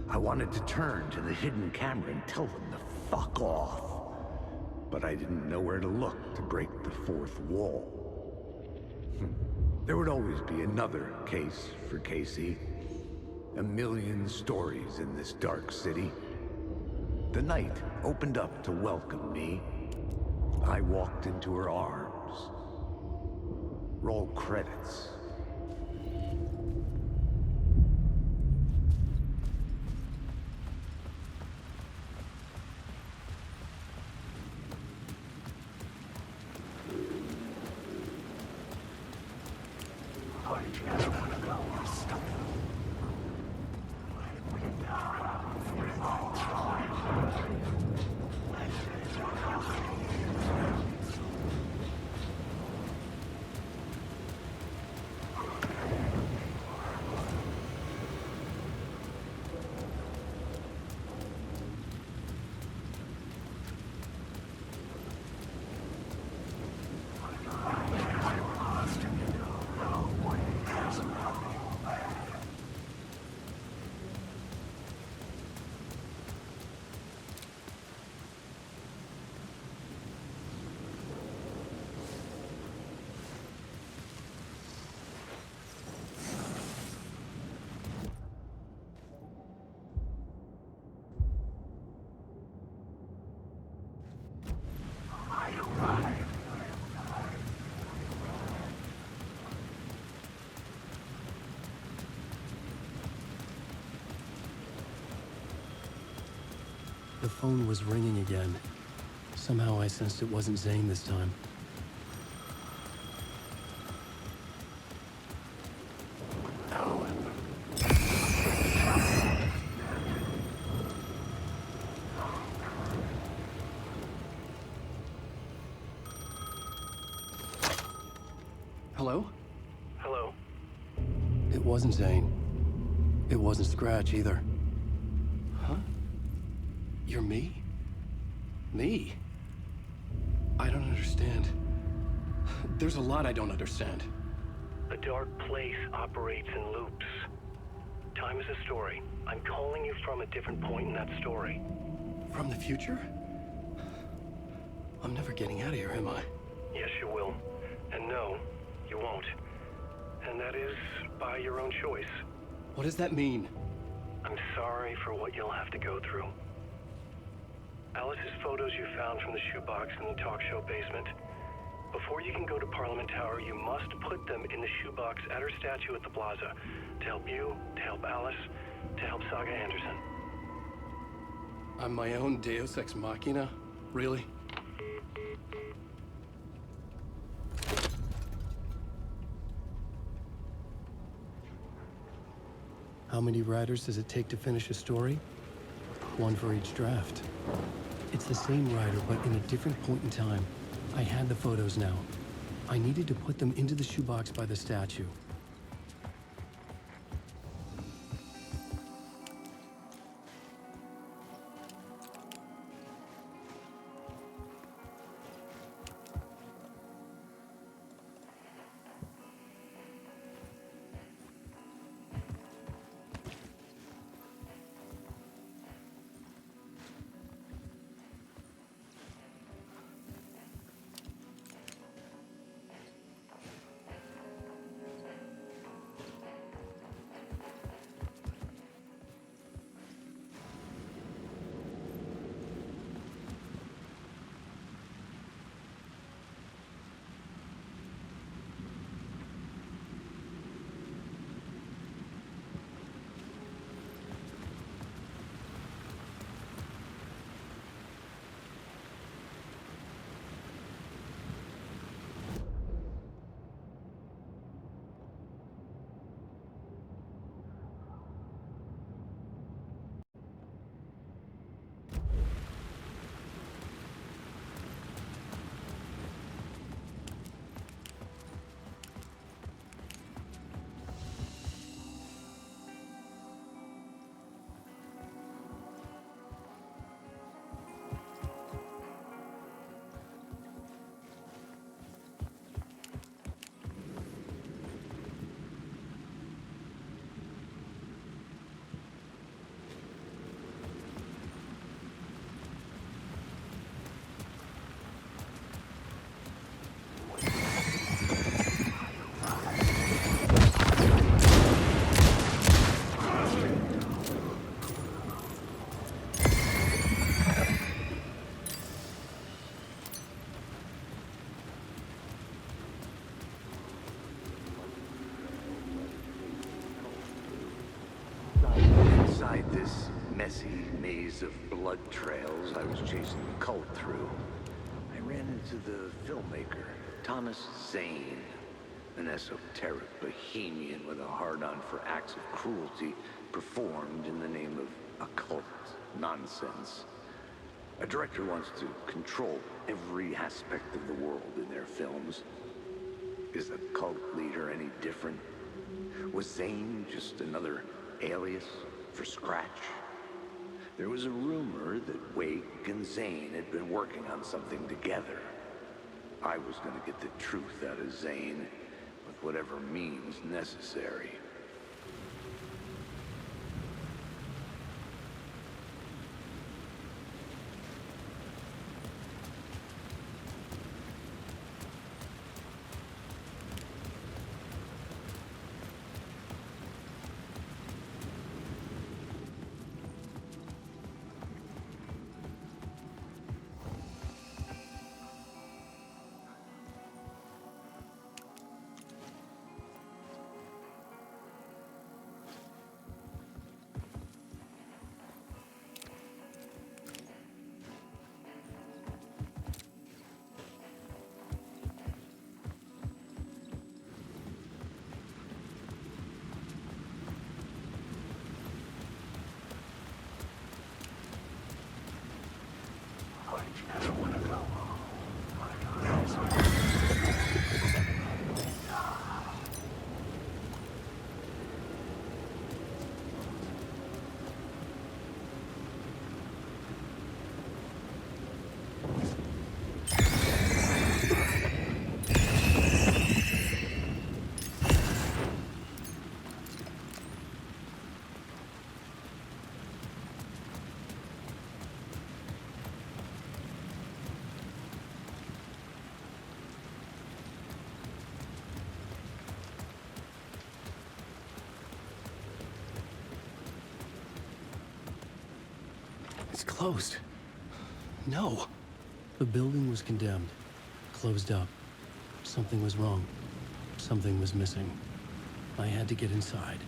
[SPEAKER 4] I wanted to turn to the hidden camera and tell them to fuck off. But I didn't know where to look to break the fourth wall. There would always be another case for Casey. A million stories in this dark city. The night opened up to welcome me. I walked into her arms. Roll credits.
[SPEAKER 5] The phone was ringing again. Somehow I sensed it wasn't Zane this time. Hello?
[SPEAKER 16] Hello?
[SPEAKER 5] It wasn't Zane. It wasn't Scratch either. Huh? You're me? Me? I don't understand. There's a lot I don't understand.
[SPEAKER 16] The dark place operates in loops. Time is a story. I'm calling you from a different point in that story.
[SPEAKER 5] From the future? I'm never getting out of here, am I?
[SPEAKER 16] Yes, you will. And no, you won't. And that is by your own choice.
[SPEAKER 5] What does that mean?
[SPEAKER 16] I'm sorry for what you'll have to go through. Alice's photos you found from the shoebox in the talk show basement. Before you can go to Parliament Tower, you must put them in the shoebox at her statue at the plaza. To help you, to help Alice, to help Saga Anderson.
[SPEAKER 5] I'm my own Deus Ex Machina? Really? How many writers does it take to finish a story? One for each draft. It's the same writer, but in a different point in time. I had the photos now. I needed to put them into the shoebox by the statue.
[SPEAKER 4] Inside this messy maze of blood trails I was chasing the cult through, I ran into the filmmaker, Thomas Zane, an esoteric bohemian with a hard-on for acts of cruelty performed in the name of occult nonsense. A director wants to control every aspect of the world in their films. Is the cult leader any different? Was Zane just another alias for Scratch? There was a rumor that Wake and Zane had been working on something together. I was going to get the truth out of Zane with whatever means necessary.
[SPEAKER 5] It's closed. No. The building was condemned. Closed up. Something was wrong. Something was missing. I had to get inside.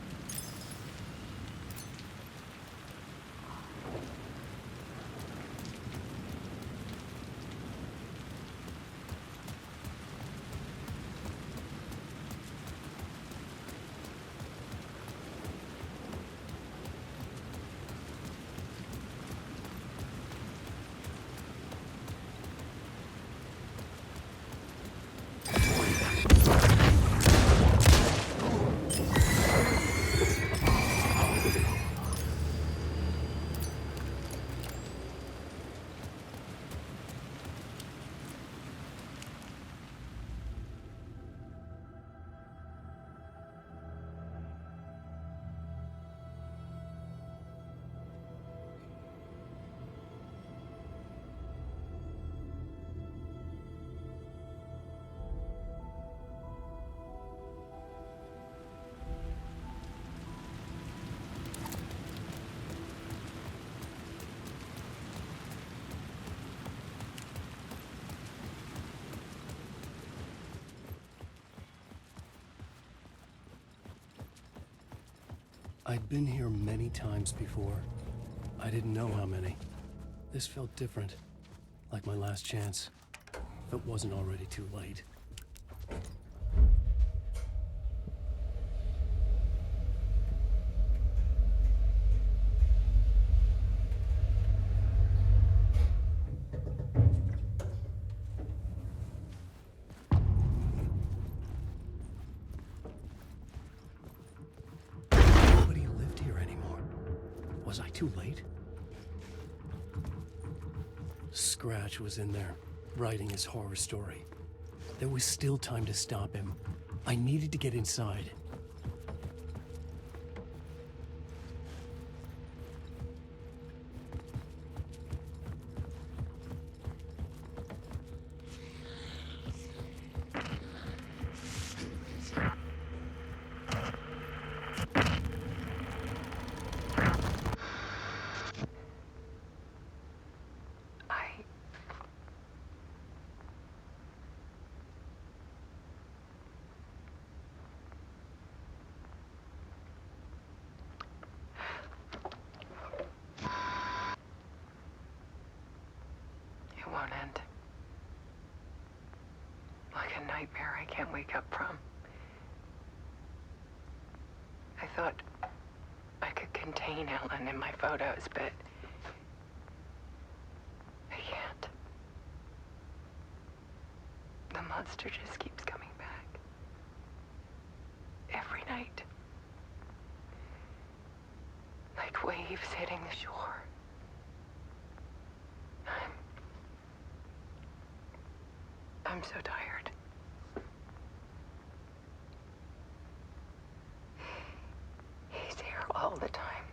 [SPEAKER 5] I'd been here many times before. I didn't know how many. This felt different, like my last chance. If it wasn't already too late. Nobody lived here anymore. Was I too late? Scratch was in there, writing his horror story. There was still time to stop him. I needed to get inside.
[SPEAKER 19] It won't end. Like a nightmare I can't wake up from. I thought I could contain Ellen in my photos, but I can't. The monster just keeps coming back. Every night. Like waves hitting the shore. I'm so tired. He's here all the time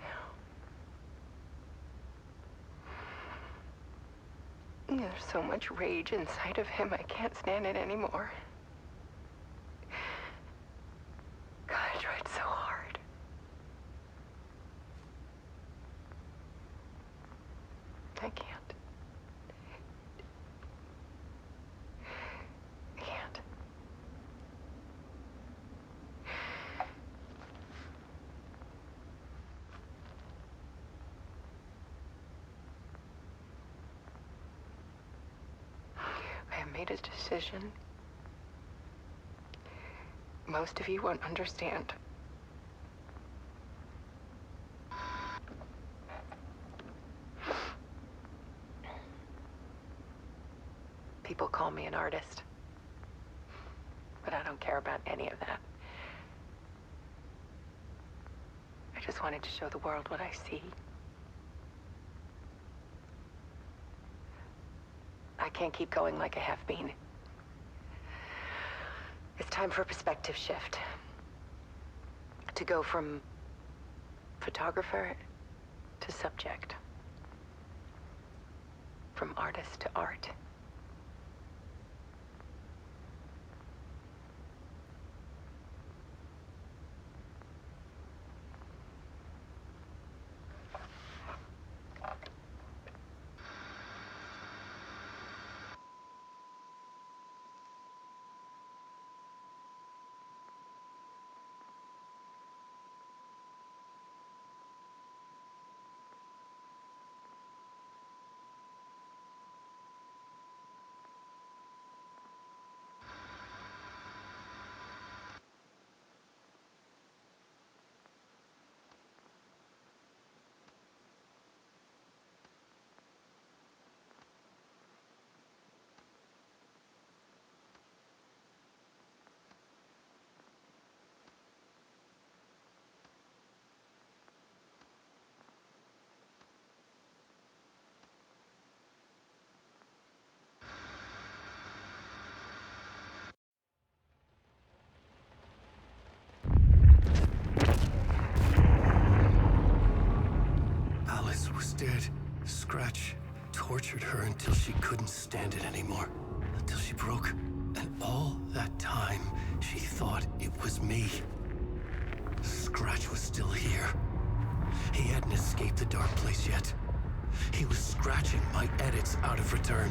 [SPEAKER 19] now. There's so much rage inside of him, I can't stand it anymore. God, I tried so hard. I can't. I have made a decision. Most of you won't understand. People call me an artist. But I don't care about any of that. I just wanted to show the world what I see. I can't keep going like I have been. It's time for a perspective shift. To go from photographer to subject. From artist to art.
[SPEAKER 5] Instead, Scratch tortured her until she couldn't stand it anymore. Until she broke. And all that time, she thought it was me. Scratch was still here. He hadn't escaped the dark place yet. He was scratching my edits out of return.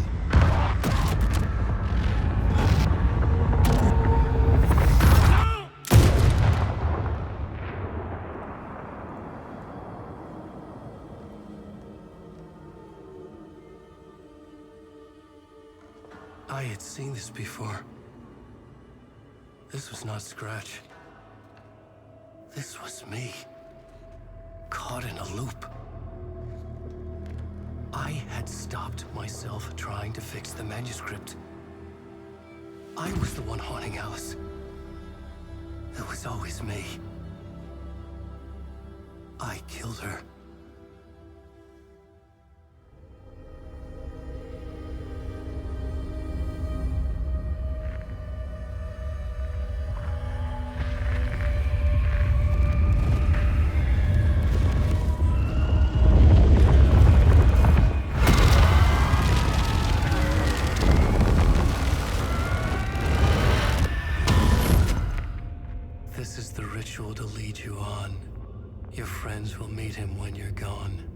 [SPEAKER 5] I had seen this before. This was not Scratch. This was me. Caught in a loop. I had stopped myself trying to fix the manuscript. I was the one haunting Alice. It was always me. I killed her. This is the ritual to lead you on. Your friends will meet him when you're gone.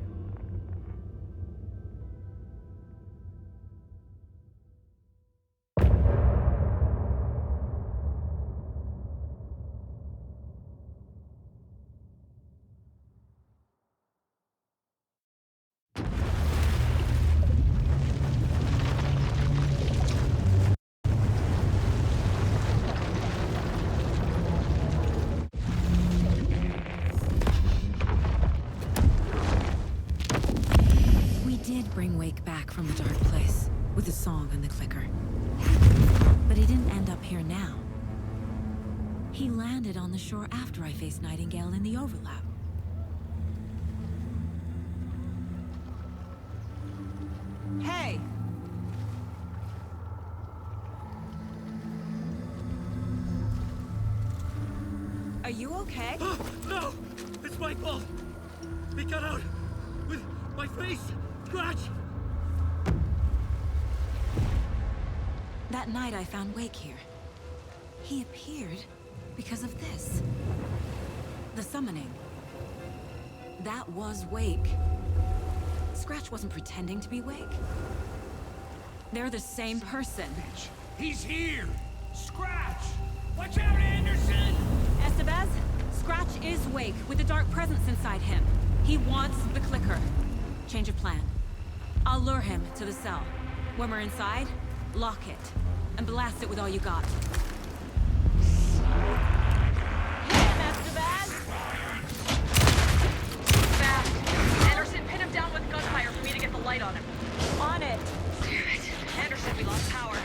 [SPEAKER 1] Bring Wake back from the dark place with the song and the clicker. But he didn't end up here now. He landed on the shore after I faced Nightingale in the overlap. Hey! Are you okay?
[SPEAKER 23] No! It's my fault! He got out with my face! Scratch!
[SPEAKER 1] That night I found Wake here. He appeared because of this. The summoning. That was Wake. Scratch wasn't pretending to be Wake. They're the same person.
[SPEAKER 17] He's here! Scratch! Watch out, Anderson!
[SPEAKER 1] Estevez, Scratch is Wake with the dark presence inside him. He wants the clicker. Change of plan. I'll lure him to the cell. When we're inside, lock it. And blast it with all you got. Hit him, Estevez!
[SPEAKER 15] Fast! Anderson, pin him down with gunfire for me to get the light on him.
[SPEAKER 1] On it!
[SPEAKER 15] Damn it. Anderson, we lost power.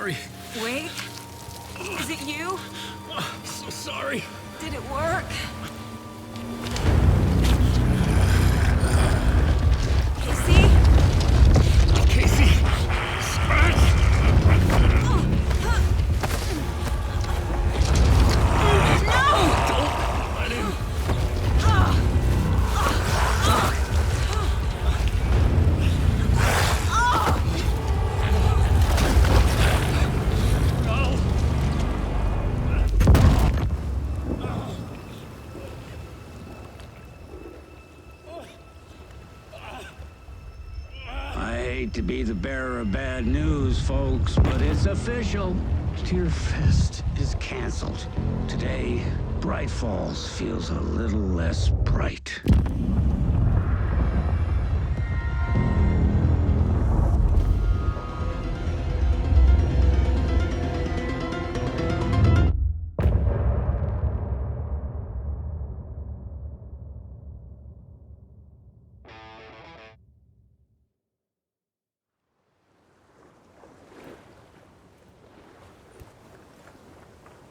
[SPEAKER 13] sorry.
[SPEAKER 1] Wait. Is it you?
[SPEAKER 13] So sorry.
[SPEAKER 1] Did it work? Casey?
[SPEAKER 13] Casey! Scratch! Don't let him.
[SPEAKER 3] I hate to be the bearer of bad news, folks, but it's official. Deerfest is canceled. Today, Bright Falls feels a little less bright.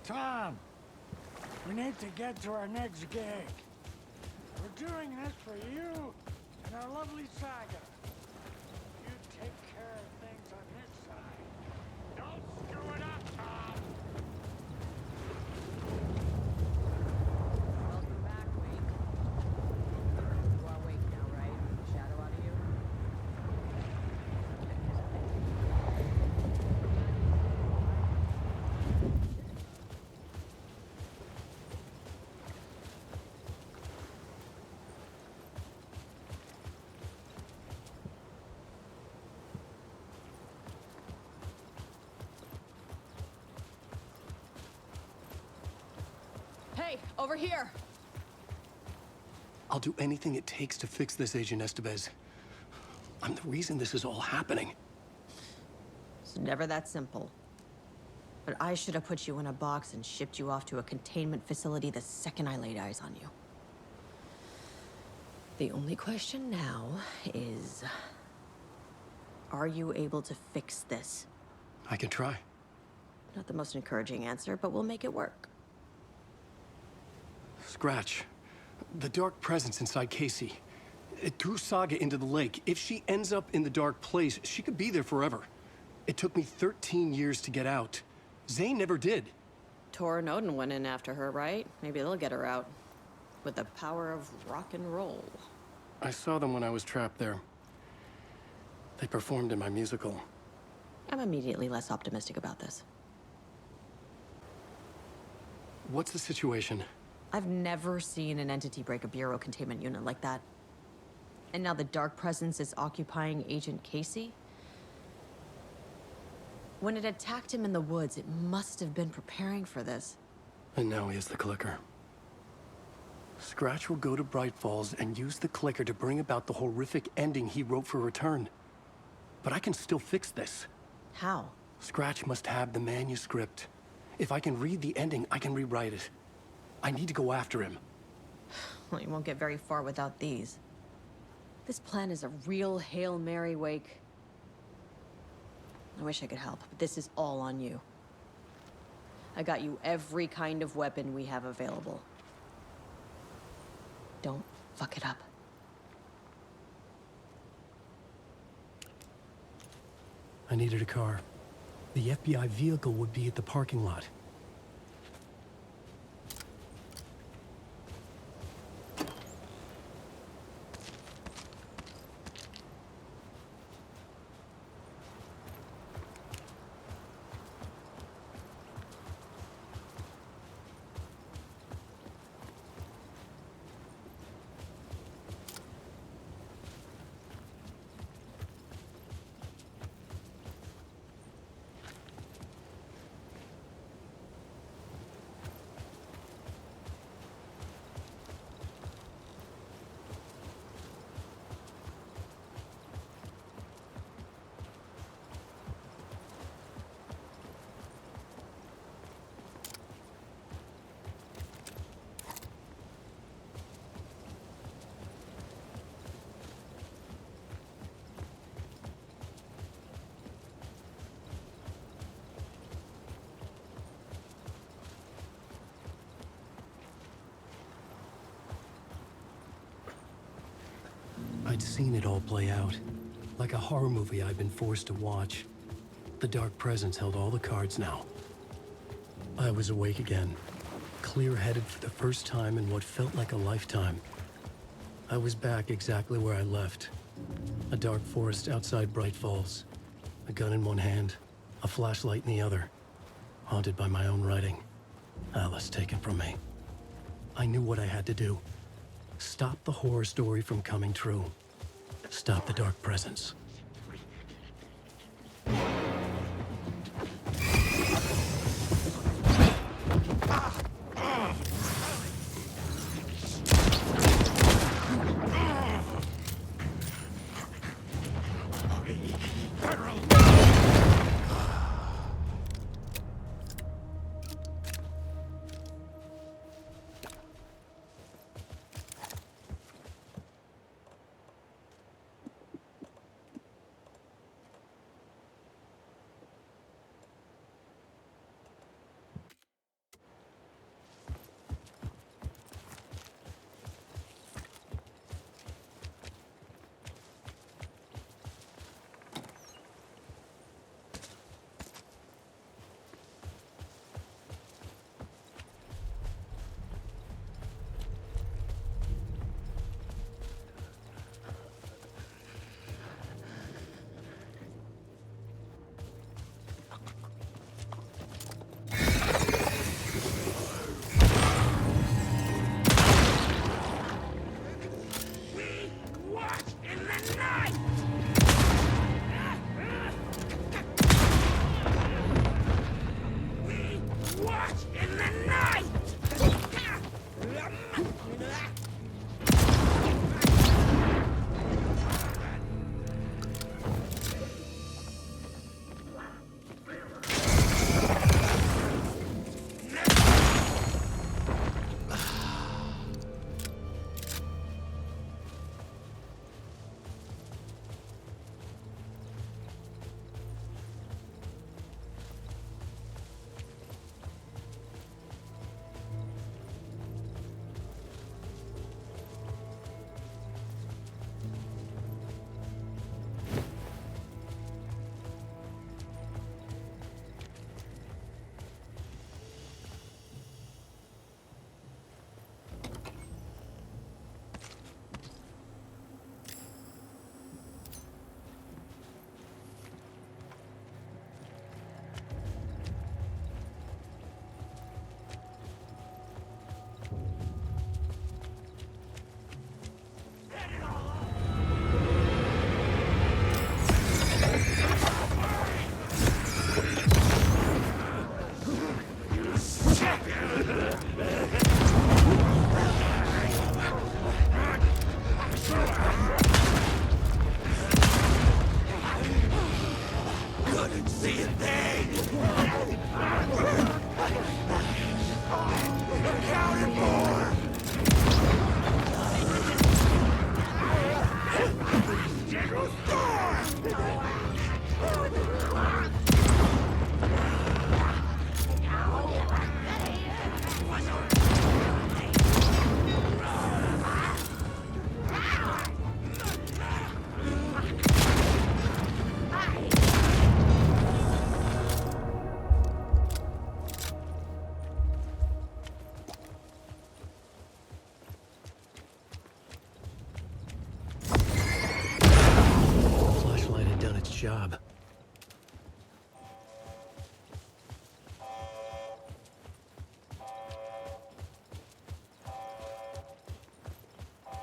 [SPEAKER 14] Tom, we need to get to our next gig. We're doing this for you and our lovely saga. You take care of things on this side. Don't screw it up, Tom!
[SPEAKER 21] Welcome back, Wake. You are Wake now, right? Shadow out of you? Hey, over here!
[SPEAKER 5] I'll do anything it takes to fix this, Agent Estevez. I'm the reason this is all happening.
[SPEAKER 21] It's never that simple. But I should have put you in a box and shipped you off to a containment facility the second I laid eyes on you. The only question now is... are you able to fix this?
[SPEAKER 5] I can try.
[SPEAKER 21] Not the most encouraging answer, but we'll make it work.
[SPEAKER 5] Scratch. The dark presence inside Casey. It threw Saga into the lake. If she ends up in the dark place, she could be there forever. It took me 13 years to get out. Zane never did.
[SPEAKER 21] Tor and Odin went in after her, right? Maybe they'll get her out. With the power of rock and roll.
[SPEAKER 5] I saw them when I was trapped there. They performed in my musical.
[SPEAKER 21] I'm immediately less optimistic about this.
[SPEAKER 5] What's the situation?
[SPEAKER 21] I've never seen an entity break a bureau containment unit like that. And now the dark presence is occupying Agent Casey? When it attacked him in the woods, it must have been preparing for this.
[SPEAKER 5] And now he has the clicker. Scratch will go to Bright Falls and use the clicker to bring about the horrific ending he wrote for Return. But I can still fix this.
[SPEAKER 21] How?
[SPEAKER 5] Scratch must have the manuscript. If I can read the ending, I can rewrite it. I need to go after him.
[SPEAKER 21] Well, you won't get very far without these. This plan is a real Hail Mary, Wake. I wish I could help, but this is all on you. I got you every kind of weapon we have available. Don't fuck it up.
[SPEAKER 5] I needed a car. The FBI vehicle would be at the parking lot. I'd seen it all play out. Like a horror movie I'd been forced to watch. The Dark Presence held all the cards now. I was awake again, clear-headed for the first time in what felt like a lifetime. I was back exactly where I left. A dark forest outside Bright Falls. A gun in one hand, a flashlight in the other. Haunted by my own writing. Alice taken from me. I knew what I had to do. Stop the horror story from coming true. Stop the Dark Presence. Job.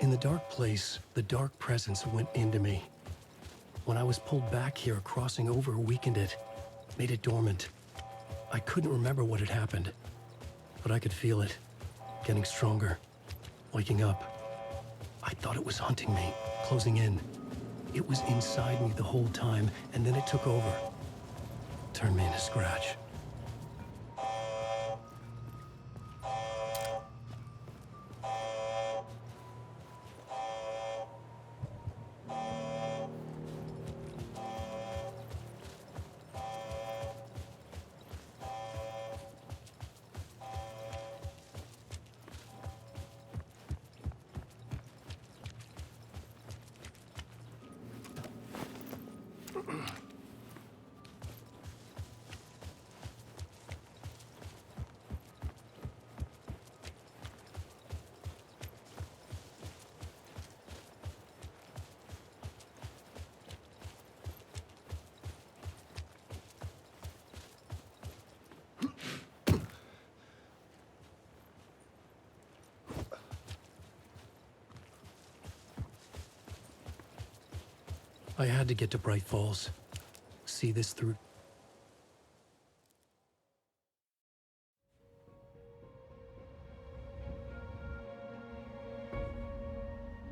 [SPEAKER 5] In the dark place, the Dark Presence went into me. When I was pulled back here, crossing over weakened it, made it dormant. I couldn't remember what had happened, but I could feel it, getting stronger, waking up. I thought it was hunting me, closing in. It was inside me the whole time, and then it took over. Turned me into Scratch. I had to get to Bright Falls. See this through.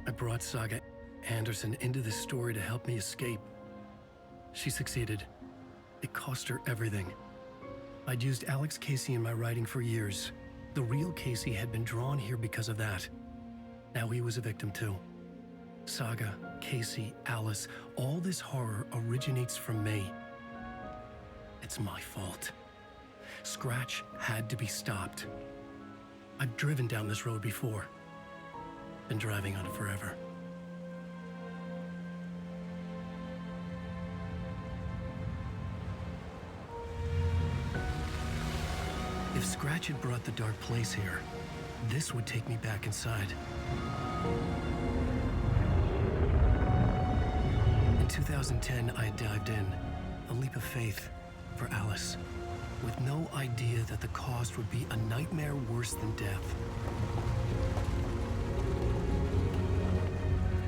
[SPEAKER 5] I brought Saga Anderson into this story to help me escape. She succeeded. It cost her everything. I'd used Alex Casey in my writing for years. The real Casey had been drawn here because of that. Now he was a victim too. Saga, Casey, Alice, all this horror originates from me. It's my fault. Scratch had to be stopped. I've driven down this road before. Been driving on it forever. If Scratch had brought the dark place here, this would take me back inside. In 2010, I dived in, a leap of faith for Alice, with no idea that the cost would be a nightmare worse than death.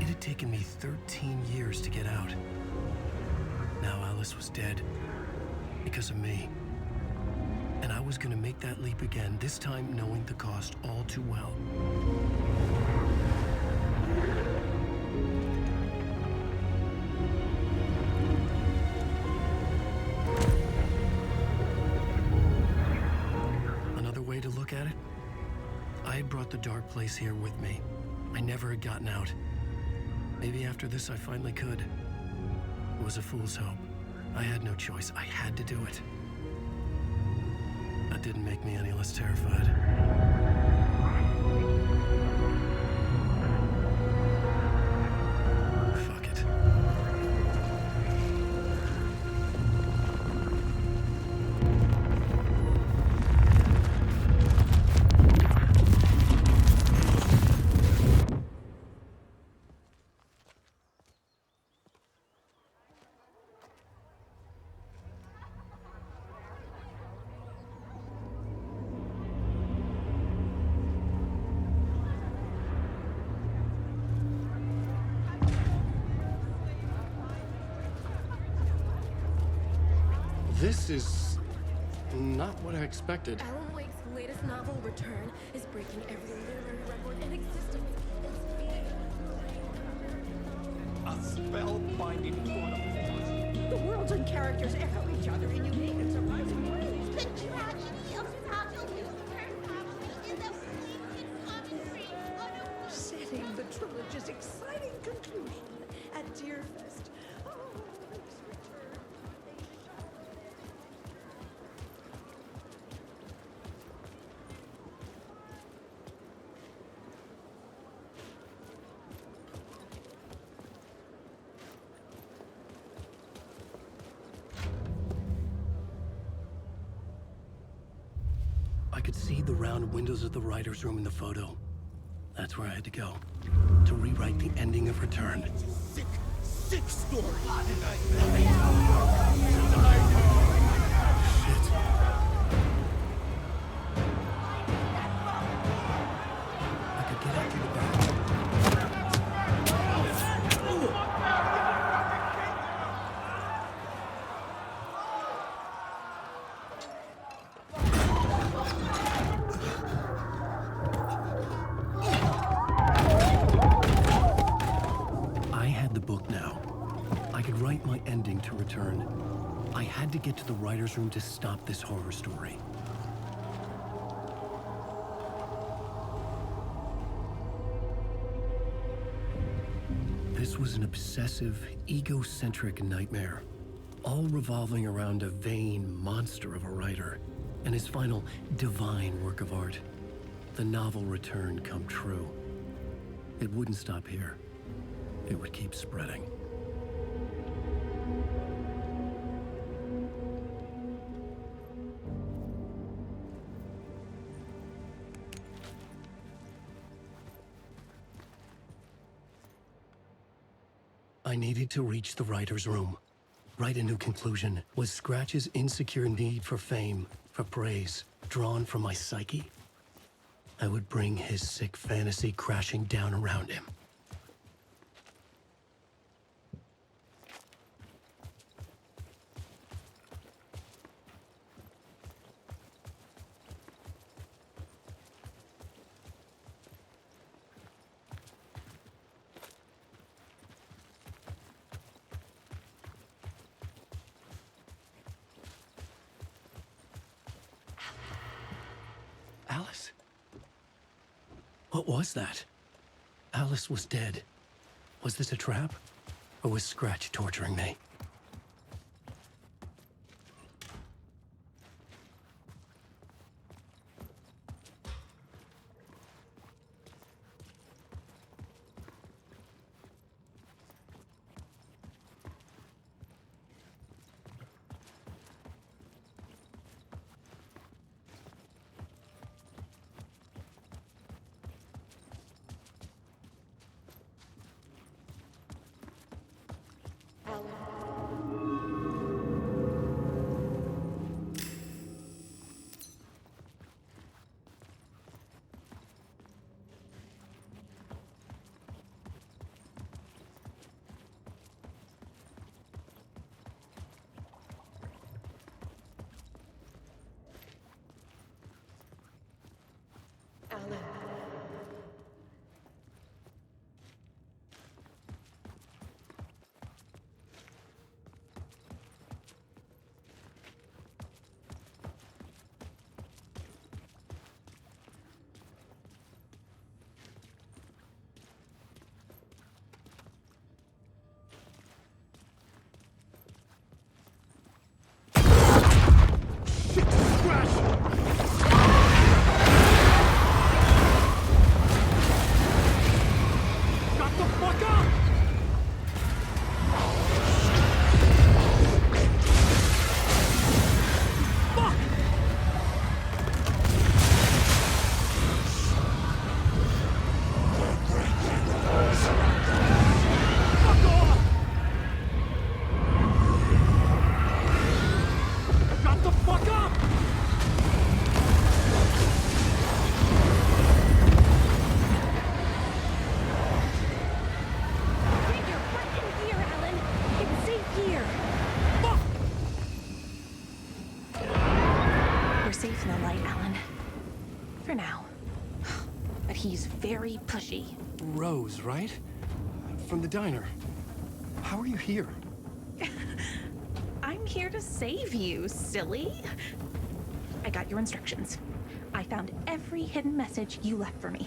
[SPEAKER 5] It had taken me 13 years to get out. Now Alice was dead, because of me. And I was gonna make that leap again, this time knowing the cost all too well. Another way to look at it, I had brought the dark place here with me. I never had gotten out. Maybe after this I finally could. It was a fool's hope. I had no choice. I had to do it. That didn't make me any less terrified. Fuck it. This is not what I expected.
[SPEAKER 9] Alan Wake's latest novel, Return, is breaking every literary record in existence.
[SPEAKER 11] A spellbinding tour de force.
[SPEAKER 9] The worlds and characters echo each other in unique and surprising ways.
[SPEAKER 12] The tragedy of Saga is a fleeting commentary on a...
[SPEAKER 9] Setting the trilogy's exciting conclusion at Deerfest. Oh, Wake's return.
[SPEAKER 5] I could see the round windows of the writer's room in the photo. That's where I had to go, to rewrite the ending of Return.
[SPEAKER 17] Sick, sick story.
[SPEAKER 5] Shit. I could get out through the back. My ending to Return. I had to get to the writer's room to stop this horror story. This was an obsessive, egocentric nightmare, all revolving around a vain monster of a writer and his final divine work of art, the novel Return come true. It wouldn't stop here. It would keep spreading. I needed to reach the writer's room. Write a new conclusion. Was Scratch's insecure need for fame, for praise, drawn from my psyche? I would bring his sick fantasy crashing down around him. What was that? Alice was dead. Was this a trap? Or was Scratch torturing me?
[SPEAKER 19] Safe in the light, Alan. For now. But he's very pushy.
[SPEAKER 5] Rose, right? From the diner. How are you here?
[SPEAKER 19] I'm here to save you, silly. I got your instructions. I found every hidden message you left for me.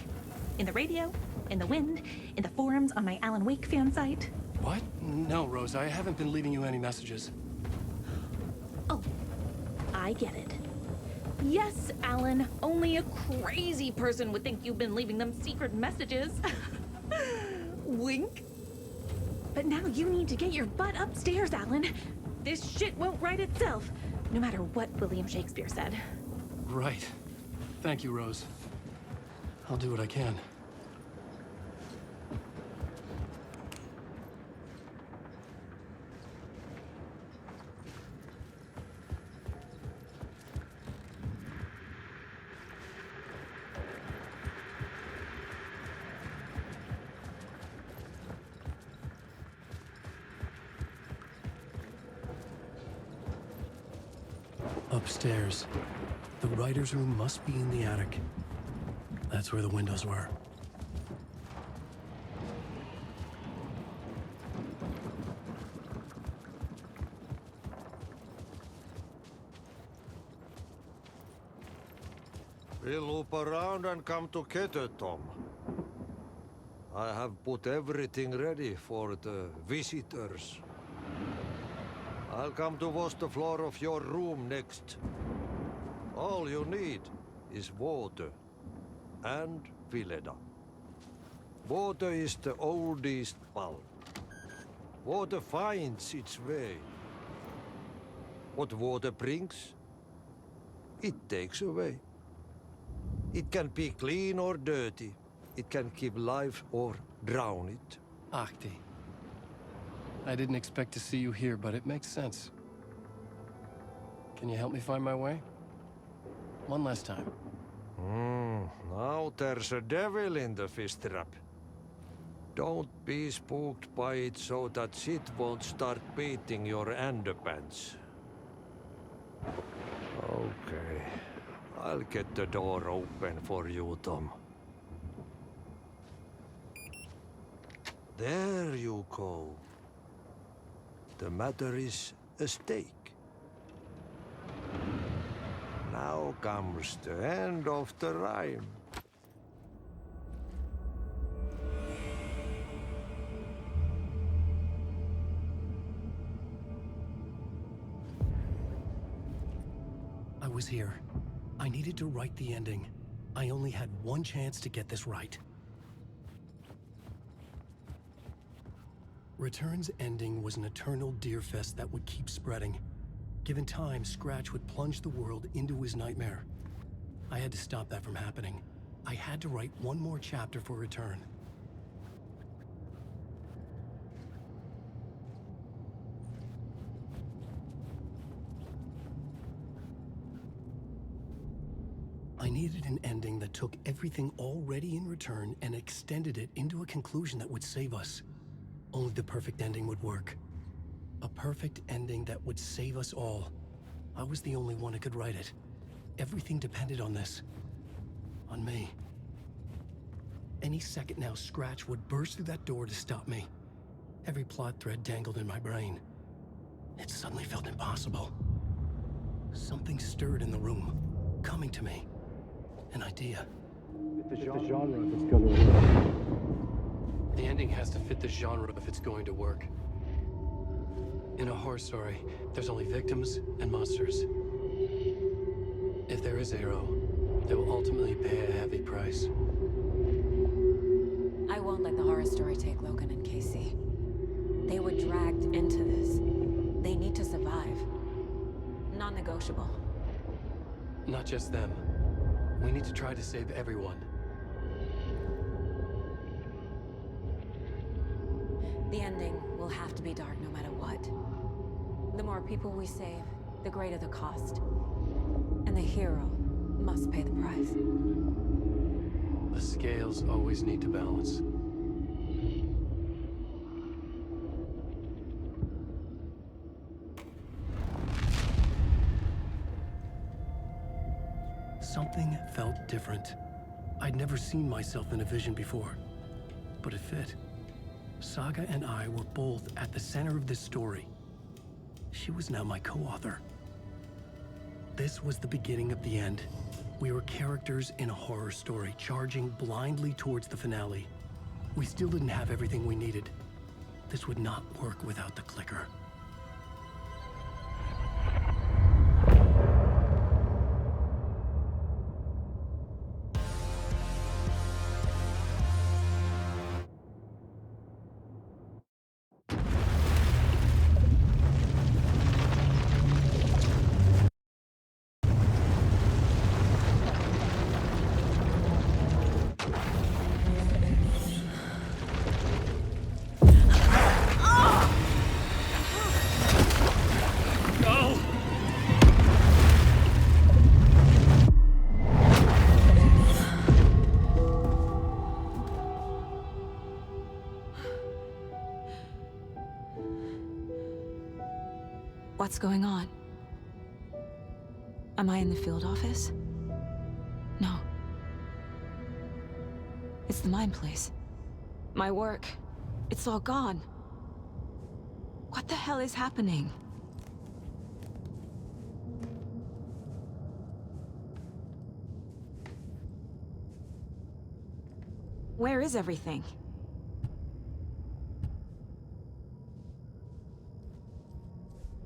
[SPEAKER 19] In the radio, in the wind, in the forums on my Alan Wake fan site.
[SPEAKER 5] What? No, Rose, I haven't been leaving you any messages.
[SPEAKER 19] Oh, I get it. Yes, Alan, only a crazy person would think you've been leaving them secret messages. Wink. But now you need to get your butt upstairs, Alan. This shit won't right itself, no matter what William Shakespeare said.
[SPEAKER 5] Right. Thank you, Rose. I'll do what I can. Upstairs. The writer's room must be in the attic. That's where the windows were.
[SPEAKER 11] We'll loop around and come together, Tom. I have put everything ready for the visitors. I'll come to wash the floor of your room next. All you need is water and Vileda. Water is the oldest bulb. Water finds its way. What water brings, it takes away. It can be clean or dirty. It can keep life or drown it.
[SPEAKER 5] Ahti. I didn't expect to see you here, but it makes sense. Can you help me find my way? One last time.
[SPEAKER 11] Now there's a devil in the fish trap. Don't be spooked by it so that shit won't start beating your underpants. Okay. I'll get the door open for you, Tom. There you go. The matter is a stake. Now comes the end of the rhyme.
[SPEAKER 5] was here. I needed to write the ending. I only had one chance to get this right. Return's ending was an eternal Deerfest that would keep spreading. Given time, Scratch would plunge the world into his nightmare. I had to stop that from happening. I had to write one more chapter for Return. I needed an ending that took everything already in Return and extended it into a conclusion that would save us. Only the perfect ending would work. A perfect ending that would save us all. I was the only one who could write it. Everything depended on this. On me. Any second now, Scratch would burst through that door to stop me. Every plot thread dangled in my brain. It suddenly felt impossible. Something stirred in the room, coming to me. An idea. The genre if it's gonna work. The ending has to fit the genre if it's going to work. In a horror story, there's only victims and monsters. If there is a hero, they will ultimately pay a heavy price.
[SPEAKER 21] I won't let the horror story take Logan and Casey. They were dragged into this. They need to survive. Non-negotiable.
[SPEAKER 5] Not just them. We need to try to save everyone.
[SPEAKER 21] The ending will have to be dark no matter what. The more people we save, the greater the cost. And the hero must pay the price.
[SPEAKER 5] The scales always need to balance. Something felt different. I'd never seen myself in a vision before, but it fit. Saga and I were both at the center of this story. She was now my co-author. This was the beginning of the end. We were characters in a horror story, charging blindly towards the finale. We still didn't have everything we needed. This would not work without the clicker.
[SPEAKER 1] What's going on? Am I in the field office? No. It's the mine place. My work. It's all gone. What the hell is happening? Where is everything?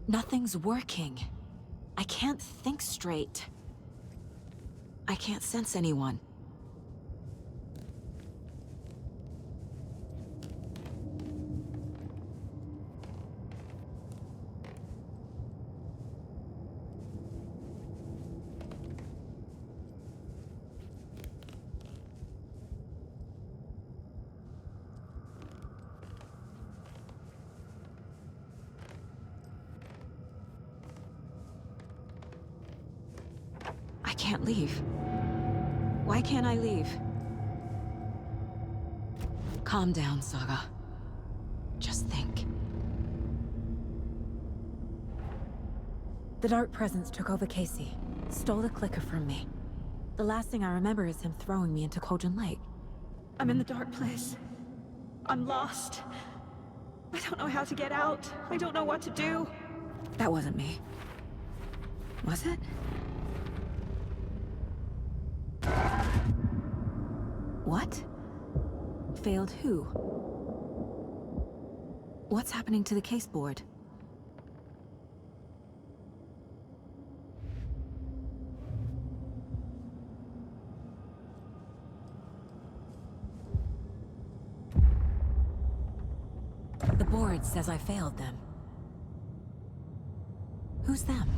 [SPEAKER 1] Nothing's working. I can't think straight. I can't sense anyone. I can't leave. Why can't I leave? Calm down, Saga. Just think. The Dark Presence took over Casey, stole the clicker from me. The last thing I remember is him throwing me into Cauldron Lake. I'm in the dark place. I'm lost. I don't know how to get out. I don't know what to do. That wasn't me. Was it? What? Failed who? What's happening to the case board? record says I failed them. Who's them?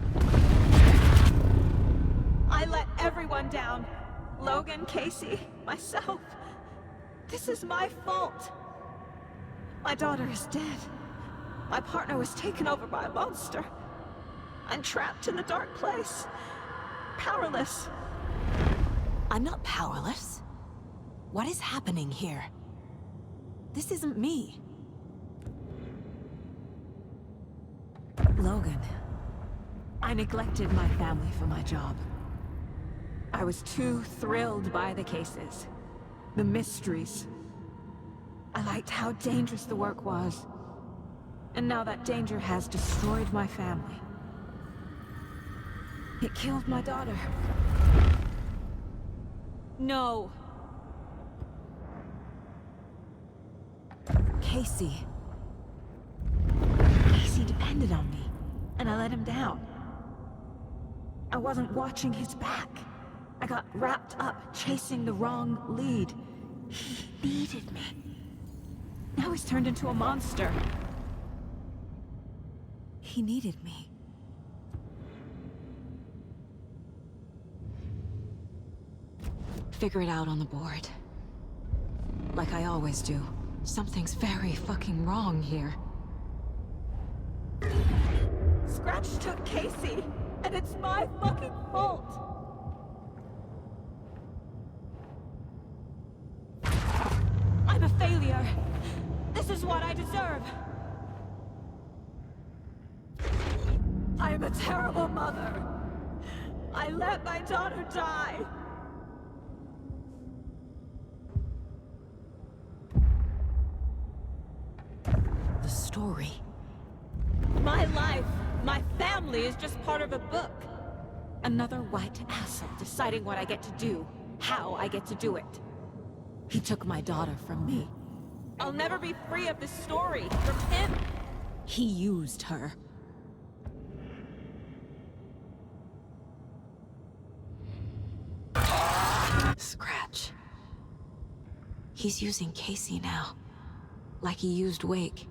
[SPEAKER 9] I let everyone down. Logan, Casey, myself. This is my fault. My daughter is dead. My partner was taken over by a monster. I'm trapped in the dark place. Powerless.
[SPEAKER 1] I'm not powerless. What is happening here? This isn't me. Logan, I neglected my family for my job. I was too thrilled by the cases, the mysteries. I liked how dangerous the work was. And now that danger has destroyed my family. It killed my daughter. No. Casey. Casey depended on me, and I let him down. I wasn't watching his back. I got wrapped up chasing the wrong lead. He needed me. Now he's turned into a monster. He needed me. Figure it out on the board. Like I always do. Something's very fucking wrong here.
[SPEAKER 9] Scratch took Casey, and it's my fucking fault. I'm a failure. This is what I deserve. I am a terrible mother. I let my daughter die.
[SPEAKER 1] The story.
[SPEAKER 9] My life, my family is just part of a book.
[SPEAKER 1] Another white asshole deciding what I get to do, how I get to do it. He took my daughter from me.
[SPEAKER 9] I'll never be free of this story from him.
[SPEAKER 1] He used her. Scratch. He's using Casey now. Like he used Wake.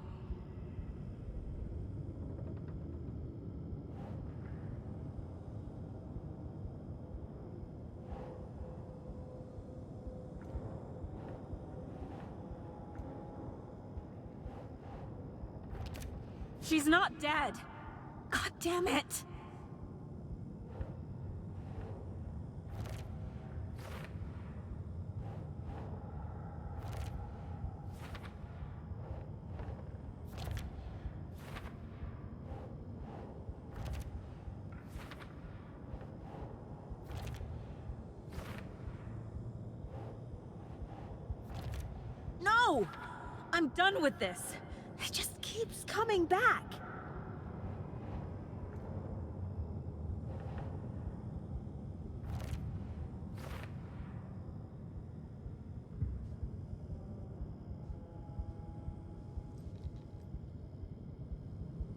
[SPEAKER 9] She's not dead. God damn it. No! I'm done with this. It just keeps coming back.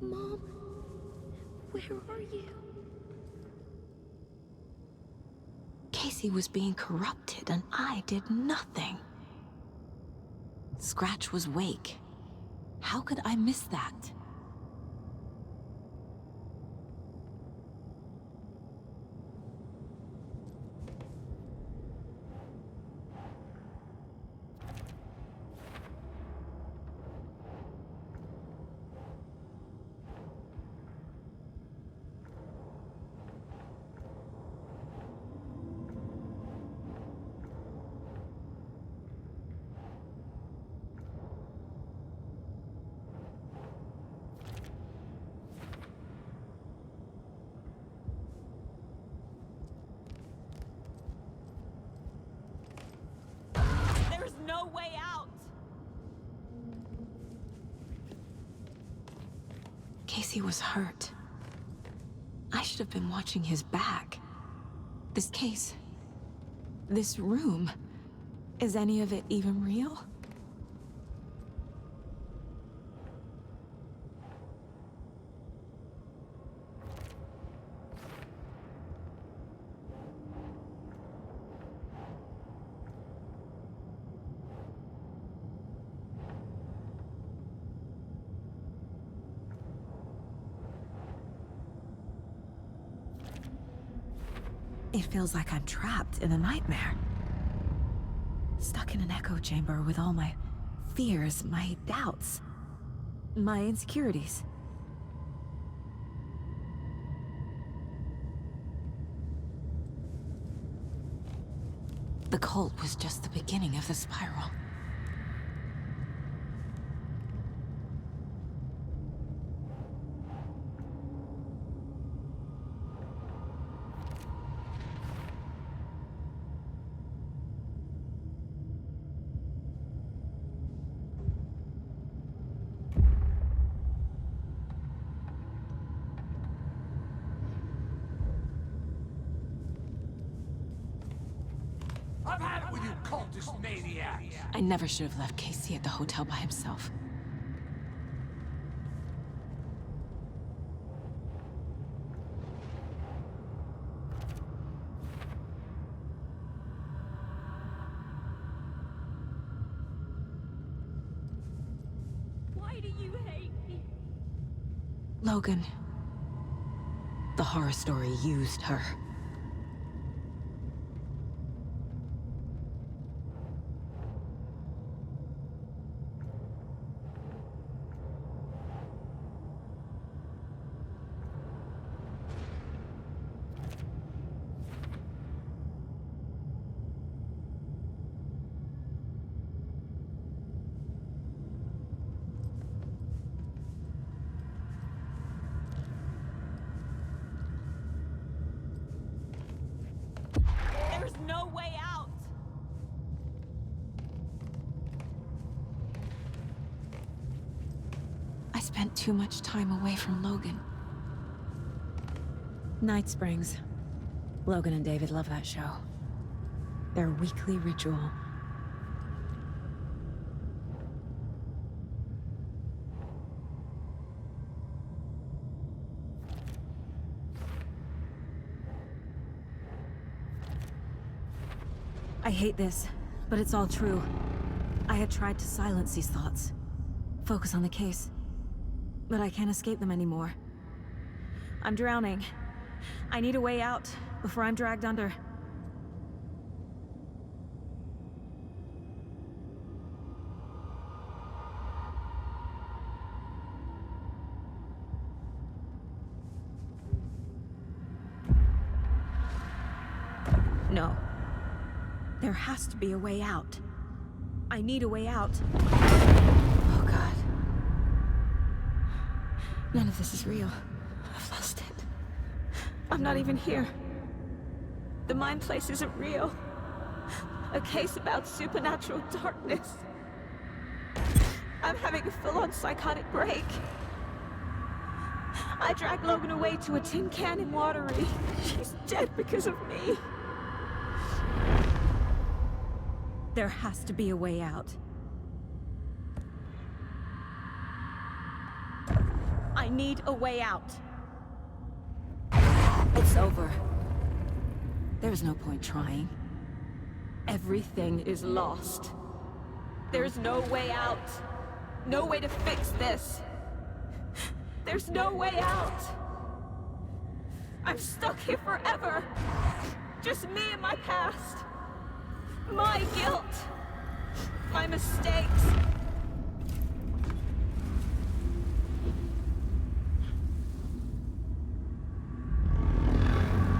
[SPEAKER 12] Mom, where are you?
[SPEAKER 1] Casey was being corrupted and I did nothing. Scratch was Wake. How could I miss that?
[SPEAKER 9] There's no way out.
[SPEAKER 1] Casey was hurt. I should have been watching his back. This case... this room... is any of it even real? It feels like I'm trapped in a nightmare. Stuck in an echo chamber with all my fears, my doubts, my insecurities. The cult was just the beginning of the spiral.
[SPEAKER 3] I've had it with you cultist maniacs!
[SPEAKER 1] I never should have left Casey at the hotel by himself.
[SPEAKER 15] Why do you hate me?
[SPEAKER 1] Logan. The horror story used her.
[SPEAKER 9] There's no way out!
[SPEAKER 1] I spent too much time away from Logan. Night Springs. Logan and David love that show. Their weekly ritual. I hate this, but it's all true. I had tried to silence these thoughts. Focus on the case. But I can't escape them anymore. I'm drowning. I need a way out before I'm dragged under. No. There has to be a way out. I need a way out. Oh, God. None of this is real. I've lost it. I'm not even here.
[SPEAKER 9] The mind place isn't real. A case about supernatural darkness. I'm having a full-on psychotic break. I dragged Logan away to a tin can in Watery. She's dead because of me.
[SPEAKER 1] There has to be a way out.
[SPEAKER 9] I need a way out.
[SPEAKER 1] It's over. There's no point trying.
[SPEAKER 9] Everything is lost. There's no way out. No way to fix this. There's no way out. I'm stuck here forever. Just me and my past. My guilt. My mistakes.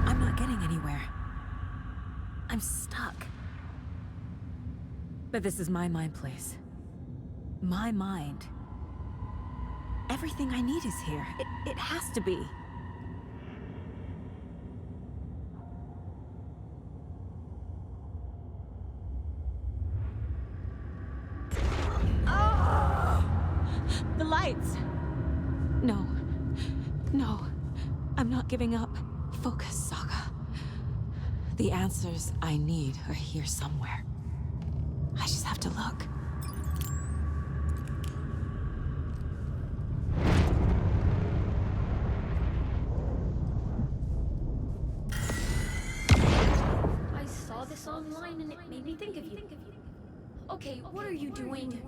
[SPEAKER 1] I'm not getting anywhere. I'm stuck. But this is my mind place. My mind. Everything I need is here. It has to be.
[SPEAKER 9] The lights.
[SPEAKER 1] No. No. I'm not giving up. Focus, Saga. The answers I need are here somewhere. I just have to look.
[SPEAKER 7] I saw this online and it made me think of you. Okay, what are you doing?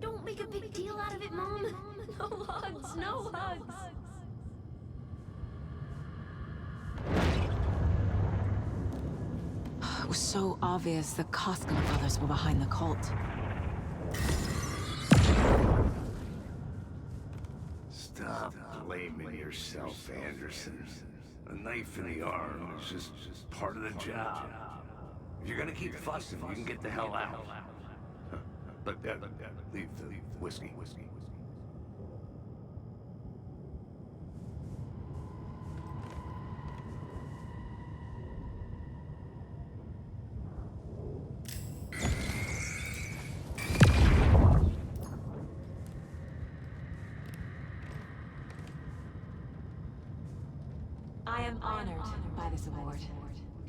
[SPEAKER 7] Don't make a big deal out of it, Mom. No hugs, no hugs.
[SPEAKER 1] was so obvious the Koskinen brothers were behind the cult.
[SPEAKER 4] Stop blaming yourself, Anderson. A knife in the arm is just part of the job. If you're gonna keep fussing, you can get the hell out. But leave the whiskey.
[SPEAKER 1] I am honored by this award.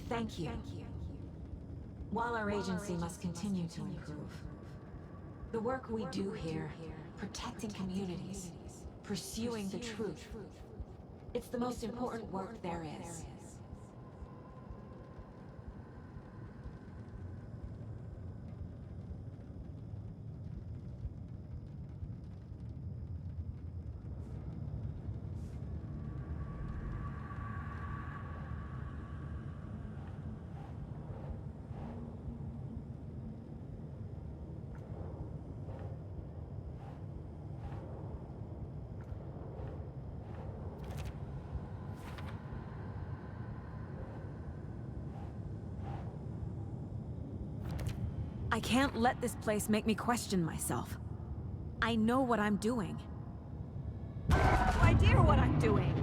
[SPEAKER 1] Thank you. While our agency must continue to improve, the work we do here, protecting communities, pursuing the truth, it's the most important work there is. I can't let this place make me question myself. I know what I'm doing.
[SPEAKER 9] No idea what I'm doing.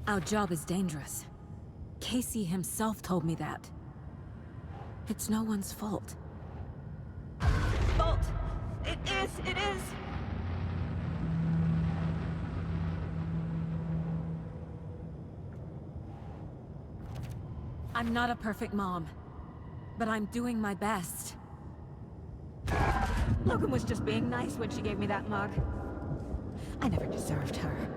[SPEAKER 1] Our job is dangerous. Casey himself told me that. It's no one's fault.
[SPEAKER 9] Fault. It is.
[SPEAKER 1] I'm not a perfect mom, but I'm doing my best.
[SPEAKER 9] Logan was just being nice when she gave me that mug.
[SPEAKER 1] I never deserved her.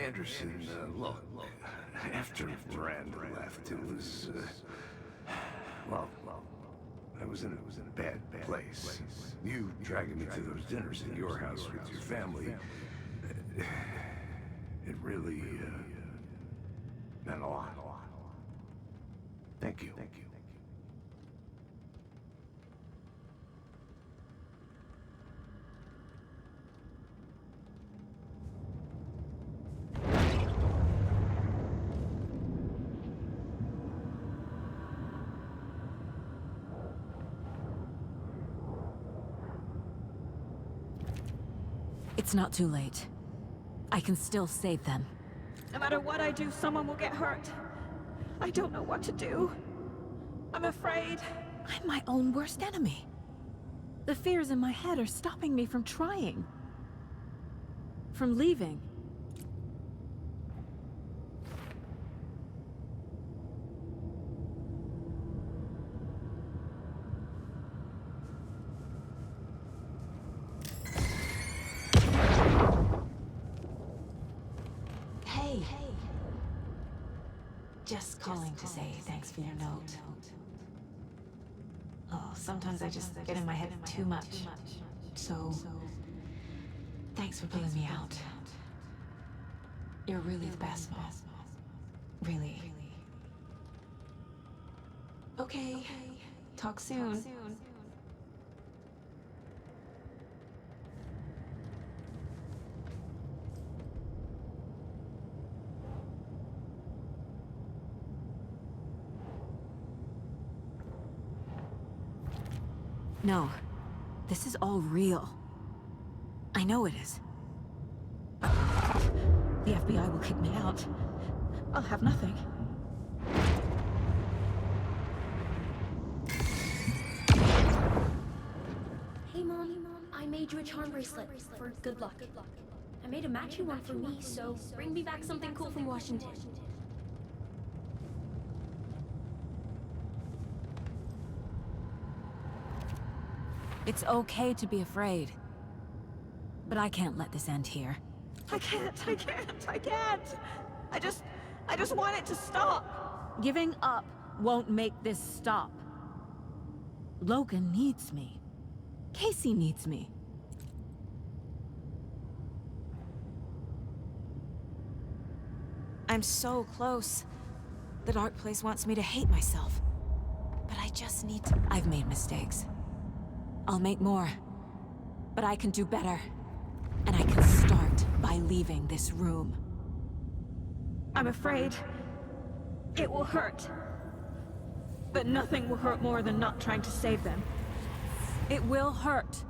[SPEAKER 4] Anderson, look, after Miranda left, it was, well, I was in a bad place. You dragging me to those dinners at your house with your family, it really, meant a lot. Thank you.
[SPEAKER 1] It's not too late. I can still save them.
[SPEAKER 9] No matter what I do, someone will get hurt. I don't know what to do. I'm afraid.
[SPEAKER 1] I'm my own worst enemy. The fears in my head are stopping me from trying. From leaving. Hey. Just calling to say thanks for your note. Oh, sometimes I just get in my head too much. So, thanks for pulling me out. You're really the best, Mom. Really. Okay. Talk soon. No. This is all real. I know it is. The FBI will kick me out. I'll have nothing.
[SPEAKER 7] Hey, Mom. I made you a charm bracelet for good luck. I made a matching one for me, so bring me back something cool from Washington.
[SPEAKER 1] It's okay to be afraid. But I can't let this end here.
[SPEAKER 9] I can't. I just want it to stop.
[SPEAKER 1] Giving up won't make this stop. Logan needs me. Casey needs me. I'm so close. The dark place wants me to hate myself. But I just need to... I've made mistakes. I'll make more. But I can do better. And I can start by leaving this room.
[SPEAKER 9] I'm afraid it will hurt. But nothing will hurt more than not trying to save them.
[SPEAKER 1] It will hurt.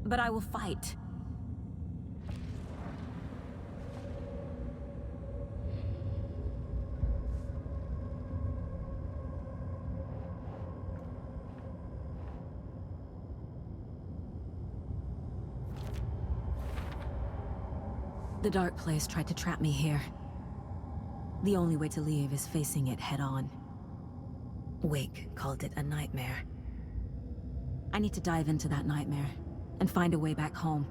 [SPEAKER 1] But I will fight. The dark place tried to trap me here. The only way to leave is facing it head-on. Wake called it a nightmare. I need to dive into that nightmare and find a way back home.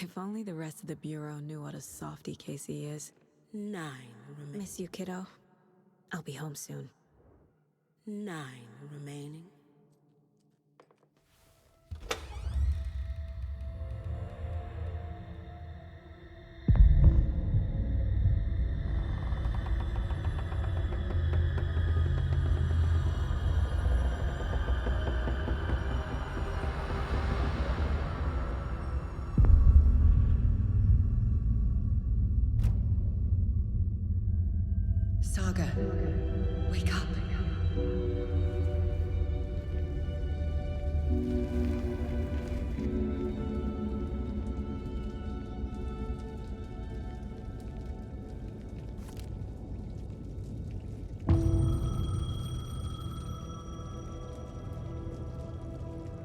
[SPEAKER 1] If only the rest of the Bureau knew what a softie Casey is.
[SPEAKER 2] 9 remaining.
[SPEAKER 1] Miss you, kiddo. I'll be home soon.
[SPEAKER 2] 9 remaining.
[SPEAKER 18] Saga, wake up.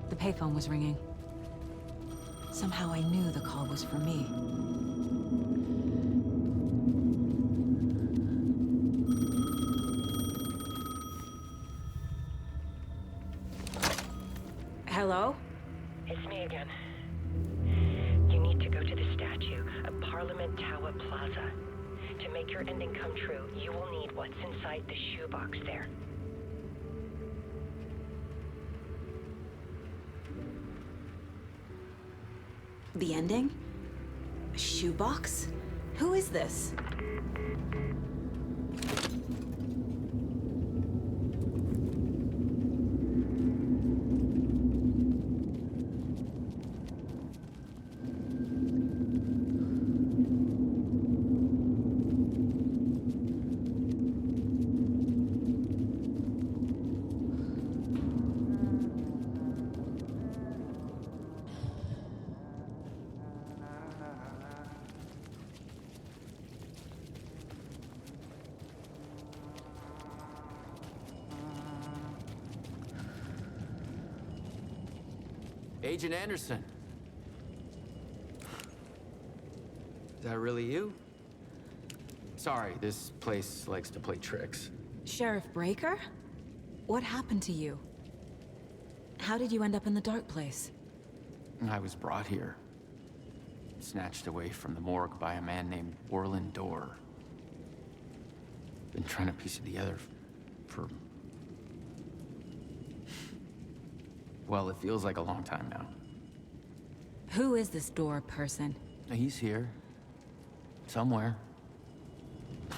[SPEAKER 1] The payphone was ringing. Somehow I knew the call was for me. Hello?
[SPEAKER 19] It's me again. You need to go to the statue of Parliament Tower Plaza. To make your ending come true, you will need what's inside the shoebox there.
[SPEAKER 1] The ending? A shoebox? Who is this?
[SPEAKER 6] Agent Anderson. Is that really you? Sorry, this place likes to play tricks.
[SPEAKER 1] Sheriff Breaker? What happened to you? How did you end up in the dark place?
[SPEAKER 6] I was brought here. Snatched away from the morgue by a man named Orland Dorr. Been trying to piece it together for... well, it feels like a long time now.
[SPEAKER 1] Who is this Dorr person?
[SPEAKER 6] He's here. Somewhere.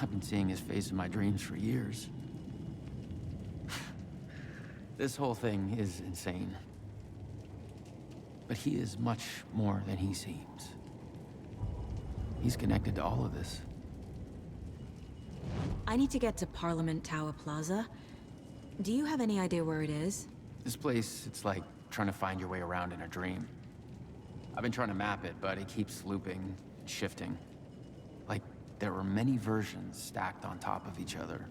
[SPEAKER 6] I've been seeing his face in my dreams for years. This whole thing is insane. But he is much more than he seems. He's connected to all of this.
[SPEAKER 1] I need to get to Parliament Tower Plaza. Do you have any idea where it is?
[SPEAKER 6] This place, it's like trying to find your way around in a dream. I've been trying to map it, but it keeps looping, shifting. Like there were many versions stacked on top of each other.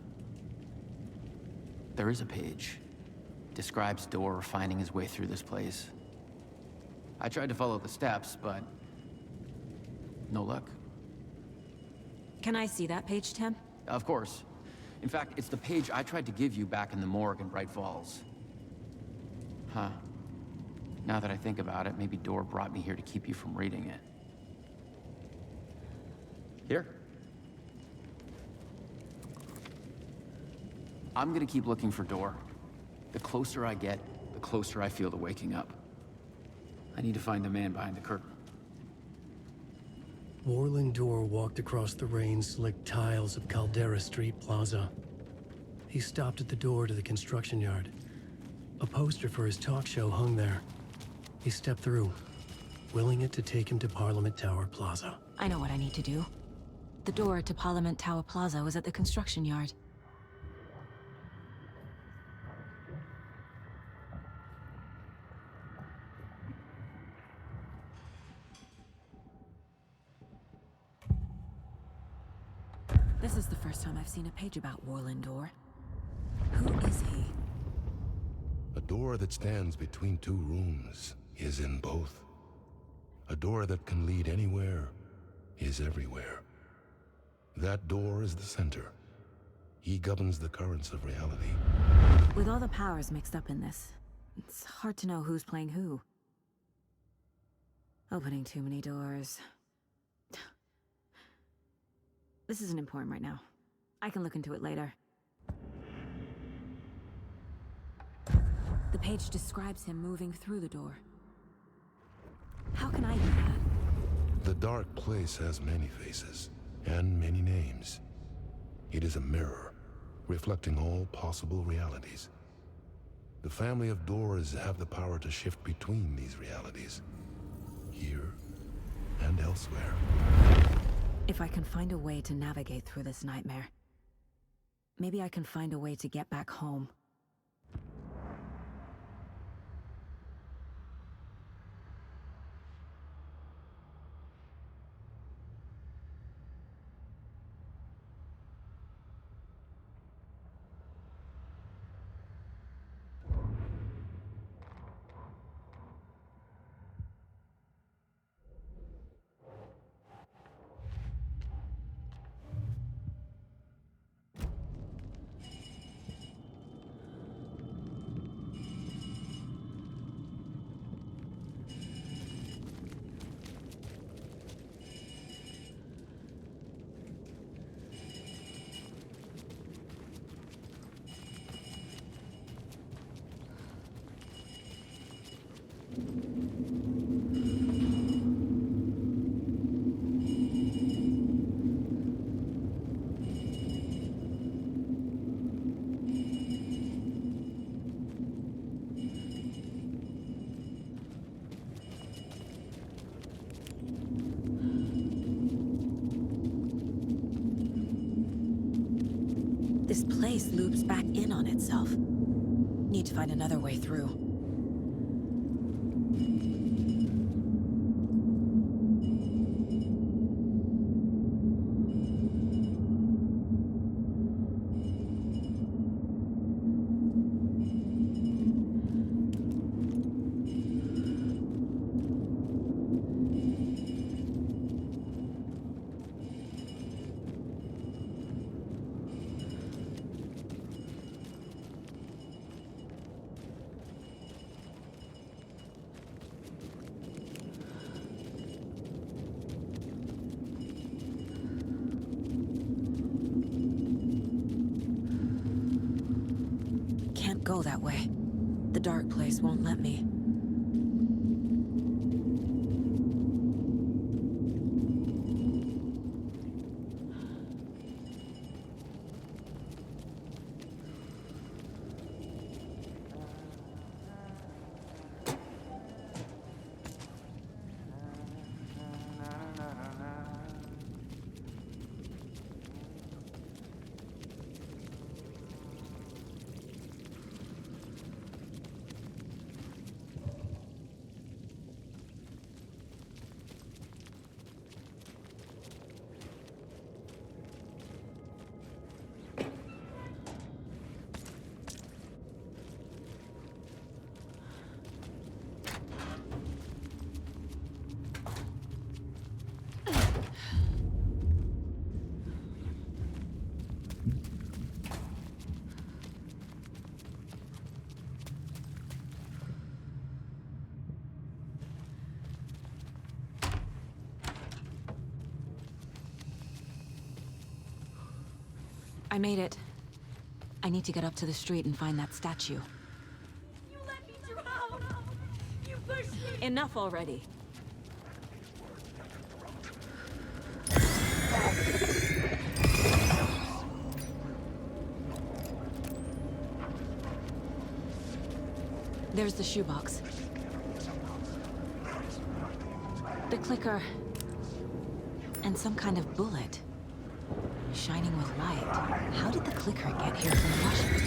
[SPEAKER 6] There is a page. Describes Dorr finding his way through this place. I tried to follow the steps, but no luck.
[SPEAKER 1] Can I see that page, Tim?
[SPEAKER 6] Of course. In fact, it's the page I tried to give you back in the morgue in Bright Falls. Huh. Now that I think about it, maybe Dorr brought me here to keep you from reading it. Here. I'm gonna keep looking for Dorr. The closer I get, the closer I feel to waking up. I need to find the man behind the curtain.
[SPEAKER 5] Orland Dorr walked across the rain-slicked tiles of Caldera Street Plaza. He stopped at the door to the construction yard. A poster for his talk show hung there. He stepped through, willing it to take him to Parliament Tower Plaza.
[SPEAKER 1] I know what I need to do. The door to Parliament Tower Plaza was at the construction yard. This is the first time I've seen a page about Orland Dorr. Who is he?
[SPEAKER 8] A door that stands between two rooms is in both. A door that can lead anywhere is everywhere. That door is the center. He governs the currents of reality.
[SPEAKER 1] With all the powers mixed up in this, it's hard to know who's playing who. Opening too many doors. This isn't important right now. I can look into it later. The page describes him moving through the door. How can I do that?
[SPEAKER 8] The dark place has many faces and many names. It is a mirror, reflecting all possible realities. The family of Doors have the power to shift between these realities, here and elsewhere.
[SPEAKER 1] If I can find a way to navigate through this nightmare, maybe I can find a way to get back home. This place loops back in on itself. Need to find another way through. can't go that way. The dark place won't let me. I made it. I need to get up to the street and find that statue.
[SPEAKER 12] You let me drown! You pushed me!
[SPEAKER 1] Enough already. There's the shoebox. The clicker. And some kind of bullet. Shining with light. How did the clicker get here from Washington?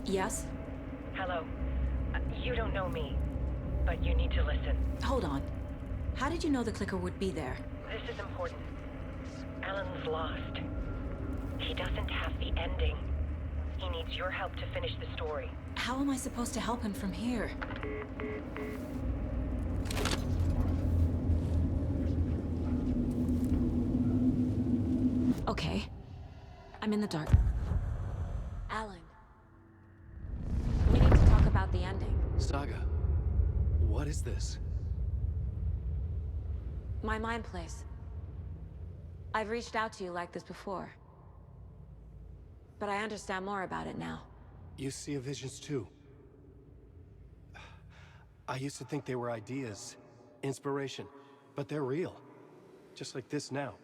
[SPEAKER 1] Yes?
[SPEAKER 10] Hello. You don't know me, but you need to listen.
[SPEAKER 1] Hold on. How did you know the clicker would be there?
[SPEAKER 10] This is important. Alan's lost. He doesn't have the ending. He needs your help to finish the story.
[SPEAKER 1] How am I supposed to help him from here? Okay. I'm in the dark. Alan. We need to talk about the ending.
[SPEAKER 5] Saga, what is this?
[SPEAKER 1] My mind place. I've reached out to you like this before. But I understand more about it now.
[SPEAKER 5] You see visions too. I used to think they were ideas, inspiration, but they're real. Just like this now.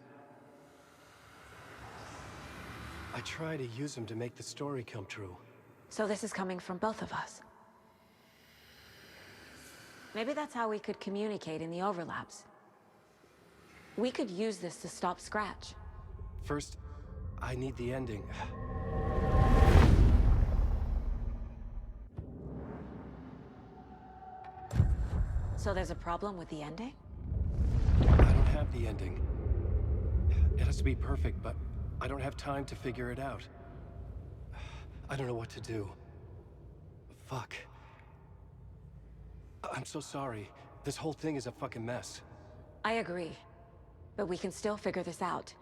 [SPEAKER 5] I try to use them to make the story come true.
[SPEAKER 1] So this is coming from both of us. Maybe that's how we could communicate in the overlaps. We could use this to stop Scratch.
[SPEAKER 5] First, I need the ending.
[SPEAKER 1] So there's a problem with the ending?
[SPEAKER 5] I don't have the ending. It has to be perfect, but I don't have time to figure it out. I don't know what to do. Fuck. I'm so sorry. This whole thing is a fucking mess.
[SPEAKER 1] I agree. But we can still figure this out.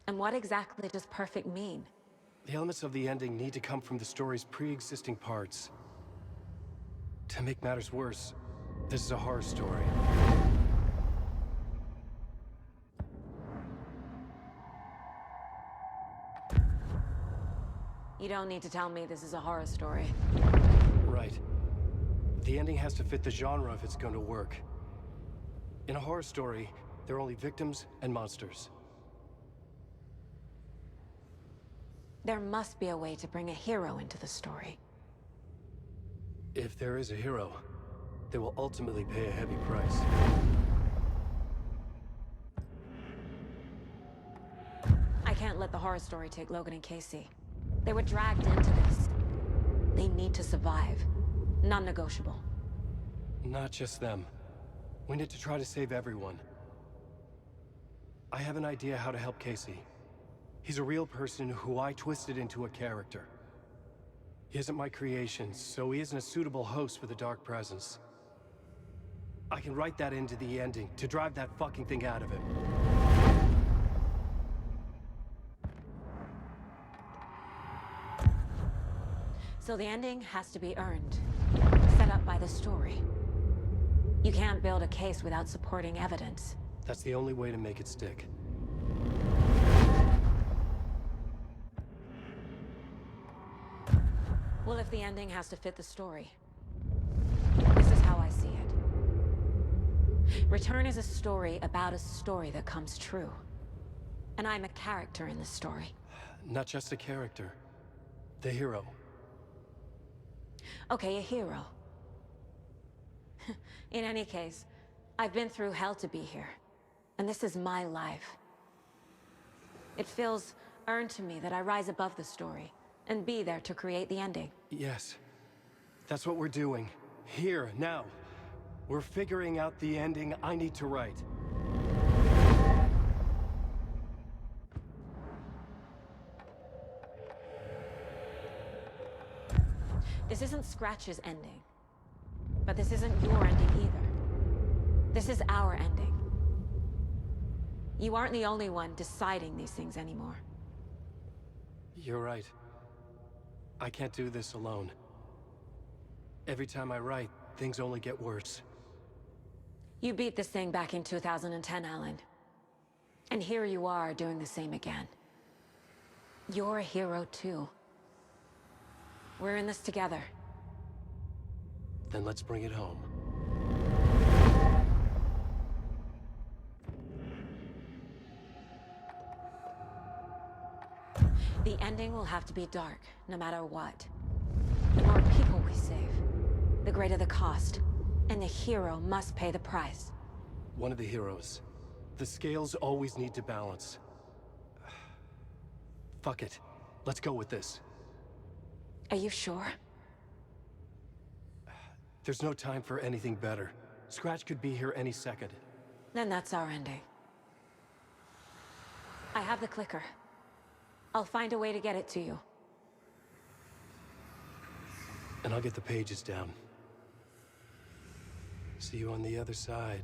[SPEAKER 1] And what exactly does perfect mean?
[SPEAKER 5] The elements of the ending need to come from the story's pre-existing parts. To make matters worse,
[SPEAKER 23] This is a horror story.
[SPEAKER 21] You don't need to tell me this is a horror story.
[SPEAKER 23] Right. The ending has to fit the genre if it's going to work. In a horror story, there are only victims and monsters.
[SPEAKER 21] There must be a way to bring a hero into the story.
[SPEAKER 23] If there is a hero, they will ultimately pay a heavy price.
[SPEAKER 21] I can't let the horror story take Logan and Casey. They were dragged into this. They need to survive. Non-negotiable.
[SPEAKER 23] Not just them. We need to try to save everyone. I have an idea how to help Casey. He's a real person who I twisted into a character. He isn't my creation, so he isn't a suitable host for the Dark Presence. I can write that into the ending to drive that fucking thing out of him.
[SPEAKER 21] So the ending has to be earned. Set up by the story. You can't build a case without supporting evidence.
[SPEAKER 23] That's the only way to make it stick.
[SPEAKER 21] Well, if the ending has to fit the story, this is how I see it. Return is a story about a story that comes true. And I'm a character in the story.
[SPEAKER 23] Not just a character. The hero.
[SPEAKER 21] Okay, a hero. In any case, I've been through hell to be here. And this is my life. It feels earned to me that I rise above the story and be there to create the ending.
[SPEAKER 23] Yes. That's what we're doing. Here, now. We're figuring out the ending I need to write.
[SPEAKER 21] This isn't Scratch's ending. But this isn't your ending either. This is our ending. You aren't the only one deciding these things anymore.
[SPEAKER 23] You're right. I can't do this alone. Every time I write, things only get worse.
[SPEAKER 21] You beat this thing back in 2010, Alan. And here you are doing the same again. You're a hero too. We're in this together.
[SPEAKER 23] Then let's bring it home.
[SPEAKER 21] The ending will have to be dark, no matter what. The more people we save, the greater the cost. And the hero must pay the price.
[SPEAKER 23] One of the heroes. The scales always need to balance. Fuck it. Let's go with this.
[SPEAKER 21] Are you sure?
[SPEAKER 23] There's no time for anything better. Scratch could be here any second.
[SPEAKER 21] Then that's our ending. I have the clicker. I'll find a way to get it to you.
[SPEAKER 23] And I'll get the pages down. See you on the other side.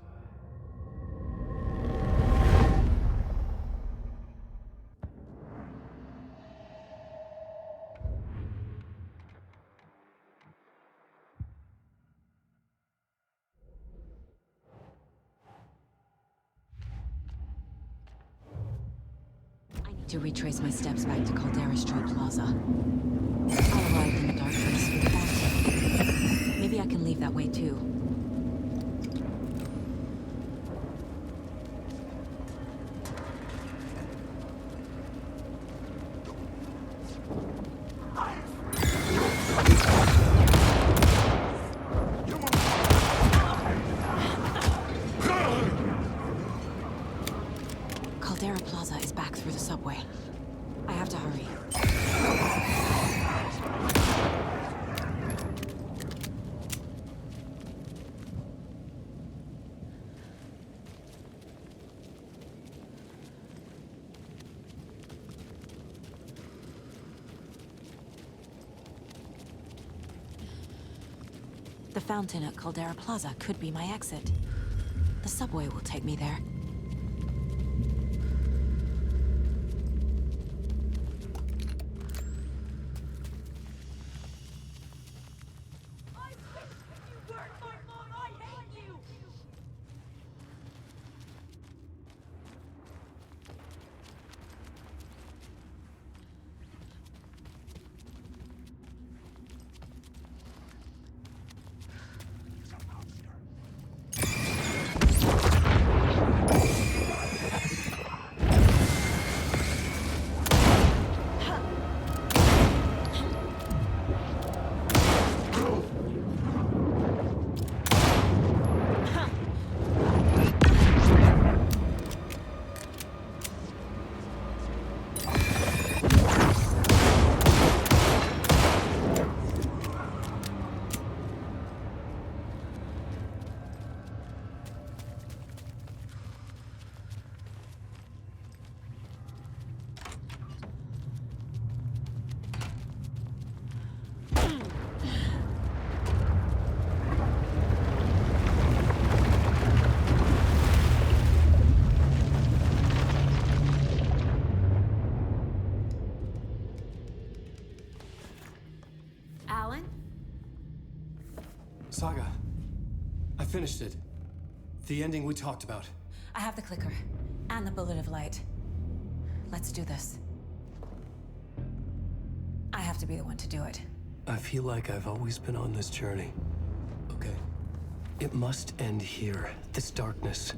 [SPEAKER 1] To retrace my steps back to Caldera Street Plaza. I'll arrive in the dark place with the fountain. Maybe I can leave that way too. Caldera Plaza is back through the subway. I have to hurry. The fountain at Caldera Plaza could be my exit. The subway will take me there.
[SPEAKER 23] finished it. The ending we talked about.
[SPEAKER 1] I have the clicker. And the bullet of light. Let's do this. I have to be the one to do it.
[SPEAKER 5] I feel like I've always been on this journey. Okay. It must end here. This darkness.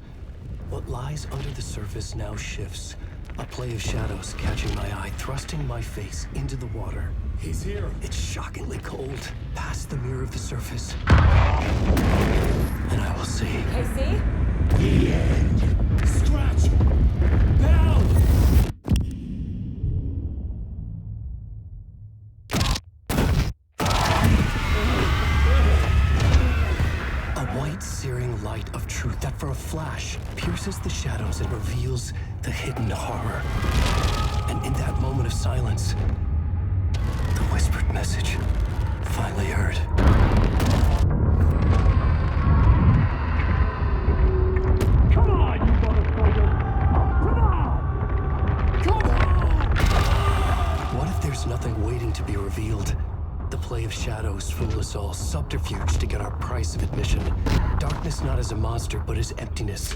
[SPEAKER 5] What lies under the surface now shifts. A play of shadows catching my eye, thrusting my face into the water.
[SPEAKER 23] He's here.
[SPEAKER 5] It's shockingly cold. Past the mirror of the surface. And I will see.
[SPEAKER 1] Casey?
[SPEAKER 23] The end. Scratch! Bell!
[SPEAKER 5] A white, searing light of truth that for a flash pierces the shadows and reveals the hidden horror. And in that moment of silence, the whispered message finally heard.
[SPEAKER 3] Come on, you motherfucker! Come on!
[SPEAKER 5] What if there's nothing waiting to be revealed? The play of shadows fool us all, subterfuge to get our price of admission. Darkness not as a monster, but as emptiness.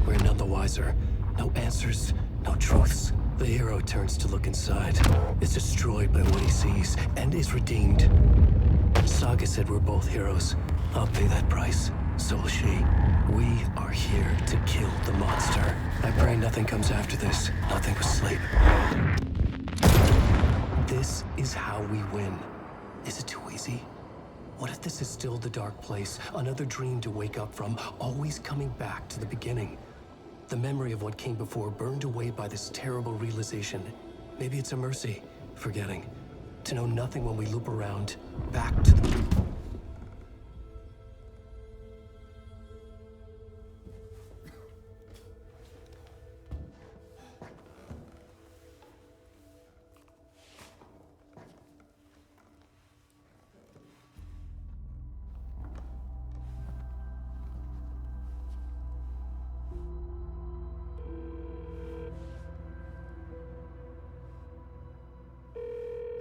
[SPEAKER 5] We're none the wiser. No answers, no truths. The hero turns to look inside, is destroyed by what he sees, and is redeemed. Saga said we're both heroes. I'll pay that price. So will she. We are here to kill the monster. I pray nothing comes after this. Nothing but sleep. This is how we win. Is it too easy? What if this is still the dark place? Another dream to wake up from, always coming back to the beginning. The memory of what came before burned away by this terrible realization. Maybe it's a mercy, forgetting. To know nothing when we loop around, back to the...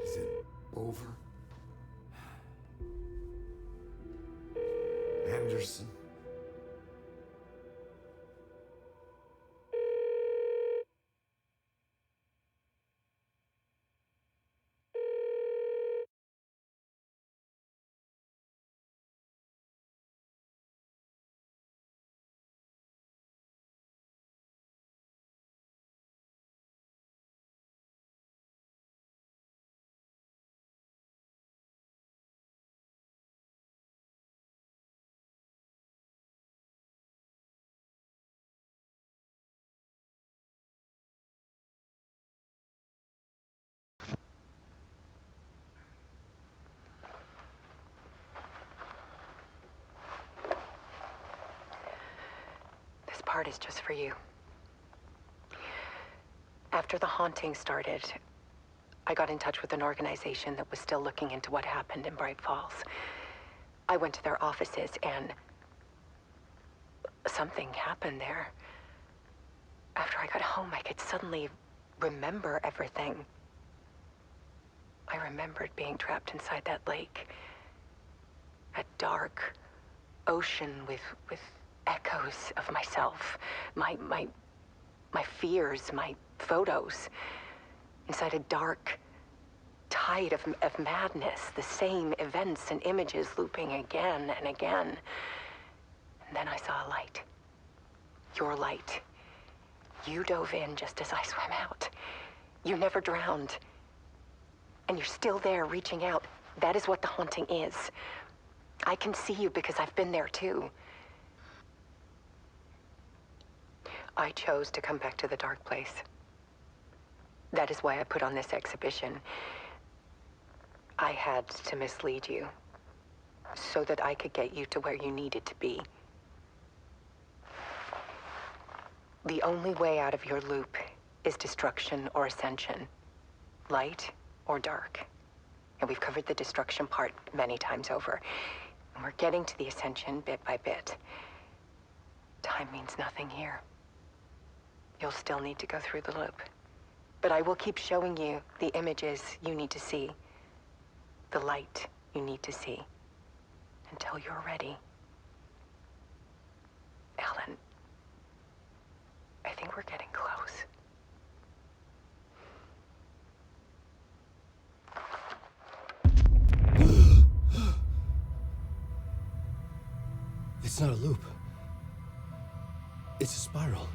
[SPEAKER 4] Is it over? Anderson?
[SPEAKER 19] This part is just for you. After the haunting started, I got in touch with an organization that was still looking into what happened in Bright Falls. I went to their offices and something happened there. After I got home, I could suddenly remember everything. I remembered being trapped inside that lake. A dark ocean with echoes of myself. My fears, my photos. Inside a dark tide of madness. The same events and images looping again and again. And then I saw a light. Your light. You dove in just as I swam out. You never drowned. And you're still there reaching out. That is what the haunting is. I can see you because I've been there too. I chose to come back to the dark place. That is why I put on this exhibition. I had to mislead you so that I could get you to where you needed to be. The only way out of your loop is destruction or ascension. Light or dark. And we've covered the destruction part many times over. And we're getting to the ascension bit by bit. Time means nothing here. You'll still need to go through the loop. But I will keep showing you the images you need to see. The light you need to see. Until you're ready.
[SPEAKER 5] It's not a loop. It's a spiral.